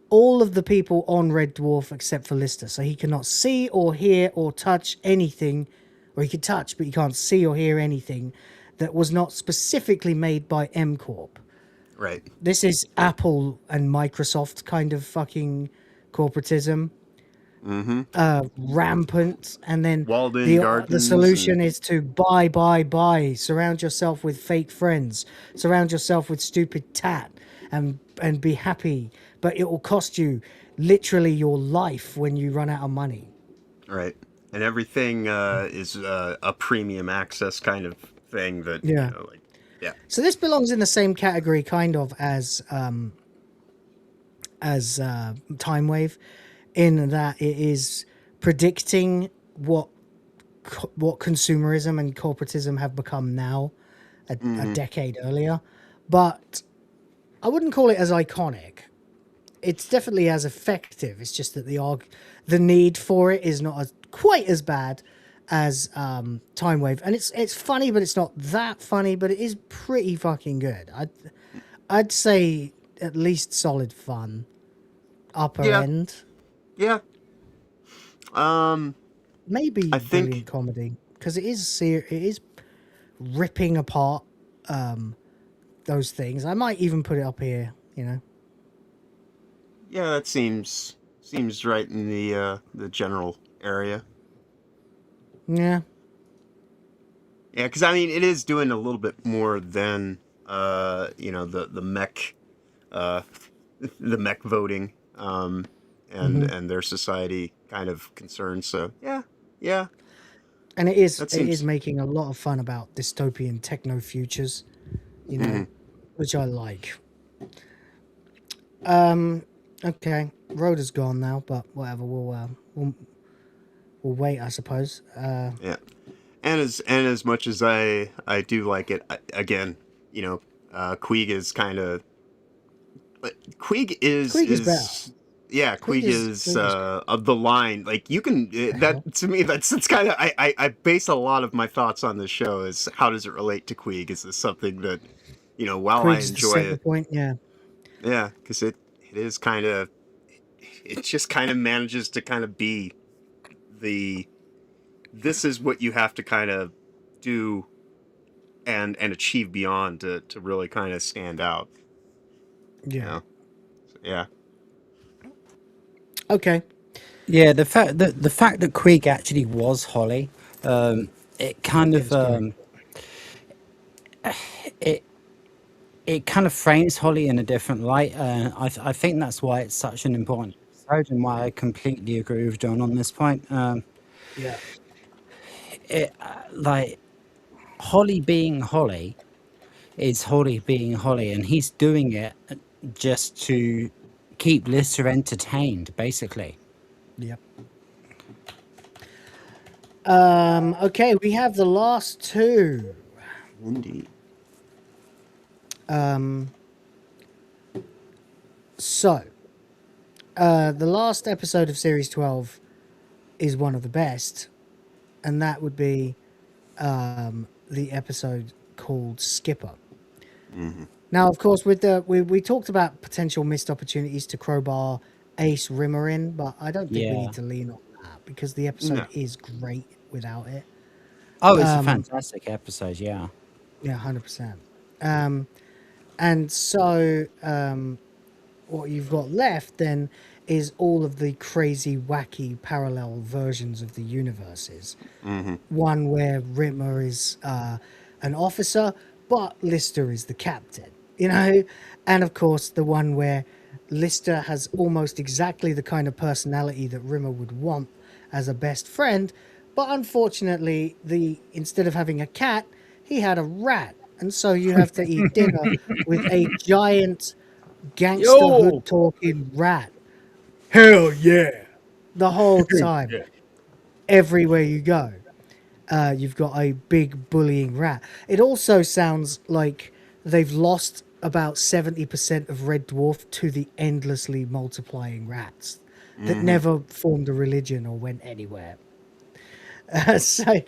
D: all of the people on Red Dwarf except for Lister. So he cannot see or hear or touch anything, or he can touch, but he can't see or hear anything that was not specifically made by M Corp.
F: Right.
D: This is Apple and Microsoft kind of fucking corporatism. Rampant. And then
F: Walled-in
D: the
F: gardens
D: solution
F: and-
D: is to buy. Surround yourself with fake friends. Surround yourself with stupid tat and be happy. But it will cost you literally your life when you run out of money.
F: Right. And everything is a premium access kind of thing that,
D: Yeah.
F: yeah.
D: So this belongs in the same category kind of as Time Wave, in that it is predicting what consumerism and corporatism have become now a decade earlier. But I wouldn't call it as iconic. It's definitely as effective. It's just that the need for it is not quite as bad as Time Wave, and it's funny, but it's not that funny. But it is pretty fucking good. I'd say at least solid fun, upper end.
F: Yeah.
D: Maybe
F: I think
D: brilliant comedy, because it is ripping apart those things. I might even put it up here.
F: Yeah, that seems right in the general area.
D: Yeah.
F: Yeah, because I mean, it is doing a little bit more than the mech, the mech voting, and their society kind of concerns. So yeah.
D: And it is making a lot of fun about dystopian techno futures, which I like. Okay, Rhoda's gone now, but whatever. We'll wait, I suppose.
F: Yeah, and as much as I do like it, again, Queeg is kind of. Queeg is
D: better.
F: Yeah, Queeg is of the line. Like you can that to me that's kind of I base a lot of my thoughts on this show is how does it relate to Queeg? Is this something that while
D: Queeg's
F: I enjoy
D: the center
F: it,
D: point, yeah,
F: because it is kind of it just kind of manages to kind of be this is what you have to kind of do and achieve beyond to really kind of stand out.
D: Yeah.
F: Yeah.
D: Okay.
R: Yeah, the fact that Queeg actually was Holly, it kind of it kind of frames Holly in a different light. I think that's why it's such an important episode, and why I completely agree with John on this point.
D: Yeah.
R: It like Holly being Holly is Holly being Holly, and he's doing it just to keep Lister entertained, basically.
D: Yep. Okay, we have the last two.
F: Indeed.
D: So, the last episode of Series 12 is one of the best, and that would be the episode called Skipper. Now, of course, with we talked about potential missed opportunities to crowbar Ace Rimmer in, but I don't think we need to lean on that because the episode is great without it.
R: Oh, it's a fantastic episode, yeah.
D: Yeah, 100%. And so what you've got left then is all of the crazy, wacky, parallel versions of the universes. One where Rimmer is an officer, but Lister is the captain, you know? And of course, the one where Lister has almost exactly the kind of personality that Rimmer would want as a best friend, but unfortunately, instead of having a cat, he had a rat. And so you have to eat dinner with a giant gangsterhood talking rat. Hell yeah. The whole time. Everywhere you go. You've got a big bullying rat. It also sounds like they've lost about 70% of Red Dwarf to the endlessly multiplying rats that never formed a religion or went anywhere. So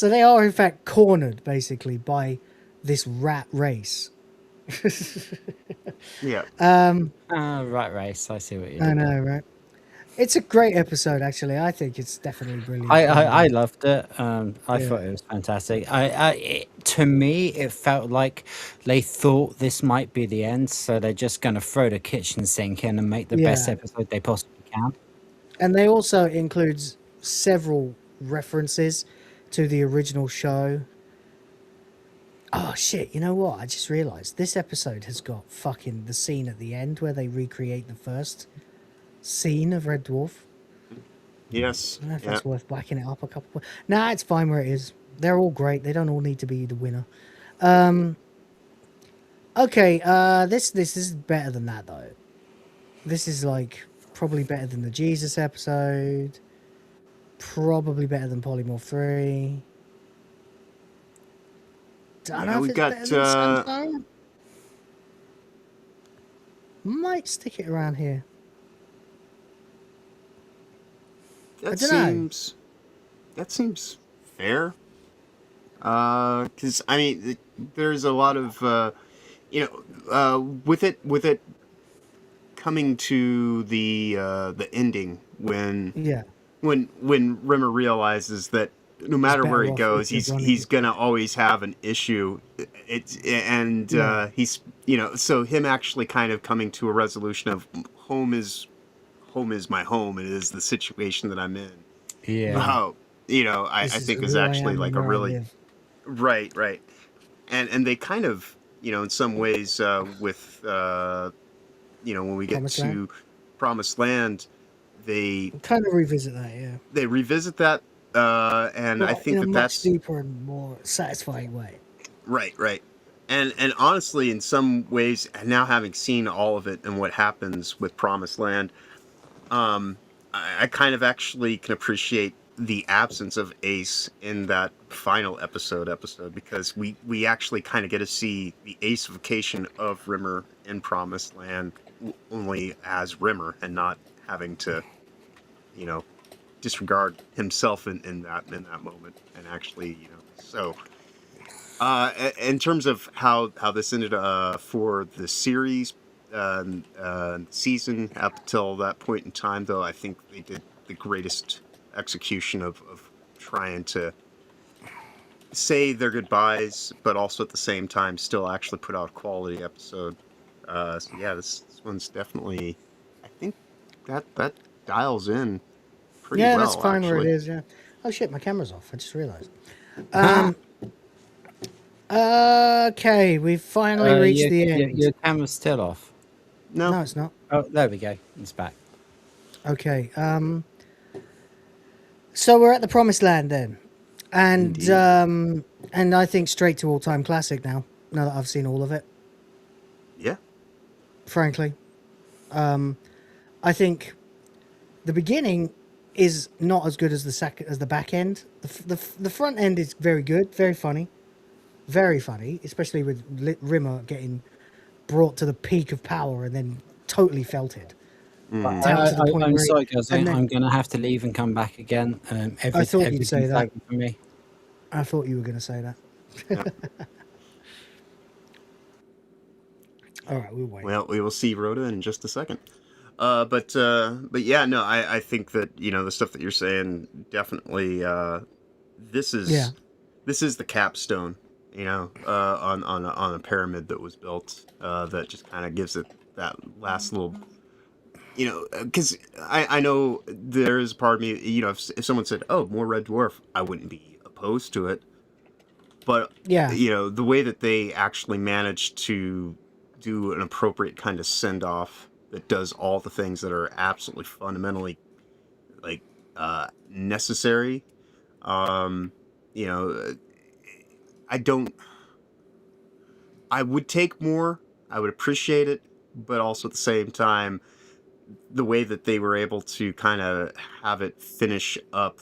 D: they are in fact cornered basically by this rat race.
F: Yeah.
R: Rat race. I see what you did.
D: I know, right? It's a great episode, actually. I think it's definitely brilliant.
R: I loved it. I
D: Yeah.
R: thought it was fantastic. To me, it felt like they thought this might be the end, so they're just going to throw the kitchen sink in and make the best
D: Yeah.
R: episode they possibly can.
D: And they also includes several references to the original show. Oh shit, you know what? I just realized this episode has got fucking the scene at the end where they recreate the first scene of Red Dwarf.
F: Yes.
D: I don't know if that's worth whacking it up a couple. Nah, it's fine where it is. They're all great. They don't all need to be the winner. Okay, this is better than that though. This is like probably better than the Jesus episode. Probably better than Polymorph 3. Don't know if
F: we
D: it's
F: got
D: better than Sunflower. Might stick it around here.
F: that
D: dunno.
F: seems fair. Because I mean, there's a lot of with it coming to the ending when Rimmer realizes that no matter where he goes, he's gonna always have an issue. He's so him actually kind of coming to a resolution of home is my home. It is the situation that I'm in.
R: Yeah.
F: I think is actually like a really right, and they kind of in some ways with when we get to Promised Land, they
D: kind of revisit that. Yeah,
F: they revisit that, and I think
D: in a much
F: that's
D: deeper and more satisfying way.
F: Right. And honestly, in some ways, now having seen all of it and what happens with Promised Land, I kind of actually can appreciate the absence of Ace in that final episode because we actually kind of get to see the Aceification of Rimmer in Promised Land only as Rimmer and not having to, disregard himself in that moment and actually, so. In terms of how this ended for the series season up until that point in time, though, I think they did the greatest execution of trying to say their goodbyes, but also at the same time still actually put out a quality episode. So yeah, this one's definitely, I think that dials in pretty well.
D: Yeah, that's fine
F: actually.
D: where it is. Yeah. Oh shit, my camera's off. I just realized. Okay, we've finally reached the end.
R: Your camera's still off.
D: No, it's not.
R: Oh, there we go. It's back.
D: Okay. So we're at the Promised Land then, and I think straight to all-time classic now. Now that I've seen all of it.
F: Yeah.
D: Frankly, I think the beginning is not as good as the back end. The front end is very good, very funny. Very funny, especially with Rimmer getting brought to the peak of power and then totally felted.
R: I'm sorry, guys. I'm going to have to leave and come back again.
D: I thought you'd say that.
R: For me.
D: I thought you were going to say that.
F: Yeah.
D: All right, we'll wait.
F: Well, we will see Rhoda in just a second. But yeah, no, I think that the stuff that you're saying definitely this is the capstone. On a pyramid that was built that just kind of gives it that last little you know, because I know there's a part of me, you know, if someone said, "Oh, more Red Dwarf," I wouldn't be opposed to it. But
D: Yeah.
F: you know, the way that they actually managed to do an appropriate kind of send off that does all the things that are absolutely fundamentally like necessary. You know, I don't. I would take more. I would appreciate it, but also at the same time, the way that they were able to kind of have it finish up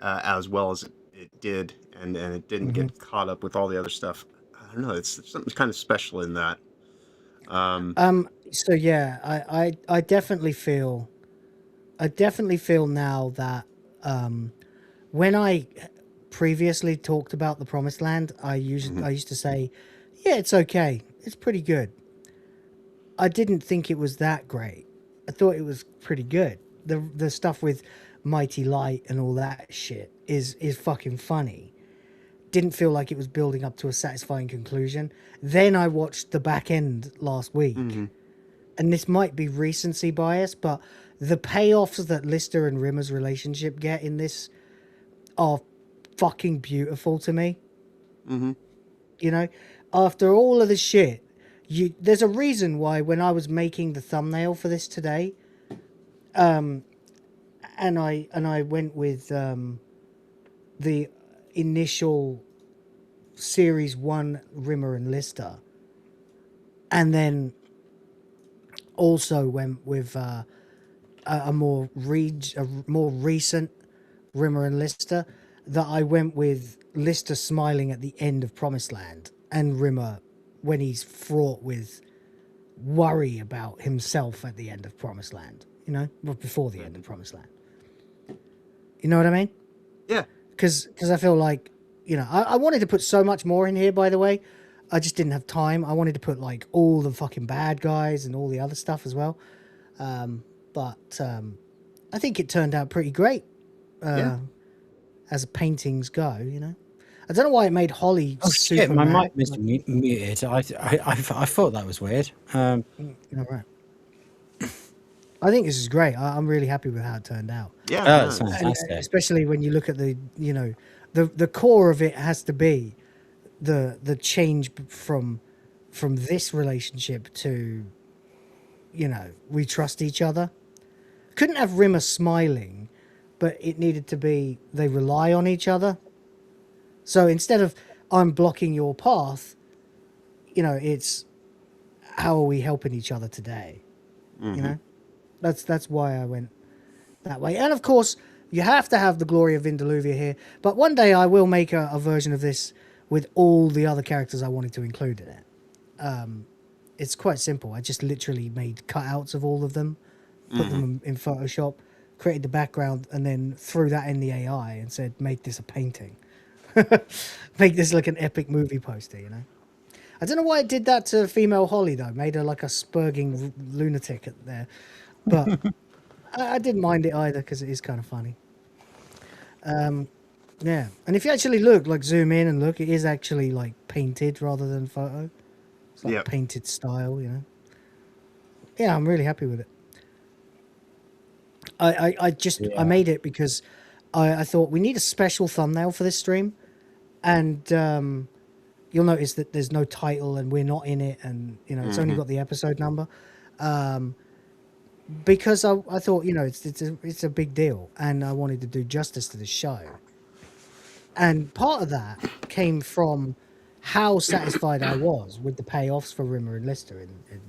F: as well as it did, and it didn't
D: Mm-hmm.
F: get caught up with all the other stuff. I don't know. It's something kind of special in that.
D: So yeah, I definitely feel now that when I previously talked about the Promised Land, I used to say, yeah, it's okay, it's pretty good. I didn't think it was that great. I thought it was pretty good. The stuff with Mighty Light and all that shit is fucking funny. Didn't feel like it was building up to a satisfying conclusion. Then I watched the back end last week, and this might be recency bias, but the payoffs that Lister and Rimmer's relationship get in this are fucking beautiful to me. You know, after all of the shit, there's a reason why when I was making the thumbnail for this today, and I went with the initial series 1 Rimmer and Lister, and then also went with a more recent Rimmer and Lister, that I went with Lister smiling at the end of Promised Land and Rimmer when he's fraught with worry about himself at the end of Promised Land, you know, before the end of Promised Land. You know what I mean?
F: Yeah.
D: Because I feel like, you know, I wanted to put so much more in here, by the way. I just didn't have time. I wanted to put like all the fucking bad guys and all the other stuff as well. But I think it turned out pretty great as paintings go, you know. I don't know why it made Holly super
R: shit, my
D: mad.
R: mic was muted. I thought that was weird.
D: You know, right. I think this is great. I'm really happy with how it turned out.
F: Yeah,
R: it's fantastic.
D: And especially when you look at the, you know, the core of it has to be the change from this relationship to, you know, we trust each other. Couldn't have Rimmer smiling, but it needed to be they rely on each other. So instead of I'm blocking your path, you know, it's how are we helping each other today? You know, that's why I went that way. And of course, you have to have the glory of Vindaluvia here. But one day I will make a version of this with all the other characters I wanted to include in it. It's quite simple. I just literally made cutouts of all of them, put them in Photoshop, created the background, and then threw that in the AI and said, make this a painting. Make this like an epic movie poster, you know? I don't know why it did that to female Holly, though. Made her like a spurging lunatic there. But I didn't mind it either because it is kind of funny. Yeah. And if you actually look, like zoom in and look, it is actually like painted rather than photo. It's like painted style, you know? Yeah, I'm really happy with it. I made it because I thought we need a special thumbnail for this stream. And you'll notice that there's no title and we're not in it. And, you know, it's only got the episode number. Because I thought, you know, it's a big deal. And I wanted to do justice to the show. And part of that came from how satisfied I was with the payoffs for Rimmer and Lister in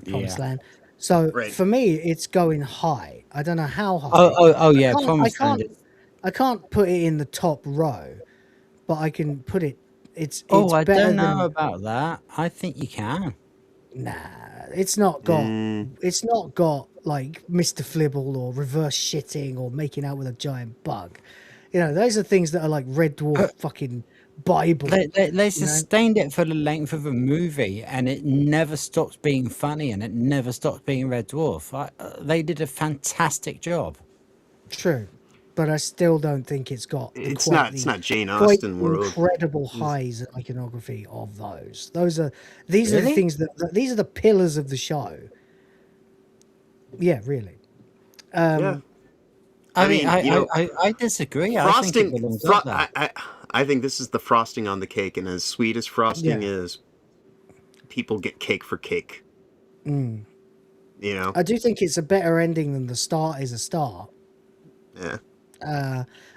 D: Promised Land. So for me, it's going high. I don't know how high.
R: Oh yeah, Promised Land.
D: I can't put it in the top row, but I can put it. It's
R: I
D: better
R: don't know
D: than,
R: about that. I think you can.
D: Nah, it's not got. It's not got like Mr. Flibble or reverse shitting or making out with a giant bug. You know, those are things that are like Red Dwarf fucking Bible.
R: They sustained it for the length of a movie, and it never stopped being funny, and it never stopped being Red Dwarf. They did a fantastic job.
D: True, but I still don't think it's got.
F: It's not Jane Austen world.
D: Incredible highs in iconography of those. These are the things these are the pillars of the show. Yeah, really.
F: Yeah.
R: I mean,
F: you know,
R: I disagree. I think it
F: frosting.
R: belongs up there.
F: I think this is the frosting on the cake, and as sweet as frosting
D: Yeah.
F: is, people get cake for cake.
D: Mm.
F: You know.
D: I do think it's a better ending than the start is a start.
F: Yeah.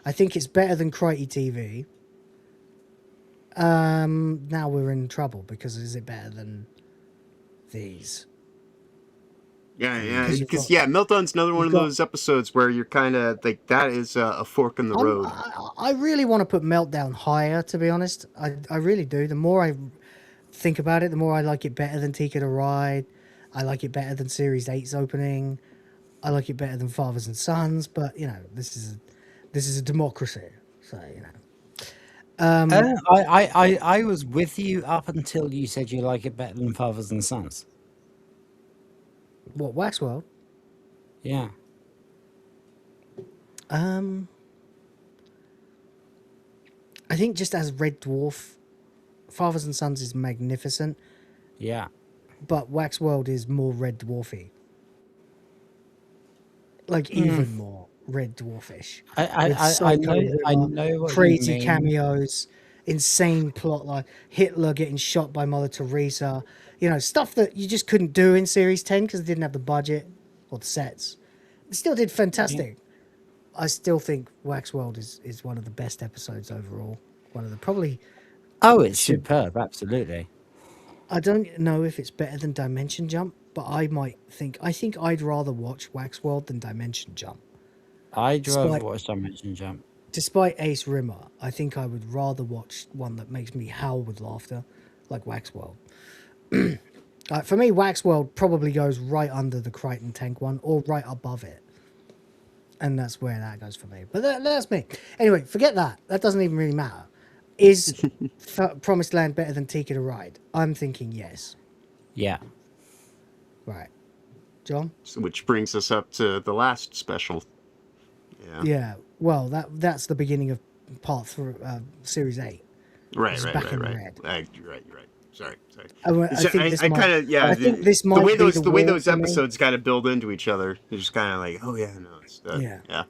D: I think it's better than Crikey TV. Now we're in trouble because is it better than these?
F: Yeah, because Meltdown's another one of those episodes where you're kind of like that is a fork in the road.
D: I really want to put Meltdown higher, to be honest. I really do. The more I think about it, the more I like it better than Ticket to Ride. I like it better than Series 8's opening. I like it better than Fathers and Sons. But you know, this is a democracy, so you know.
R: I was with you up until you said you like it better than Fathers and Sons.
D: What, Waxworld?
R: Yeah.
D: I think just as Red Dwarf, Fathers and Sons is magnificent.
R: Yeah.
D: But Waxworld is more Red Dwarfy. Like even more Red Dwarfish.
R: I know what
D: crazy
R: you mean.
D: cameos, insane plotline, Hitler getting shot by Mother Teresa. You know, stuff that you just couldn't do in Series 10 because they didn't have the budget or the sets. They still did fantastic. I still think Waxworld is one of the best episodes overall. One of the probably.
R: Oh, it's superb, absolutely.
D: I don't know if it's better than Dimension Jump, but I think I'd rather watch Waxworld than Dimension Jump.
R: I'd rather watch Dimension Jump.
D: Despite Ace Rimmer, I think I would rather watch one that makes me howl with laughter, like Waxworld. For me, Waxworld probably goes right under the Crichton Tank one, or right above it. And that's where that goes for me. But that's me. Anyway, forget that. That doesn't even really matter. Is Promised Land better than Ticket to Ride? I'm thinking yes.
R: Yeah.
D: Right. John?
F: Which brings us up to the last special. Yeah.
D: Yeah. Well, that's the beginning of part 3, Series 8.
F: Right. You're right. Sorry. I think this might the way those episodes kind of build into each other. You're just kind of like, oh yeah, no, it's yeah.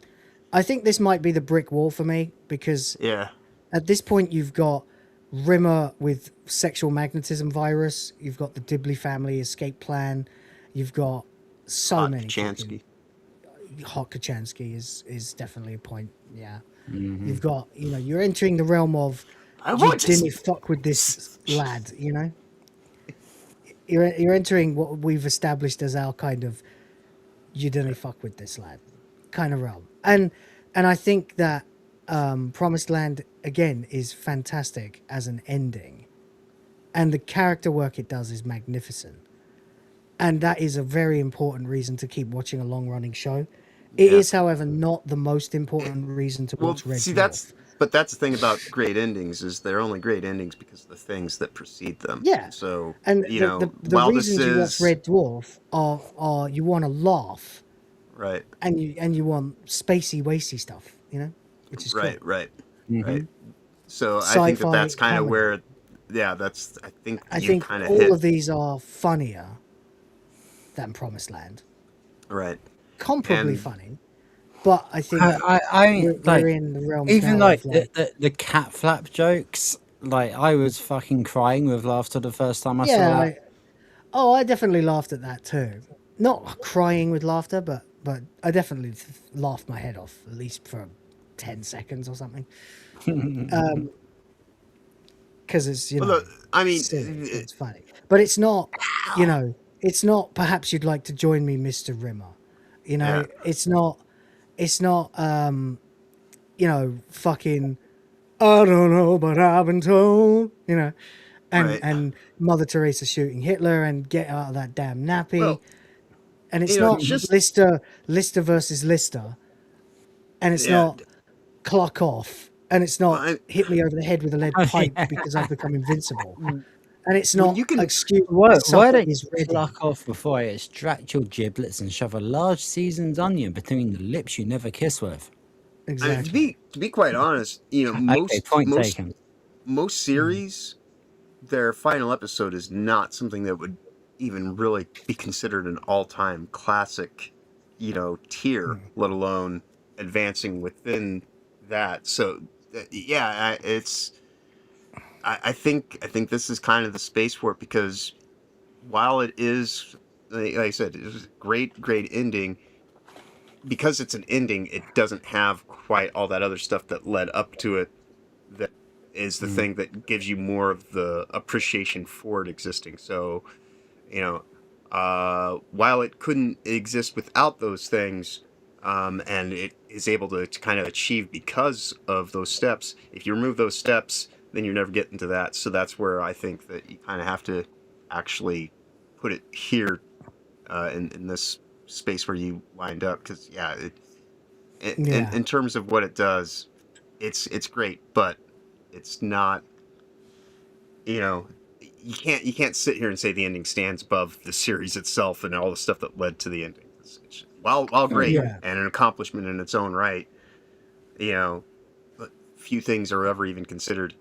D: I think this might be the brick wall for me because at this point you've got Rimmer with sexual magnetism virus. You've got the Dibley family escape plan. You've got so many.
F: Kachansky.
D: Hot Kachansky is definitely a point. Yeah.
R: Mm-hmm.
D: You've got you're entering the realm of didn't fuck with this lad. You know. You're entering what we've established as our kind of you didn't fuck with this lad kind of realm, and I think that Promised Land again is fantastic as an ending, and the character work it does is magnificent, and that is a very important reason to keep watching a long-running show. It is, however, not the most important reason to watch Red Dwarf.
F: That's the thing about great endings is they're only great endings because of the things that precede them.
D: Yeah.
F: So
D: and the reasons you watch Red Dwarf are you want to laugh,
F: right?
D: And you want spacey, wacy stuff, which is
F: right,
D: cool.
F: Right.
R: Mm-hmm.
F: Right. So I think that's kind of where, I think
D: all of these are funnier than Promised Land.
F: Right.
D: Comparably funny. But I think we're in the realm
R: even
D: now
R: like
D: of
R: the cat flap jokes. Like I was fucking crying with laughter the first time I saw that.
D: I definitely laughed at that too. Not crying with laughter, but I definitely laughed my head off at least for 10 seconds or something. Because it's silly, it's funny, but it's not. It's not. Perhaps you'd like to join me, Mr. Rimmer. It's not. It's not, fucking, I don't know, but I've been told, and Mother Teresa shooting Hitler and get out of that damn nappy. Well, and it's not just Lister versus Lister. And it's not clock off. And it's not hit me over the head with a lead pipe because I've become invincible. And it's not excuse
R: why don't you clock off before I extract your giblets and shove a large seasoned onion between the lips you never kiss with?
D: Exactly.
F: To be quite honest, most series, their final episode is not something that would even really be considered an all-time classic, tier, let alone advancing within that. So, yeah, I think this is kind of the space for it, because while it is, like I said, it was a great ending. Because it's an ending, it doesn't have quite all that other stuff that led up to it. That is the thing that gives you more of the appreciation for it existing. So, while it couldn't exist without those things, and it is able to kind of achieve because of those steps. If you remove those steps, then you never get into that. So that's where I think that you kind of have to actually put it here, in this space where you wind up, because in terms of what it does, it's great, but it's not, you can't sit here and say the ending stands above the series itself and all the stuff that led to the ending. While great and an accomplishment in its own right, but few things are ever even considered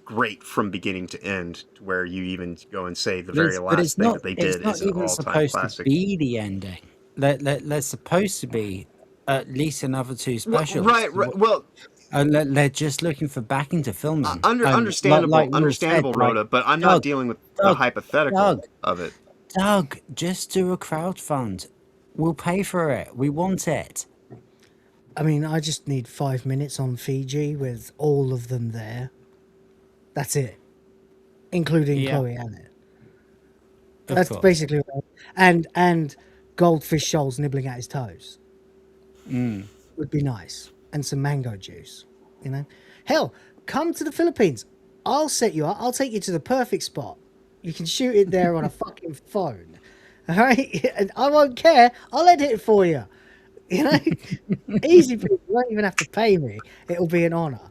F: great from beginning to end, to where you even go and say the very last thing that they did is an all-time
R: supposed
F: classic.
R: to be the ending. They're supposed to be at least another 2 specials.
F: Right. Well,
R: and they're just looking for backing to film them.
F: Understandable, Rhoda, but I'm not dealing with the hypothetical of it.
R: Doug, just do a crowdfund. We'll pay for it. We want it.
D: I mean, I just need 5 minutes on Fiji with all of them there. That's it, including Chloe Annett. That's basically what and goldfish shoals nibbling at his toes. Would be nice, and some mango juice. Hell, come to the Philippines. I'll set you up. I'll take you to the perfect spot. You can shoot it there on a fucking phone. All right, and I won't care. I'll edit it for you. Easy people. You won't even have to pay me. It'll be an honor.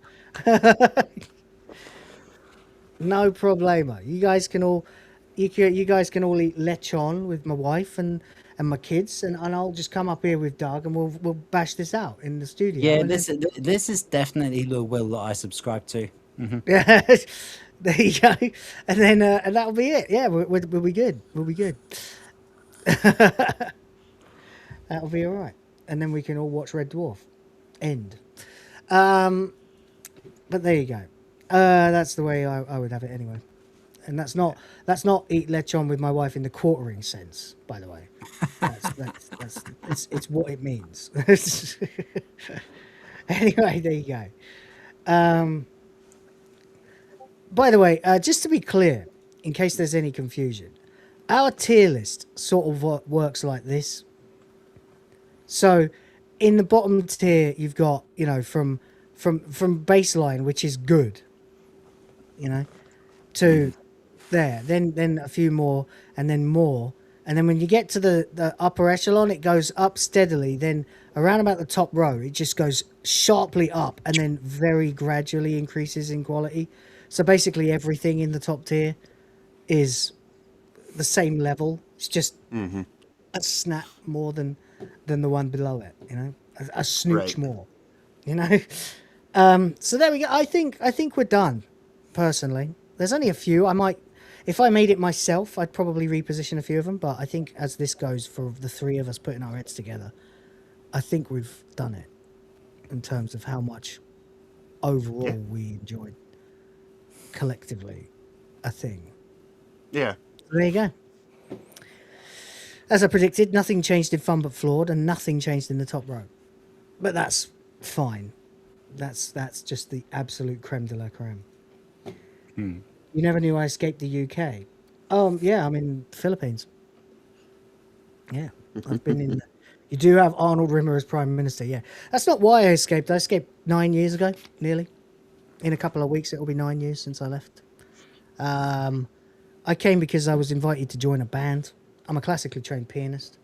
D: No problema. You guys can all eat lechon with my wife and my kids, and I'll just come up here with Doug, and we'll bash this out in the studio.
R: Yeah, this is definitely the will that I subscribe to.
D: Yeah, there you go. And then and that'll be it. Yeah, we'll be good. We'll be good. That'll be all right. And then we can all watch Red Dwarf. End. But there you go. That's the way I would have it anyway. And that's not eat lechon with my wife in the quartering sense, by the way. It's what it means. Anyway, there you go. By the way, just to be clear, in case there's any confusion, our tier list sort of works like this. So, in the bottom tier, you've got from baseline, which is good, to there, then a few more, and then more, and then when you get to the upper echelon, it goes up steadily. Then around about the top row, it just goes sharply up, and then very gradually increases in quality. So basically, everything in the top tier is the same level. It's just a snap more than the one below it. A snooch more. So there we go. I think we're done. Personally, there's only a few. If I made it myself, I'd probably reposition a few of them. But I think as this goes, for the three of us putting our heads together, I think we've done it in terms of how much overall we enjoyed collectively a thing.
F: Yeah.
D: There you go. As I predicted, nothing changed in Fun But Flawed, and nothing changed in the top row. But that's fine. That's just the absolute creme de la creme. You never knew I escaped the UK. Yeah, I'm in the Philippines. Yeah, I've been in. You do have Arnold Rimmer as Prime Minister. Yeah, that's not why I escaped. I escaped 9 years ago, nearly. In a couple of weeks, it'll be 9 years since I left. I came because I was invited to join a band. I'm a classically trained pianist,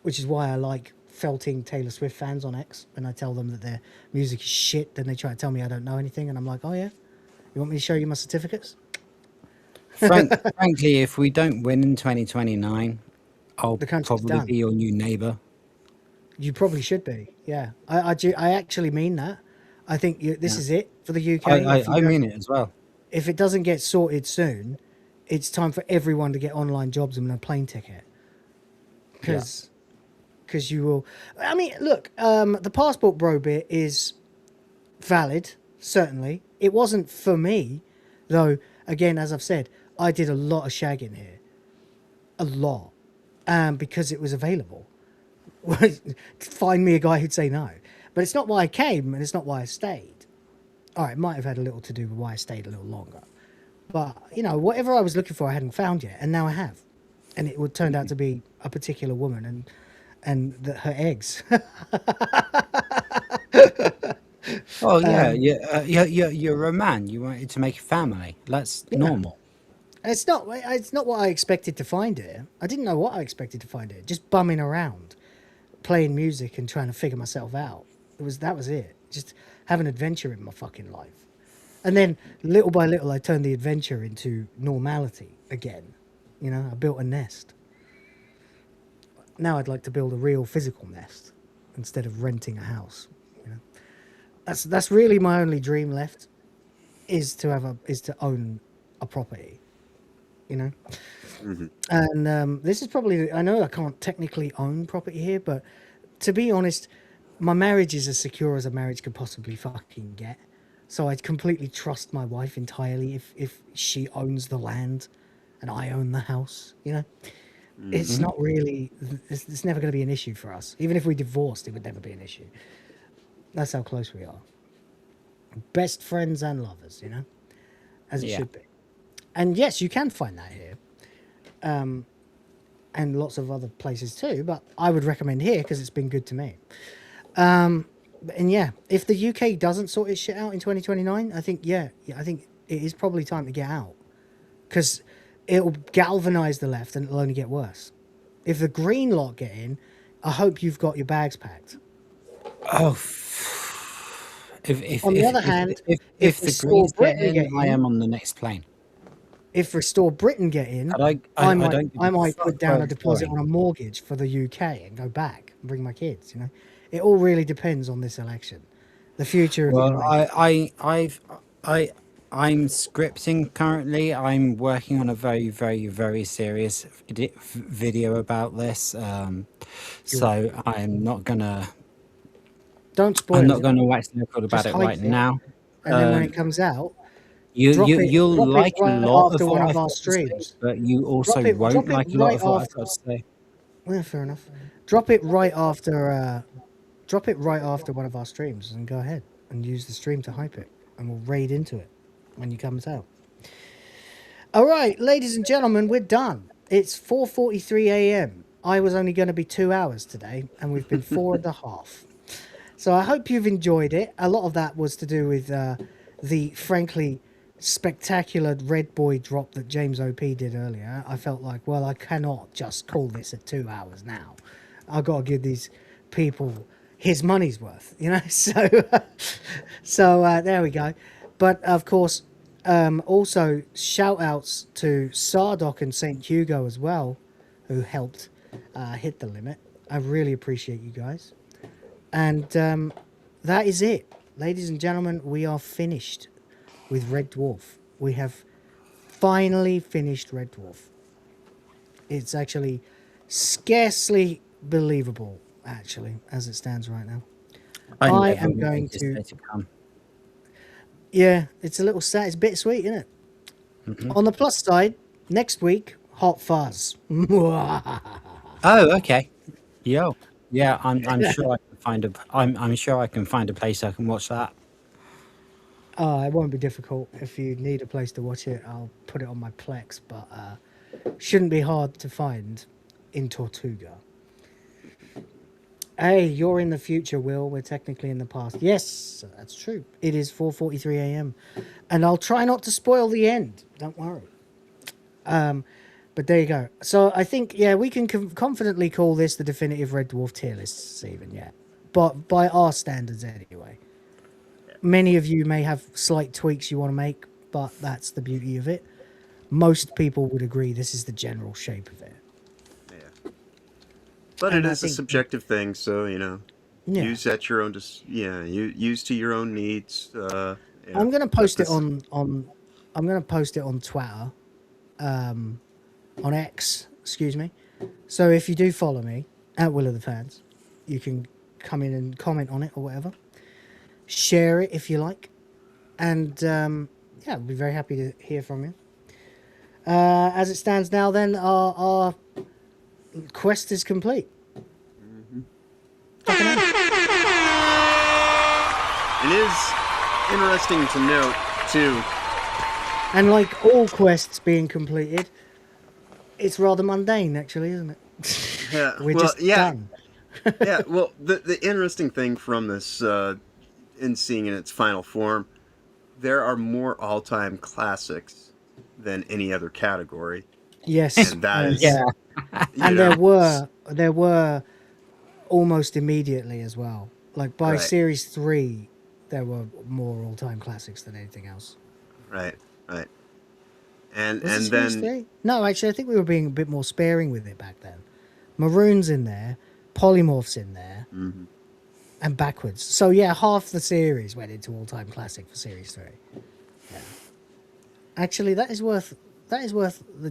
D: which is why I like felting Taylor Swift fans on X. When I tell them that their music is shit, then they try to tell me I don't know anything, and I'm like, oh yeah, you want me to show you my certificates?
R: Frankly, if we don't win in 2029, I'll probably
D: done.
R: be your new neighbour.
D: You probably should be. Yeah, I actually mean that. I think this is it for the UK.
R: I mean it as well.
D: If it doesn't get sorted soon, it's time for everyone to get online jobs and a plane ticket. Because you will. I mean, look, the passport bro bit is valid, certainly. It wasn't for me, though. Again, as I've said, I did a lot of shagging here, a lot, because it was available. Find me a guy who'd say no, but it's not why I came, and it's not why I stayed. All right, it might have had a little to do with why I stayed a little longer, but you know, whatever I was looking for, I hadn't found yet, and now I have, and it would turned out to be a particular woman, and her eggs.
R: Oh yeah, you're a man. You wanted to make a family. That's normal.
D: And it's not what I expected to find here. I didn't know what I expected to find here. Just bumming around, playing music and trying to figure myself out. That was it. Just have an adventure in my fucking life. And then little by little, I turned the adventure into normality again. You know, I built a nest. Now I'd like to build a real physical nest instead of renting a house. You know, that's really my only dream left, is to own a property. You know, and this is probably, I know I can't technically own property here, but to be honest, my marriage is as secure as a marriage could possibly fucking get. So I completely trust my wife entirely if she owns the land and I own the house, you know. It's not really, it's never going to be an issue for us. Even if we divorced, it would never be an issue. That's how close we are. Best friends and lovers, you know, as it should be. And yes, you can find that here. And lots of other places too, but I would recommend here because it's been good to me. And yeah, if the UK doesn't sort its shit out in 2029, I think it is probably time to get out, because it'll galvanize the left and it'll only get worse. If the green lot get in, I hope you've got your bags packed.
R: Oh,
D: on the other hand, if
R: the Greens get in, I am on the next plane.
D: If Restore Britain get in, I might put down a deposit on a mortgage for the UK and go back and bring my kids. You know, it all really depends on this election, the future.
R: Well, I'm scripting currently. I'm working on a very, very, very serious video about this. So I'm not gonna.
D: Don't spoil.
R: I'm not going to wax lyrical about it right now.
D: And then when it comes out,
R: you'll like a lot of
D: one
R: what
D: of our
R: I've
D: streams,
R: but you also won't like a lot of what I've got to say.
D: Well, fair enough. Drop it right after one of our streams, and go ahead and use the stream to hype it, and we'll raid into it when you comes out. All right, ladies and gentlemen, we're done. It's 4:43 a.m. I was only going to be 2 hours today, and we've been 4.5. So I hope you've enjoyed it. A lot of that was to do with the frankly spectacular Red Boy drop that James OP did earlier. I felt like, well, I cannot just call this at 2 hours now. I've got to give these people his money's worth, you know? So there we go. But of course, also shout outs to Sardoc and St. Hugo as well, who helped hit the limit. I really appreciate you guys. And that is it. Ladies and gentlemen, we are finished with Red Dwarf. We have finally finished Red Dwarf. It's actually scarcely believable, actually, as it stands right now. I am going to... Yeah, it's a little sad. It's bittersweet, isn't it? On the plus side, next week, Hot Fuzz.
R: Oh, okay. Yo. Yeah, I'm sure I can find I'm sure I can find a place I can watch that.
D: It won't be difficult. If you need a place to watch it, I'll put it on my Plex, but shouldn't be hard to find in Tortuga. Hey, you're in the future, Will. We're technically in the past. Yes, that's true. It is 4:43 a.m. And I'll try not to spoil the end. Don't worry. But there you go. So I think, yeah, we can confidently call this the definitive Red Dwarf tier list, Stephen, yeah. But by our standards anyway. Many of you may have slight tweaks you want to make, but that's the beauty of it. Most people would agree this is the general shape of it.
F: Yeah. But it is a subjective thing, so, you know, use at your own, use to your own needs.
D: I'm going to post it on I'm going to post it on Twitter.
L: on X, excuse me. So if you do follow me at Will of the Fans, you can come in and comment on it or whatever. Share it if you like. And yeah, I'd be very happy to hear from you. As it stands now, then, our quest is complete.
F: It is interesting to note, too.
L: And like all quests being completed, it's rather mundane, actually, isn't it?
F: Yeah,
L: We're just done.
F: Yeah, well, the interesting thing from this, in seeing in its final form, there are more all-time classics than any other category.
L: Yes.
F: And that is...
L: Yeah. And there were almost immediately as well. Like by
F: Right.
L: Series 3, there were more all-time classics than anything else.
F: Right. And
L: Was it
F: and
L: Series
F: then
L: 3? No, actually, I think we were being a bit more sparing with it back then. Maroon's in there, Polymorph's in there, and Backwards. So yeah, half the series went into all-time classic for Series 3. Yeah. Actually, that is worth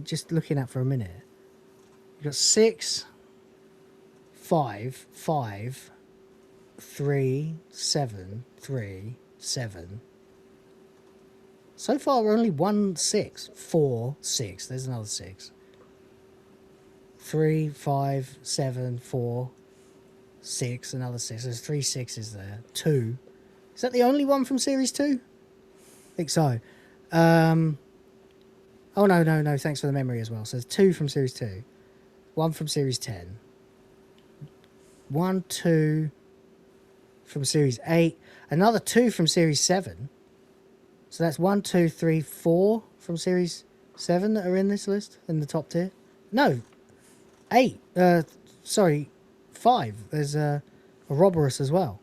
L: just looking at for a minute. You got 6, 5, 5, 3, 7, 3, 7. So far, we're only 1, 6, 4, 6. There's another 6. 3, 5, 7, 4, 6, another 6. There's 3 6s there. 2. Is that the only one from Series 2? I think so. Oh, no. Thanks for the memory as well. So there's 2 from Series 2. 1 from Series 10. 1, 2 from Series 8. Another 2 from Series 7. So that's 1, 2, 3, 4 from Series 7 that are in this list, in the top tier. No, 8. Sorry, 5. There's a Roborus as well.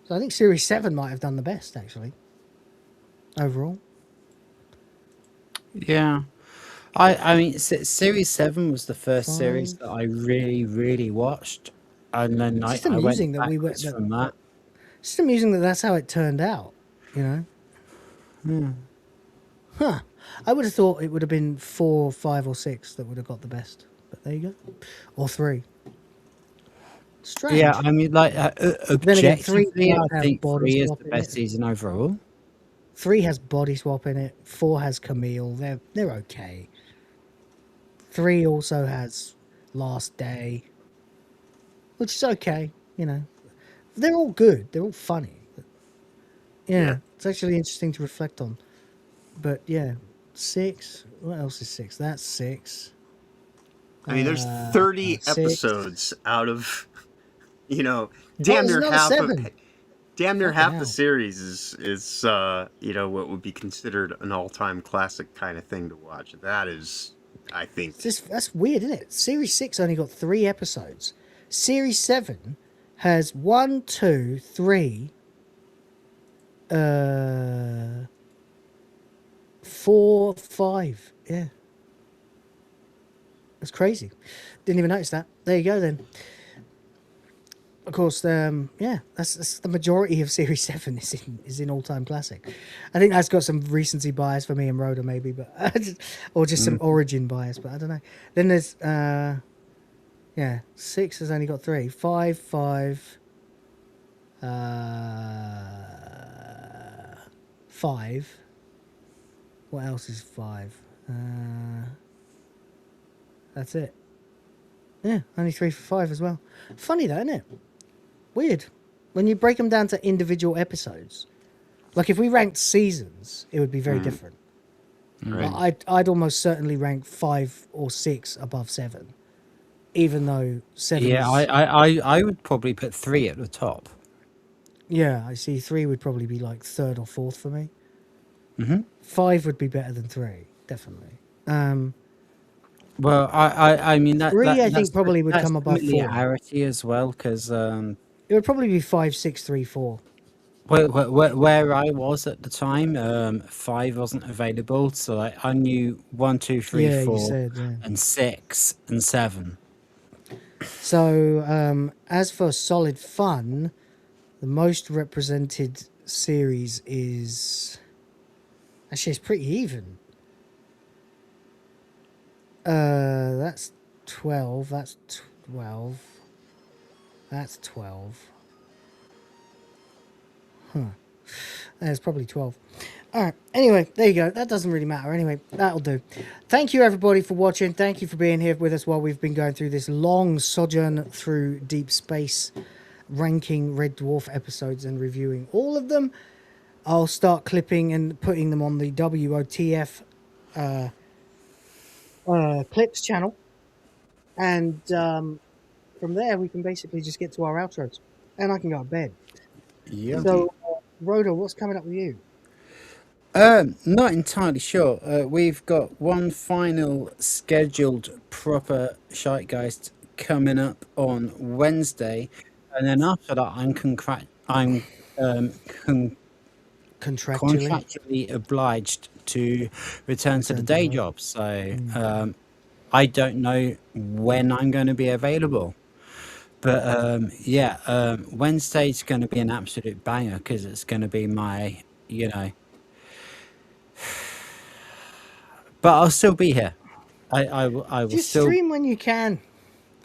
L: So I think Series 7 might have done the best, actually, overall.
R: Yeah. I mean, Series 7 was the first series that I really, really watched. And then I went backwards from that.
L: It's just amusing that that's how it turned out, you know? Huh. I would have thought it would have been 4, 5, or 6 that would have got the best. But there you go. Or 3. Strange.
R: Yeah, I mean, like,
L: Then again, 3
R: objectively, I
L: have
R: think
L: body
R: 3 is
L: swap
R: the
L: in
R: best
L: it.
R: season overall.
L: 3 has Body Swap in it. 4 has Camille. They're okay. 3 also has Last Day, which is okay, you know. They're all good. They're all funny. Yeah, it's actually interesting to reflect on. But yeah, 6. What else is 6? That's 6.
F: I mean, there's 30
L: 6.
F: episodes out of, damn
L: there's
F: near
L: another
F: half
L: 7.
F: damn near
L: Fucking
F: half
L: hell.
F: the series is what would be considered an all-time classic kind of thing to watch. That is, I think,
L: That's weird, isn't it? Series 6 only got 3 episodes. Series 7 has 1, 2, 3, 4, 5. Yeah. That's crazy. Didn't even notice that. There you go then. Of course, that's the majority of Series 7 is in all-time classic. I think that's got some recency bias for me and Rhoda maybe, but or just some origin bias, but I don't know. Then there's 6 has only got 3. 5, 5, 5. What else is 5? That's it. Yeah, only 3 for 5 as well. Funny though, isn't it? Weird. When you break them down to individual episodes, like if we ranked seasons, it would be very different.
R: Right.
L: Like I'd almost certainly rank 5 or 6 above 7, even though 7.
R: Yeah, I would probably put 3 at the top.
L: Yeah, I see. 3 would probably be like 3rd or 4th for me. 5 would be better than 3, definitely.
R: Well, I mean that
L: 3 I think
R: that's
L: probably would
R: that's
L: come above 4.
R: familiarity as well, because
L: It would probably be 5, 6, 3, 4.
R: where I was at the time, 5 wasn't available, so I knew 1, 2, 3,
L: Yeah, you
R: 4,
L: said, yeah.
R: and 6 and 7.
L: So, as for solid fun, the most represented series is... Actually, it's pretty even. That's 12. That's 12. That's 12. Huh. There's probably 12. All right. Anyway, there you go. That doesn't really matter. Anyway, that'll do. Thank you, everybody, for watching. Thank you for being here with us while we've been going through this long sojourn through deep space, ranking Red Dwarf episodes and reviewing all of them. I'll start clipping and putting them on the WoTF clips channel. And from there, we can basically just get to our outros. And I can go to bed.
R: Yeah.
L: So, Rhoda, what's coming up with you?
R: Not entirely sure. We've got one final scheduled proper Shitegeist coming up on Wednesday, and then after that, I'm contractually obliged to return to the day job. So I don't know when I'm going to be available. But Wednesday's going to be an absolute banger because it's going to be my, but I'll still be here. I will
L: Just
R: still
L: stream when you can.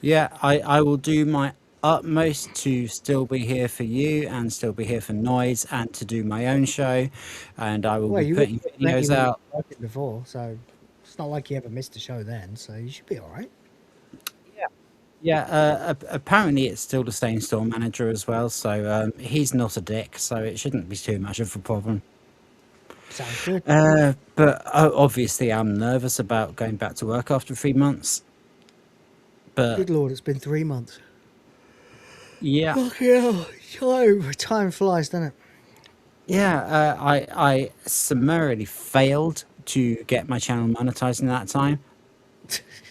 R: Yeah, I will do my utmost to still be here for you and still be here for Noise and to do my own show, and I will be putting videos out
L: before, so it's not like you ever missed a show then, so you should be all right.
R: Yeah, apparently it's still the same store manager as well, so he's not a dick, so it shouldn't be too much of a problem.
L: Sounds good.
R: But obviously I'm nervous about going back to work after 3 months. But
L: good lord, it's been 3 months.
R: Yeah.
L: Fucking hell, time flies, doesn't it?
R: Yeah, I summarily failed to get my channel monetized in that time.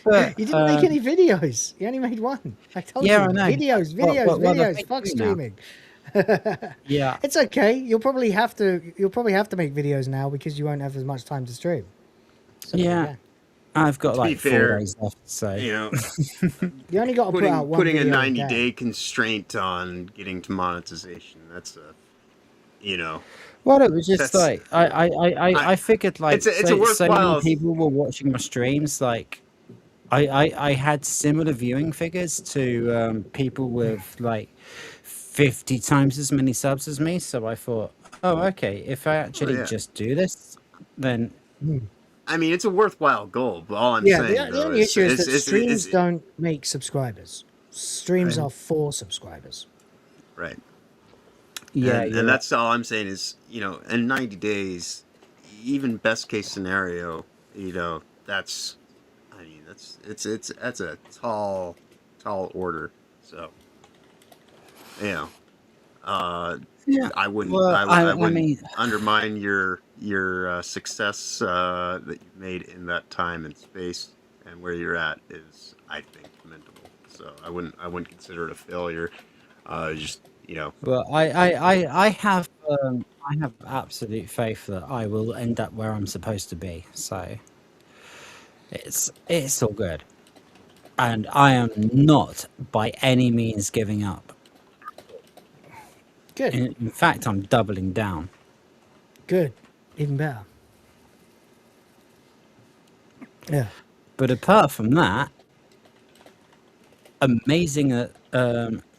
R: But,
L: you didn't make any videos. You only made one. I told you.
R: I know.
L: Videos. Fuck streaming.
R: Yeah.
L: It's okay. You'll probably have to make videos now because you won't have as much time to stream. So
R: yeah. I've got like 4 days left, so
F: you
L: only got to put out one
F: putting a
L: video
F: 90-day constraint on getting to monetization. That's
R: Well, it was just like I figured like
F: it's a worthwhile.
R: Many people were watching my streams. Like I had similar viewing figures to people with like 50 times as many subs as me. So I thought, oh, okay, if I actually just do this, then.
F: I mean, it's a worthwhile goal, but all I'm saying
L: the only issue is that streams don't make subscribers. Streams are for subscribers.
F: Right.
R: Yeah,
F: and that's all I'm saying is, in 90 days, even best case scenario, that's a tall order. So, I wouldn't undermine your success that you've made in that time and space, and where you're at is, I think, commendable. So I wouldn't consider it a failure.
R: Well, I have absolute faith that I will end up where I'm supposed to be. So it's all good, and I am not by any means giving up.
L: Good.
R: In fact, I'm doubling down.
L: Good. Even better. Yeah.
R: But apart from that, amazing that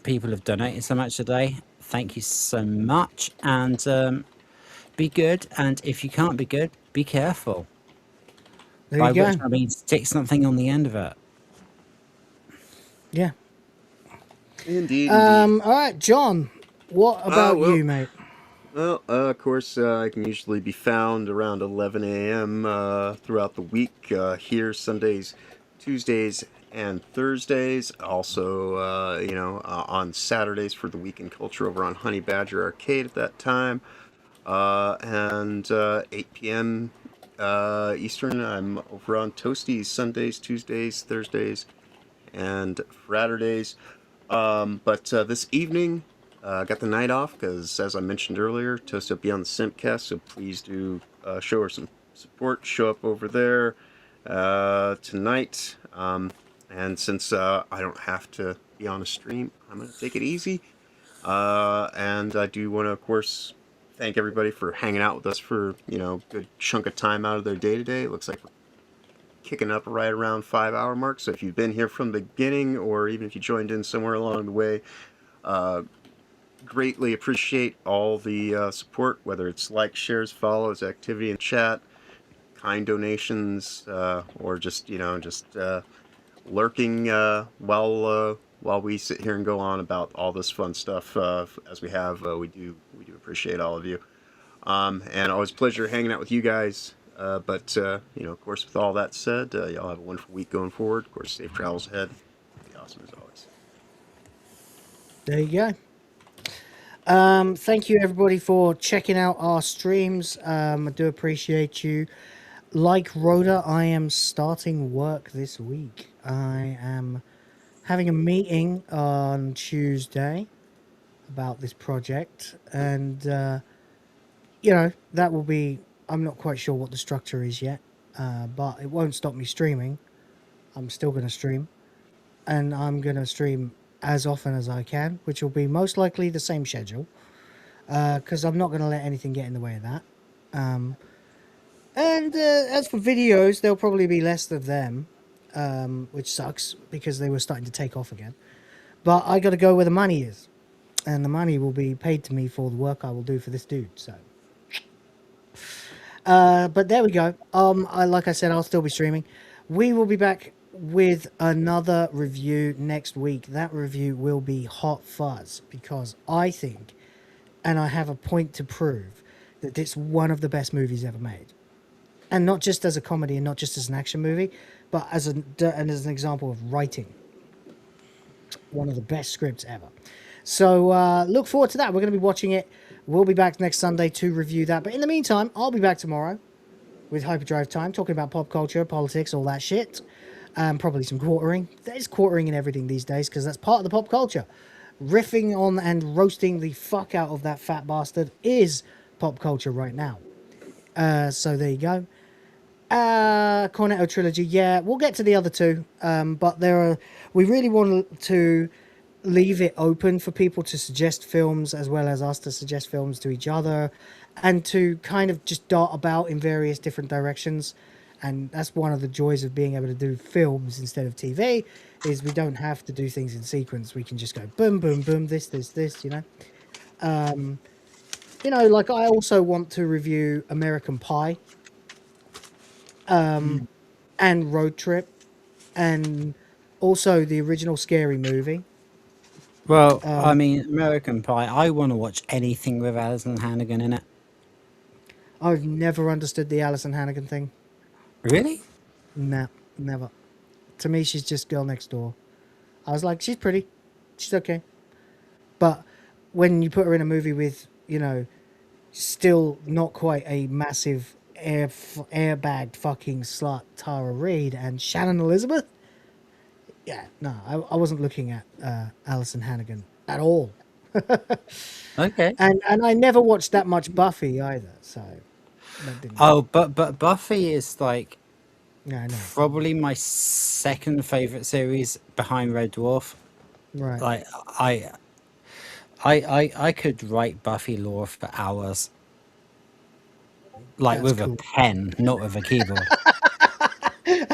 R: people have donated so much today. Thank you so much. And be good. And if you can't be good, be careful.
L: There you go.
R: Which I mean stick something on the end of it.
L: Yeah.
F: Indeed.
L: All right, John. What about you, mate?
F: Well, of course, I can usually be found around 11 a.m. Throughout the week here, Sundays, Tuesdays, and Thursdays. Also, on Saturdays for the Week in Culture over on Honey Badger Arcade at that time. And 8 p.m. Eastern, I'm over on Toasties Sundays, Tuesdays, Thursdays, and Fridays. But this evening, I got the night off because, as I mentioned earlier, Toast Up Beyond the Simpcast, so please do show her some support. Show up over there tonight. And since I don't have to be on a stream, I'm going to take it easy. And I do want to, of course, thank everybody for hanging out with us for, a good chunk of time out of their day today. It looks like we're kicking up right around 5 hour mark. So if you've been here from the beginning, or even if you joined in somewhere along the way, greatly appreciate all the support, whether it's likes, shares, follows, activity in chat, kind donations, or just lurking while we sit here and go on about all this fun stuff as we have. We do appreciate all of you, and always a pleasure hanging out with you guys. But of course, with all that said, y'all have a wonderful week going forward. Of course, safe travels ahead. Be awesome as always.
L: There you go. Thank you everybody for checking out our streams. I do appreciate you. Like Rhoda, I am starting work this week. I am having a meeting on Tuesday about this project, and that will be, I'm not quite sure what the structure is yet, but it won't stop me streaming. I'm still going to stream, and I'm going to stream as often as I can, which will be most likely the same schedule, because I'm not going to let anything get in the way of that. And as for videos, there'll probably be less of them, which sucks because they were starting to take off again. But I got to go where the money is, and the money will be paid to me for the work I will do for this dude. So, but there we go. Like I said, I'll still be streaming. We will be back with another review next week. That review will be Hot Fuzz, because I think, and I have a point to prove, that it's one of the best movies ever made. And not just as a comedy and not just as an action movie, but as an example of writing. One of the best scripts ever. So look forward to that. We're going to be watching it. We'll be back next Sunday to review that. But in the meantime, I'll be back tomorrow with Hyperdrive Time, talking about pop culture, politics, all that shit. Probably some quartering. There's quartering in everything these days, because that's part of the pop culture. Riffing on and roasting the fuck out of that fat bastard is pop culture right now. So there you go. Cornetto trilogy, yeah, we'll get to the other two, but we really want to leave it open for people to suggest films, as well as us to suggest films to each other, and to kind of just dart about in various different directions. And that's one of the joys of being able to do films instead of TV, is we don't have to do things in sequence. We can just go boom, boom, boom, this, like I also want to review American Pie, and Road Trip, and also the original Scary Movie.
R: Well, I mean, American Pie, I want to watch anything with Alison Hannigan in it.
L: I've never understood the Alison Hannigan thing.
R: Really?
L: Nah, never. To me, she's just girl next door. I was like, she's pretty. She's okay. But when you put her in a movie with, still not quite a massive airbagged fucking slut Tara Reid and Shannon Elizabeth, yeah, no, I wasn't looking at Alison Hannigan at all.
R: Okay.
L: And I never watched that much Buffy either, so that didn't.
R: Oh, but Buffy is like
L: Yeah, I know.
R: probably my second favorite series behind Red Dwarf.
L: Right.
R: Like I could write Buffy lore for hours. Like
L: That's
R: with
L: cool.
R: a pen, not with a keyboard.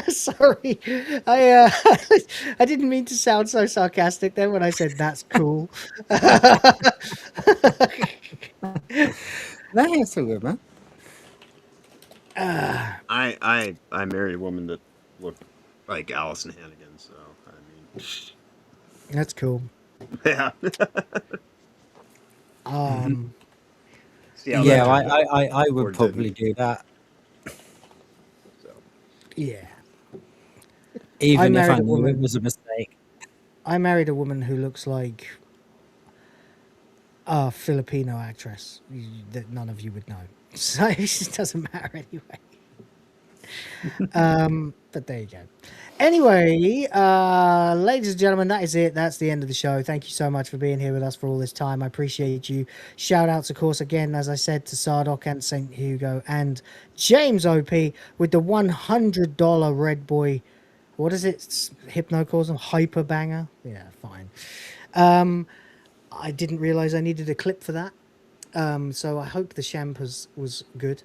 L: Sorry, I didn't mean to sound so sarcastic then when I said that's cool.
R: That's a good man.
F: I married a woman that looked like Alison Hannigan, so I mean,
L: That's cool.
F: yeah. See how
R: Yeah,
F: that turned out.
R: I
F: Or
R: would probably do that.
L: Yeah.
R: Even if I
L: married a
R: knew it
L: woman.
R: was a mistake.
L: I married a woman who looks like a Filipino actress that none of you would know. So it just doesn't matter anyway. But there you go. Anyway, ladies and gentlemen, that is it. That's the end of the show. Thank you so much for being here with us for all this time. I appreciate you. Shout outs, of course, again, as I said, to Sardoc and St. Hugo and James OP with the $100 Red Boy. What is it? Hypno calls them Hyper Banger. Yeah, fine. I didn't realize I needed a clip for that. So I hope the champ was good.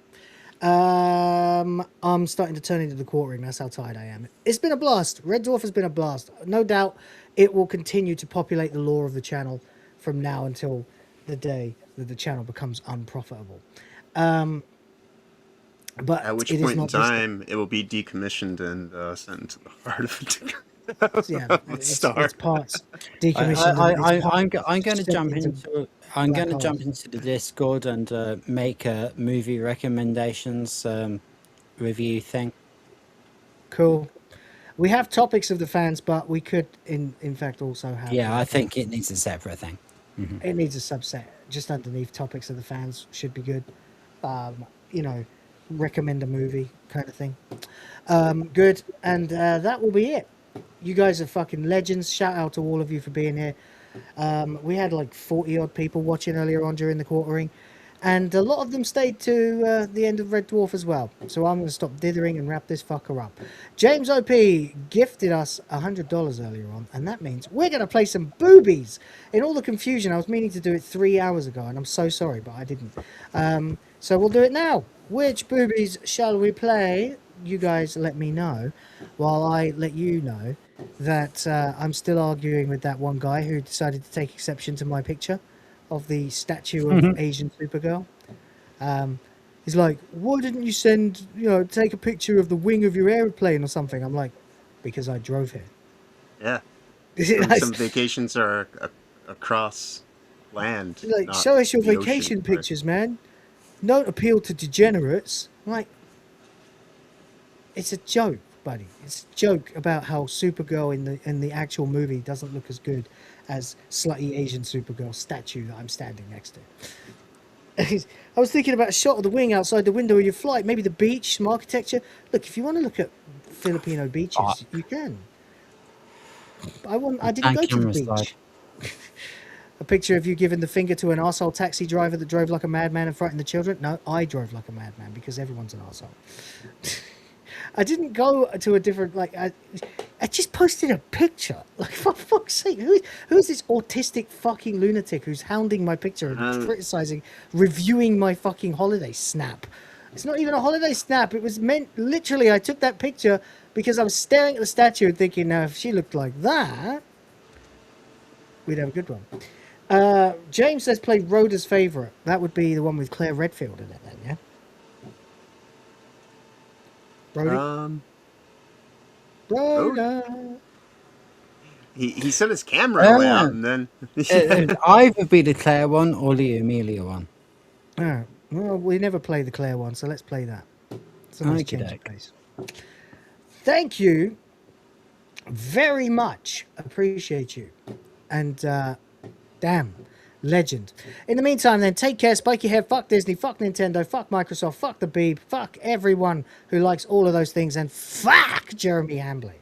L: I'm starting to turn into the quartering. That's how tired I am. It's been a blast. Red Dwarf has been a blast. No doubt it will continue to populate the lore of the channel from now until the day that the channel becomes unprofitable. But
F: at which
L: it is
F: point in
L: not just
F: time it will be decommissioned and sent into the heart of
L: yeah,
F: the star.
L: it's parts decommissioned.
R: I'm going to
L: sent
R: jump
L: into
R: into I'm
L: black
R: going to jump
L: holes.
R: into the Discord and make a movie recommendations review thing.
L: Cool. We have topics of the fans, but we could in fact also have.
R: Yeah, I think it needs a separate thing.
L: It needs a subset just underneath topics of the fans should be good. You know, recommend a movie kind of thing. Good, and that will be it. You guys are fucking legends. Shout out to all of you for being here. We had like 40 odd people watching earlier on during the quartering, and a lot of them stayed to the end of Red Dwarf as well. So I'm going to stop dithering and wrap this fucker up. James OP gifted us $100 earlier on, and that means we're going to play some boobies. In all the confusion, I was meaning to do it 3 hours ago, and I'm so sorry, but I didn't. So we'll do it now. Which boobies shall we play? You guys let me know, while I let you know that I'm still arguing with that one guy who decided to take exception to my picture of the statue of Asian Supergirl. He's like, why didn't you take a picture of the wing of your airplane or something? I'm like, because I drove here.
F: Yeah. Some vacations are across land.
L: He's like,
F: not
L: show us your
F: the
L: vacation
F: ocean,
L: pictures, man. Don't appeal to degenerates. I'm like, it's a joke, buddy. It's a joke about how Supergirl in the actual movie doesn't look as good as slutty Asian Supergirl statue that I'm standing next to. I was thinking about a shot of the wing outside the window of your flight, maybe the beach, some architecture. Look, if you want to look at Filipino beaches, you can. I didn't go to the beach. A picture of you giving the finger to an arsehole taxi driver that drove like a madman and frightened the children? No, I drove like a madman because everyone's an arsehole. I didn't go to a different, I just posted a picture. Like, for fuck's sake, who's this autistic fucking lunatic who's hounding my picture and criticizing, reviewing my fucking holiday snap? It's not even a holiday snap. It was meant, literally, I took that picture because I was staring at the statue and thinking, now, if she looked like that, we'd have a good one. James says play Rhoda's favorite. That would be the one with Claire Redfield in it then, yeah? Rhoda? Rhoda.
F: He set his camera away out and then
R: It'd either be the Claire one or the Amelia one.
L: Well, we never play the Claire one, so let's play that. It's a nice change of pace. Thank you very much. Appreciate you. And damn, legend. In the meantime, then, take care, spike your hair, fuck Disney, fuck Nintendo, fuck Microsoft, fuck the Beeb, fuck everyone who likes all of those things, and fuck Jeremy Hambly.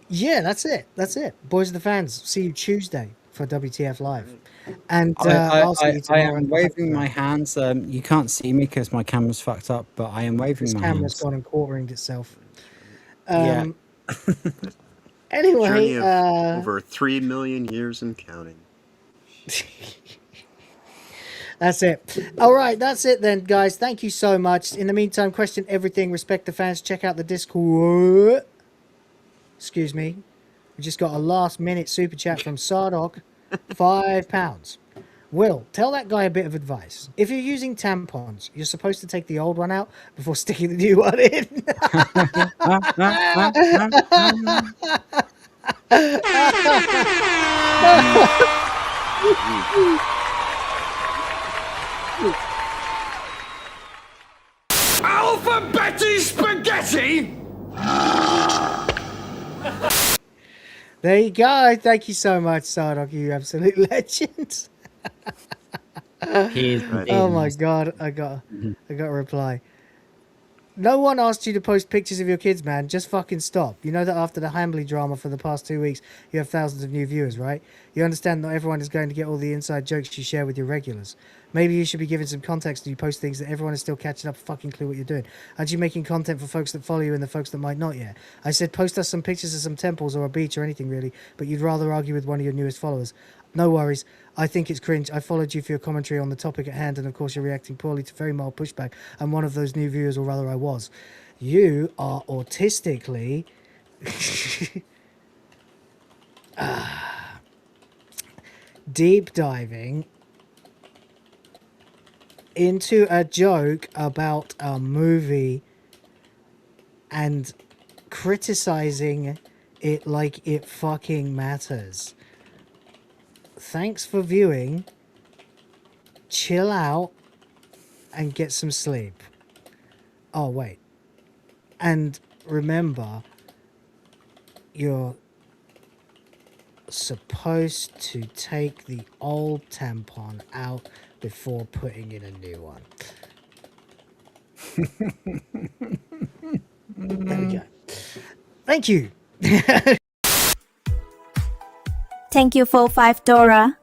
L: Yeah, that's it. That's it. Boys of the fans, see you Tuesday for WTF Live. And I'll see you tomorrow.
R: I am waving my hands. You can't see me because my camera's fucked up, but I am waving my hands.
L: This camera's gone and quartering itself.
R: Yeah.
L: Anyway,
F: journey of over 3 million years and counting.
L: That's it. All right, that's it then, guys. Thank you so much. In the meantime, question everything, respect the fans, check out the Discord. Excuse me. We just got a last-minute super chat from Sardog, £5. Will, tell that guy a bit of advice. If you're using tampons, you're supposed to take the old one out before sticking the new one in.
C: Alpha Betty Spaghetti!
L: There you go. Thank you so much, Sardog, you absolute legend. Oh my god, I got a reply. No one asked you to post pictures of your kids, man. Just fucking stop. You know that after the Hambly drama for the past 2 weeks, you have thousands of new viewers, right? You understand not everyone is going to get all the inside jokes you share with your regulars. Maybe you should be giving some context and you post things that everyone is still catching up, fucking clue what you're doing. Aren't you making content for folks that follow you and the folks that might not yet? I said post us some pictures of some temples or a beach or anything really, but you'd rather argue with one of your newest followers. No worries.
D: I think it's cringe. I followed you for your commentary on the topic at hand, and of course you're reacting poorly to very mild pushback. I'm one of those new viewers, or rather I was. You are autistically deep diving into a joke about a movie and criticizing it like it fucking matters. Thanks for viewing. Chill out and get some sleep. Oh, wait. And remember, you're supposed to take the old tampon out before putting in a new one. There we go. Thank you.
M: Thank you for $5.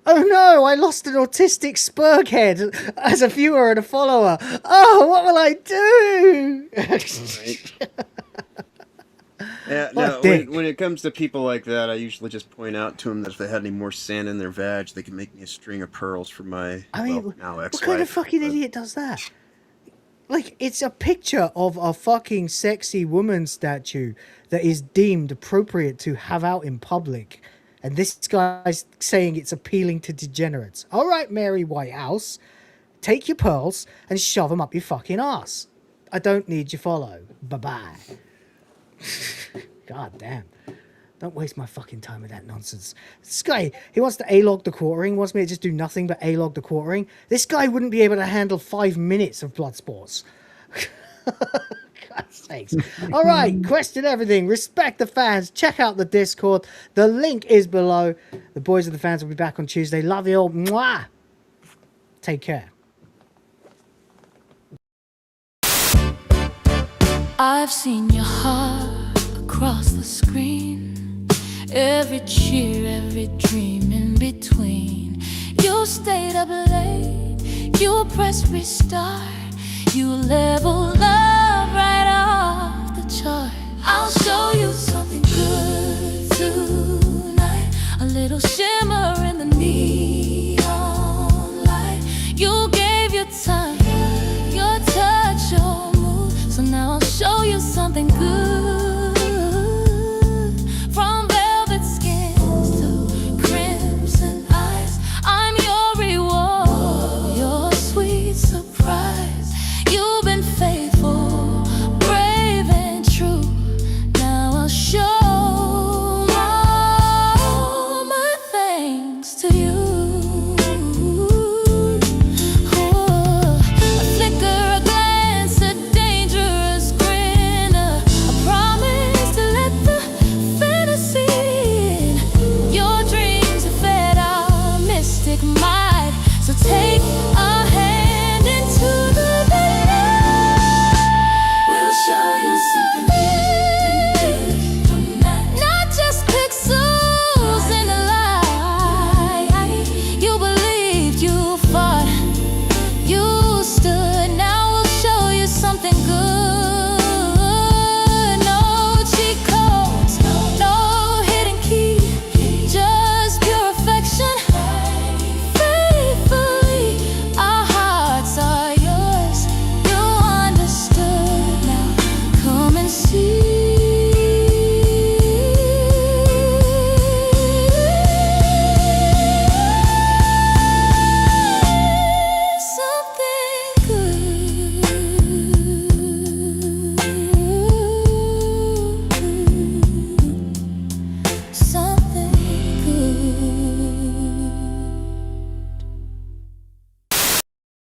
D: Oh no, I lost an autistic Smeg Head as a viewer and a follower. Oh, what will I do?
F: Yeah, no, when it comes to people like that, I usually just point out to them that if they had any more sand in their vag, they can make me a string of pearls for my now ex-wife.
D: What kind of fucking idiot does that? Like, it's a picture of a fucking sexy woman statue that is deemed appropriate to have out in public. And this guy's saying it's appealing to degenerates. All right, Mary Whitehouse, take your pearls and shove them up your fucking ass. I don't need your follow. Bye-bye. God damn. Don't waste my fucking time with that nonsense. This guy, he wants to A-log the quartering, wants me to just do nothing but A-log the quartering. This guy wouldn't be able to handle 5 minutes of blood sports. God's sakes. All right, question everything. Respect the fans. Check out the Discord. The link is below. The boys of the fans will be back on Tuesday. Love you all. Mwah. Take care.
O: I've seen your heart across the screen, every cheer, every dream in between. You stayed up late, you pressed restart, you leveled up right off the chart. I'll show you something good tonight, a little shimmer in the neon light. You gave your time, your touch, your move, so now I'll show you something good. From velvet skins to crimson eyes, I'm your reward, your sweet surprise. You've been faithful, brave and true. Now I'll show all my thanks to you. A flicker, a glance, a dangerous grin, a promise to let the fantasy in. Your dreams have fed our mystic mind.